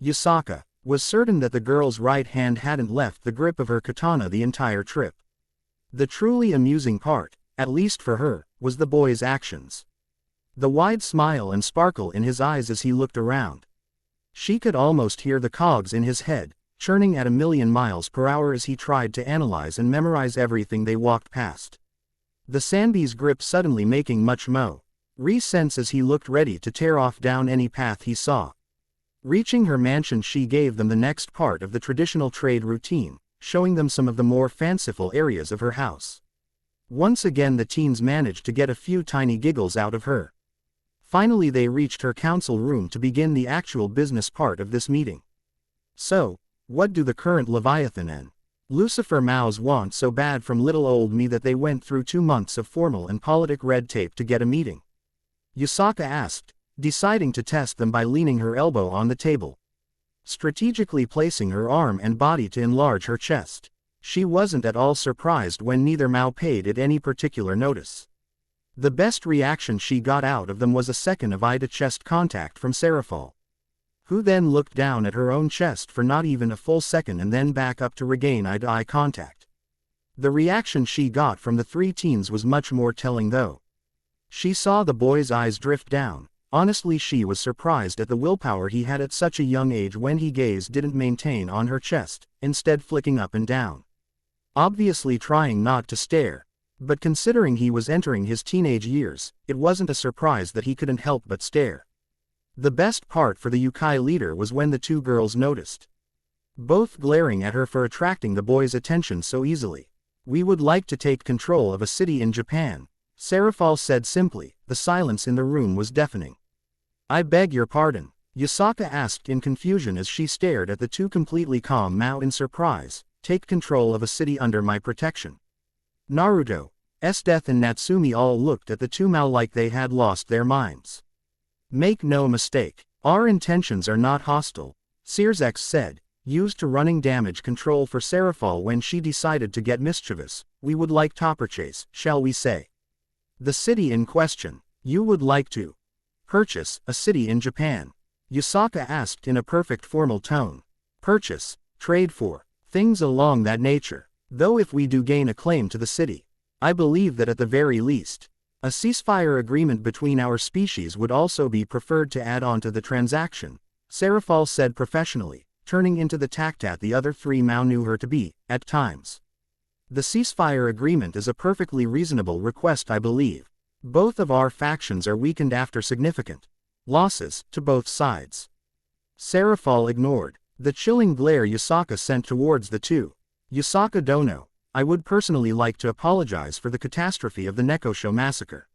Yusaka was certain that the girl's right hand hadn't left the grip of her katana the entire trip. The truly amusing part, at least for her, was the boy's actions. The wide smile and sparkle in his eyes as he looked around. She could almost hear the cogs in his head, churning at 1,000,000 miles per hour as he tried to analyze and memorize everything they walked past. The Sanbi's grip suddenly making much more sense as he looked ready to tear off down any path he saw. Reaching her mansion, she gave them the next part of the traditional trade routine, showing them some of the more fanciful areas of her house. Once again the teens managed to get a few tiny giggles out of her. Finally they reached her council room to begin the actual business part of this meeting. So, what do the current Leviathan and Lucifer Maos want so bad from little old me that they went through 2 months of formal and politic red tape to get a meeting? Yusaka asked, deciding to test them by leaning her elbow on the table, strategically placing her arm and body to enlarge her chest. She wasn't at all surprised when neither Mao paid it any particular notice. The best reaction she got out of them was a second of eye-to-chest contact from Serafal, who then looked down at her own chest for not even a full second and then back up to regain eye-to-eye contact. The reaction she got from the 3 teens was much more telling though. She saw the boy's eyes drift down. Honestly, she was surprised at the willpower he had at such a young age when his gaze didn't maintain on her chest, instead flicking up and down. Obviously trying not to stare. But considering he was entering his teenage years, it wasn't a surprise that he couldn't help but stare. The best part for the Yukai leader was when the 2 girls noticed, both glaring at her for attracting the boy's attention so easily. "We would like to take control of a city in Japan," Serafal said simply. The silence in the room was deafening. "I beg your pardon?" Yusaka asked in confusion as she stared at the 2 completely calm Mao in surprise. "Take control of a city under my protection." Naruto, Death and Natsumi all looked at the 2 Mao like they had lost their minds. "Make no mistake, our intentions are not hostile," Searsex said, used to running damage control for Serafal when she decided to get mischievous. "We would like to purchase, shall we say, the city in question." "You would like to purchase a city in Japan?" Yusaka asked in a perfect formal tone. "Purchase, trade for, things along that nature. Though if we do gain a claim to the city, I believe that at the very least, a ceasefire agreement between our species would also be preferred to add on to the transaction," Serafal said professionally, turning into the Taktat the other 3 Mao knew her to be, at times. "The ceasefire agreement is a perfectly reasonable request, I believe. Both of our factions are weakened after significant losses to both sides." Serafal ignored the chilling glare Yusaka sent towards the 2. "Yusaka Dono, I would personally like to apologize for the catastrophe of the Nekosho massacre.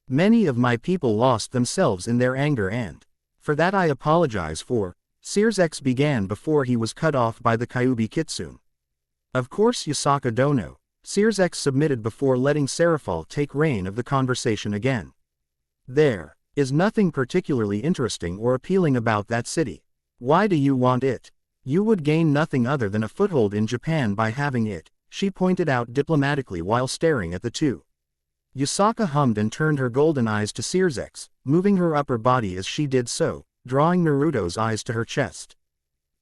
Many of my people lost themselves in their anger and, for that I apologize for," Searsex began before he was cut off by the Kyuubi Kitsune. "Of course Yusaka Dono," Searsex submitted before letting Serafal take reign of the conversation again. "There is nothing particularly interesting or appealing about that city. Why do you want it? You would gain nothing other than a foothold in Japan by having it," she pointed out diplomatically while staring at the 2. Yusaka hummed and turned her golden eyes to Searsex, moving her upper body as she did so, drawing Naruto's eyes to her chest.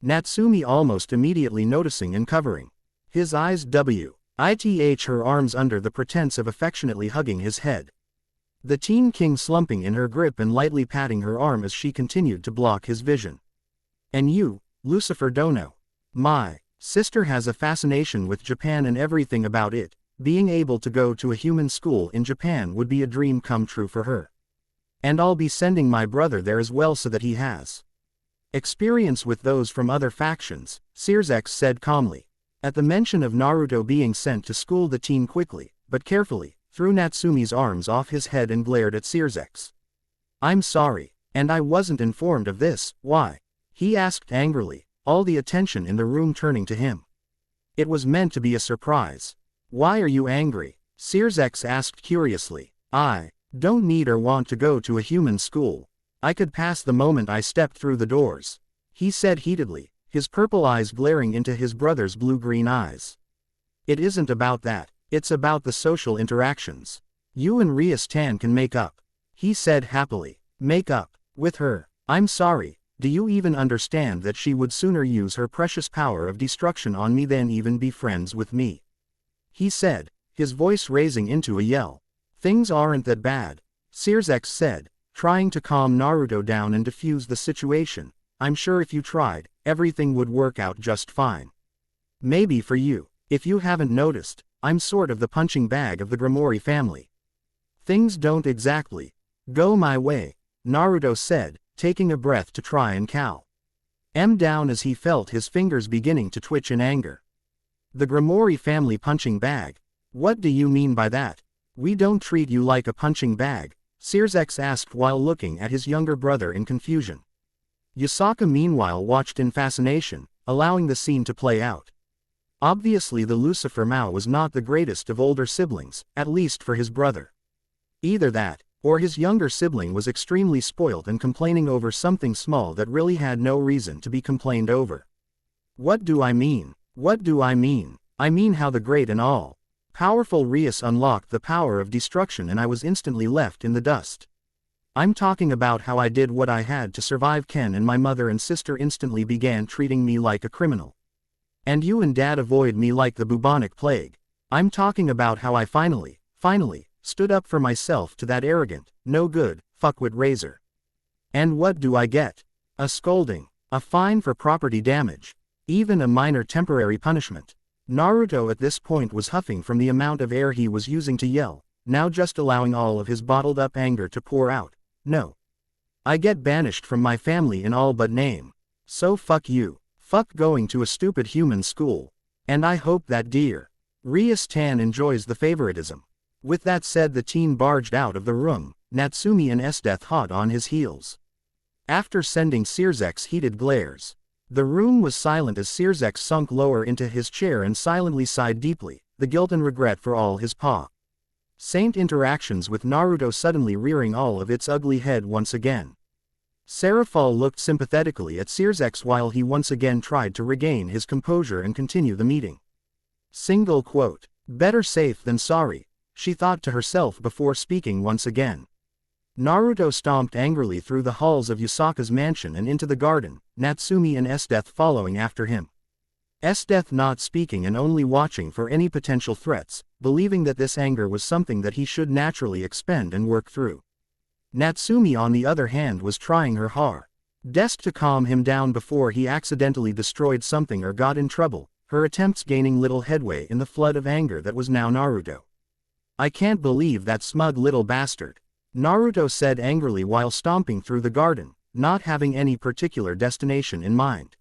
Natsumi almost immediately noticing and covering his eyes with her arms under the pretense of affectionately hugging his head. The teen king slumping in her grip and lightly patting her arm as she continued to block his vision. "And you, Lucifer Dono? My sister has a fascination with Japan and everything about it. Being able to go to a human school in Japan would be a dream come true for her. And I'll be sending my brother there as well so that he has experience with those from other factions," Searsex said calmly. At the mention of Naruto being sent to school, the teen quickly, but carefully, threw Natsumi's arms off his head and glared at Searsex. "I'm sorry, and I wasn't informed of this. Why?" he asked angrily, all the attention in the room turning to him. "It was meant to be a surprise." "Why are you angry?" Searsex asked curiously. "I don't need or want to go to a human school. I could pass the moment I stepped through the doors," he said heatedly, his purple eyes glaring into his brother's blue-green eyes. It isn't about that, it's about the social interactions. You and Rias-tan can make up, he said happily. Make up with her? I'm sorry, do you even understand that she would sooner use her precious power of destruction on me than even be friends with me? He said, his voice raising into a yell. Things aren't that bad, Searsex said, trying to calm Naruto down and defuse the situation. I'm sure if you tried, everything would work out just fine. Maybe for you. If you haven't noticed, I'm sort of the punching bag of the Grimoire family. Things don't exactly go my way, Naruto said, taking a breath to try and calm down as he felt his fingers beginning to twitch in anger. The Grimoire family punching bag? What do you mean by that? We don't treat you like a punching bag, Searsex asked while looking at his younger brother in confusion. Yusaka meanwhile watched in fascination, allowing the scene to play out. Obviously the Lucifer Mao was not the greatest of older siblings, at least for his brother. Either that, or his younger sibling was extremely spoilt and complaining over something small that really had no reason to be complained over. What do I mean? What do I mean? I mean how the great and all powerful Rias unlocked the power of destruction and I was instantly left in the dust. I'm talking about how I did what I had to survive. Ken and my mother and sister instantly began treating me like a criminal. And you and Dad avoid me like the bubonic plague. I'm talking about how I finally, stood up for myself to that arrogant, no good, fuckwit Razor. And what do I get? A scolding, a fine for property damage, even a minor temporary punishment. Naruto at this point was huffing from the amount of air he was using to yell, now just allowing all of his bottled up anger to pour out. No. I get banished from my family in all but name. So fuck you. Fuck going to a stupid human school. And I hope that dear Rias-tan enjoys the favoritism. With that said, the teen barged out of the room, Natsumi and Esdeath hot on his heels. After sending Searsex's heated glares, the room was silent as Searsex sunk lower into his chair and silently sighed deeply, the guilt and regret for all his Saint interactions with Naruto suddenly rearing all of its ugly head once again. Serafal looked sympathetically at Searsex while he once again tried to regain his composure and continue the meeting. Single quote. Better safe than sorry, she thought to herself before speaking once again. Naruto stomped angrily through the halls of Yusaka's mansion and into the garden, Natsumi and Esdeath following after him. Esdeath not speaking and only watching for any potential threats, believing that this anger was something that he should naturally expend and work through. Natsumi on the other hand was trying her hardest to calm him down before he accidentally destroyed something or got in trouble, her attempts gaining little headway in the flood of anger that was now Naruto. I can't believe that smug little bastard, Naruto said angrily while stomping through the garden, not having any particular destination in mind.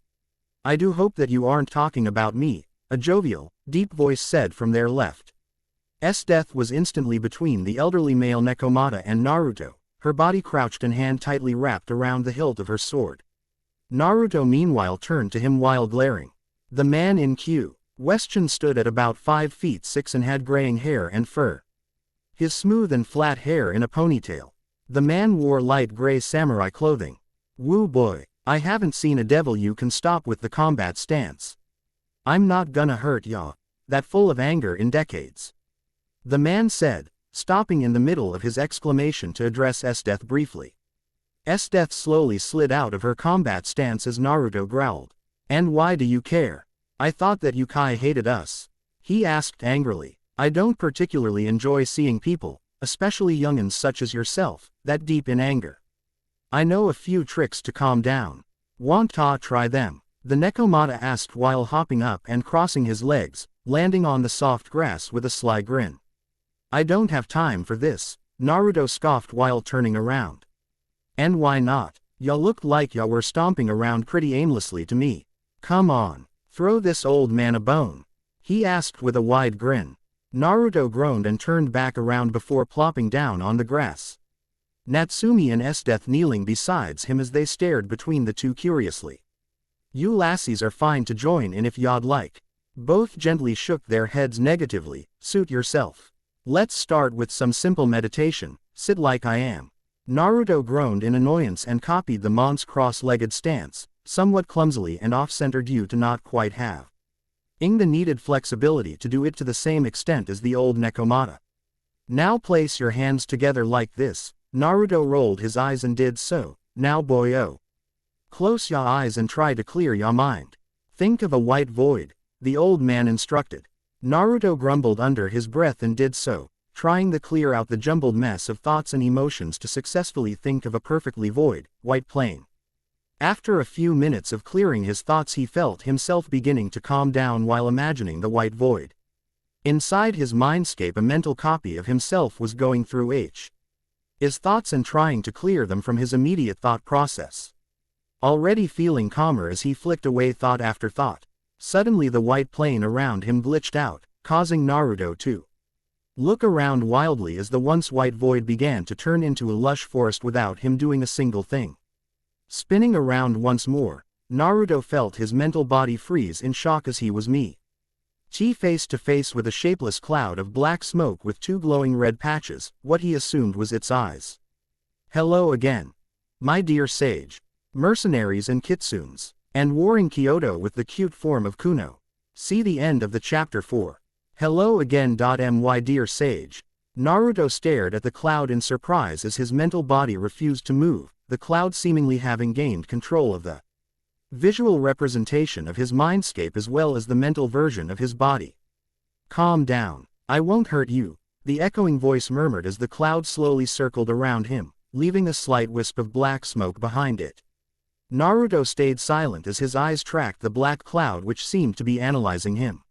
I do hope that you aren't talking about me, a jovial, deep voice said from their left. Esdeath was instantly between the elderly male Nekomata and Naruto, her body crouched and hand tightly wrapped around the hilt of her sword. Naruto meanwhile turned to him while glaring. The man in question stood at about 5 feet 6 and had graying hair and fur. His smooth and flat hair in a ponytail. The man wore light gray samurai clothing. Woo boy, I haven't seen a devil you can stop with the combat stance. I'm not gonna hurt ya. That full of anger in decades. The man said, stopping in the middle of his exclamation to address Esdeath briefly. Esdeath slowly slid out of her combat stance as Naruto growled. And why do you care? I thought that Yukai hated us. He asked angrily. I don't particularly enjoy seeing people, especially young'uns such as yourself, that deep in anger. I know a few tricks to calm down. Want to try them? The Nekomata asked while hopping up and crossing his legs, landing on the soft grass with a sly grin. I don't have time for this, Naruto scoffed while turning around. And why not? Ya looked like ya were stomping around pretty aimlessly to me. Come on, throw this old man a bone, he asked with a wide grin. Naruto groaned and turned back around before plopping down on the grass. Natsumi and Esdeath kneeling besides him as they stared between the two curiously. You lassies are fine to join in if y'd like. Both gently shook their heads negatively. Suit yourself. Let's start with some simple meditation. Sit like I am. Naruto groaned in annoyance and copied the mon's cross-legged stance, somewhat clumsily and off-center due to not quite have ing the needed flexibility to do it to the same extent as the old Nekomata. Now place your hands together like this. Naruto rolled his eyes and did so. Now boyo. Close ya eyes and try to clear ya mind. Think of a white void, the old man instructed. Naruto grumbled under his breath and did so, trying to clear out the jumbled mess of thoughts and emotions to successfully think of a perfectly void, white plane. After a few minutes of clearing his thoughts, he felt himself beginning to calm down while imagining the white void. Inside his mindscape, a mental copy of himself was going through his thoughts and trying to clear them from his immediate thought process. Already feeling calmer as he flicked away thought after thought, suddenly the white plane around him glitched out, causing Naruto to look around wildly as the once white void began to turn into a lush forest without him doing a single thing. Spinning around once more, Naruto felt his mental body freeze in shock as he was face to face with a shapeless cloud of black smoke with two glowing red patches, what he assumed was its eyes. Hello again, my dear sage. Mercenaries and kitsunes, and warring Kyoto with the cute form of Kuno. See the end of the chapter 4. Hello again. My dear sage. Naruto stared at the cloud in surprise as his mental body refused to move, the cloud seemingly having gained control of the visual representation of his mindscape as well as the mental version of his body. Calm down. I won't hurt you, the echoing voice murmured as the cloud slowly circled around him, leaving a slight wisp of black smoke behind it. Naruto stayed silent as his eyes tracked the black cloud which seemed to be analyzing him.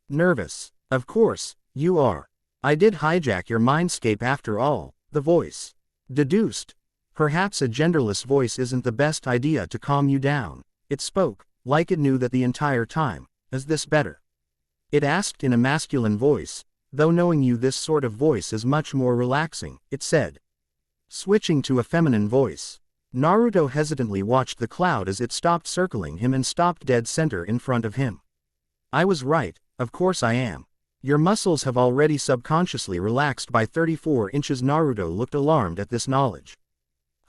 Nervous? Of course, you are. I did hijack your mindscape after all, the voice deduced. Perhaps a genderless voice isn't the best idea to calm you down. It spoke, like it knew that the entire time. Is this better? It asked in a masculine voice, though knowing you this sort of voice is much more relaxing, it said. Switching to a feminine voice. Naruto hesitantly watched the cloud as it stopped circling him and stopped dead center in front of him. I was right, of course I am. Your muscles have already subconsciously relaxed by 34 inches. Naruto looked alarmed at this knowledge.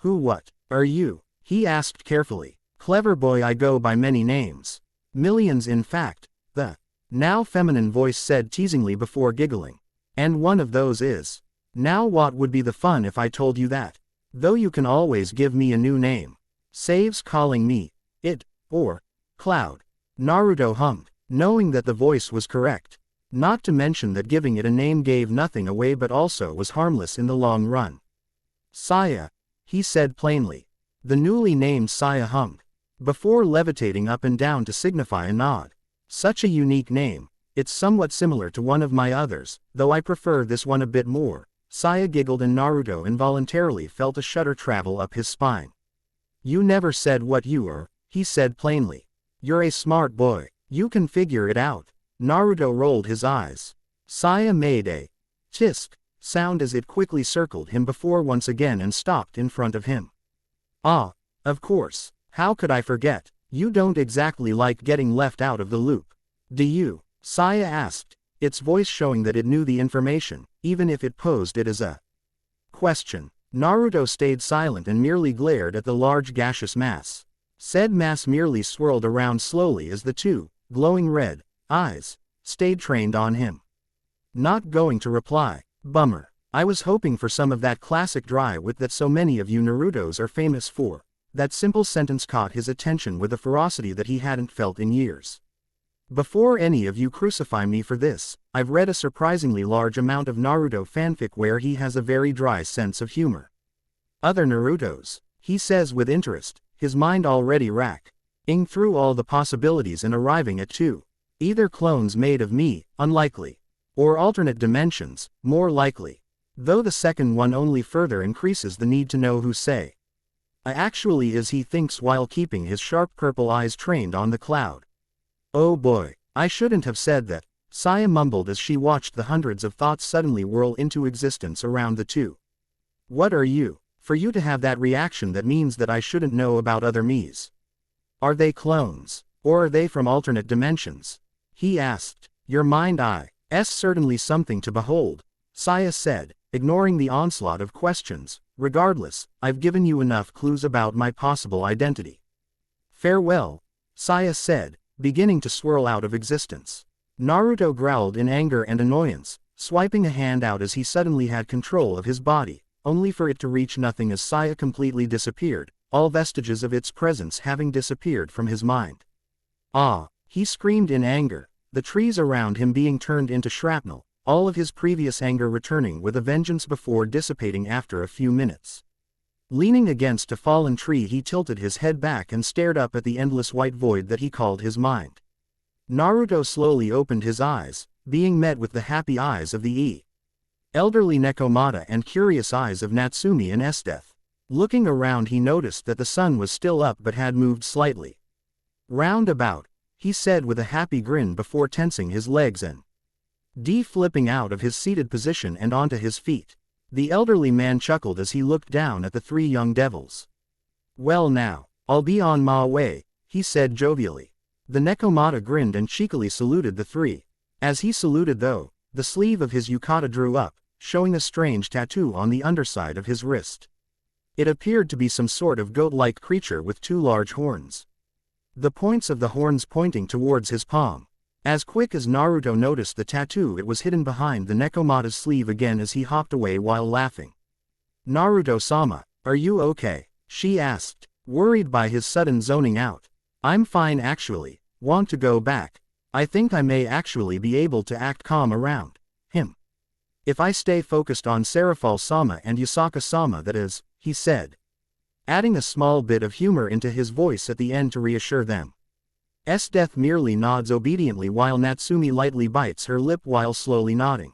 What are you? He asked carefully. Clever boy, I go by many names. Millions in fact, the now feminine voice said teasingly before giggling. And one of those is. Now what would be the fun if I told you that? Though you can always give me a new name. Saves calling me it, or Cloud. Naruto hummed, knowing that the voice was correct. Not to mention that giving it a name gave nothing away but also was harmless in the long run. Saya, he said plainly. The newly named Saya hummed, before levitating up and down to signify a nod. Such a unique name, it's somewhat similar to one of my others, though I prefer this one a bit more. Saya giggled and Naruto involuntarily felt a shudder travel up his spine. You never said what you are, he said plainly. You're a smart boy, you can figure it out. Naruto rolled his eyes. Saya made a tisk sound as it quickly circled him before once again and stopped in front of him. Ah, of course, how could I forget? You don't exactly like getting left out of the loop. Do you? Saya asked, its voice showing that it knew the information, even if it posed it as a question. Naruto stayed silent and merely glared at the large gaseous mass. Said mass merely swirled around slowly as the two glowing red eyes stayed trained on him. Not going to reply. Bummer. I was hoping for some of that classic dry wit that so many of you Narutos are famous for. That simple sentence caught his attention with a ferocity that he hadn't felt in years. Before any of you crucify me for this, I've read a surprisingly large amount of Naruto fanfic where he has a very dry sense of humor. Other Narutos, he says with interest, his mind already racking through all the possibilities and arriving at two. Either clones made of me, unlikely. Or alternate dimensions, more likely. Though the second one only further increases the need to know who say. I actually is, he thinks while keeping his sharp purple eyes trained on the cloud. Oh boy, I shouldn't have said that, Saya mumbled as she watched the hundreds of thoughts suddenly whirl into existence around the two. What are you? For you to have that reaction, that means that I shouldn't know about other me's. Are they clones? Or are they from alternate dimensions? He asked. Your mind eye's certainly something to behold, Saya said, ignoring the onslaught of questions. Regardless, I've given you enough clues about my possible identity. Farewell, Saya said, beginning to swirl out of existence. Naruto growled in anger and annoyance, swiping a hand out as he suddenly had control of his body, only for it to reach nothing as Saya completely disappeared, all vestiges of its presence having disappeared from his mind. Ah! He screamed in anger, the trees around him being turned into shrapnel, all of his previous anger returning with a vengeance before dissipating after a few minutes. Leaning against a fallen tree, he tilted his head back and stared up at the endless white void that he called his mind. Naruto slowly opened his eyes, being met with the happy eyes of the elderly Nekomata and curious eyes of Natsumi and Esdeath. Looking around, he noticed that the sun was still up but had moved slightly. Round about, he said with a happy grin before tensing his legs and flipping out of his seated position and onto his feet. The elderly man chuckled as he looked down at the three young devils. Well now, I'll be on my way, he said jovially. The Nekomata grinned and cheekily saluted the three. As he saluted though, the sleeve of his yukata drew up, showing a strange tattoo on the underside of his wrist. It appeared to be some sort of goat-like creature with two large horns. The points of the horns pointing towards his palm. As quick as Naruto noticed the tattoo, it was hidden behind the Nekomata's sleeve again as he hopped away while laughing. Naruto-sama, are you okay? She asked, worried by his sudden zoning out. I'm fine actually, want to go back. I think I may actually be able to act calm around him. If I stay focused on Serafal-sama and Yusaka-sama, that is, he said, adding a small bit of humor into his voice at the end to reassure them. Esdeath merely nods obediently while Natsumi lightly bites her lip while slowly nodding.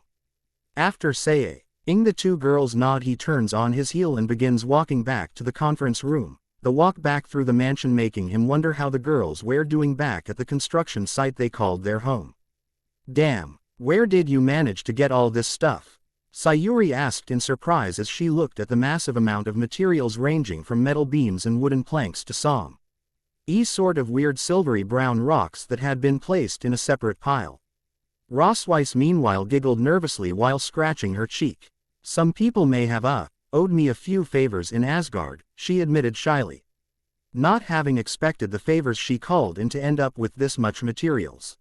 After saying the two girls nod, he turns on his heel and begins walking back to the conference room, the walk back through the mansion making him wonder how the girls were doing back at the construction site they called their home. Damn, where did you manage to get all this stuff? Sayuri asked in surprise as she looked at the massive amount of materials ranging from metal beams and wooden planks to some sort of weird silvery brown rocks that had been placed in a separate pile. Rossweiss meanwhile giggled nervously while scratching her cheek. Some people may have owed me a few favors in Asgard, she admitted shyly. Not having expected the favors she called in to end up with this much materials.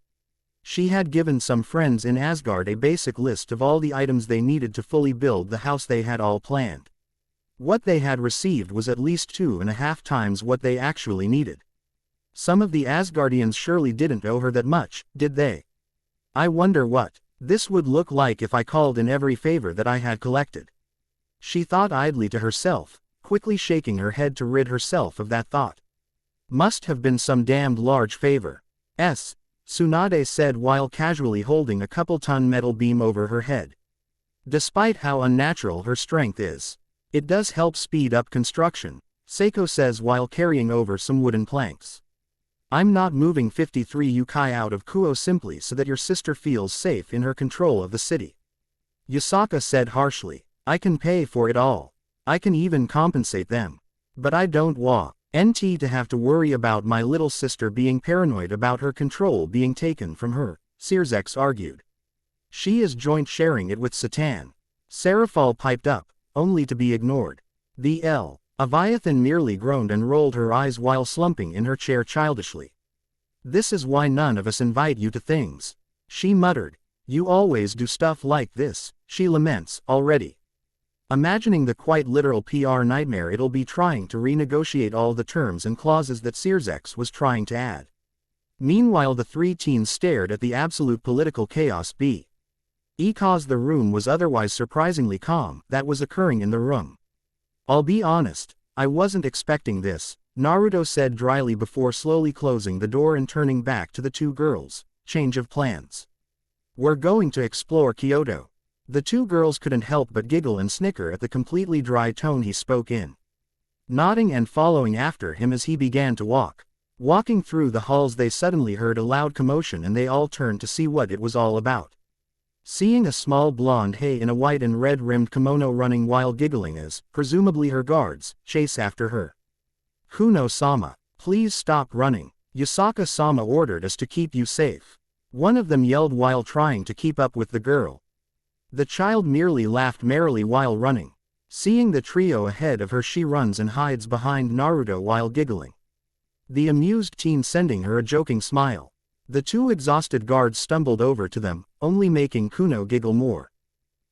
She had given some friends in Asgard a basic list of all the items they needed to fully build the house they had all planned. What they had received was at least 2.5 times what they actually needed. Some of the Asgardians surely didn't owe her that much, did they? I wonder what this would look like if I called in every favor that I had collected. She thought idly to herself, quickly shaking her head to rid herself of that thought. Must have been some damned large favor. Tsunade said while casually holding a couple-ton metal beam over her head. Despite how unnatural her strength is, it does help speed up construction, Seiko says while carrying over some wooden planks. I'm not moving 53 Yukai out of Kuo simply so that your sister feels safe in her control of the city. Yusaka said harshly. I can pay for it all. I can even compensate them. But I don't want to have to worry about my little sister being paranoid about her control being taken from her, Sirzex argued. She is joint sharing it with Satan. Serafal piped up, only to be ignored. The Aviathan merely groaned and rolled her eyes while slumping in her chair childishly. This is why none of us invite you to things. She muttered. You always do stuff like this, she laments, already. Imagining the quite literal PR nightmare it'll be trying to renegotiate all the terms and clauses that Sirzex was trying to add. Meanwhile the three teens stared at the absolute political chaos because the room was otherwise surprisingly calm that was occurring in the room. I'll be honest, I wasn't expecting this, Naruto said dryly before slowly closing the door and turning back to the two girls. Change of plans. We're going to explore Kyoto. The two girls couldn't help but giggle and snicker at the completely dry tone he spoke in. Nodding and following after him as he began to walk. Walking through the halls they suddenly heard a loud commotion and they all turned to see what it was all about. Seeing a small blonde Hei in a white and red-rimmed kimono running while giggling as, presumably her guards, chase after her. Kuno-sama, please stop running. Yusaka-sama ordered us to keep you safe. One of them yelled while trying to keep up with the girl. The child merely laughed merrily while running. Seeing the trio ahead of her she runs and hides behind Naruto while giggling. the amused teen sending her a joking smile. The two exhausted guards stumbled over to them, only making Kuno giggle more.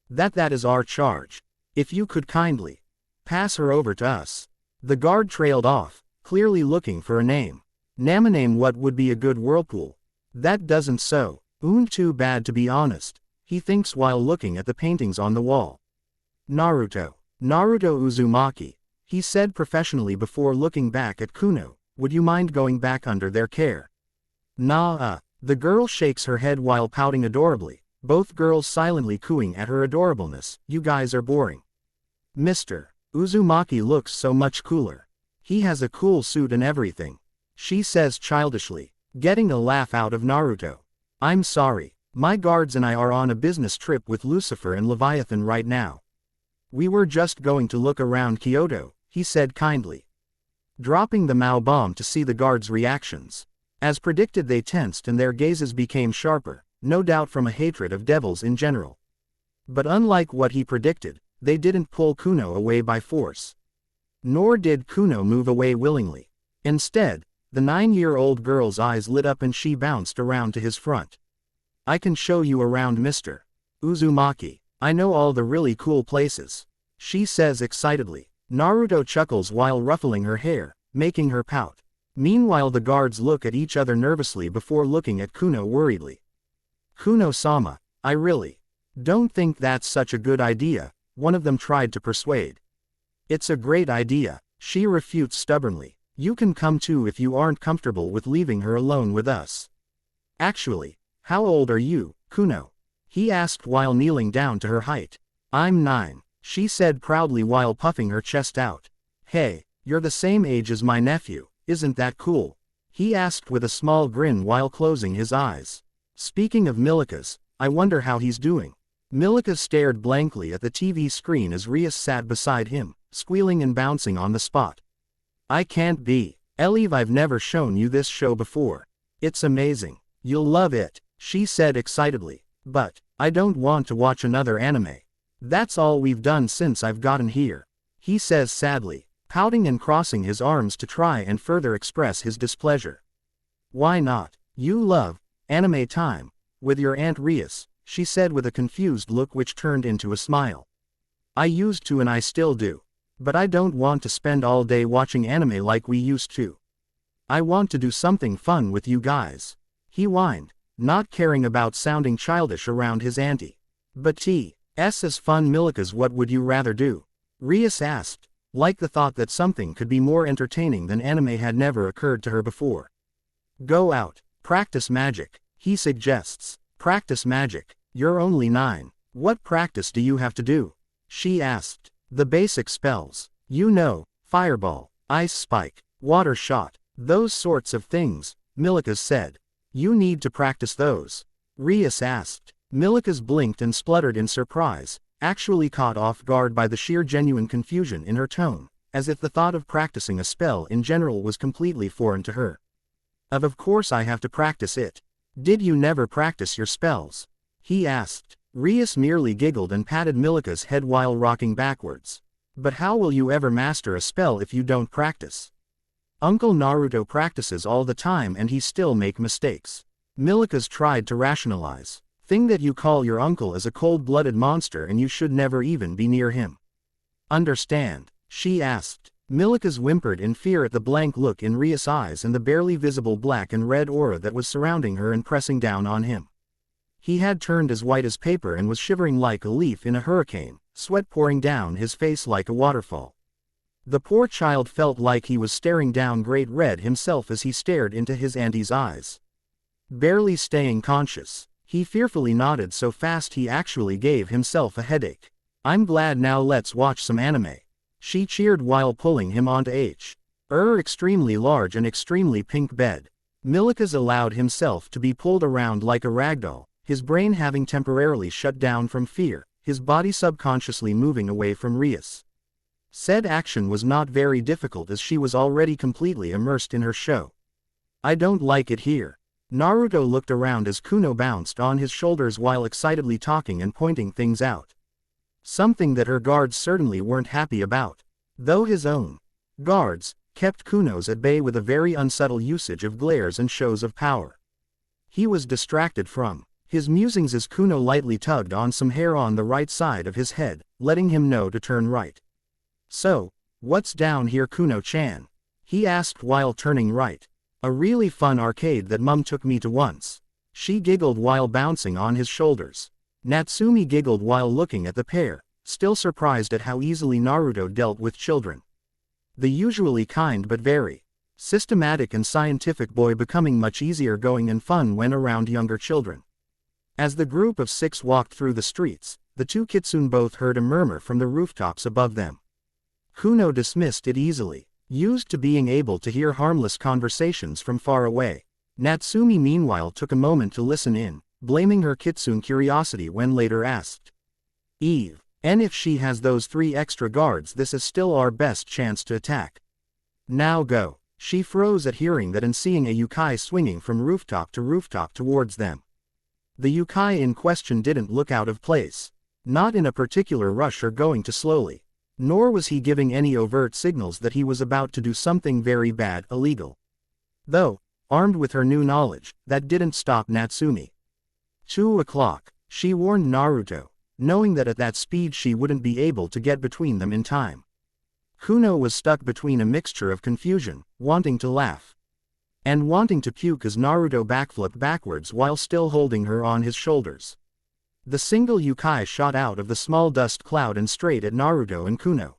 That is our charge. If you could kindly pass her over to us. The guard trailed off, clearly looking for a name. Name what would be a good whirlpool. That doesn't so. Too bad to be honest, he thinks while looking at the paintings on the wall. Naruto Uzumaki, he said professionally before looking back at Kuno, would you mind going back under their care? Nah. The girl shakes her head while pouting adorably, both girls silently cooing at her adorableness. You guys are boring. Mr. Uzumaki looks so much cooler. He has a cool suit and everything, she says childishly, getting a laugh out of Naruto. I'm sorry, my guards and I are on a business trip with Lucifer and Leviathan right now. We were just going to look around Kyoto, he said kindly, dropping the Mao bomb to see the guards' reactions. As predicted, they tensed and their gazes became sharper, no doubt from a hatred of devils in general. But unlike what he predicted, they didn't pull Kuno away by force. Nor did Kuno move away willingly. Instead, the 9-year-old girl's eyes lit up and she bounced around to his front. I can show you around, Mr. Uzumaki. I know all the really cool places, she says excitedly. Naruto chuckles while ruffling her hair, making her pout. Meanwhile, the guards look at each other nervously before looking at Kuno worriedly. Kuno-sama, I really don't think that's such a good idea, one of them tried to persuade. It's a great idea, she refutes stubbornly. You can come too if you aren't comfortable with leaving her alone with us. Actually, how old are you, Kuno? He asked while kneeling down to her height. I'm 9, she said proudly while puffing her chest out. Hey, you're the same age as my nephew, isn't that cool? He asked with a small grin while closing his eyes. Speaking of Milikas, I wonder how he's doing. Milika stared blankly at the TV screen as Rias sat beside him, squealing and bouncing on the spot. I can't believe I've never shown you this show before. It's amazing. You'll love it, she said excitedly. But I don't want to watch another anime. That's all we've done since I've gotten here, he says sadly, pouting and crossing his arms to try and further express his displeasure. Why not? You love anime time with your Aunt Rias, she said with a confused look which turned into a smile. I used to and I still do. But I don't want to spend all day watching anime like we used to. I want to do something fun with you guys, he whined, not caring about sounding childish around his auntie. But is fun, Milikas. What would you rather do? Rias asked, like the thought that something could be more entertaining than anime had never occurred to her before. Go out, practice magic, he suggests. Practice magic? You're only 9. What practice do you have to do? She asked. The basic spells. You know, fireball, ice spike, water shot, those sorts of things, Milikas said. You need to practice those, Rias asked. Milikas blinked and spluttered in surprise, actually caught off guard by the sheer genuine confusion in her tone, as if the thought of practicing a spell in general was completely foreign to her. Of course I have to practice it. Did you never practice your spells? He asked. Rias merely giggled and patted Milika's head while rocking backwards. But how will you ever master a spell if you don't practice? Uncle Naruto practices all the time and he still make mistakes. Milika's tried to rationalize. Thing that you call your uncle is a cold-blooded monster and you should never even be near him. Understand? She asked. Milika's whimpered in fear at the blank look in Rias' eyes and the barely visible black and red aura that was surrounding her and pressing down on him. He had turned as white as paper and was shivering like a leaf in a hurricane, sweat pouring down his face like a waterfall. The poor child felt like he was staring down Great Red himself as he stared into his auntie's eyes. Barely staying conscious, he fearfully nodded so fast he actually gave himself a headache. I'm glad, now let's watch some anime, she cheered while pulling him onto extremely large and extremely pink bed. Milikas allowed himself to be pulled around like a ragdoll, his brain having temporarily shut down from fear, his body subconsciously moving away from Rias. Said action was not very difficult as she was already completely immersed in her show. I don't like it here. Naruto looked around as Kuno bounced on his shoulders while excitedly talking and pointing things out. Something that her guards certainly weren't happy about. Though his own guards kept Kuno's at bay with a very unsubtle usage of glares and shows of power. He was distracted from his musings as Kuno lightly tugged on some hair on the right side of his head, letting him know to turn right. "So, what's down here, Kuno-chan?" he asked while turning right. "A really fun arcade that Mum took me to once." She giggled while bouncing on his shoulders. Natsumi giggled while looking at the pair, still surprised at how easily Naruto dealt with children. The usually kind but very systematic and scientific boy becoming much easier going and fun when around younger children. As the group of 6 walked through the streets, the two kitsune both heard a murmur from the rooftops above them. Kuno dismissed it easily, used to being able to hear harmless conversations from far away. Natsumi meanwhile took a moment to listen in, blaming her kitsune curiosity when later asked, "Eve, and if she has those 3 extra guards, this is still our best chance to attack. Now go." She froze at hearing that and seeing a yukai swinging from rooftop to rooftop towards them. The yukai in question didn't look out of place, not in a particular rush or going too slowly, nor was he giving any overt signals that he was about to do something very bad, illegal. Though, armed with her new knowledge, that didn't stop Natsumi. 2 o'clock, she warned Naruto, knowing that at that speed she wouldn't be able to get between them in time. Kuno was stuck between a mixture of confusion, wanting to laugh, and wanting to puke as Naruto backflipped backwards while still holding her on his shoulders. The single yukai shot out of the small dust cloud and straight at Naruto and Kuno.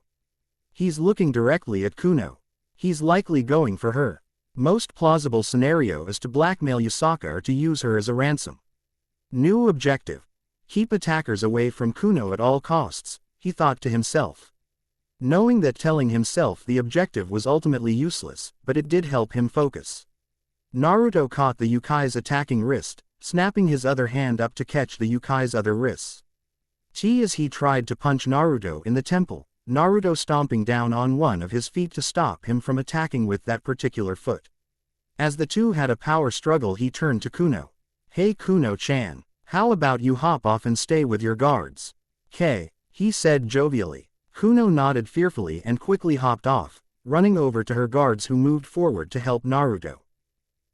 He's looking directly at Kuno. He's likely going for her. Most plausible scenario is to blackmail Yusaka or to use her as a ransom. New objective. Keep attackers away from Kuno at all costs, he thought to himself. Knowing that telling himself the objective was ultimately useless, but it did help him focus. Naruto caught the yukai's attacking wrist, snapping his other hand up to catch the yukai's other wrists. As he tried to punch Naruto in the temple, Naruto stomping down on one of his feet to stop him from attacking with that particular foot. As the two had a power struggle, he turned to Kuno. "Hey Kuno-chan, how about you hop off and stay with your guards?" "K," he said jovially. Kuno nodded fearfully and quickly hopped off, running over to her guards who moved forward to help Naruto.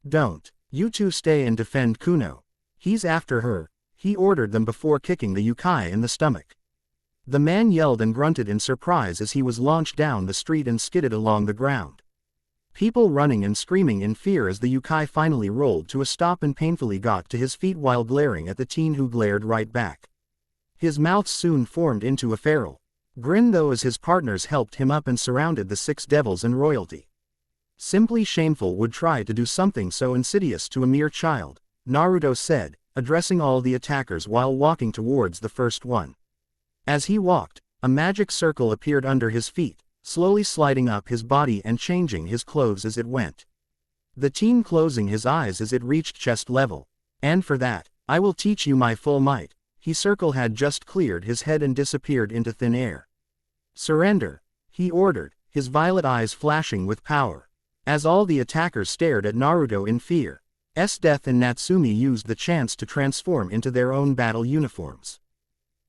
"Don't. You two stay and defend Kuno. He's after her," he ordered them before kicking the yukai in the stomach. The man yelled and grunted in surprise as he was launched down the street and skidded along the ground. People running and screaming in fear as the yukai finally rolled to a stop and painfully got to his feet while glaring at the teen who glared right back. His mouth soon formed into a feral grin though as his partners helped him up and surrounded the 6 devils and royalty. "Simply shameful would try to do something so insidious to a mere child," Naruto said, addressing all the attackers while walking towards the first one. As he walked, a magic circle appeared under his feet, slowly sliding up his body and changing his clothes as it went. The teen closing his eyes as it reached chest level. "And for that, I will teach you my full might." His circle had just cleared his head and disappeared into thin air. "Surrender," he ordered, his violet eyes flashing with power. As all the attackers stared at Naruto in fear, Death and Natsumi used the chance to transform into their own battle uniforms.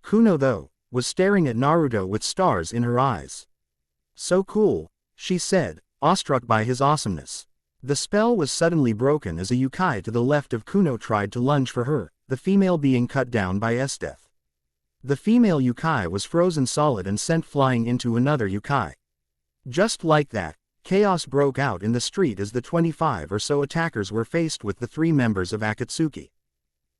Kuno, though, was staring at Naruto with stars in her eyes. "So cool," she said, awestruck by his awesomeness. The spell was suddenly broken as a yukai to the left of Kuno tried to lunge for her, the female being cut down by Death. The female yukai was frozen solid and sent flying into another yukai. Just like that, chaos broke out in the street as the 25 or so attackers were faced with the 3 members of Akatsuki.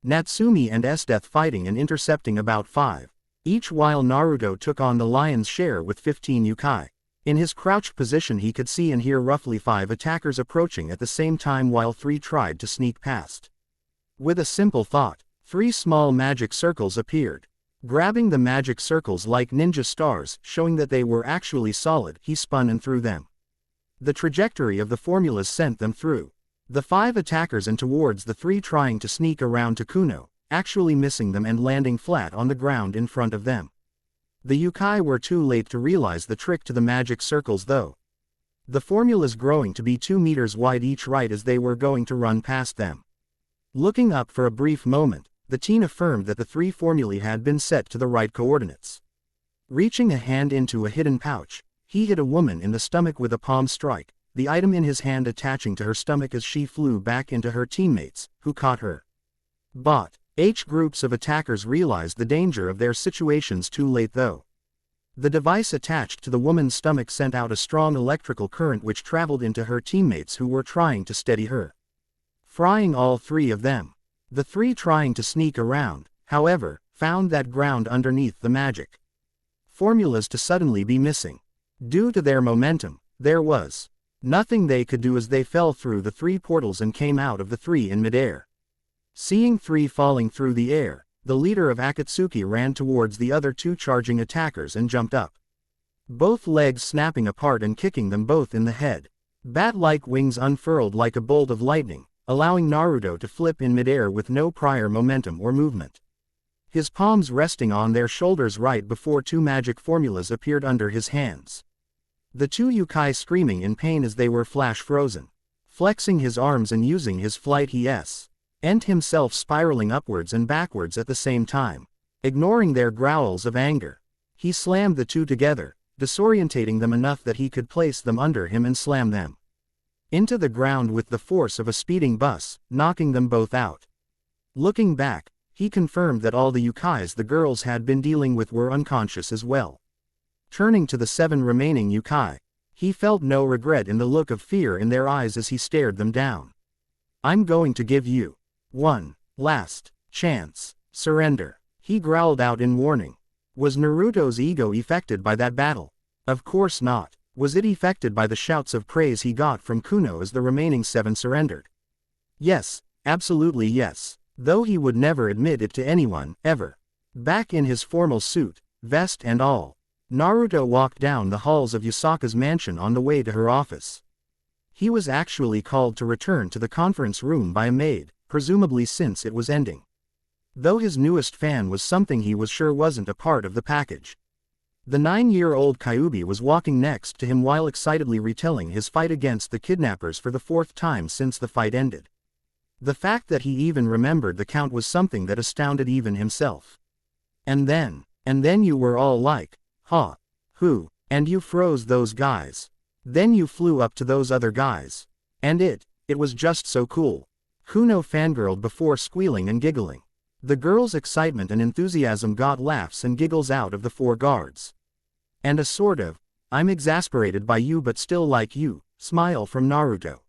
Natsumi and Death fighting and intercepting about 5, each while Naruto took on the lion's share with 15 yukai. In his crouched position he could see and hear roughly 5 attackers approaching at the same time while 3 tried to sneak past. With a simple thought, 3 small magic circles appeared. Grabbing the magic circles like ninja stars, showing that they were actually solid, he spun and threw them. The trajectory of the formulas sent them through the 5 attackers and towards the 3 trying to sneak around to Kuno, actually missing them and landing flat on the ground in front of them. The yukai were too late to realize the trick to the magic circles though. The formulas growing to be 2 meters wide each right as they were going to run past them. Looking up for a brief moment, the teen affirmed that the 3 formulae had been set to the right coordinates. Reaching a hand into a hidden pouch, he hit a woman in the stomach with a palm strike, the item in his hand attaching to her stomach as she flew back into her teammates, who caught her. But groups of attackers realized the danger of their situations too late though. The device attached to the woman's stomach sent out a strong electrical current which traveled into her teammates who were trying to steady her, frying all three of them. The three trying to sneak around, however, found that ground underneath the magic formulas to suddenly be missing. Due to their momentum, there was nothing they could do as they fell through the three portals and came out of the three in midair. Seeing three falling through the air, the leader of Akatsuki ran towards the other two charging attackers and jumped up, both legs snapping apart and kicking them both in the head. Bat-like wings unfurled like a bolt of lightning, allowing Naruto to flip in midair with no prior momentum or movement, his palms resting on their shoulders right before two magic formulas appeared under his hands. The two yokai screaming in pain as they were flash frozen. Flexing his arms and using his flight and himself spiraling upwards and backwards at the same time. Ignoring their growls of anger, he slammed the two together, disorientating them enough that he could place them under him and slam them into the ground with the force of a speeding bus, knocking them both out. Looking back, he confirmed that all the yukais the girls had been dealing with were unconscious as well. Turning to the 7 remaining yukai, he felt no regret in the look of fear in their eyes as he stared them down. "I'm going to give you one last chance. Surrender," he growled out in warning. Was Naruto's ego affected by that battle? Of course not. Was it affected by the shouts of praise he got from Kuno as the remaining 7 surrendered? Yes, absolutely yes, though he would never admit it to anyone, ever. Back in his formal suit, vest and all, Naruto walked down the halls of Yasaka's mansion on the way to her office. He was actually called to return to the conference room by a maid, presumably since it was ending. Though his newest fan was something he was sure wasn't a part of the package. The 9-year-old Kyuubi was walking next to him while excitedly retelling his fight against the kidnappers for the 4th time since the fight ended. The fact that he even remembered the count was something that astounded even himself. And then you were all like, "Huh? Who? And you froze those guys. Then you flew up to those other guys. And it was just so cool." Kuno fangirled before squealing and giggling. The girl's excitement and enthusiasm got laughs and giggles out of the 4 guards. And a sort of, "I'm exasperated by you but still like you," smile from Naruto.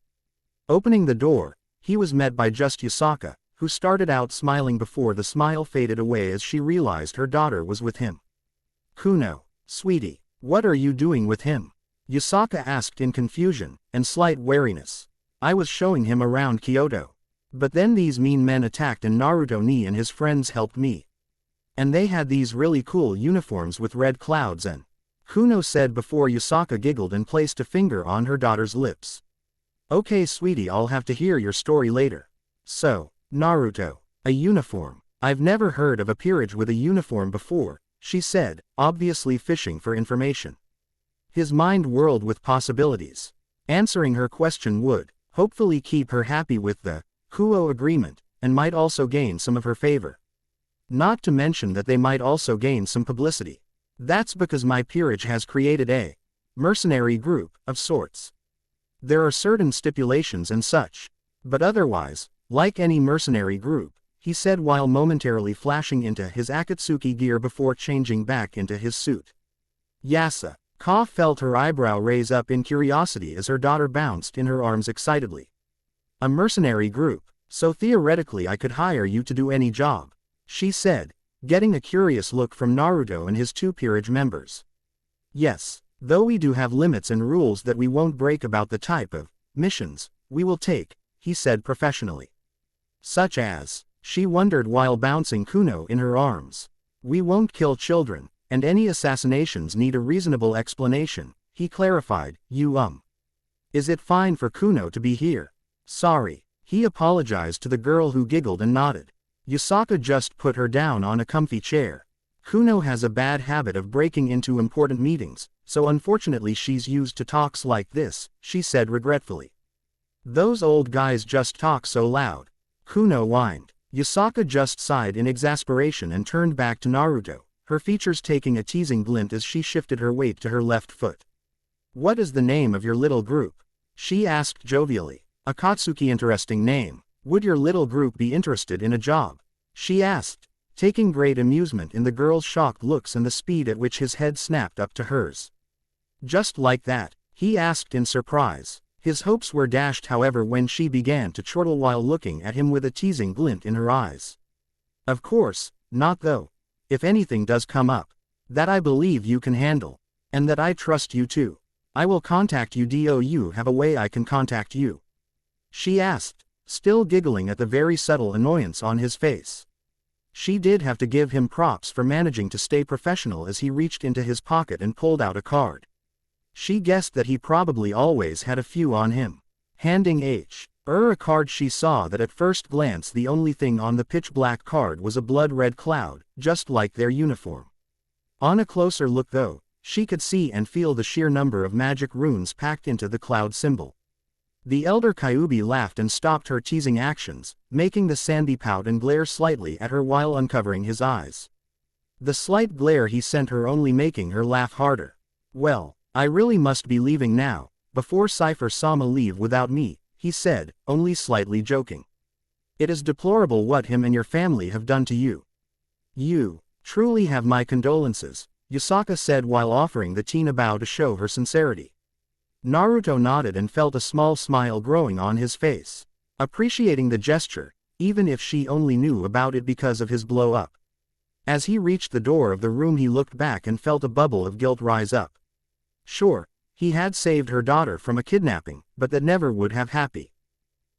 Opening the door, he was met by just Yasaka, who started out smiling before the smile faded away as she realized her daughter was with him. "Kuno, sweetie, what are you doing with him?" Yasaka asked in confusion and slight wariness. "I was showing him around Kyoto. But then these mean men attacked and Naruto Ni and his friends helped me. And they had these really cool uniforms with red clouds and," Kuno said before Yasaka giggled and placed a finger on her daughter's lips. "Okay sweetie, I'll have to hear your story later." "So, Naruto, a uniform. I've never heard of a peerage with a uniform before," she said, obviously fishing for information. His mind whirled with possibilities. Answering her question would, hopefully keep her happy with the Kuo agreement, and might also gain some of her favor. Not to mention that they might also gain some publicity. "That's because my peerage has created a mercenary group, of sorts. There are certain stipulations and such. But otherwise, like any mercenary group," he said while momentarily flashing into his Akatsuki gear before changing back into his suit. Yasaka felt her eyebrow raise up in curiosity as her daughter bounced in her arms excitedly. "A mercenary group, so theoretically I could hire you to do any job," she said, getting a curious look from Naruto and his 2 peerage members. "Yes, though we do have limits and rules that we won't break about the type of missions we will take," he said professionally. "Such as," she wondered while bouncing Kuno in her arms. "We won't kill children, and any assassinations need a reasonable explanation," he clarified. Is it fine for Kuno to be here?" "Sorry," he apologized to the girl who giggled and nodded. Yasaka just put her down on a comfy chair. "Kuno has a bad habit of breaking into important meetings, so unfortunately she's used to talks like this," she said regretfully. "Those old guys just talk so loud," Kuno whined. Yasaka just sighed in exasperation and turned back to Naruto, her features taking a teasing glint as she shifted her weight to her left foot. "What is the name of your little group?" She asked jovially. Akatsuki, interesting name. Would your little group be interested in a job? She asked, taking great amusement in the girl's shocked looks and the speed at which his head snapped up to hers. Just like that? He asked in surprise. His hopes were dashed however when she began to chortle while looking at him with a teasing glint in her eyes. Of course, not though. If anything does come up, that I believe you can handle, and that I trust you too, I will contact you. Do you have a way I can contact you? She asked, still giggling at the very subtle annoyance on his face. She did have to give him props for managing to stay professional as he reached into his pocket and pulled out a card. She guessed that he probably always had a few on him. Handing a card, she saw that at first glance the only thing on the pitch-black card was a blood-red cloud, just like their uniform. On a closer look though, she could see and feel the sheer number of magic runes packed into the cloud symbol. The elder Kyubi laughed and stopped her teasing actions, making the Sandy pout and glare slightly at her while uncovering his eyes. The slight glare he sent her only making her laugh harder. Well, I really must be leaving now, before Cypher-sama leave without me, he said, only slightly joking. It is deplorable what him and your family have done to you. You truly have my condolences, Yusaka said while offering the teen a bow to show her sincerity. Naruto nodded and felt a small smile growing on his face, appreciating the gesture, even if she only knew about it because of his blow-up. As he reached the door of the room he looked back and felt a bubble of guilt rise up. Sure, he had saved her daughter from a kidnapping, but that never would have happened.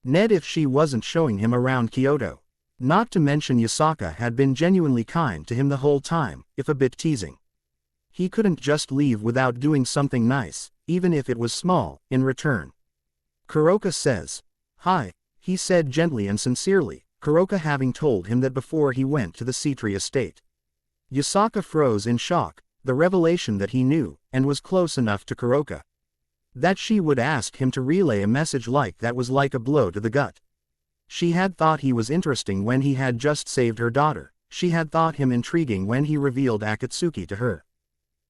Ned if she wasn't showing him around Kyoto. Not to mention Yusaka had been genuinely kind to him the whole time, if a bit teasing. He couldn't just leave without doing something nice, even if it was small, in return. Kuroka says. Hi, he said gently and sincerely, Kuroka having told him that before he went to the Citri estate. Yusaka froze in shock, the revelation that he knew, and was close enough to Kuroka. That she would ask him to relay a message like that was like a blow to the gut. She had thought he was interesting when he had just saved her daughter, she had thought him intriguing when he revealed Akatsuki to her.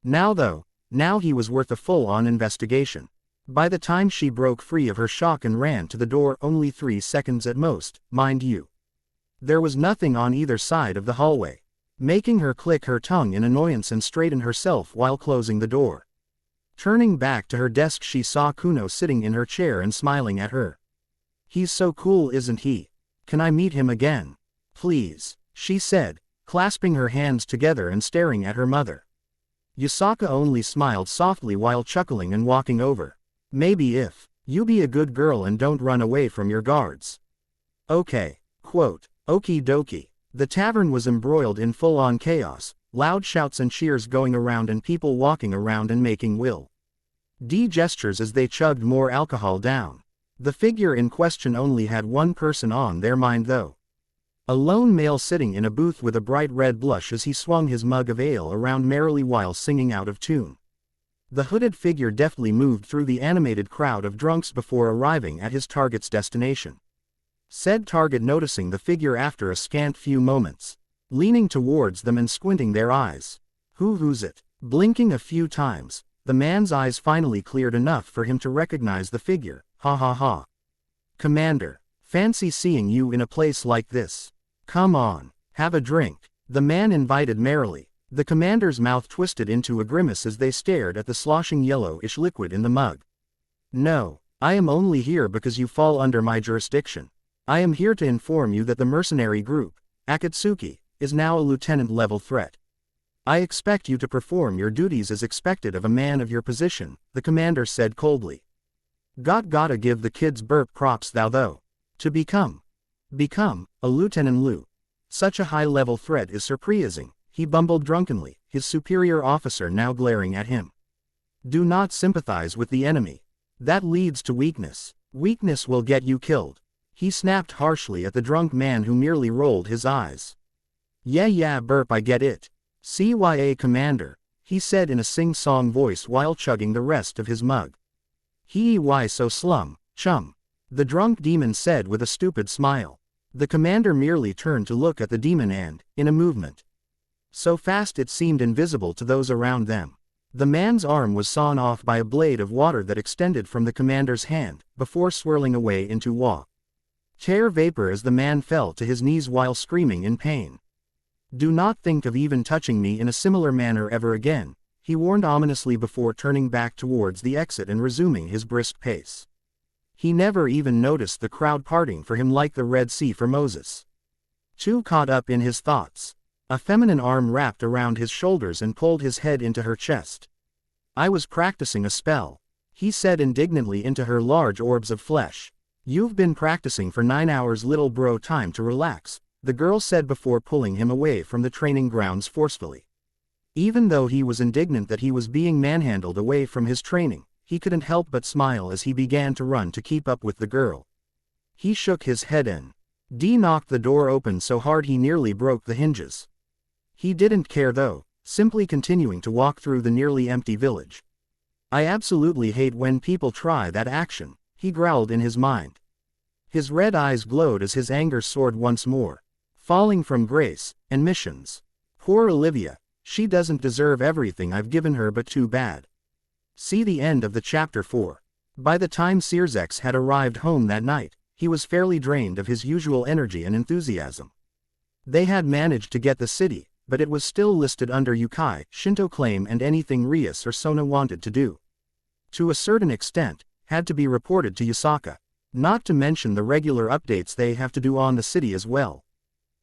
Now though, now he was worth a full-on investigation. By the time she broke free of her shock and ran to the door, only 3 seconds at most, mind you. There was nothing on either side of the hallway, making her click her tongue in annoyance and straighten herself while closing the door. Turning back to her desk she saw Kuno sitting in her chair and smiling at her. He's so cool, isn't he? Can I meet him again? Please, she said, clasping her hands together and staring at her mother. Yusaka only smiled softly while chuckling and walking over. Maybe if you be a good girl and don't run away from your guards. Okay. Quote, okie dokie. The tavern was embroiled in full-on chaos, loud shouts and cheers going around and people walking around and making gestures as they chugged more alcohol down. The figure in question only had one person on their mind though. A lone male sitting in a booth with a bright red blush as he swung his mug of ale around merrily while singing out of tune. The hooded figure deftly moved through the animated crowd of drunks before arriving at his target's destination. Said target noticing the figure after a scant few moments, leaning towards them and squinting their eyes. Who's it? Blinking a few times, the man's eyes finally cleared enough for him to recognize the figure. Ha ha ha. Commander, fancy seeing you in a place like this. Come on, have a drink, the man invited merrily. The commander's mouth twisted into a grimace as they stared at the sloshing yellowish liquid in the mug. No, I am only here because you fall under my jurisdiction. I am here to inform you that the mercenary group, Akatsuki, is now a lieutenant-level threat. I expect you to perform your duties as expected of a man of your position, the commander said coldly. Gotta give the kid's burp props though. To become a lieutenant. Such a high-level threat is surprising, he bumbled drunkenly, his superior officer now glaring at him. Do not sympathize with the enemy. That leads to weakness. Weakness will get you killed. He snapped harshly at the drunk man who merely rolled his eyes. Yeah burp, I get it. CYA commander, he said in a sing-song voice while chugging the rest of his mug. Why so slum, chum? The drunk demon said with a stupid smile. The commander merely turned to look at the demon and, in a movement so fast it seemed invisible to those around them, The man's arm was sawn off by a blade of water that extended from the commander's hand, before swirling away into tear vapor as the man fell to his knees while screaming in pain. "Do not think of even touching me in a similar manner ever again," he warned ominously before turning back towards the exit and resuming his brisk pace. He never even noticed the crowd parting for him like the Red Sea for Moses. Too caught up in his thoughts. A feminine arm wrapped around his shoulders and pulled his head into her chest. "I was practicing a spell," he said indignantly into her large orbs of flesh. "You've been practicing for 9 hours, little bro, time to relax," the girl said before pulling him away from the training grounds forcefully. Even though he was indignant that he was being manhandled away from his training, he couldn't help but smile as he began to run to keep up with the girl. He shook his head and knocked the door open so hard he nearly broke the hinges. He didn't care though, simply continuing to walk through the nearly empty village. "I absolutely hate when people try that action," he growled in his mind. His red eyes glowed as his anger soared once more. "Falling from grace, and missions. Poor Olivia, she doesn't deserve everything I've given her, but too bad." See the end of the chapter 4. By the time Sirzex had arrived home that night, he was fairly drained of his usual energy and enthusiasm. They had managed to get the city, but it was still listed under Yukai, Shinto claim, and anything Rias or Sona wanted to do, to a certain extent, had to be reported to Yasaka. Not to mention the regular updates they have to do on the city as well.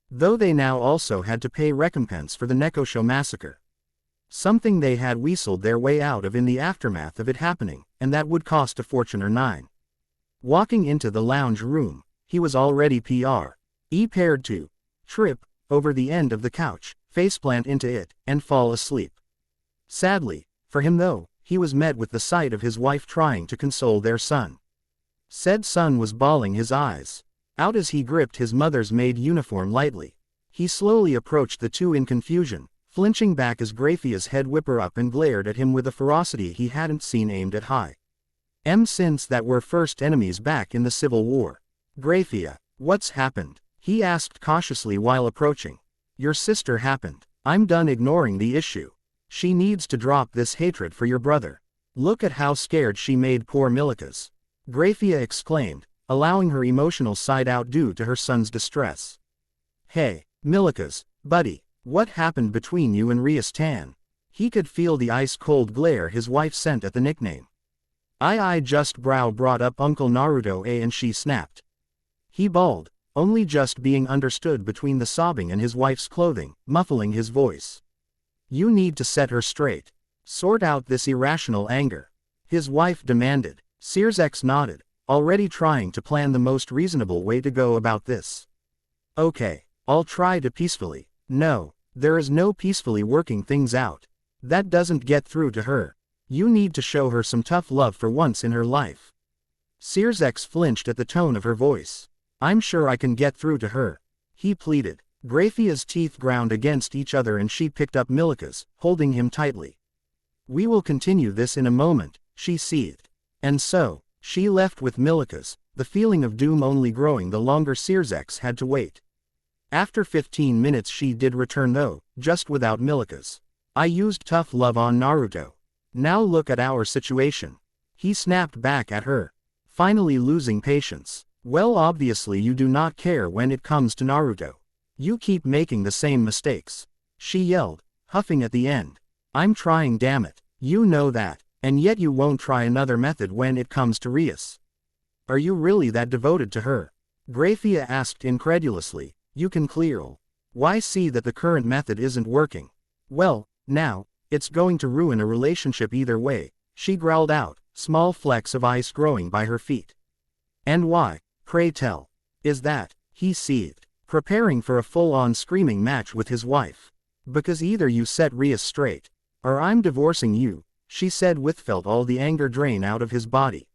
Though they now also had to pay recompense for the Nekosho massacre. Something they had weaseled their way out of in the aftermath of it happening, and that would cost a fortune or 9. Walking into the lounge room, he was already prepared to trip over the end of the couch, faceplant into it, and fall asleep. Sadly, for him though, he was met with the sight of his wife trying to console their son. Said son was bawling his eyes out as he gripped his mother's maid uniform lightly. He slowly approached the two in confusion, flinching back as Graphia's head whipper up and glared at him with a ferocity he hadn't seen aimed at since that were first enemies back in the Civil War. "Graphia, what's happened?" he asked cautiously while approaching. "Your sister happened. I'm done ignoring the issue. She needs to drop this hatred for your brother. Look at how scared she made poor Milikas," Graphia exclaimed, allowing her emotional side out due to her son's distress. "Hey, Milikas, buddy, what happened between you and Rias Tan?" He could feel the ice-cold glare his wife sent at the nickname. I just brought up Uncle Naruto and she snapped. He bawled, only just being understood between the sobbing and his wife's clothing, muffling his voice. "You need to set her straight. Sort out this irrational anger," his wife demanded. Sirzex nodded, already trying to plan the most reasonable way to go about this. "Okay, I'll try to peacefully." "No, there is no peacefully working things out. That doesn't get through to her. You need to show her some tough love for once in her life." Sirzex flinched at the tone of her voice. "I'm sure I can get through to her," he pleaded. Graphia's teeth ground against each other and she picked up Milika's, holding him tightly. "We will continue this in a moment," she seethed. And so, she left with Milika's, the feeling of doom only growing the longer Sirzex had to wait. After 15 minutes she did return though, just without Milika's. "I used tough love on Naruto. Now look at our situation," he snapped back at her, finally losing patience. "Well, obviously you do not care when it comes to Naruto. You keep making the same mistakes," she yelled, huffing at the end. "I'm trying, damn it. You know that, and yet you won't try another method when it comes to Rias. Are you really that devoted to her?" Graphia asked incredulously. "You can why see that the current method isn't working? Well, now, it's going to ruin a relationship either way," she growled out, small flecks of ice growing by her feet. "And why, pray tell, is that?" he seethed, preparing for a full-on screaming match with his wife. "Because either you set Rias straight, or I'm divorcing you," she said felt all the anger drain out of his body.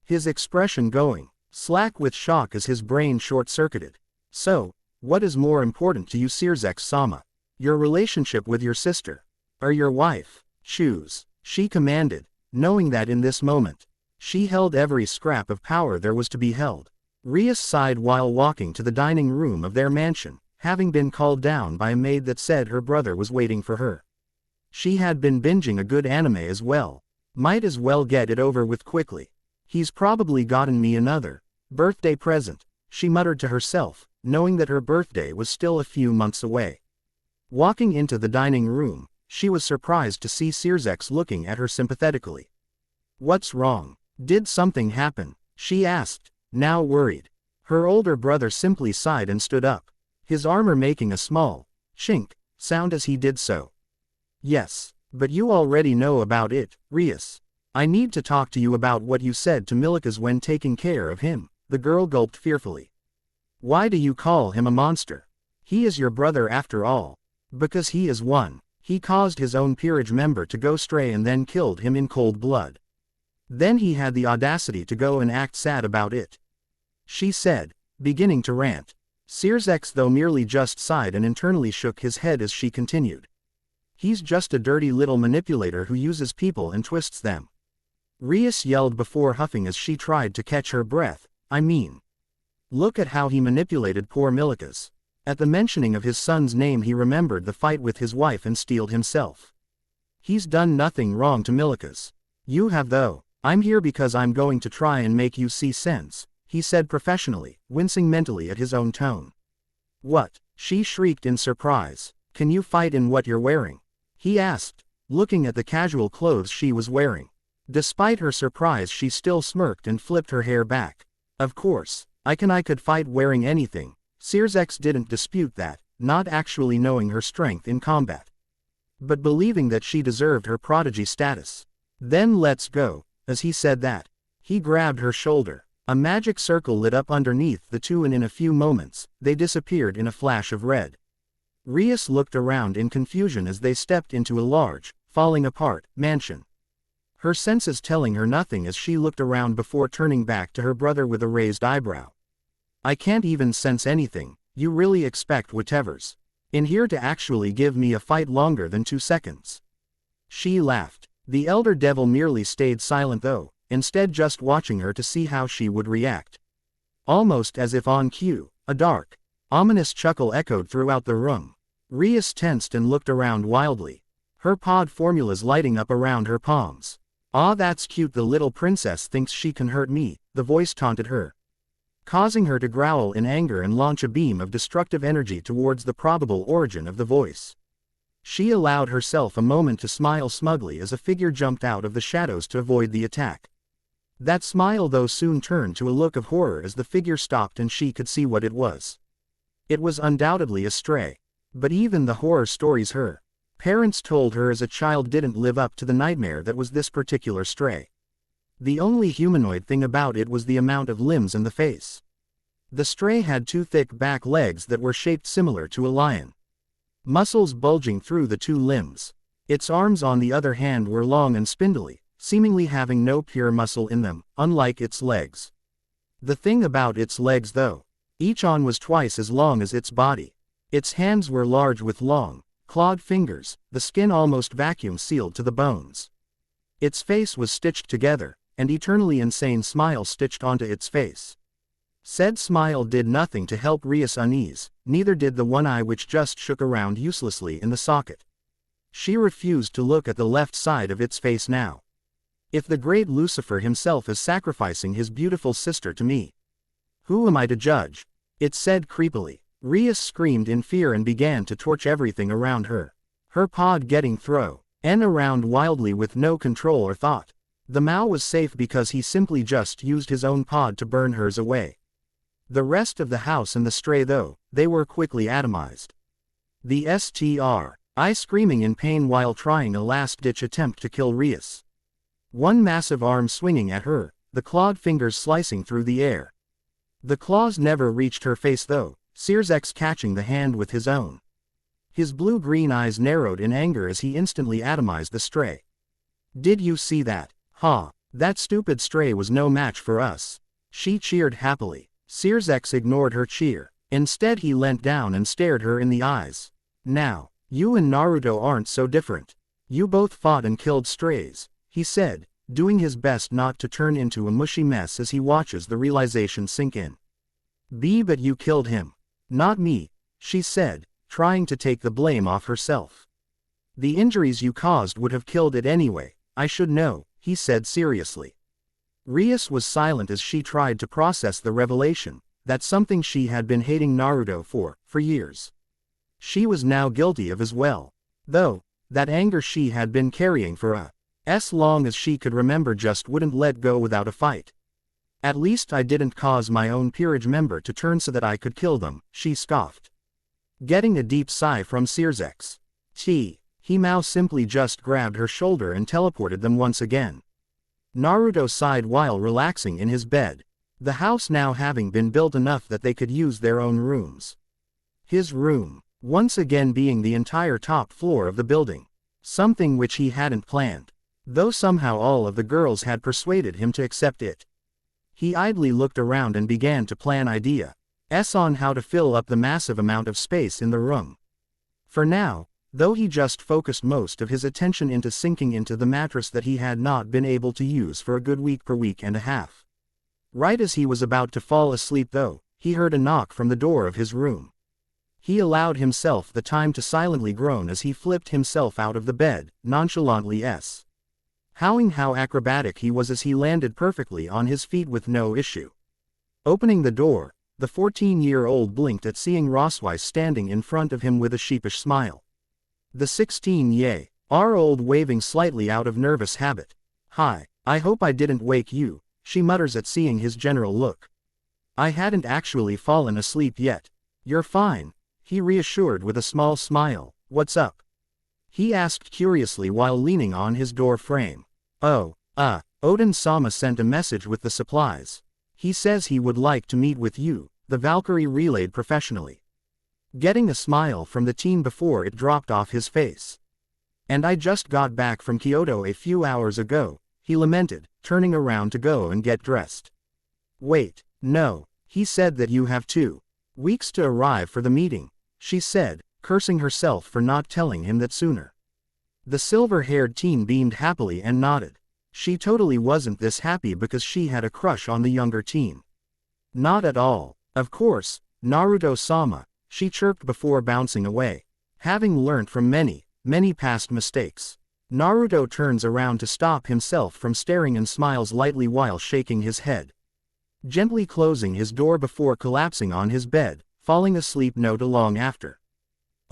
His expression going slack with shock as his brain short-circuited. "So, what is more important to you, Sirzex-sama? Your relationship with your sister, or your wife? Choose," she commanded, knowing that in this moment, she held every scrap of power there was to be held. Rias sighed while walking to the dining room of their mansion, having been called down by a maid that said her brother was waiting for her. She had been binging a good anime as well. Might as well get it over with quickly. He's probably gotten me another birthday present, she muttered to herself, knowing that her birthday was still a few months away. Walking into the dining room, she was surprised to see Sirzex looking at her sympathetically. What's wrong? Did something happen? She asked, now worried. Her older brother simply sighed and stood up, his armor making a small chink sound as he did so. Yes, but you already know about it, Rias. I need to talk to you about what you said to Milikas when taking care of him, the girl gulped fearfully. Why do you call him a monster? He is your brother after all. Because he is one. He caused his own peerage member to go stray and then killed him in cold blood. Then he had the audacity to go and act sad about it, she said, beginning to rant. Sirzex though merely just sighed and internally shook his head as she continued. He's just a dirty little manipulator who uses people and twists them. Rias yelled before huffing as she tried to catch her breath. I mean, look at how he manipulated poor Milikas. At the mentioning of his son's name he remembered the fight with his wife and steeled himself. He's done nothing wrong to Milikas. You have though. I'm here because I'm going to try and make you see sense, he said professionally, wincing mentally at his own tone. What? She shrieked in surprise. Can you fight in what you're wearing? He asked, looking at the casual clothes she was wearing. Despite her surprise she still smirked and flipped her hair back. Of course, I could fight wearing anything. Sirzex didn't dispute that, not actually knowing her strength in combat, but believing that she deserved her prodigy status. Then let's go. As he said that, he grabbed her shoulder. A magic circle lit up underneath the two and in a few moments, they disappeared in a flash of red. Rias looked around in confusion as they stepped into a large, falling apart, mansion. Her senses telling her nothing as she looked around before turning back to her brother with a raised eyebrow. I can't even sense anything. You really expect whatever's in here to actually give me a fight longer than 2 seconds? She laughed. The elder devil merely stayed silent though, instead just watching her to see how she would react. Almost as if on cue, a dark, ominous chuckle echoed throughout the room. Rias tensed and looked around wildly, her pod formulas lighting up around her palms. Ah, that's cute, the little princess thinks she can hurt me, the voice taunted her, causing her to growl in anger and launch a beam of destructive energy towards the probable origin of the voice. She allowed herself a moment to smile smugly as a figure jumped out of the shadows to avoid the attack. That smile though soon turned to a look of horror as the figure stopped and she could see what it was. It was undoubtedly a stray. But even the horror stories her parents told her as a child didn't live up to the nightmare that was this particular stray. The only humanoid thing about it was the amount of limbs and the face. The stray had 2 thick back legs that were shaped similar to a lion, muscles bulging through the 2 limbs. Its arms on the other hand were long and spindly, seemingly having no pure muscle in them, unlike its legs. The thing about its legs though, each arm was twice as long as its body. Its hands were large with long, clawed fingers, the skin almost vacuum sealed to the bones. Its face was stitched together, an eternally insane smile stitched onto its face. Said smile did nothing to help Rias' unease, neither did the one eye which just shook around uselessly in the socket. She refused to look at the left side of its face now. If the great Lucifer himself is sacrificing his beautiful sister to me, who am I to judge? It said creepily. Rias screamed in fear and began to torch everything around her. Her pod getting thrown around wildly with no control or thought. The Mao was safe because he simply just used his own pod to burn hers away. The rest of the house and the stray though, they were quickly atomized. The I screaming in pain while trying a last-ditch attempt to kill Rias. One massive arm swinging at her, the clawed fingers slicing through the air. The claws never reached her face though, Sirzex catching the hand with his own. His blue-green eyes narrowed in anger as he instantly atomized the stray. Did you see that? Ha! That stupid stray was no match for us. She cheered happily. Sirzex ignored her cheer. Instead he leant down and stared her in the eyes. Now, you and Naruto aren't so different. You both fought and killed strays, he said, doing his best not to turn into a mushy mess as he watches the realization sink in. But you killed him. Not me, she said, trying to take the blame off herself. The injuries you caused would have killed it anyway, I should know, he said seriously. Rias was silent as she tried to process the revelation, that something she had been hating Naruto for years. She was now guilty of as well. Though, that anger she had been carrying for as long as she could remember just wouldn't let go without a fight. At least I didn't cause my own peerage member to turn so that I could kill them, she scoffed. Getting a deep sigh from Searsex. Himao simply just grabbed her shoulder and teleported them once again. Naruto sighed while relaxing in his bed, the house now having been built enough that they could use their own rooms. His room, once again being the entire top floor of the building, something which he hadn't planned, though somehow all of the girls had persuaded him to accept it. He idly looked around and began to plan ideas on how to fill up the massive amount of space in the room. For now, though he just focused most of his attention into sinking into the mattress that he had not been able to use for a good week and a half. Right as he was about to fall asleep though, he heard a knock from the door of his room. He allowed himself the time to silently groan as he flipped himself out of the bed, nonchalantly howling how acrobatic he was as he landed perfectly on his feet with no issue. Opening the door, the 14-year-old blinked at seeing Rosweiss standing in front of him with a sheepish smile. The 16-year-old waving slightly out of nervous habit. "Hi, I hope I didn't wake you," she mutters at seeing his general look. "I hadn't actually fallen asleep yet." "You're fine," he reassured with a small smile. "What's up?" he asked curiously while leaning on his door frame. "Oh, Odin-sama sent a message with the supplies. He says he would like to meet with you," the Valkyrie relayed professionally. Getting a smile from the teen before it dropped off his face. "And I just got back from Kyoto a few hours ago," he lamented, turning around to go and get dressed. "Wait, no, he said that you have 2 weeks to arrive for the meeting," she said, cursing herself for not telling him that sooner. The silver-haired teen beamed happily and nodded. She totally wasn't this happy because she had a crush on the younger teen. Not at all. "Of course, Naruto-sama," she chirped before bouncing away. Having learnt from many past mistakes, Naruto turns around to stop himself from staring and smiles lightly while shaking his head, gently closing his door before collapsing on his bed, falling asleep not long after.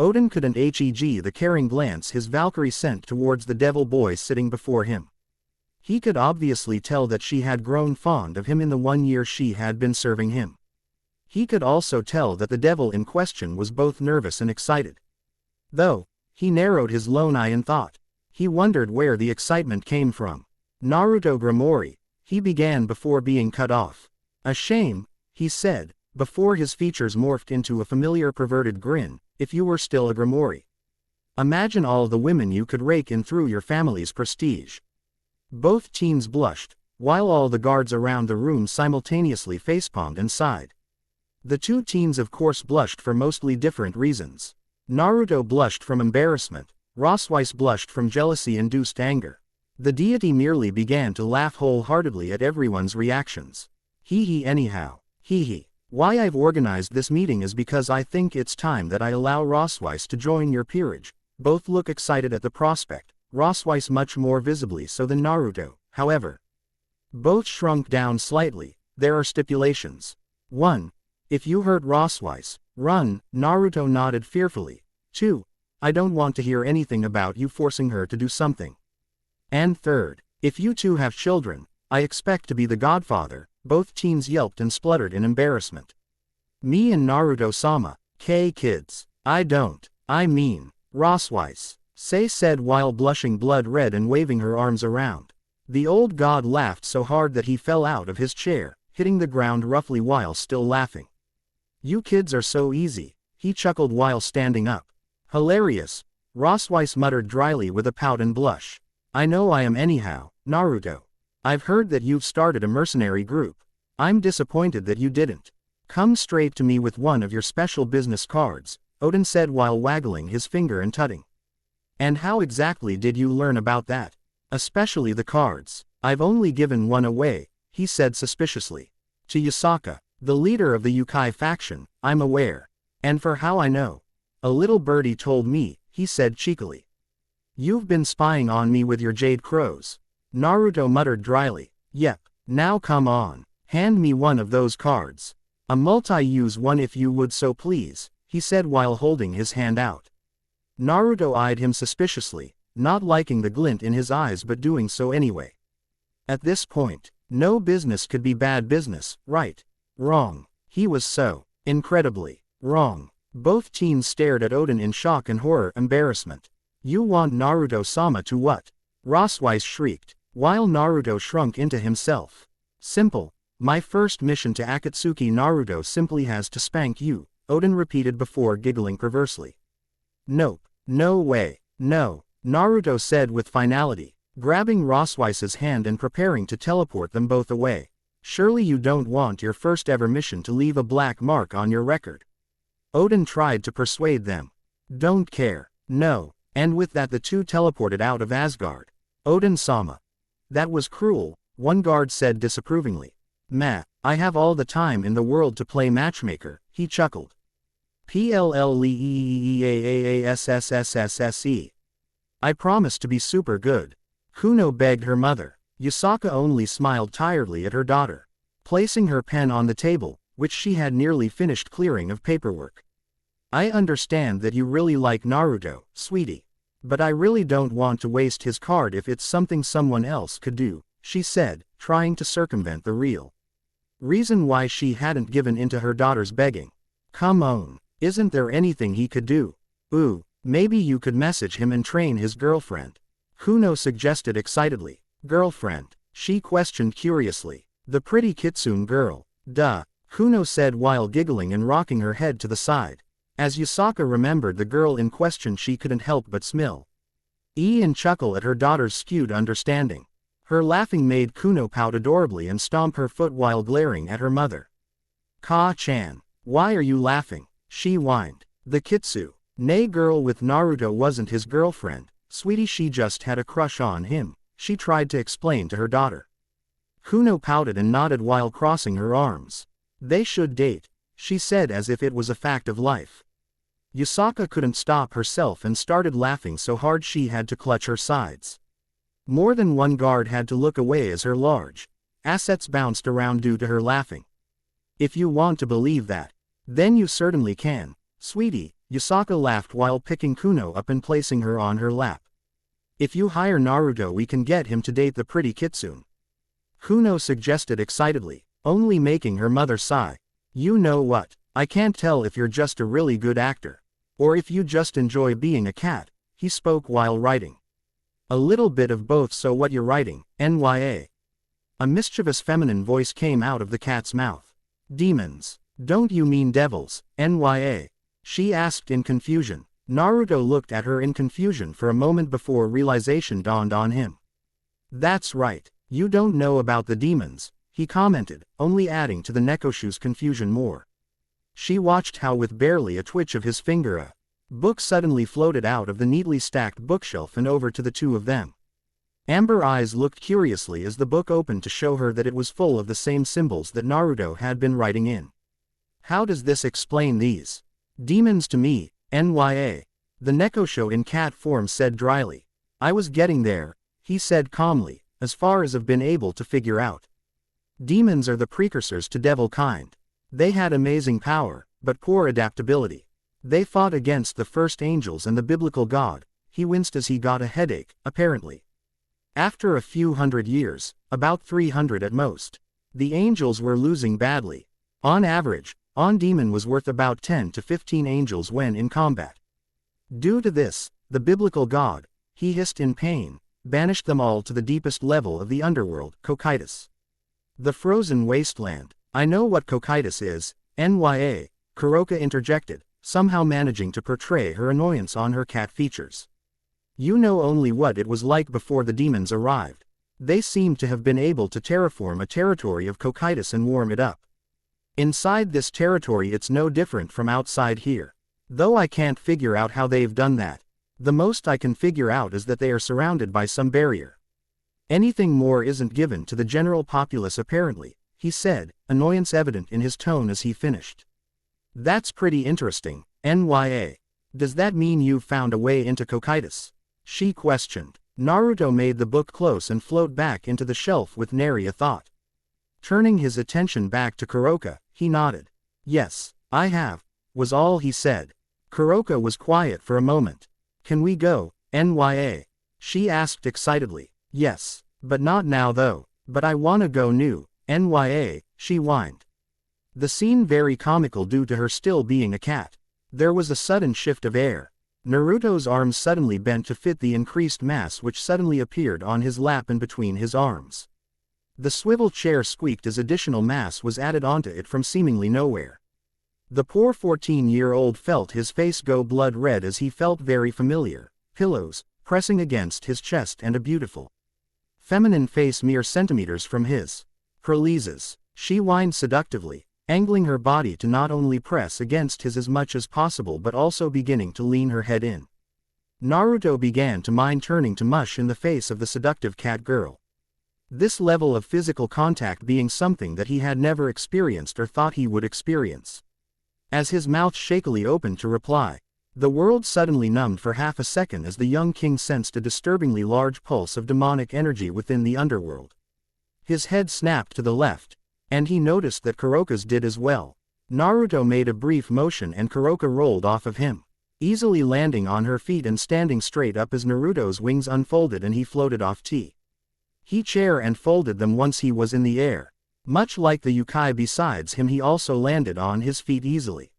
Odin couldn't heg the caring glance his Valkyrie sent towards the devil boy sitting before him. He could obviously tell that she had grown fond of him in the 1 year she had been serving him. He could also tell that the devil in question was both nervous and excited. Though, he narrowed his lone eye in thought. He wondered where the excitement came from. "Naruto Grimori," he began before being cut off. "A shame," he said, before his features morphed into a familiar perverted grin, "if you were still a Grimori. Imagine all the women you could rake in through your family's prestige." Both teens blushed, while all the guards around the room simultaneously facepalmed and sighed. The 2 teens of course blushed for mostly different reasons. Naruto blushed from embarrassment, Rosweiss blushed from jealousy-induced anger. The deity merely began to laugh wholeheartedly at everyone's reactions. "Hee anyhow, hee. Why I've organized this meeting is because I think it's time that I allow Rosweiss to join your peerage." Both look excited at the prospect, Rosweiss much more visibly so than Naruto, however. Both shrunk down slightly. "There are stipulations. 1. If you hurt Rosweiss, run," Naruto nodded fearfully. 2. I don't want to hear anything about you forcing her to do something. And 3rd, if you 2 have children, I expect to be the godfather." Both teens yelped and spluttered in embarrassment. "Me and Naruto-sama, kids. I mean, Rosweiss," Sei said while blushing blood red and waving her arms around. The old god laughed so hard that he fell out of his chair, hitting the ground roughly while still laughing. "You kids are so easy," he chuckled while standing up. "Hilarious," Rosweiss muttered dryly with a pout and blush. "I know I am anyhow, Naruto. I've heard that you've started a mercenary group. I'm disappointed that you didn't come straight to me with one of your special business cards," Odin said while waggling his finger and tutting. "And how exactly did you learn about that? Especially the cards?" "I've only given one away," he said suspiciously. "To Yasaka, the leader of the Yukai faction, I'm aware. And for how I know? A little birdie told me," he said cheekily. You've been spying on me with your jade crows. Naruto muttered dryly. Yep, now come on. Hand me one of those cards. A multi-use one if you would so please, he said while holding his hand out. Naruto eyed him suspiciously, not liking the glint in his eyes but doing so anyway. At this point, no business could be bad business, right? Wrong. He was so incredibly wrong. Both teens stared at Oden in shock and embarrassment. You want Naruto-sama to what? Roswise shrieked, while Naruto shrunk into himself. Simple. My first mission to Akatsuki Naruto simply has to spank you, Oden repeated before giggling perversely. Nope. No way. No, Naruto said with finality, grabbing Roswice's hand and preparing to teleport them both away. Surely you don't want your first ever mission to leave a black mark on your record. Oden tried to persuade them. Don't care. No. And with that the two teleported out of Asgard. Oden-sama. That was cruel, one guard said disapprovingly. Meh, I have all the time in the world to play matchmaker, he chuckled. PLLEEEAASSSSSE. I promise to be super good. Kuno begged her mother. Yusaka only smiled tiredly at her daughter, placing her pen on the table, which she had nearly finished clearing of paperwork. I understand that you really like Naruto, sweetie. But I really don't want to waste his card if it's something someone else could do, she said, trying to circumvent the real reason why she hadn't given in to her daughter's begging. Come on, isn't there anything he could do? Ooh, maybe you could message him and train his girlfriend. Kuno suggested excitedly. Girlfriend? She questioned curiously. The pretty kitsune girl. Duh, Kuno said while giggling and rocking her head to the side. As Yusaka remembered the girl in question she couldn't help but smile and chuckle at her daughter's skewed understanding. Her laughing made Kuno pout adorably and stomp her foot while glaring at her mother. Ka-chan, why are you laughing? She whined. The kitsune girl with Naruto wasn't his girlfriend, sweetie, she just had a crush on him, she tried to explain to her daughter. Kuno pouted and nodded while crossing her arms. They should date, she said as if it was a fact of life. Yusaka couldn't stop herself and started laughing so hard she had to clutch her sides. More than one guard had to look away as her large assets bounced around due to her laughing. If you want to believe that, then you certainly can, sweetie, Yusaka laughed while picking Kuno up and placing her on her lap. If you hire Naruto we can get him to date the pretty kitsune. Kuno suggested excitedly, only making her mother sigh. You know what, I can't tell if you're just a really good actor, or if you just enjoy being a cat, he spoke while writing. A little bit of both, so what you're writing, NYA? A mischievous feminine voice came out of the cat's mouth. Demons. Don't you mean devils, NYA? She asked in confusion. Naruto looked at her in confusion for a moment before realization dawned on him. That's right, you don't know about the demons, he commented, only adding to the Nekoshu's confusion more. She watched how with barely a twitch of his finger a book suddenly floated out of the neatly stacked bookshelf and over to the two of them. Amber eyes looked curiously as the book opened to show her that it was full of the same symbols that Naruto had been writing in. How does this explain these demons to me, NYA? The Nekosho in cat form said dryly. I was getting there, he said calmly, as far as I've been able to figure out. Demons are the precursors to devil kind. They had amazing power, but poor adaptability. They fought against the first angels and the biblical God. He winced as he got a headache, apparently. After a few hundred years, about 300 at most, the angels were losing badly. On average, one demon was worth about 10 to 15 angels when in combat. Due to this, the biblical God, he hissed in pain, banished them all to the deepest level of the underworld, Cocytus. The frozen wasteland. I know what Cocytus is, NYA, Kuroka interjected, somehow managing to portray her annoyance on her cat features. You know only what it was like before the demons arrived. They seemed to have been able to terraform a territory of Cocytus and warm it up. Inside this territory it's no different from outside here. Though I can't figure out how they've done that. The most I can figure out is that they are surrounded by some barrier. Anything more isn't given to the general populace apparently, he said, annoyance evident in his tone as he finished. That's pretty interesting, NYA. Does that mean you've found a way into Cocytus? she questioned. Naruto made the book close and float back into the shelf with nary a thought. Turning his attention back to Kuroka, he nodded. Yes, I have, was all he said. Kuroka was quiet for a moment. Can we go, NYA? She asked excitedly. Yes, but not now though. But I wanna go new, NYA, she whined. The scene very comical due to her still being a cat. There was a sudden shift of air. Naruto's arms suddenly bent to fit the increased mass which suddenly appeared on his lap and between his arms. The swivel chair squeaked as additional mass was added onto it from seemingly nowhere. The poor 14-year-old felt his face go blood red as he felt very familiar, pillows, pressing against his chest and a beautiful feminine face mere centimeters from his. Perlizes, she whined seductively, angling her body to not only press against his as much as possible but also beginning to lean her head in. Naruto began to mind turning to mush in the face of the seductive cat girl. This level of physical contact being something that he had never experienced or thought he would experience. As his mouth shakily opened to reply, the world suddenly numbed for half a second as the young king sensed a disturbingly large pulse of demonic energy within the underworld. His head snapped to the left, and he noticed that Kuroka's did as well. Naruto made a brief motion and Kuroka rolled off of him, easily landing on her feet and standing straight up as Naruto's wings unfolded and he floated off he chair and folded them once he was in the air. Much like the yokai besides him, he also landed on his feet easily.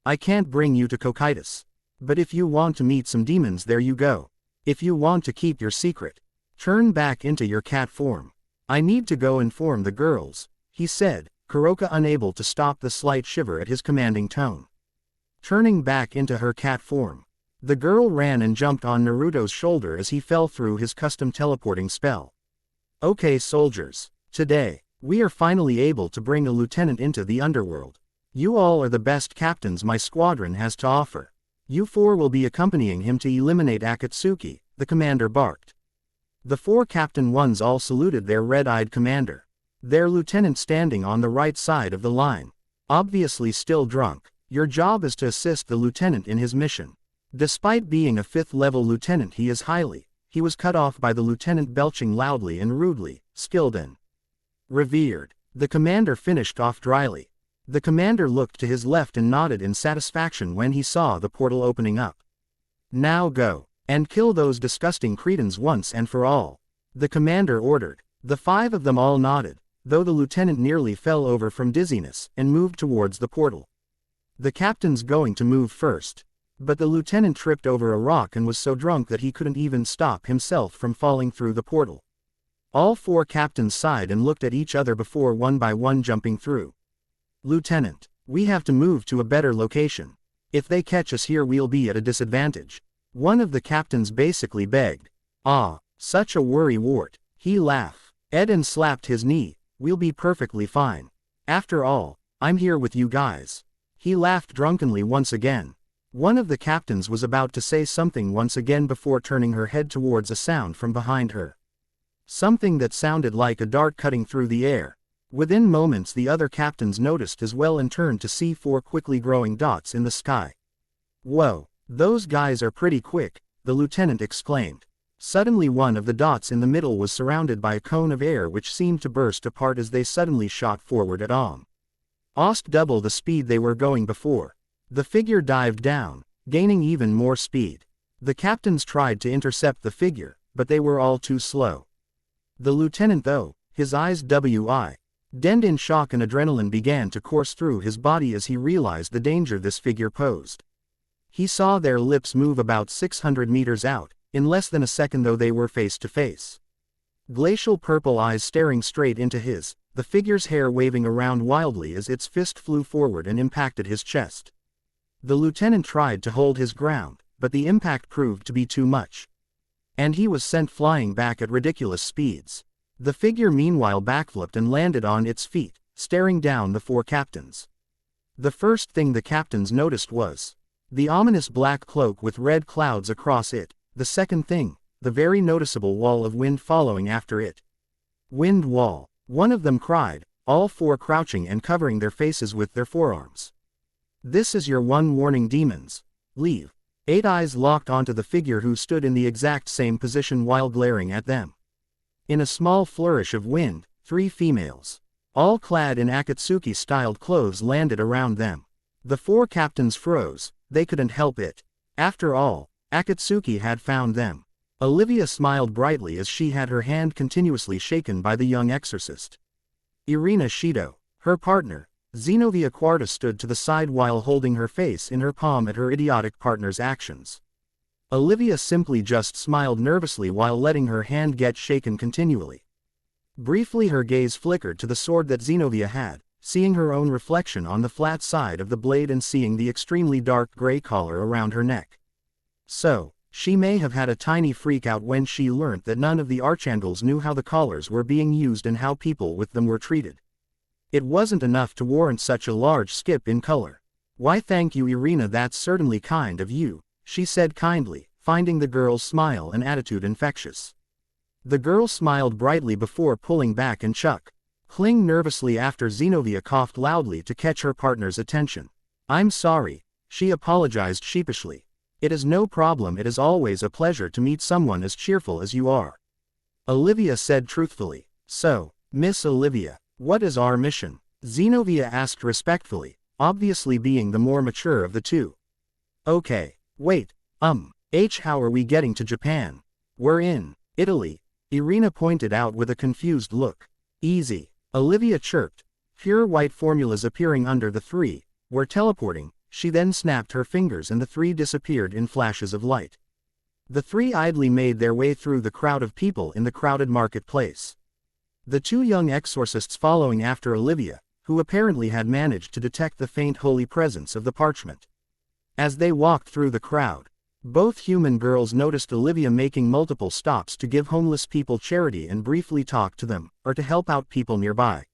I can't bring you to Cocytus. But if you want to meet some demons, there you go. If you want to keep your secret, turn back into your cat form. I need to go inform the girls, he said, Kuroka unable to stop the slight shiver at his commanding tone. Turning back into her cat form, the girl ran and jumped on Naruto's shoulder as he fell through his custom teleporting spell. Okay soldiers, today, we are finally able to bring a lieutenant into the underworld. You all are the best captains my squadron has to offer. You four will be accompanying him to eliminate Akatsuki, the commander barked. The four captain ones all saluted their red-eyed commander. Their lieutenant standing on the right side of the line. Obviously still drunk. Your job is to assist the lieutenant in his mission. Despite being a 5th-level lieutenant, he was cut off by the lieutenant belching loudly and rudely, skilled and revered. The commander finished off dryly. The commander looked to his left and nodded in satisfaction when he saw the portal opening up. Now go, and kill those disgusting cretins once and for all. The commander ordered. The 5 of them all nodded, though the lieutenant nearly fell over from dizziness, and moved towards the portal. The captain's going to move first. But the lieutenant tripped over a rock and was so drunk that he couldn't even stop himself from falling through the portal. All 4 captains sighed and looked at each other before one by one jumping through. Lieutenant, we have to move to a better location. If they catch us here we'll be at a disadvantage. One of the captains basically begged. Ah, such a worrywart, he laughed. Eden slapped his knee. We'll be perfectly fine. After all, I'm here with you guys. He laughed drunkenly once again. One of the captains was about to say something once again before turning her head towards a sound from behind her. Something that sounded like a dart cutting through the air. Within moments the other captains noticed as well and turned to see 4 quickly growing dots in the sky. Whoa, those guys are pretty quick, the lieutenant exclaimed. Suddenly one of the dots in the middle was surrounded by a cone of air which seemed to burst apart as they suddenly shot forward at almost double the speed they were going before. The figure dived down, gaining even more speed. The captains tried to intercept the figure, but they were all too slow. The lieutenant though, his eyes widened in shock and adrenaline began to course through his body as he realized the danger this figure posed. He saw their lips move about 600 meters out, in less than a second though they were face to face. Glacial purple eyes staring straight into his, the figure's hair waving around wildly as its fist flew forward and impacted his chest. The lieutenant tried to hold his ground, but the impact proved to be too much. And he was sent flying back at ridiculous speeds. The figure meanwhile backflipped and landed on its feet, staring down the 4 captains. The first thing the captains noticed was the ominous black cloak with red clouds across it. The second thing, the very noticeable wall of wind following after it. Wind wall, one of them cried, all 4 crouching and covering their faces with their forearms. This is your one warning, demons. Leave. 8 eyes locked onto the figure who stood in the exact same position while glaring at them. In a small flourish of wind, 3 females, all clad in Akatsuki-styled clothes, landed around them. The 4 captains froze. They couldn't help it. After all, Akatsuki had found them. Olivia smiled brightly as she had her hand continuously shaken by the young exorcist. Irina Shido, her partner, Zenobia Quarta, stood to the side while holding her face in her palm at her idiotic partner's actions. Olivia simply just smiled nervously while letting her hand get shaken continually. Briefly her gaze flickered to the sword that Zenobia had, seeing her own reflection on the flat side of the blade and seeing the extremely dark gray collar around her neck. So, she may have had a tiny freak out when she learnt that none of the archangels knew how the collars were being used and how people with them were treated. It wasn't enough to warrant such a large skip in color. "Why, thank you, Irina, that's certainly kind of you," she said kindly, finding the girl's smile and attitude infectious. The girl smiled brightly before pulling back and chuckling nervously after Zenobia coughed loudly to catch her partner's attention. "I'm sorry," she apologized sheepishly. "It is no problem, it is always a pleasure to meet someone as cheerful as you are," Olivia said truthfully. "So, Miss Olivia, what is our mission?" Zenobia asked respectfully, obviously being the more mature of the two. "Okay, wait, how are we getting to Japan?" "We're in Italy," Irina pointed out with a confused look. "Easy," Olivia chirped, pure white formulas appearing under the 3. "We're teleporting." She then snapped her fingers and the 3 disappeared in flashes of light. The 3 idly made their way through the crowd of people in the crowded marketplace. The 2 young exorcists following after Olivia, who apparently had managed to detect the faint holy presence of the parchment. As they walked through the crowd, both human girls noticed Olivia making multiple stops to give homeless people charity and briefly talk to them, or to help out people nearby.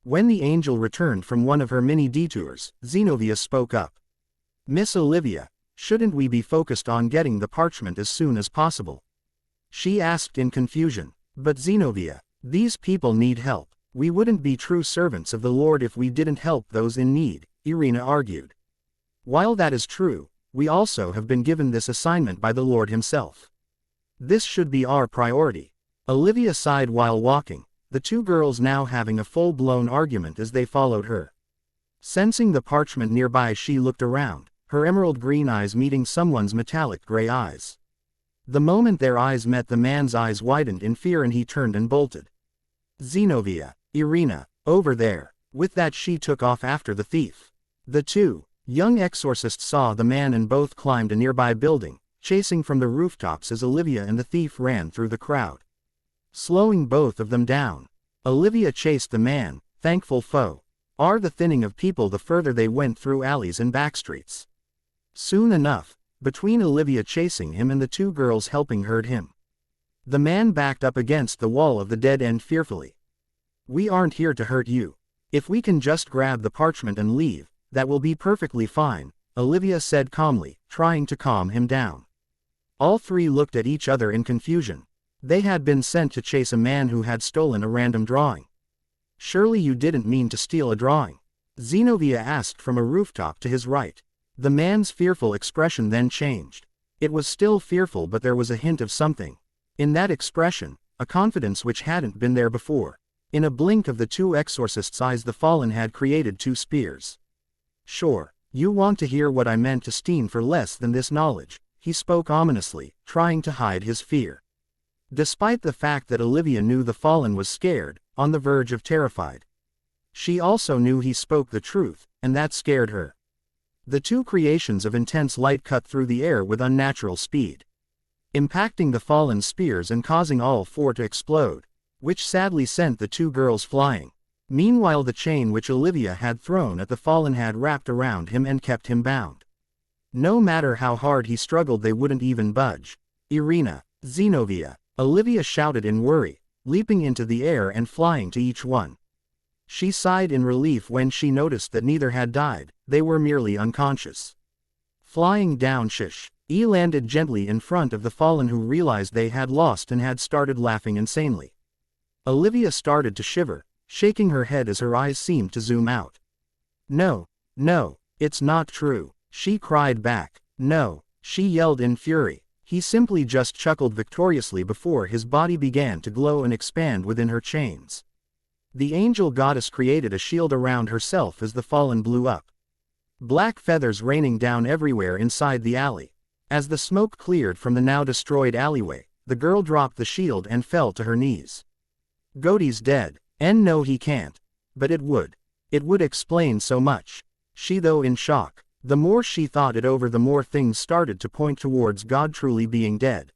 When the angel returned from one of her mini detours, Zenobia spoke up. "Miss Olivia, shouldn't we be focused on getting the parchment as soon as possible?" she asked in confusion. "But Zenobia, these people need help. We wouldn't be true servants of the Lord if we didn't help those in need," Irina argued. "While that is true, we also have been given this assignment by the Lord himself. This should be our priority." Olivia sighed while walking, the 2 girls now having a full-blown argument as they followed her. Sensing the parchment nearby, she looked around, her emerald green eyes meeting someone's metallic gray eyes. The moment their eyes met, the man's eyes widened in fear and he turned and bolted. "Zenobia, Irina, over there." With that she took off after the thief. The 2 young exorcists saw the man and both climbed a nearby building, chasing from the rooftops as Olivia and the thief ran through the crowd, slowing both of them down. Olivia chased the man, thankful foe. The thinning of people the further they went through alleys and backstreets. Soon enough, between Olivia chasing him and the 2 girls helping herd him, the man backed up against the wall of the dead end fearfully. "We aren't here to hurt you. If we can just grab the parchment and leave, that will be perfectly fine," Olivia said calmly, trying to calm him down. All 3 looked at each other in confusion. They had been sent to chase a man who had stolen a random drawing. "Surely you didn't mean to steal a drawing?" Zenobia asked from a rooftop to his right. The man's fearful expression then changed. It was still fearful, but there was a hint of something in that expression, a confidence which hadn't been there before. In a blink of the 2 exorcists' eyes, the fallen had created 2 spears. "Sure, you want to hear what I meant to steal for less than this knowledge," he spoke ominously, trying to hide his fear. Despite the fact that Olivia knew the fallen was scared, on the verge of terrified, she also knew he spoke the truth, and that scared her. The 2 creations of intense light cut through the air with unnatural speed, impacting the fallen's spears and causing all 4 to explode, which sadly sent the 2 girls flying. Meanwhile, the chain which Olivia had thrown at the fallen had wrapped around him and kept him bound. No matter how hard he struggled, they wouldn't even budge. "Irina, Zenobia," Olivia shouted in worry, leaping into the air and flying to each one. She sighed in relief when she noticed that neither had died, they were merely unconscious. Flying down, he landed gently in front of the fallen, who realized they had lost and had started laughing insanely. Olivia started to shiver, shaking her head as her eyes seemed to zoom out. No, it's not true," she cried back. "No, She yelled in fury. He simply just chuckled victoriously before his body began to glow and expand within her chains. The angel goddess created a shield around herself as the fallen blew up. Black feathers raining down everywhere inside the alley. As the smoke cleared from the now destroyed alleyway, the girl dropped the shield and fell to her knees. Goaty's dead. And no, he can't. But it would. It would explain so much. She though in shock. The more she thought it over, the more things started to point towards God truly being dead.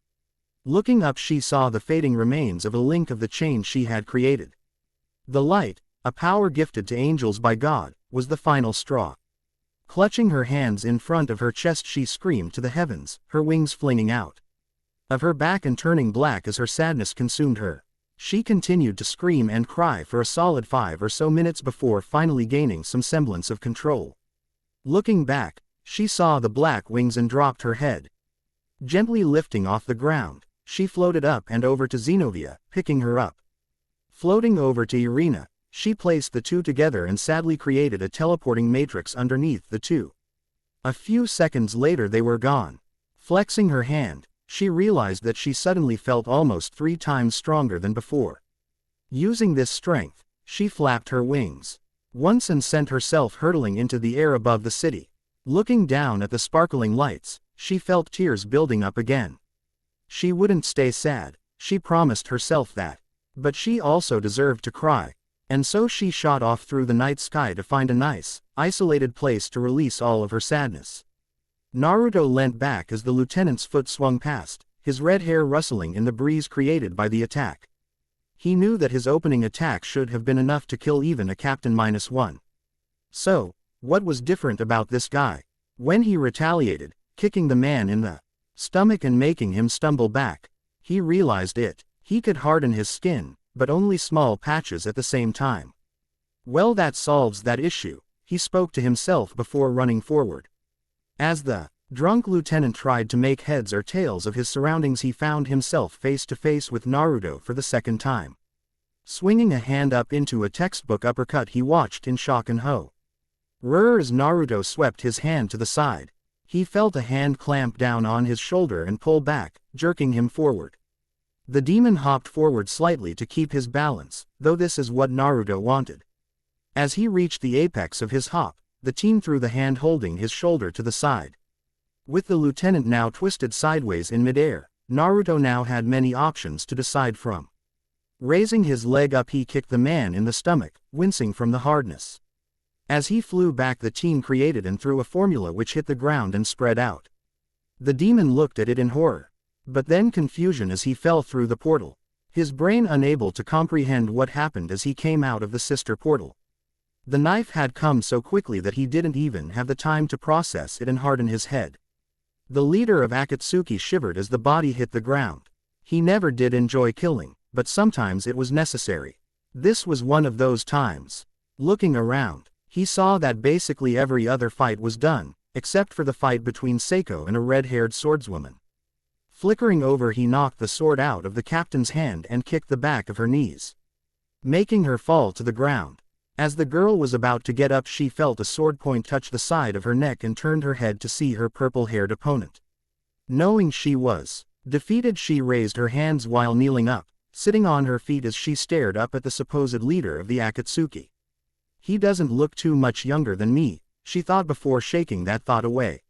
Looking up, she saw the fading remains of a link of the chain she had created. The light, a power gifted to angels by God, was the final straw. Clutching her hands in front of her chest, she screamed to the heavens, her wings flinging out of her back and turning black as her sadness consumed her. She continued to scream and cry for a solid 5 or so minutes before finally gaining some semblance of control. Looking back, she saw the black wings and dropped her head. Gently lifting off the ground, she floated up and over to Zenobia, picking her up. Floating over to Irina, she placed the two together and sadly created a teleporting matrix underneath the two. A few seconds later they were gone. Flexing her hand, she realized that she suddenly felt almost 3 times stronger than before. Using this strength, she flapped her wings once and sent herself hurtling into the air above the city. Looking down at the sparkling lights, she felt tears building up again. She wouldn't stay sad, she promised herself that. But she also deserved to cry. And so she shot off through the night sky to find a nice, isolated place to release all of her sadness. Naruto leant back as the lieutenant's foot swung past, his red hair rustling in the breeze created by the attack. He knew that his opening attack should have been enough to kill even a Captain -1. So, what was different about this guy? When he retaliated, kicking the man in the stomach and making him stumble back, he realized he could harden his skin, but only small patches at the same time. Well, that solves that issue, he spoke to himself before running forward. As the drunk lieutenant tried to make heads or tails of his surroundings, he found himself face to face with Naruto for the second time. Swinging a hand up into a textbook uppercut, he watched in shock and horror as Naruto swept his hand to the side. He felt a hand clamp down on his shoulder and pull back, jerking him forward. The demon hopped forward slightly to keep his balance, though this is what Naruto wanted. As he reached the apex of his hop, the teen threw the hand holding his shoulder to the side. With the lieutenant now twisted sideways in midair, Naruto now had many options to decide from. Raising his leg up, he kicked the man in the stomach, wincing from the hardness. As he flew back, the teen created and threw a formula which hit the ground and spread out. The demon looked at it in horror, but then confusion as he fell through the portal, his brain unable to comprehend what happened as he came out of the sister portal. The knife had come so quickly that he didn't even have the time to process it and harden his head. The leader of Akatsuki shivered as the body hit the ground. He never did enjoy killing, but sometimes it was necessary. This was one of those times. Looking around, he saw that basically every other fight was done, except for the fight between Seiko and a red-haired swordswoman. Flickering over, he knocked the sword out of the captain's hand and kicked the back of her knees, making her fall to the ground. As the girl was about to get up, she felt a sword point touch the side of her neck and turned her head to see her purple-haired opponent. Knowing she was defeated, she raised her hands while kneeling up, sitting on her feet as she stared up at the supposed leader of the Akatsuki. He doesn't look too much younger than me, she thought before shaking that thought away.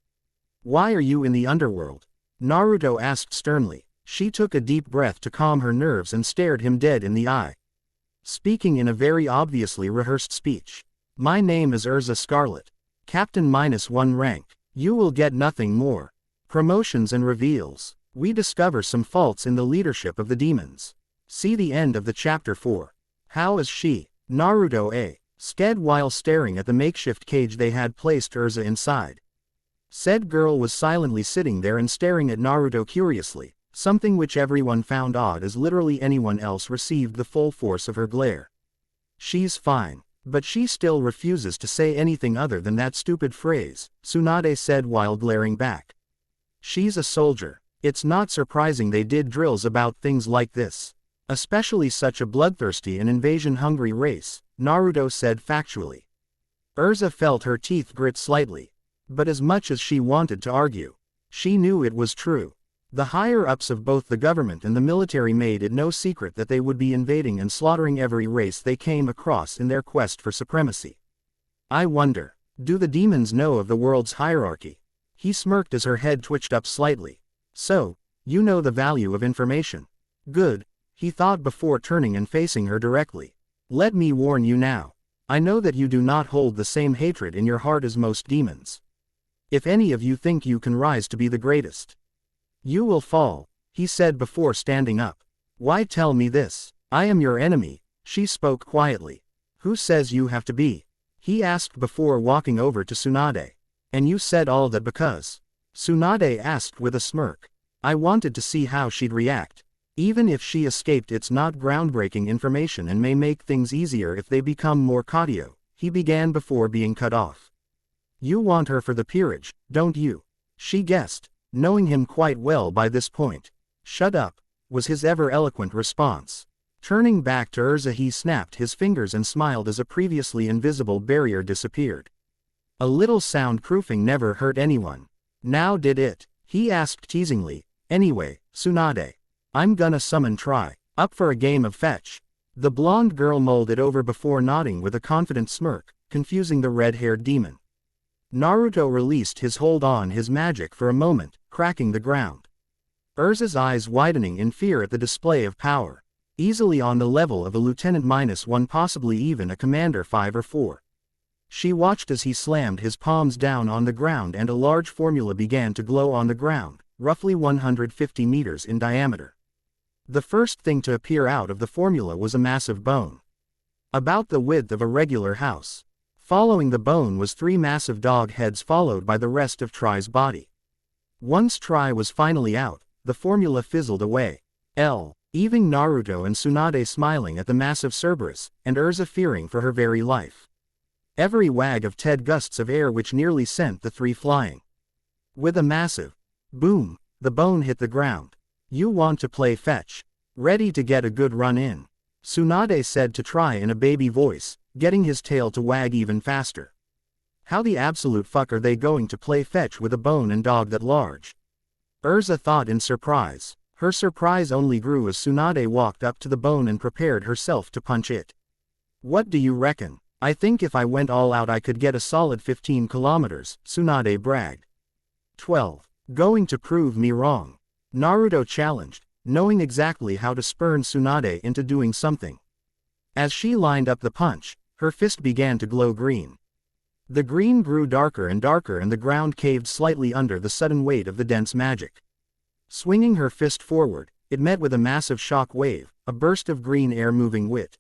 Why are you in the underworld? Naruto asked sternly. She took a deep breath to calm her nerves and stared him dead in the eye, speaking in a very obviously rehearsed speech. My name is Urza Scarlet. Captain -1 rank. You will get nothing more. Promotions and reveals. We discover some faults in the leadership of the demons. See the end of the chapter 4. How is she? Naruto said while staring at the makeshift cage they had placed Urza inside. Said girl was silently sitting there and staring at Naruto curiously, something which everyone found odd as literally anyone else received the full force of her glare. She's fine, but she still refuses to say anything other than that stupid phrase, Tsunade said while glaring back. She's a soldier. It's not surprising they did drills about things like this. Especially such a bloodthirsty and invasion-hungry race, Naruto said factually. Urza felt her teeth grit slightly. But as much as she wanted to argue, She knew it was true. The higher-ups of both the government and the military made it no secret that they would be invading and slaughtering every race they came across in their quest for supremacy. I wonder, do the demons know of the world's hierarchy? He smirked as her head twitched up slightly. So, you know the value of information. Good, he thought before turning and facing her directly. Let me warn you now. I know that you do not hold the same hatred in your heart as most demons. If any of you think you can rise to be the greatest, you will fall, he said before standing up. Why tell me this? I am your enemy, she spoke quietly. Who says you have to be? He asked before walking over to Tsunade. And you said all that because? Tsunade asked with a smirk. I wanted to see how she'd react. Even if she escaped, it's not groundbreaking information and may make things easier if they become more Kadio, he began before being cut off. You want her for the peerage, don't you? She guessed, knowing him quite well by this point. Shut up, was his ever-eloquent response. Turning back to Urza, he snapped his fingers and smiled as a previously invisible barrier disappeared. A little soundproofing never hurt anyone. Now did it? He asked teasingly. Anyway, Tsunade, I'm gonna summon Try. Up for a game of fetch? The blonde girl mulled it over before nodding with a confident smirk, confusing the red-haired demon. Naruto released his hold on his magic for a moment, cracking the ground. Urza's eyes widening in fear at the display of power. Easily on the level of a lieutenant -1, possibly even a commander 5 or 4. She watched as he slammed his palms down on the ground and a large formula began to glow on the ground, roughly 150 meters in diameter. The first thing to appear out of the formula was a massive bone. About the width of a regular house. Following the bone was 3 massive dog heads followed by the rest of Try's body. Once Try was finally out, the formula fizzled away. Leaving Naruto and Tsunade smiling at the massive Cerberus, and Urza fearing for her very life. Every wag of Ted gusts of air which nearly sent the 3 flying. With a massive boom, the bone hit the ground. You want to play fetch? Ready to get a good run in? Tsunade said to Try in a baby voice, getting his tail to wag even faster. How the absolute fuck are they going to play fetch with a bone and dog that large? Urza thought in surprise. Her surprise only grew as Tsunade walked up to the bone and prepared herself to punch it. What do you reckon? I think if I went all out I could get a solid 15 kilometers, Tsunade bragged. 12. Going to prove me wrong? Naruto challenged, knowing exactly how to spurn Tsunade into doing something. As she lined up the punch, her fist began to glow green. The green grew darker and darker and the ground caved slightly under the sudden weight of the dense magic. Swinging her fist forward, it met with a massive shock wave, a burst of green air moving with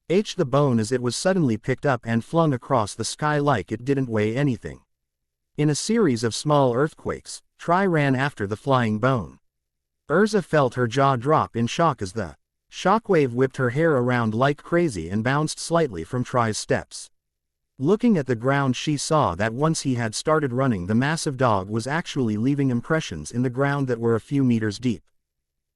the bone as it was suddenly picked up and flung across the sky like it didn't weigh anything. In a series of small earthquakes, Try ran after the flying bone. Urza felt her jaw drop in shock as the shockwave whipped her hair around like crazy and bounced slightly from Try's steps. Looking at the ground, she saw that once he had started running, the massive dog was actually leaving impressions in the ground that were a few meters deep.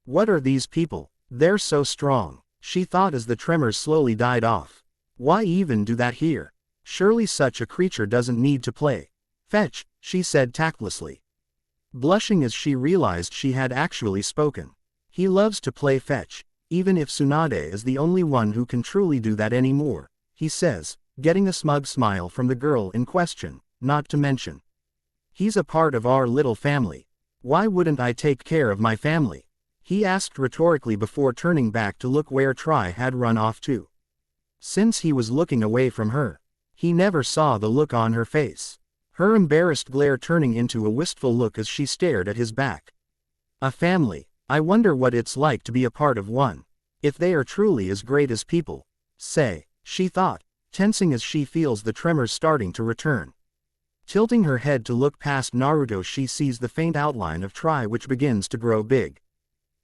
What are these people? They're so strong, she thought as the tremors slowly died off. Why even do that here? Surely such a creature doesn't need to play fetch, she said tactlessly. Blushing as she realized she had actually spoken. He loves to play fetch, even if Tsunade is the only one who can truly do that anymore, he says, getting a smug smile from the girl in question, not to mention. He's a part of our little family. Why wouldn't I take care of my family? He asked rhetorically before turning back to look where Try had run off to. Since he was looking away from her, he never saw the look on her face. Her embarrassed glare turning into a wistful look as she stared at his back. A family. I wonder what it's like to be a part of one. If they are truly as great as people say, she thought, tensing as she feels the tremors starting to return. Tilting her head to look past Naruto, she sees the faint outline of Try which begins to grow big.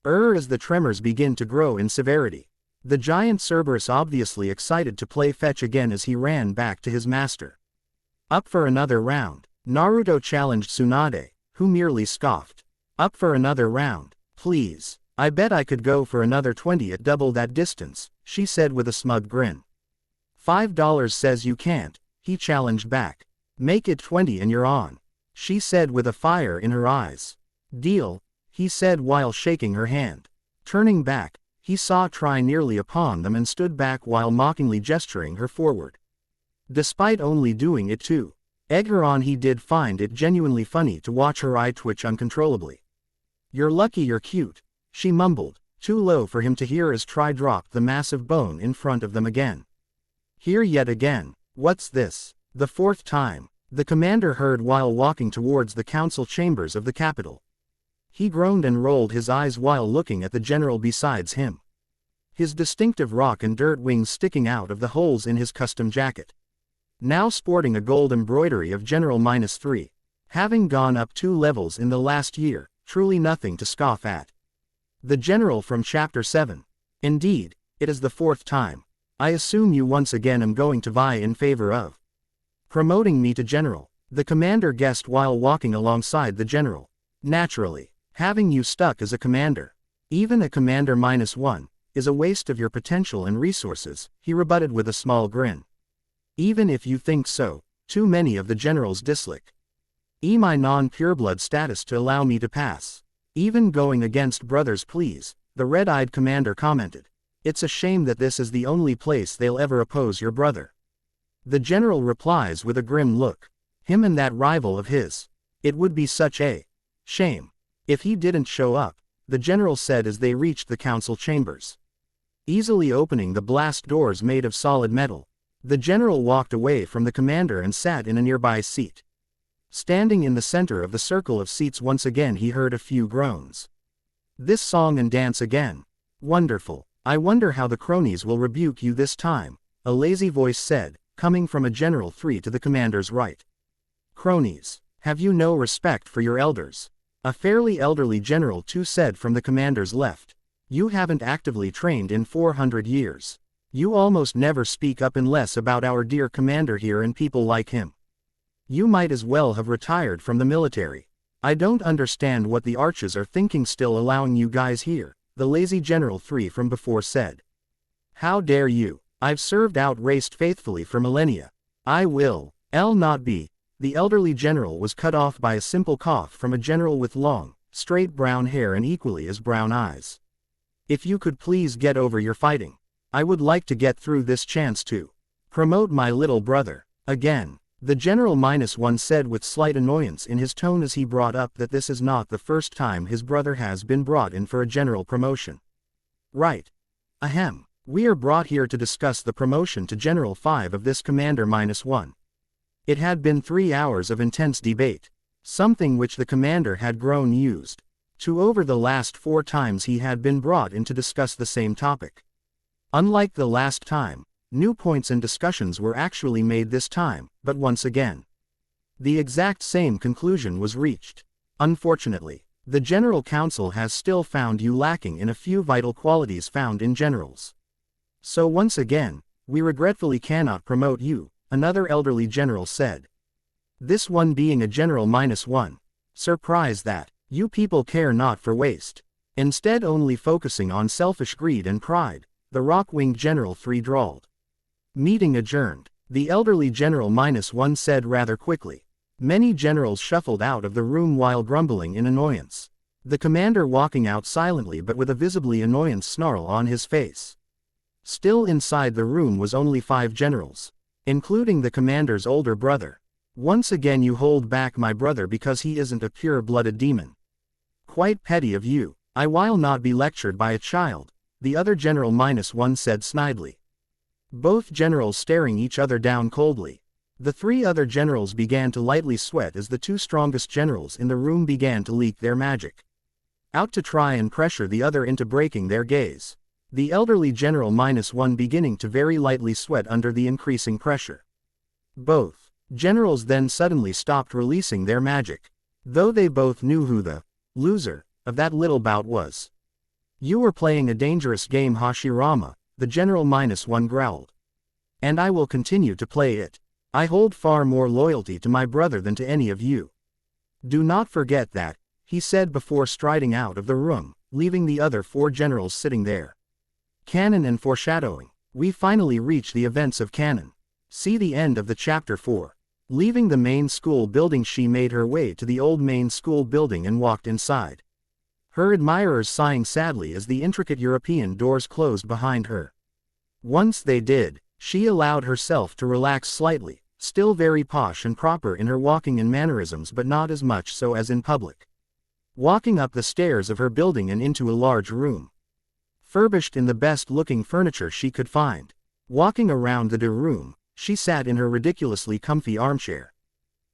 As the tremors begin to grow in severity. The giant Cerberus obviously excited to play fetch again as he ran back to his master. Up for another round? Naruto challenged Tsunade, who merely scoffed. Up for another round, please. I bet I could go for another 20 at double that distance, she said with a smug grin. $5 says you can't, he challenged back. Make it 20 and you're on. she said with a fire in her eyes. Deal, he said while shaking her hand. Turning back, he saw Tri nearly upon them and stood back while mockingly gesturing her forward. Despite only doing it to egg her on, he did find it genuinely funny to watch her eye twitch uncontrollably. You're lucky you're cute, she mumbled, too low for him to hear as Tri dropped the massive bone in front of them again. Here yet again, what's this? The fourth time, the commander heard while walking towards the council chambers of the capital. He groaned and rolled his eyes while looking at the general besides him. His distinctive rock and dirt wings sticking out of the holes in his custom jacket. Now sporting a gold embroidery of General -3. Having gone up 2 levels in the last year, truly nothing to scoff at. The general from Chapter 7. Indeed, it is the 4th time. I assume you once again am going to vie in favor of promoting me to general, the commander guessed while walking alongside the general. Naturally, having you stuck as a commander, even a commander -1, is a waste of your potential and resources, he rebutted with a small grin. Even if you think so, too many of the generals dislike my non-pureblood status to allow me to pass. Even going against brothers please, the red-eyed commander commented. It's a shame that this is the only place they'll ever oppose your brother. The general replies with a grim look. Him and that rival of his. It would be such a shame if he didn't show up, the general said as they reached the council chambers. Easily opening the blast doors made of solid metal, the general walked away from the commander and sat in a nearby seat. Standing in the center of the circle of seats once again he heard a few groans. This song and dance again. Wonderful. I wonder how the cronies will rebuke you this time, a lazy voice said, coming from a General 3 to the commander's right. Cronies, have you no respect for your elders? A fairly elderly General 2 said from the commander's left. You haven't actively trained in 400 years. You almost never speak up unless about our dear commander here and people like him. You might as well have retired from the military. I don't understand what the arches are thinking still allowing you guys here, the lazy General 3 from before said. How dare you? I've served out raced faithfully for millennia. I will, not be. The elderly general was cut off by a simple cough from a general with long, straight brown hair and equally as brown eyes. If you could please get over your fighting. I would like to get through this chance to promote my little brother. Again, the General -1 said with slight annoyance in his tone as he brought up that this is not the first time his brother has been brought in for a general promotion. Right. Ahem. We are brought here to discuss the promotion to General 5 of this Commander -1. It had been 3 hours of intense debate, something which the commander had grown used to over the last 4 times he had been brought in to discuss the same topic. Unlike the last time, new points and discussions were actually made this time, but once again, the exact same conclusion was reached. Unfortunately, the General Council has still found you lacking in a few vital qualities found in generals. So once again, we regretfully cannot promote you, another elderly general said. This one being a General -1. Surprised that you people care not for waste, instead only focusing on selfish greed and pride, the rock-winged General 3 drawled. Meeting adjourned, the elderly General -1 said rather quickly. Many generals shuffled out of the room while grumbling in annoyance, the commander walking out silently but with a visibly annoyance snarl on his face. Still inside the room was only 5 generals, including the commander's older brother. Once again you hold back my brother because he isn't a pure-blooded demon. Quite petty of you. I will not be lectured by a child, the other General -1 said snidely. Both generals staring each other down coldly. The 3 other generals began to lightly sweat as the 2 strongest generals in the room began to leak their magic out to try and pressure the other into breaking their gaze. The elderly General -1 beginning to very lightly sweat under the increasing pressure. Both generals then suddenly stopped releasing their magic, though they both knew who the loser of that little bout was. You were playing a dangerous game, Hashirama, the General -1 growled. And I will continue to play it. I hold far more loyalty to my brother than to any of you. Do not forget that, he said before striding out of the room, leaving the other 4 generals sitting there. Canon and foreshadowing. We finally reach the events of canon. See the end of the chapter 4. Leaving the main school building, she made her way to the old main school building and walked inside. Her admirers sighing sadly as the intricate European doors closed behind her. Once they did, she allowed herself to relax slightly, still very posh and proper in her walking and mannerisms, but not as much so as in public. Walking up the stairs of her building and into a large room, furbished in the best-looking furniture she could find. Walking around the room, she sat in her ridiculously comfy armchair,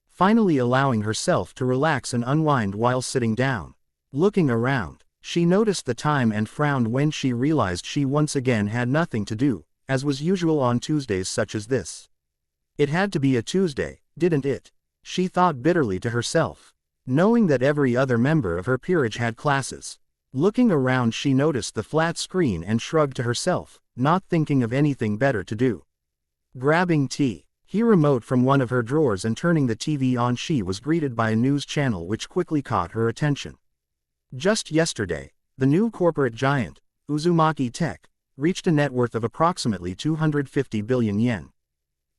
finally allowing herself to relax and unwind while sitting down. Looking around, she noticed the time and frowned when she realized she once again had nothing to do, as was usual on Tuesdays such as this. It had to be a Tuesday, didn't it? She thought bitterly to herself, knowing that every other member of her peerage had classes. Looking around, she noticed the flat screen and shrugged to herself, not thinking of anything better to do. Grabbing tea, he remote from one of her drawers and turning the TV on, she was greeted by a news channel which quickly caught her attention. Just yesterday, the new corporate giant, Uzumaki Tech, reached a net worth of approximately 250 billion yen.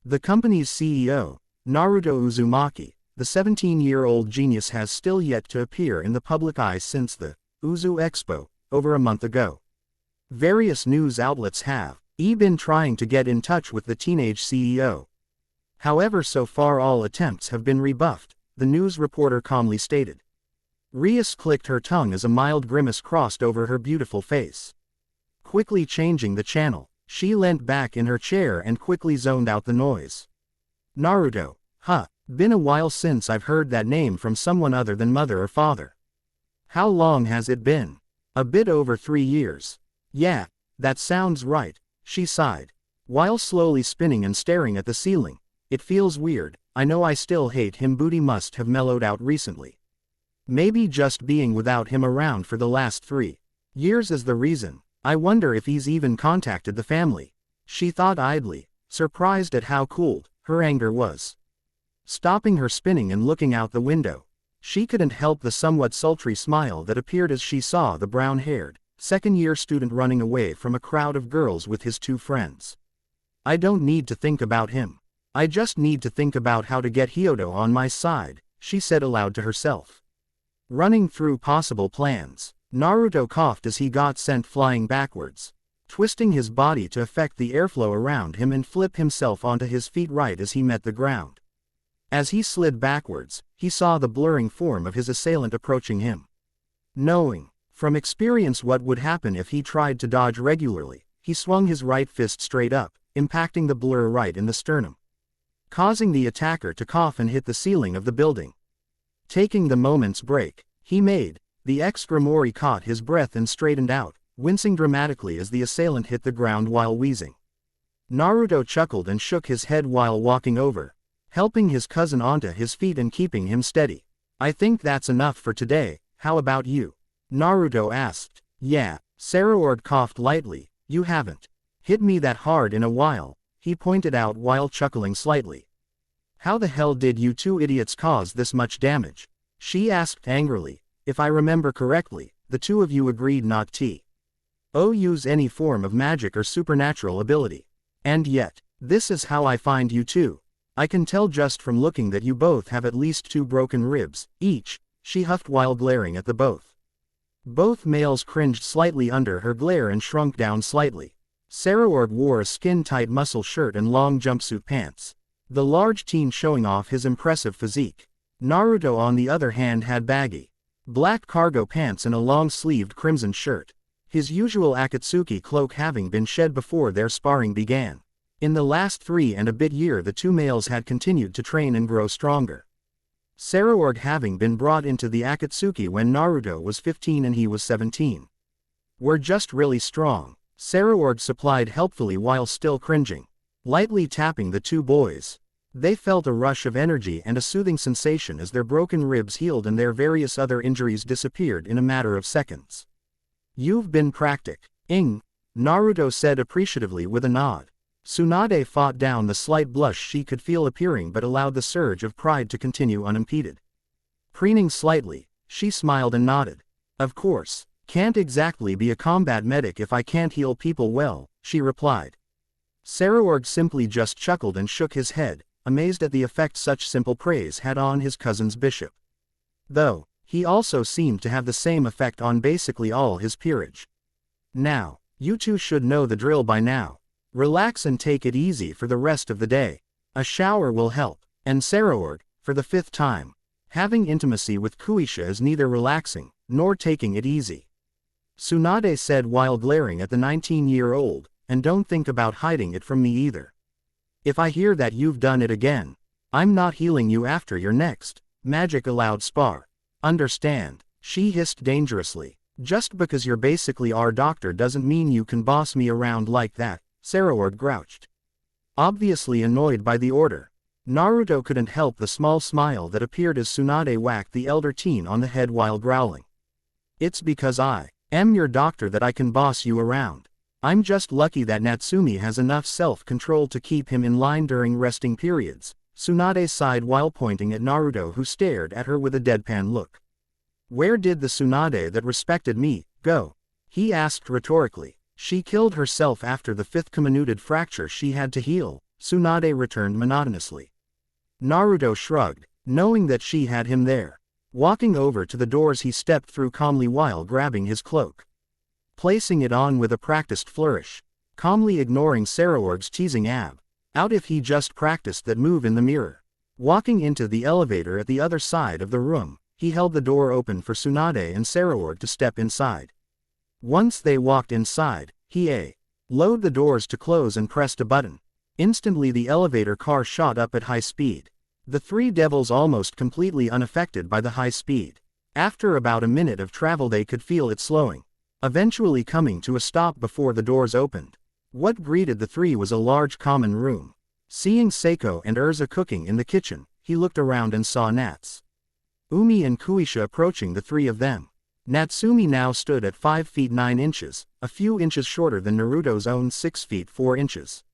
The company's CEO, Naruto Uzumaki, the 17-year-old genius, has still yet to appear in the public eye since the Uzu Expo, over a month ago. Various news outlets have been trying to get in touch with the teenage CEO. However, so far all attempts have been rebuffed, the news reporter calmly stated. Rias clicked her tongue as a mild grimace crossed over her beautiful face. Quickly changing the channel, she leant back in her chair and quickly zoned out the noise. Naruto, huh, been a while since I've heard that name from someone other than mother or father. How long has it been? A bit over 3 years. Yeah, that sounds right, she sighed, while slowly spinning and staring at the ceiling. It feels weird, I know I still hate him. Booty must have mellowed out recently. Maybe just being without him around for the last 3 years is the reason. I wonder if he's even contacted the family. She thought idly, surprised at how cool her anger was. Stopping her spinning and looking out the window, she couldn't help the somewhat sultry smile that appeared as she saw the brown-haired, second-year student running away from a crowd of girls with his 2 friends. I don't need to think about him. I just need to think about how to get Hyoto on my side, she said aloud to herself. Running through possible plans, Naruto coughed as he got sent flying backwards, twisting his body to affect the airflow around him and flip himself onto his feet right as he met the ground. As he slid backwards, he saw the blurring form of his assailant approaching him. Knowing from experience what would happen if he tried to dodge regularly, he swung his right fist straight up, impacting the blur right in the sternum, causing the attacker to cough and hit the ceiling of the building. Taking the moment's break, he made. The ex-Grimori caught his breath and straightened out, wincing dramatically as the assailant hit the ground while wheezing. Naruto chuckled and shook his head while walking over, helping his cousin onto his feet and keeping him steady. I think that's enough for today, how about you? Naruto asked. Yeah, Saraord coughed lightly, you haven't hit me that hard in a while, he pointed out while chuckling slightly. How the hell did you 2 idiots cause this much damage? She asked angrily. If I remember correctly, the 2 of you agreed not to use any form of magic or supernatural ability. And yet, this is how I find you 2. I can tell just from looking that you both have at least 2 broken ribs, each, she huffed while glaring at the both. Both males cringed slightly under her glare and shrunk down slightly. Saraord wore a skin-tight muscle shirt and long jumpsuit pants, the large teen showing off his impressive physique. Naruto on the other hand had baggy, black cargo pants and a long-sleeved crimson shirt, his usual Akatsuki cloak having been shed before their sparring began. In the last 3 and a bit years the 2 males had continued to train and grow stronger. Saraord having been brought into the Akatsuki when Naruto was 15 and he was 17. Were just really strong, Saraord supplied helpfully while still cringing, lightly tapping the 2 boys. They felt a rush of energy and a soothing sensation as their broken ribs healed and their various other injuries disappeared in a matter of seconds. You've been practicing, Naruto said appreciatively with a nod. Tsunade fought down the slight blush she could feel appearing but allowed the surge of pride to continue unimpeded. Preening slightly, she smiled and nodded. Of course, can't exactly be a combat medic if I can't heal people well, she replied. Saraord simply just chuckled and shook his head, amazed at the effect such simple praise had on his cousin's bishop. Though, he also seemed to have the same effect on basically all his peerage. Now, you two should know the drill by now. Relax and take it easy for the rest of the day. A shower will help. And Saraorg, for the 5th time. Having intimacy with Kuisha is neither relaxing, nor taking it easy. Tsunade said while glaring at the 19-year-old, and don't think about hiding it from me either. If I hear that you've done it again, I'm not healing you after your next magic-allowed spar. Understand? She hissed dangerously. Just because you're basically our doctor doesn't mean you can boss me around like that, Saraorg grouched. Obviously annoyed by the order, Naruto couldn't help the small smile that appeared as Tsunade whacked the elder teen on the head while growling. It's because I am your doctor that I can boss you around. I'm just lucky that Natsumi has enough self-control to keep him in line during resting periods, Tsunade sighed while pointing at Naruto, who stared at her with a deadpan look. Where did the Tsunade that respected me go? He asked rhetorically. She killed herself after the 5th comminuted fracture she had to heal, Tsunade returned monotonously. Naruto shrugged, knowing that she had him there. Walking over to the doors, he stepped through calmly while grabbing his cloak, placing it on with a practiced flourish, calmly ignoring Saraorg's teasing out if he just practiced that move in the mirror. Walking into the elevator at the other side of the room, he held the door open for Tsunade and Saraorg to step inside. Once they walked inside, he lowered the doors to close and pressed a button. Instantly the elevator car shot up at high speed. The three devils almost completely unaffected by the high speed. After about a minute of travel they could feel it slowing, eventually coming to a stop before the doors opened. What greeted the three was a large common room. Seeing Seiko and Urza cooking in the kitchen, he looked around and saw Nats, Umi and Kuisha approaching the three of them. Natsumi now stood at 5 feet 9 inches, a few inches shorter than Naruto's own 6 feet 4 inches.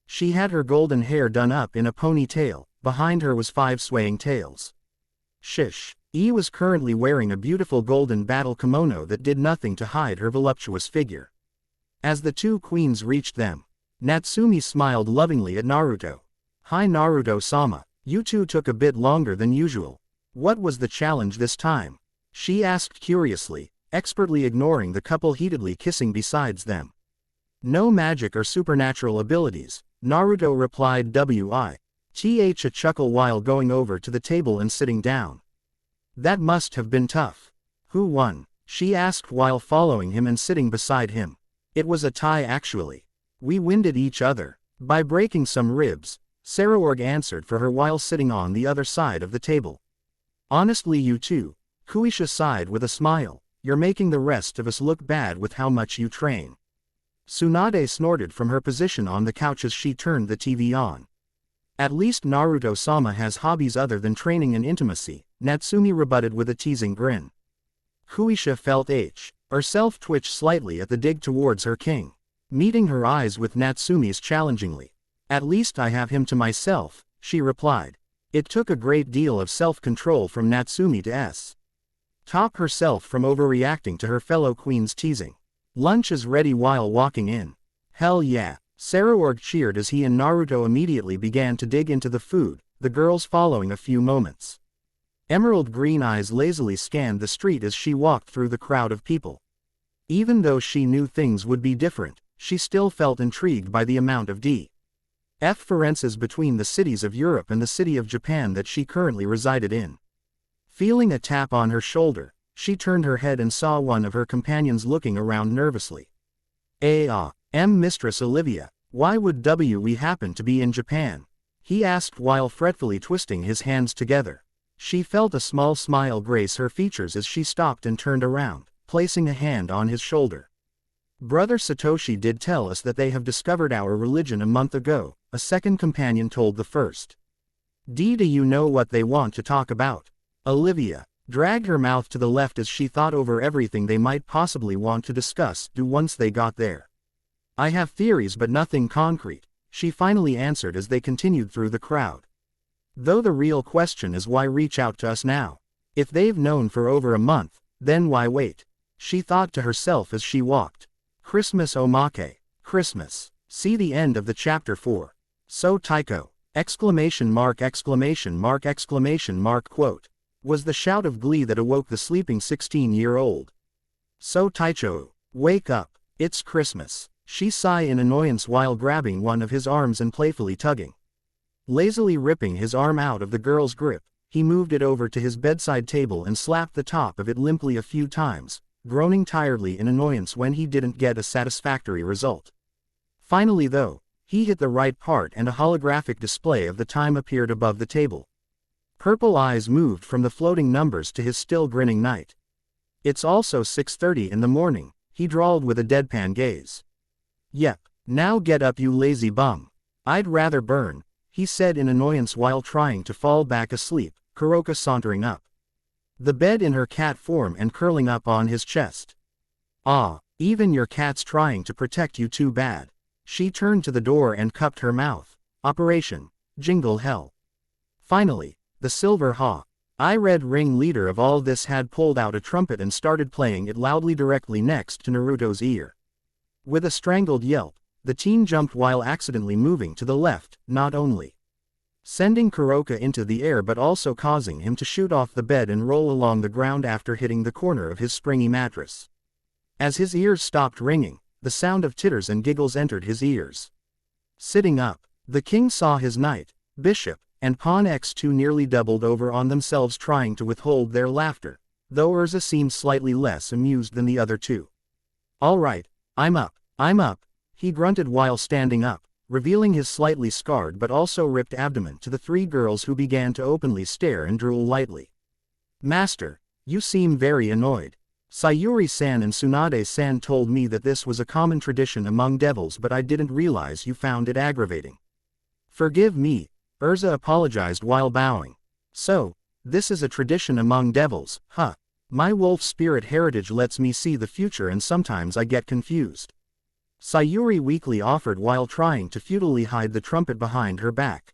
She had her golden hair done up in a ponytail, behind her was 5 swaying tails. Shish. E was currently wearing a beautiful golden battle kimono that did nothing to hide her voluptuous figure. As the two queens reached them, Natsumi smiled lovingly at Naruto. Hi Naruto-sama, you two took a bit longer than usual. What was the challenge this time? She asked curiously, expertly ignoring the couple heatedly kissing besides them. No magic or supernatural abilities, Naruto replied with a chuckle while going over to the table and sitting down. That must have been tough. Who won? She asked while following him and sitting beside him. It was a tie actually. We winded each other by breaking some ribs, Saraorg answered for her while sitting on the other side of the table. Honestly you two, Kuisha sighed with a smile, you're making the rest of us look bad with how much you train. Tsunade snorted from her position on the couch as she turned the TV on. At least Naruto-sama has hobbies other than training and intimacy, Natsumi rebutted with a teasing grin. Kuisha felt herself twitch slightly at the dig towards her king, meeting her eyes with Natsumi's challengingly. At least I have him to myself, she replied. It took a great deal of self-control from Natsumi to stop herself from overreacting to her fellow queen's teasing. Lunch is ready while walking in. Hell yeah, Saraorg cheered as he and Naruto immediately began to dig into the food, the girls following a few moments. Emerald green eyes lazily scanned the street as she walked through the crowd of people. Even though she knew things would be different, she still felt intrigued by the amount of differences between the cities of Europe and the city of Japan that she currently resided in. Feeling a tap on her shoulder, she turned her head and saw one of her companions looking around nervously. Mistress Olivia, why would we happen to be in Japan? He asked while fretfully twisting his hands together. She felt a small smile grace her features as she stopped and turned around, placing a hand on his shoulder. Brother Satoshi did tell us that they have discovered our religion a month ago, a second companion told the first. Do you know what they want to talk about? Olivia dragged her mouth to the left as she thought over everything they might possibly want to discuss once they got there. I have theories but nothing concrete, she finally answered as they continued through the crowd. Though the real question is why reach out to us now? If they've known for over a month, then why wait? She thought to herself as she walked. Christmas omake. Christmas. See the end of the chapter 4. So Taiko. Exclamation mark exclamation mark exclamation mark quote. Was the shout of glee that awoke the sleeping 16-year-old. So Taicho, wake up, it's Christmas, she sighed in annoyance while grabbing one of his arms and playfully tugging. Lazily ripping his arm out of the girl's grip, he moved it over to his bedside table and slapped the top of it limply a few times, groaning tiredly in annoyance when he didn't get a satisfactory result. Finally though, he hit the right part and a holographic display of the time appeared above the table. Purple eyes moved from the floating numbers to his still grinning knight. It's also 6:30 in the morning, he drawled with a deadpan gaze. Yep, now get up you lazy bum. I'd rather burn, he said in annoyance while trying to fall back asleep, Kuroka sauntering up the bed in her cat form and curling up on his chest. Ah, even your cat's trying to protect you too bad. She turned to the door and cupped her mouth. Operation Jingle Hell. Finally, the silver red ring leader of all this had pulled out a trumpet and started playing it loudly directly next to Naruto's ear. With a strangled yelp, the teen jumped while accidentally moving to the left, not only sending Kuroka into the air but also causing him to shoot off the bed and roll along the ground after hitting the corner of his springy mattress. As his ears stopped ringing, the sound of titters and giggles entered his ears. Sitting up, the king saw his knight, bishop, and pawn x2 nearly doubled over on themselves trying to withhold their laughter, though Urza seemed slightly less amused than the other two. All right, I'm up, he grunted while standing up, revealing his slightly scarred but also ripped abdomen to the three girls who began to openly stare and drool lightly. Master, you seem very annoyed. Sayuri-san and Tsunade-san told me that this was a common tradition among devils but I didn't realize you found it aggravating. Forgive me, Urza apologized while bowing. So, this is a tradition among devils, huh? My wolf spirit heritage lets me see the future and sometimes I get confused. Sayuri weakly offered while trying to futilely hide the trumpet behind her back.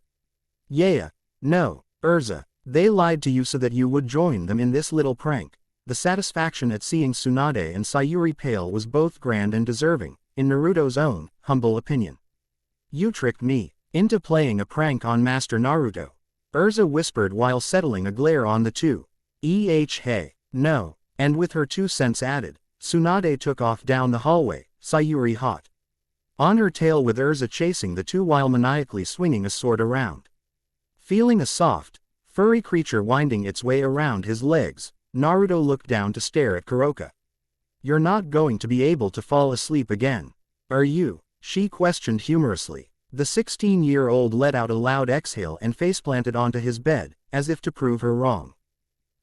Yeah, no, Urza, they lied to you so that you would join them in this little prank. The satisfaction at seeing Tsunade and Sayuri pale was both grand and deserving, in Naruto's own, humble opinion. You tricked me into playing a prank on Master Naruto, Urza whispered while settling a glare on the two. Hey, no, and with her 2 cents added, Tsunade took off down the hallway, Sayuri hot on her tail with Urza chasing the two while maniacally swinging a sword around. Feeling a soft, furry creature winding its way around his legs, Naruto looked down to stare at Kuroka. You're not going to be able to fall asleep again, are you? She questioned humorously. The 16-year-old let out a loud exhale and faceplanted onto his bed, as if to prove her wrong.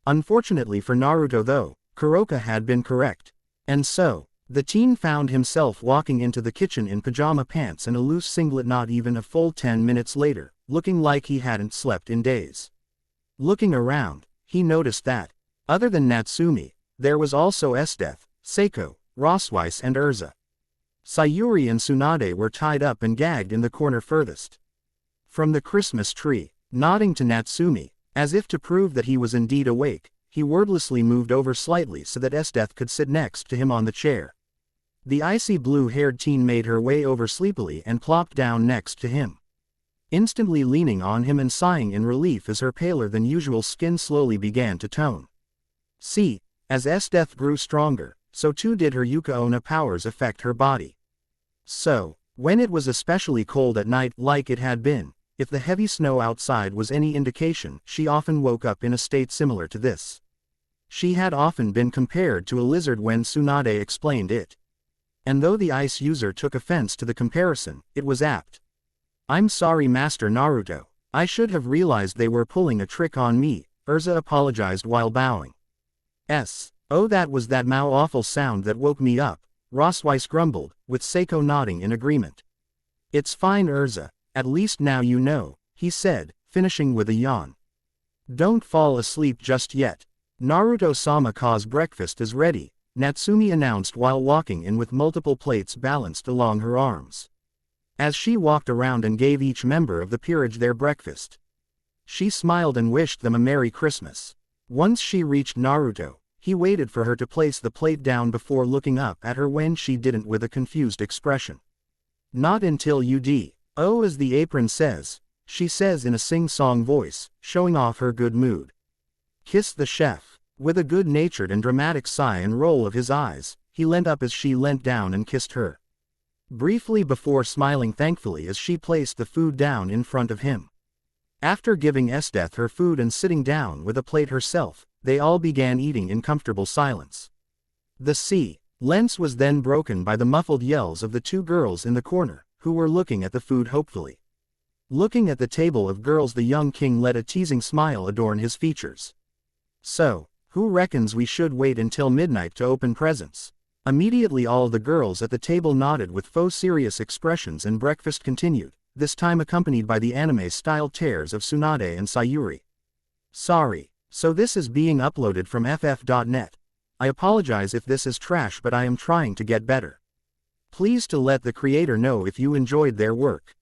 Unfortunately for Naruto though, Kuroka had been correct. And so, the teen found himself walking into the kitchen in pajama pants and a loose singlet not even a full 10 minutes later, looking like he hadn't slept in days. Looking around, he noticed that, other than Natsumi, there was also Esdeath, Seiko, Rosweiss and Urza. Sayuri and Tsunade were tied up and gagged in the corner furthest from the Christmas tree. Nodding to Natsumi, as if to prove that he was indeed awake, he wordlessly moved over slightly so that Esdeath could sit next to him on the chair. The icy blue-haired teen made her way over sleepily and plopped down next to him, instantly leaning on him and sighing in relief as her paler than usual skin slowly began to tone. See, as Esdeath grew stronger, so too did her Yuka-onna powers affect her body. So, when it was especially cold at night like it had been, if the heavy snow outside was any indication, she often woke up in a state similar to this. She had often been compared to a lizard when Tsunade explained it. And though the ice user took offense to the comparison, it was apt. I'm sorry Master Naruto, I should have realized they were pulling a trick on me, Urza apologized while bowing. Oh that was that awful sound that woke me up, Rosweiss grumbled, with Seiko nodding in agreement. It's fine Urza, at least now you know, he said, finishing with a yawn. Don't fall asleep just yet. Naruto-sama-ka's breakfast is ready, Natsumi announced while walking in with multiple plates balanced along her arms. As she walked around and gave each member of the peerage their breakfast, she smiled and wished them a Merry Christmas. Once she reached Naruto, he waited for her to place the plate down before looking up at her when she didn't with a confused expression. Not until you do, as the apron says, she says in a sing-song voice, showing off her good mood. Kiss the chef. With a good-natured and dramatic sigh and roll of his eyes, he leant up as she leant down and kissed her. Briefly before smiling thankfully as she placed the food down in front of him. After giving Esdeth her food and sitting down with a plate herself, they all began eating in comfortable silence. The silence was then broken by the muffled yells of the two girls in the corner, who were looking at the food hopefully. Looking at the table of girls, the young king let a teasing smile adorn his features. So, who reckons we should wait until midnight to open presents? Immediately all the girls at the table nodded with faux serious expressions and breakfast continued, this time accompanied by the anime-style tears of Tsunade and Sayuri. Sorry. So this is being uploaded from ff.net. I apologize if this is trash, but I am trying to get better. Please to let the creator know if you enjoyed their work.